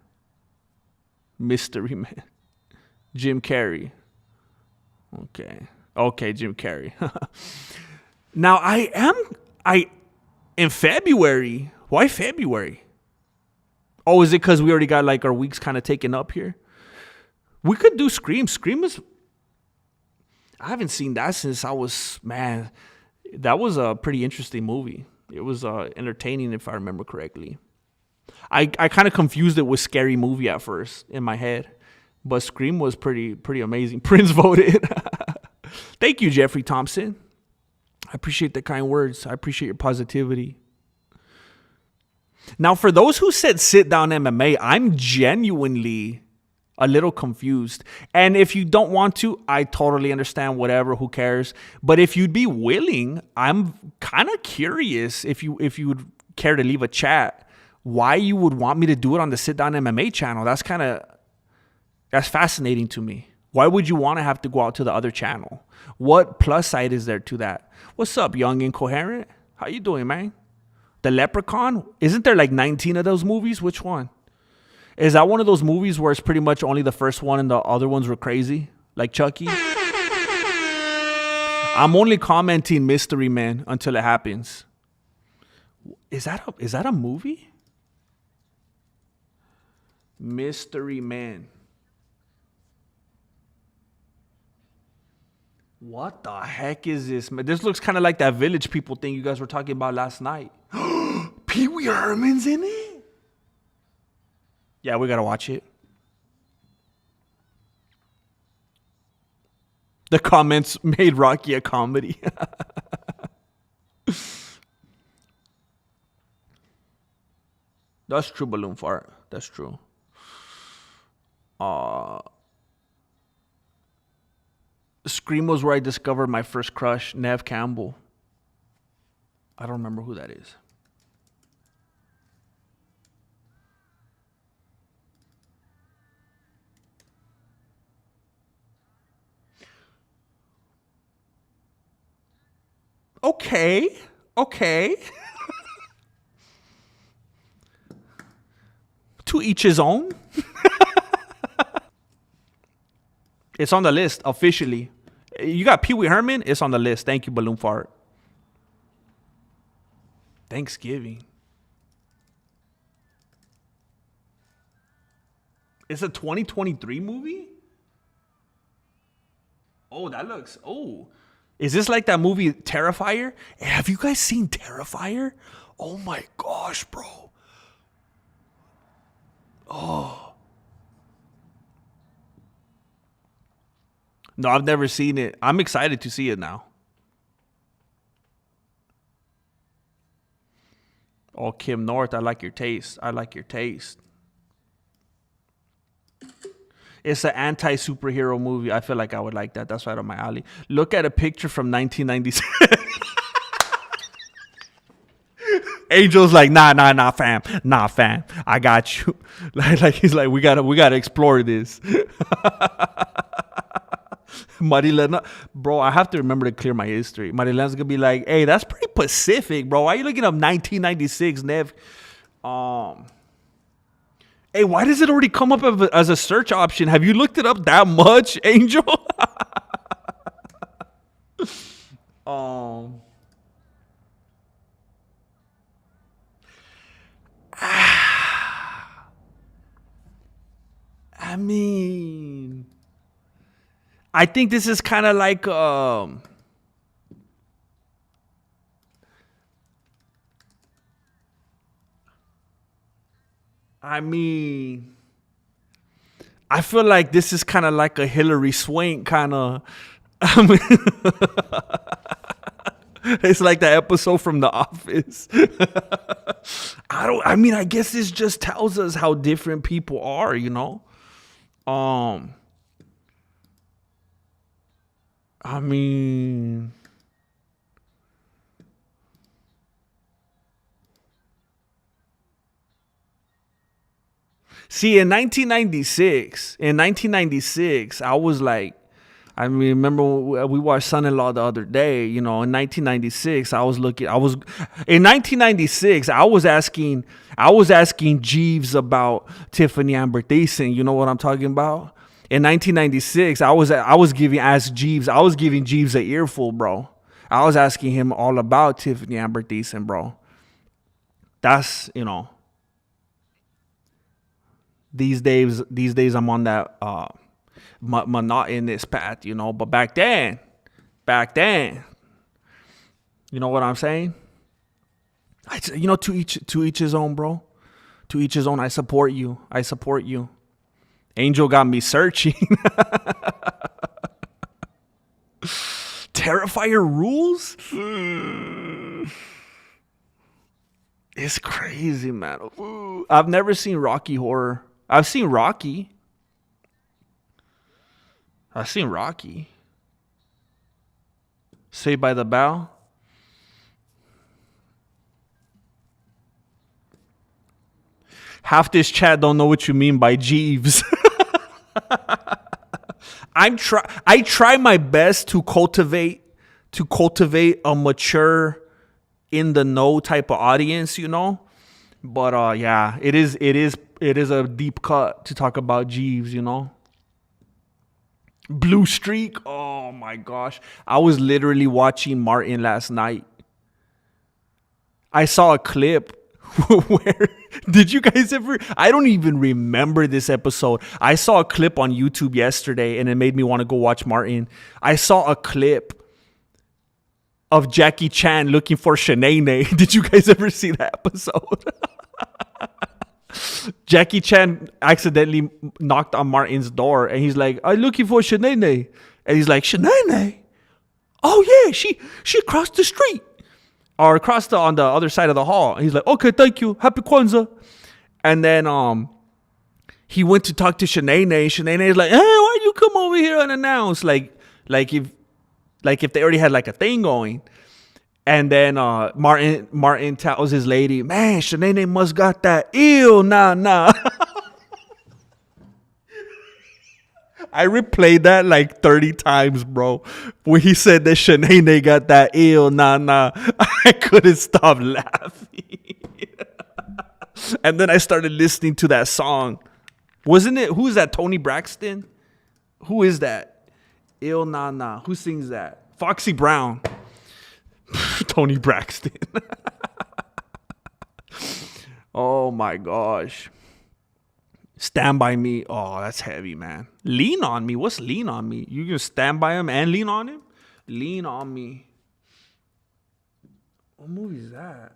Mystery Man. Jim Carrey. Okay, Jim Carrey. Now, in February. Why February? Oh, is it because we already got like our weeks kind of taken up here? We could do Scream. Scream is... I haven't seen that since I was... Man, that was a pretty interesting movie. It was entertaining, if I remember correctly. I kind of confused it with Scary Movie at first in my head. But Scream was pretty amazing. Prince voted. Thank you, Jeffrey Thompson. I appreciate the kind words. I appreciate your positivity. Now, for those who said sit down MMA, I'm genuinely a little confused. And if you don't want to, I totally understand, whatever, who cares. But if you'd be willing, I'm kind of curious if you would care to leave a chat, why you would want me to do it on the Sit Down MMA channel. That's fascinating to me. Why would you want to have to go out to the other channel? What plus side is there to that? What's up, Young Incoherent? How you doing, man? The Leprechaun? Isn't there like 19 of those movies? Which one? Is that one of those movies where it's pretty much only the first one and the other ones were crazy? Like Chucky? I'm only commenting Mystery Man until it happens. Is that a movie? Mystery Man. What the heck is this, man? This looks kind of like that Village People thing you guys were talking about last night. Pee Wee Herman's in it? Yeah, we gotta watch it. The comments made Rocky a comedy. That's true, Balloon Fart. That's true. Scream was where I discovered my first crush, Nev Campbell. I don't remember who that is. Okay. To each his own. It's on the list officially. You got Pee Wee Herman? It's on the list. Thank you, Balloon Fart. Thanksgiving. It's a 2023 movie? Oh, that looks... Oh. Is this like that movie Terrifier? Have you guys seen Terrifier? Oh my gosh, bro. Oh. No, I've never seen it. I'm excited to see it now. Oh, Kim North, I like your taste. It's an anti-superhero movie. I feel like I would like that. That's right up my alley. Look at a picture from 1997. Angel's like, nah, fam. Nah, fam. I got you. Like he's like, we gotta explore this. Marilena, bro, I have to remember to clear my history. Marilena's gonna be like, hey, that's pretty Pacific, bro. Why are you looking up 1996, Nev? Hey, why does it already come up as a search option? Have you looked it up that much, Angel? um, I mean, I think this is kind of like I mean, I feel like this is kind of like a Hillary Swank kind of. I mean, it's like the episode from The Office. I guess this just tells us how different people are, you know? I mean, see, in 1996, I was like, I remember we watched Son-in-Law the other day. You know, in 1996, in 1996, I was asking Jeeves about Tiffany Amber Thiessen. You know what I'm talking about? In 1996, I was giving Jeeves an earful, bro. I was asking him all about Tiffany Amber Thiessen, bro. That's, you know, these days I'm on that monotonous path, you know. But back then, you know what I'm saying? You know, to each his own, bro. To each his own. I support you. Angel got me searching. Terrifier rules? It's crazy, man. Ooh. I've never seen Rocky Horror. I've seen Rocky. Saved by the Bell. Half this chat don't know what you mean by Jeeves. I try my best to cultivate a mature, in the know type of audience, you know. But yeah, it is a deep cut to talk about Jeeves, you know. Blue Streak. Oh my gosh. I was literally watching Martin last night. I saw a clip where did you guys ever? I don't even remember this episode. I saw a clip on YouTube yesterday and it made me want to go watch Martin. I saw a clip of Jackie Chan looking for Shanae. Did you guys ever see that episode? Jackie Chan accidentally knocked on Martin's door and he's like, I'm looking for Shanae. And he's like, Shanae? Oh yeah, she crossed the street. Or across on the other side of the hall. And he's like, okay, thank you. Happy Kwanzaa. And then he went to talk to Shanae. Shanae is like, hey, why you come over here unannounced? Like if they already had like a thing going. And then Martin tells his lady, man, Shanae must got that ill, nah. I replayed that like 30 times, bro. When he said that Shanae got that ill, nah. I couldn't stop laughing. And then I started listening to that song. Wasn't it? Who is that? Tony Braxton? Who is that? Ill, nah. Who sings that? Foxy Brown. Tony Braxton. Oh my gosh. Stand by me. Oh, that's heavy, man. Lean on me. What's lean on me? You can stand by him and lean on him? Lean on me. What movie is that?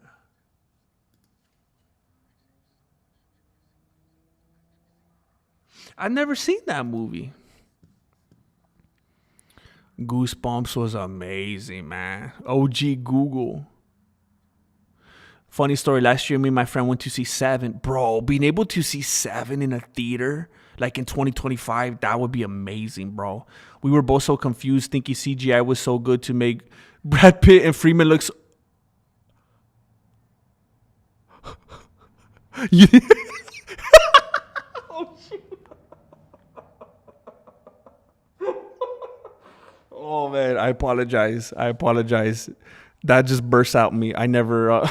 I've never seen that movie. Goosebumps was amazing, man. OG Google. Funny story, last year me and my friend went to see Seven. Bro, being able to see Seven in a theater, like in 2025, that would be amazing, bro. We were both so confused, thinking CGI was so good to make Brad Pitt and Freeman look so... Oh man, I apologize. That just burst out me. I never.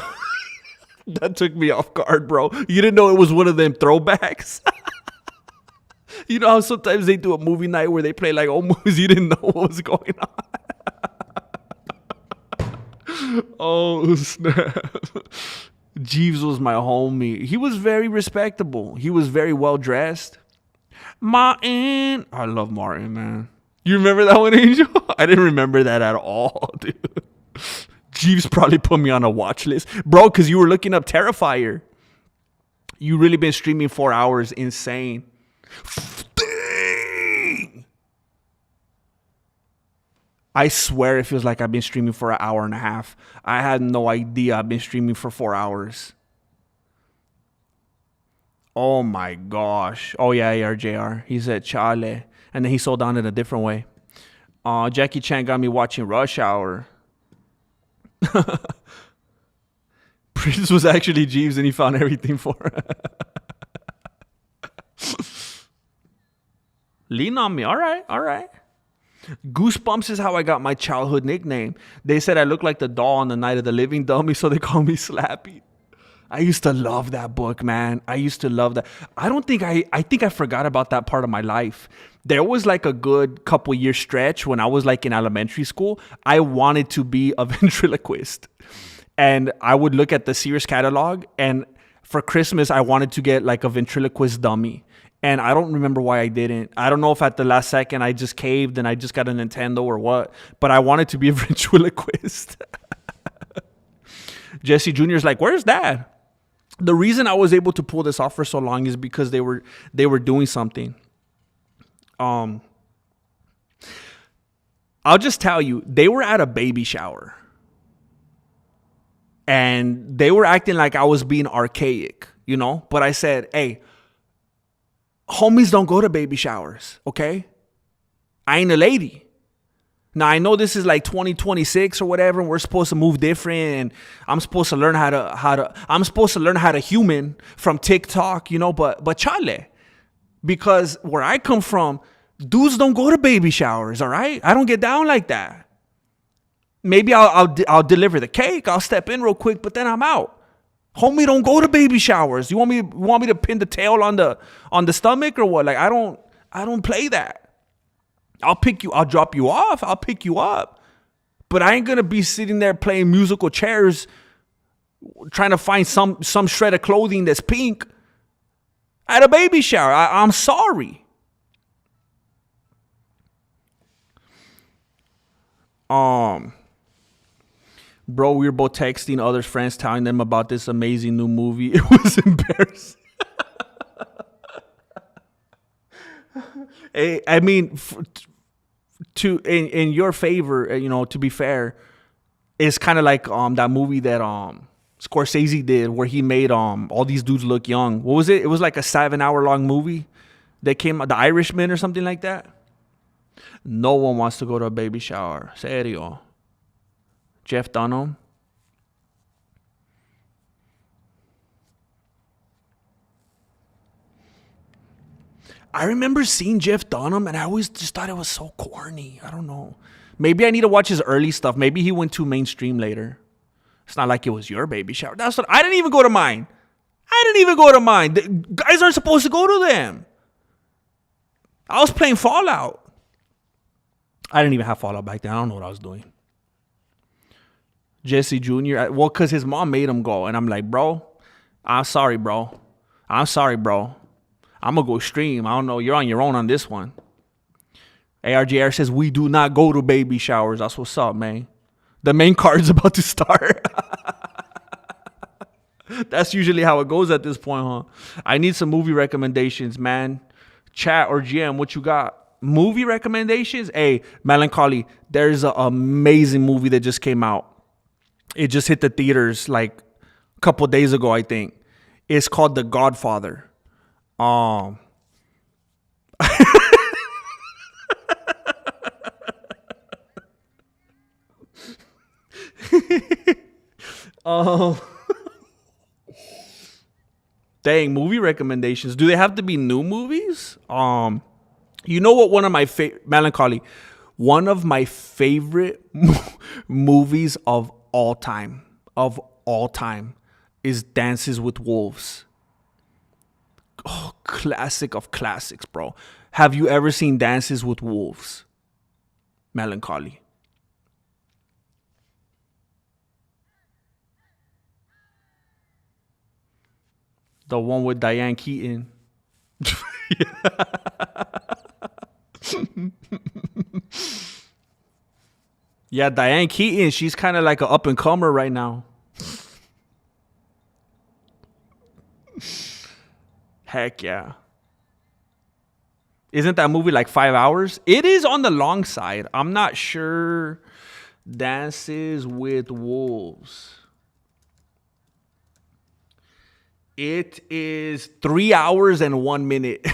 That took me off guard, bro. You didn't know it was one of them throwbacks. You know how sometimes they do a movie night where they play like old movies. You didn't know what was going on. Oh snap! Jeeves was my homie. He was very respectable. He was very well dressed. Martin, I love Martin, man. You remember that one, Angel? I didn't remember that at all, dude. Jeeves probably put me on a watch list. Bro, because you were looking up Terrifier. You really been streaming 4 hours. Insane. Dang! I swear it feels like I've been streaming for an hour and a half. I had no idea I've been streaming for 4 hours. Oh my gosh. Oh yeah, ARJR. He said chale. And then he sold on it a different way. Jackie Chan got me watching Rush Hour. Prince was actually Jeeves and he found everything for Lean on me. All right. Goosebumps is how I got my childhood nickname. They said I look like the doll on the Night of the Living Dummy, so they call me Slappy. I used to love that book, man. I used to love that. I think I forgot about that part of my life. There was like a good couple year stretch when I was like in elementary school. I wanted to be a ventriloquist. And I would look at the Sears catalog, and for Christmas, I wanted to get like a ventriloquist dummy. And I don't remember why I didn't. I don't know if at the last second I just caved and I just got a Nintendo or what. But I wanted to be a ventriloquist. Jesse Jr. is like, where's Dad? The reason I was able to pull this off for so long is because they were doing something. I'll just tell you, they were at a baby shower. And they were acting like I was being archaic, you know? But I said, hey, homies don't go to baby showers, okay? I ain't a lady. Now, I know this is like 2026 or whatever, and we're supposed to move different, and I'm supposed to learn how to human from TikTok, you know, but chale. Because where I come from, dudes don't go to baby showers, all right? I don't get down like that. Maybe I'll deliver the cake, I'll step in real quick, but then I'm out. Homie, don't go to baby showers. You want me to pin the tail on the stomach or what? Like I don't play that. I'll drop you off, I'll pick you up. But I ain't gonna be sitting there playing musical chairs trying to find some shred of clothing that's pink at a baby shower. I'm sorry. Bro, we were both texting other friends telling them about this amazing new movie. It was embarrassing. I mean, in your favor, you know, to be fair, it's kind of like that movie that Scorsese did where he made all these dudes look young. What was it? It was like a 7-hour long movie that came out, The Irishman or something like that. No one wants to go to a baby shower. Serio. Jeff Dunham. I remember seeing Jeff Dunham and I always just thought it was so corny. I don't know. Maybe I need to watch his early stuff. Maybe he went too mainstream later. It's not like it was your baby shower. That's what I didn't even go to mine. The guys aren't supposed to go to them. I was playing Fallout. I didn't even have Fallout back then. I don't know what I was doing. Jesse Jr. Well, because his mom made him go. And I'm like, bro, I'm sorry, bro. I'm going to go stream. I don't know. You're on your own on this one. ARGR says, we do not go to baby showers. That's what's up, man. The main card's about to start. That's usually how it goes at this point, huh? I need some movie recommendations, man. Chat or GM, what you got? Movie recommendations? Hey, Melancholy, there's an amazing movie that just came out. It just hit the theaters like a couple days ago, I think. It's called The Godfather. Dang, movie recommendations. Do they have to be new movies? You know what? One of my favorite, Melancholy. One of my favorite movies of all time, is Dances with Wolves. Oh, classic of classics, bro. Have you ever seen Dances with Wolves? Melancholy. The one with Diane Keaton. Yeah, Diane Keaton, she's kind of like an up and comer right now. Heck yeah. Isn't that movie like 5 hours? It is on the long side. I'm not sure. Dances with Wolves. It is 3 hours and 1 minute.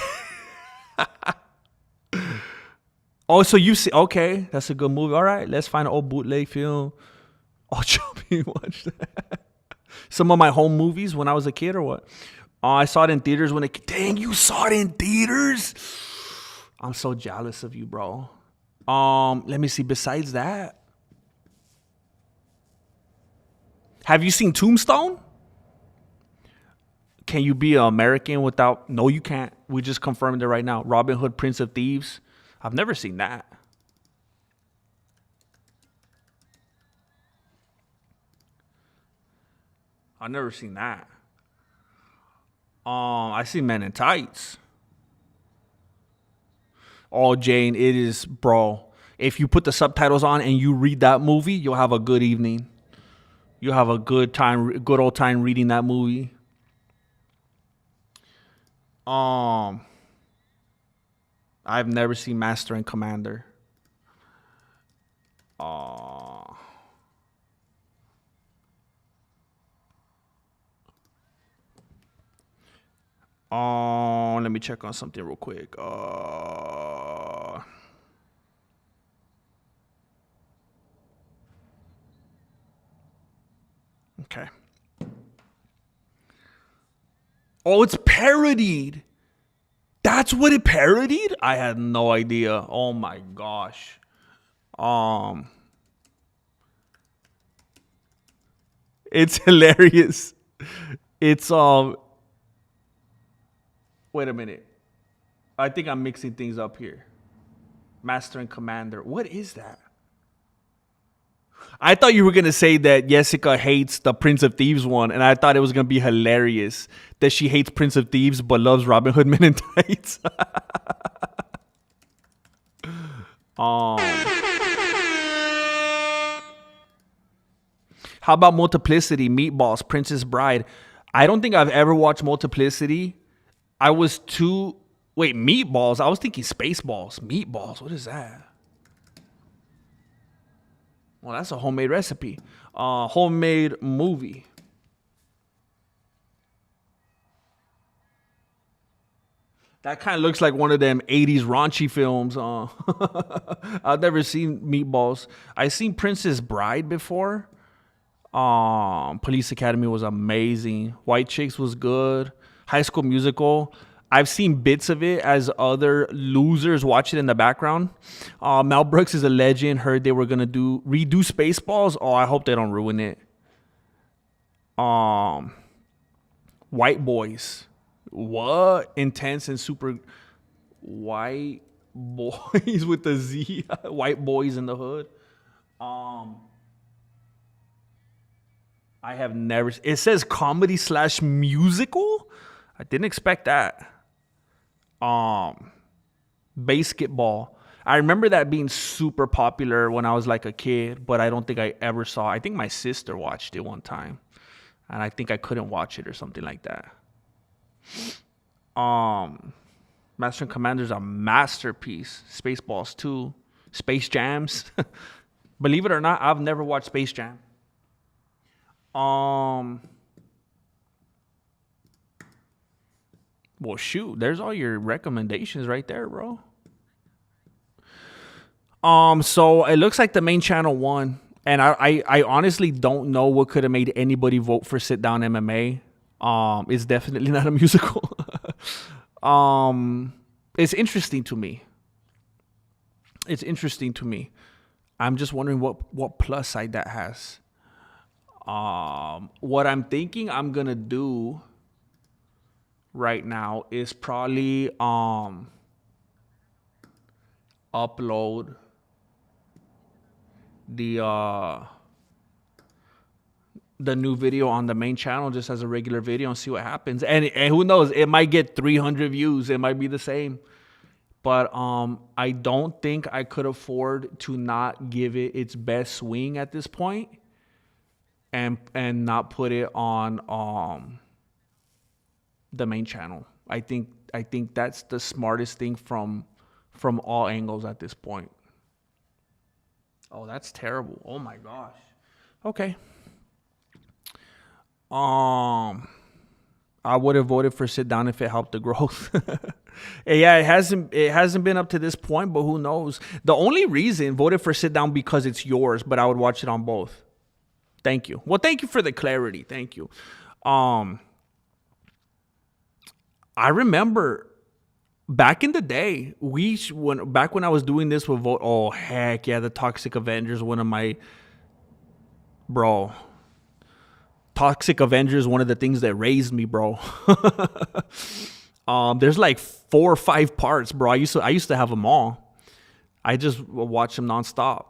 Oh, so you see? Okay, that's a good movie. All right, let's find an old bootleg film. Oh, Chubby, watch that. Some of my home movies when I was a kid, or what? I saw it in theaters when it. Dang, you saw it in theaters? I'm so jealous of you, bro. Let me see. Besides that, have you seen Tombstone? Can you be an American without? No, you can't. We just confirmed it right now. Robin Hood, Prince of Thieves. I've never seen that. I've never seen that. I see Men in Tights. Oh, Jane, it is, bro. If you put the subtitles on and you read that movie, you'll have a good evening. You'll have a good time, good old time reading that movie. I've never seen Master and Commander. Let me check on something real quick. Okay. Oh, it's parodied. That's what it parodied? I had no idea. Oh my gosh. It's hilarious. It's wait a minute. I think I'm mixing things up here. Master and Commander. What is that? I thought you were going to say that Jessica hates the Prince of Thieves one, and I thought it was going to be hilarious that she hates Prince of Thieves but loves Robin Hood Men in Tights. How about Multiplicity, Meatballs, Princess Bride? I don't think I've ever watched Multiplicity. I was too... Wait, Meatballs? I was thinking Spaceballs. Meatballs, what is that? Well, that's a homemade recipe. Homemade movie. That kind of looks like one of them 80s raunchy films. I've never seen Meatballs. I've seen Princess Bride before. Police Academy was amazing. White Chicks was good. High School Musical. I've seen bits of it as other losers watch it in the background. Mel Brooks is a legend. Heard they were gonna redo Spaceballs. Oh, I hope they don't ruin it. White Boys. What? Intense and super. White Boys with the Z. White Boys in the Hood. I have never. It says comedy / musical. I didn't expect that. Basketball. I remember that being super popular when I was like a kid, but I don't think I ever saw. I think my sister watched it one time, and I think I couldn't watch it or something like that. Master and Commander's a masterpiece. Spaceballs 2, Space Jams. Believe it or not, I've never watched Space Jam. Well, shoot, there's all your recommendations right there, bro. So it looks like the main channel won, and I honestly don't know what could have made anybody vote for Sit Down MMA. It's definitely not a musical. It's interesting to me. It's interesting to me. I'm just wondering what plus side that has. What I'm thinking I'm gonna do right now is probably upload the new video on the main channel just as a regular video and see what happens. And who knows, it might get 300 views. It might be the same. But I don't think I could afford to not give it its best swing at this point and not put it on the main channel. I think that's the smartest thing from all angles at this point. Oh, that's terrible. Oh my gosh. Okay. I would have voted for sit down if it helped the growth. Yeah, it hasn't been up to this point, but who knows? The only reason voted for sit down because it's yours, but I would watch it on both. Thank you. Well, thank you for the clarity. Thank you. I remember back in the day, back when I was doing this with vote. Oh heck yeah, the Toxic Avengers, one of my bro. Toxic Avengers, one of the things that raised me, bro. There's like 4 or 5 parts, bro. I used to have them all. I just watch them nonstop.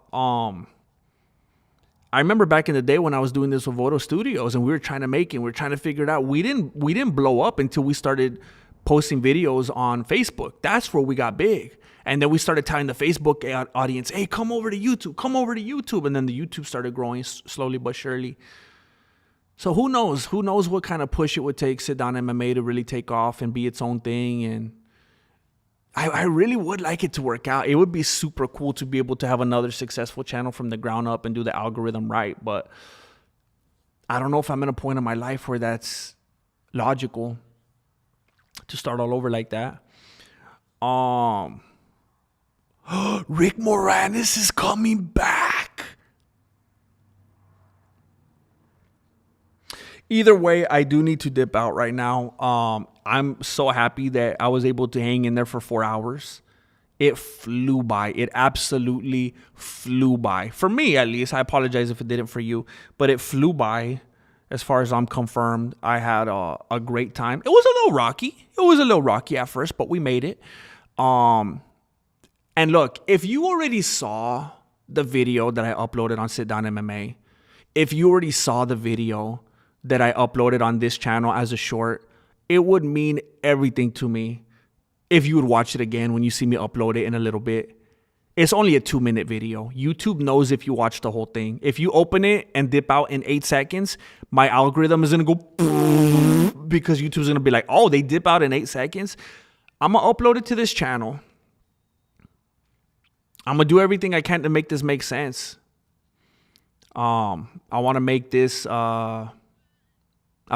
I remember back in the day when I was doing this with Voto Studios, and we were trying to make it. We were trying to figure it out. We didn't blow up until we started posting videos on Facebook. That's where we got big. And then we started telling the Facebook audience, "Hey, come over to YouTube. Come over to YouTube." And then the YouTube started growing slowly but surely. So who knows? Who knows what kind of push it would take Sit Down MMA to really take off and be its own thing. And I really would like it to work out. It would be super cool to be able to have another successful channel from the ground up and do the algorithm right. But I don't know if I'm at a point in my life where that's logical to start all over like that. Rick Moranis is coming back. Either way, I do need to dip out right now. I'm so happy that I was able to hang in there for 4 hours. It flew by. It absolutely flew by. For me, at least. I apologize if it didn't for you. But it flew by as far as I'm confirmed. I had a great time. It was a little rocky. It was a little rocky at first, but we made it. And look, if you already saw the video that I uploaded on Sit Down MMA, if you already saw the video that I uploaded on this channel as a short, it would mean everything to me if you would watch it again when you see me upload it in a little bit. It's only a 2-minute video. YouTube knows if you watch the whole thing. If you open it and dip out in 8 seconds, my algorithm is going to go because YouTube's going to be like, oh, they dip out in 8 seconds. I'm going to upload it to this channel. I'm going to do everything I can to make this make sense. I want to make this a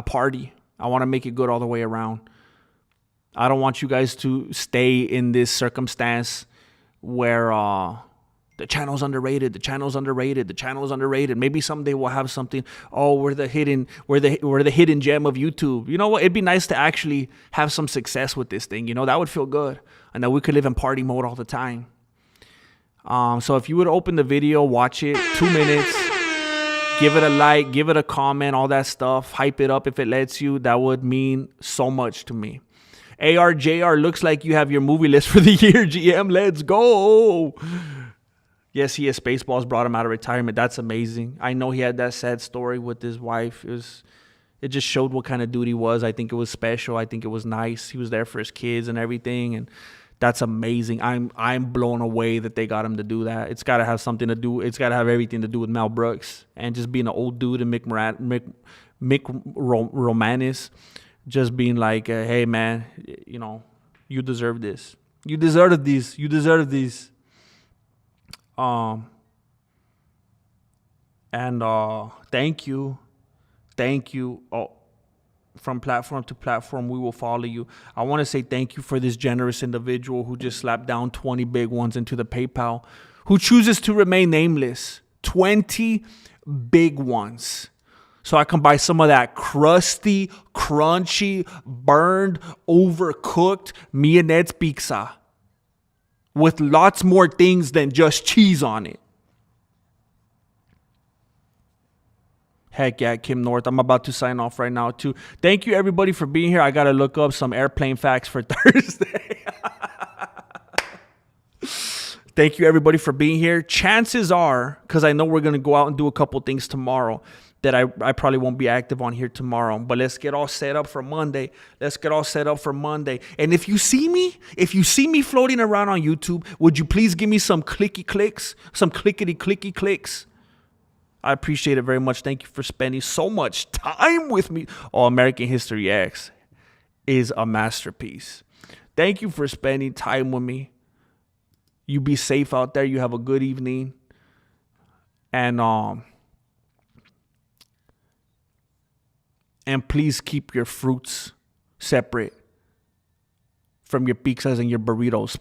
party. I want to make it good all the way around. I don't want you guys to stay in this circumstance where the channel's underrated, the channel's underrated, the channel's underrated. Maybe someday we'll have something. Oh, we're the hidden gem of YouTube. You know what? It'd be nice to actually have some success with this thing. You know, that would feel good, and that we could live in party mode all the time. So if you would open the video, watch it, 2 minutes. Give it a like, give it a comment, all that stuff. Hype it up if it lets you. That would mean so much to me. ARJR, looks like you have your movie list for the year, GM. Let's go. Yes, he has Spaceballs brought him out of retirement. That's amazing. I know he had that sad story with his wife. It just showed what kind of dude he was. I think it was special. I think it was nice. He was there for his kids and everything, and that's amazing. I'm blown away that they got him to do that. It's got to have something to do. It's got to have everything to do with Mel Brooks and just being an old dude and Mick Romanis just being like, hey man, you know, you deserve this. You deserve these. You deserve these. And thank you. Oh, from platform to platform, we will follow you. I want to say thank you for this generous individual who just slapped down 20 big ones into the PayPal, who chooses to remain nameless. 20 big ones. So I can buy some of that crusty, crunchy, burned, overcooked Mianet's pizza. with lots more things than just cheese on it. Heck yeah, Kim North. I'm about to sign off right now, too. Thank you, everybody, for being here. I got to look up some airplane facts for Thursday. Thank you, everybody, for being here. Chances are, because I know we're going to go out and do a couple things tomorrow, that I probably won't be active on here tomorrow. But let's get all set up for Monday. And if you see me floating around on YouTube, would you please give me some clicky clicks, some clickety clicky clicks? I appreciate it very much. Thank you for spending so much time with me. Oh, American History X is a masterpiece. Thank you for spending time with me. You be safe out there. You have a good evening. And please keep your fruits separate from your pizzas and your burritos.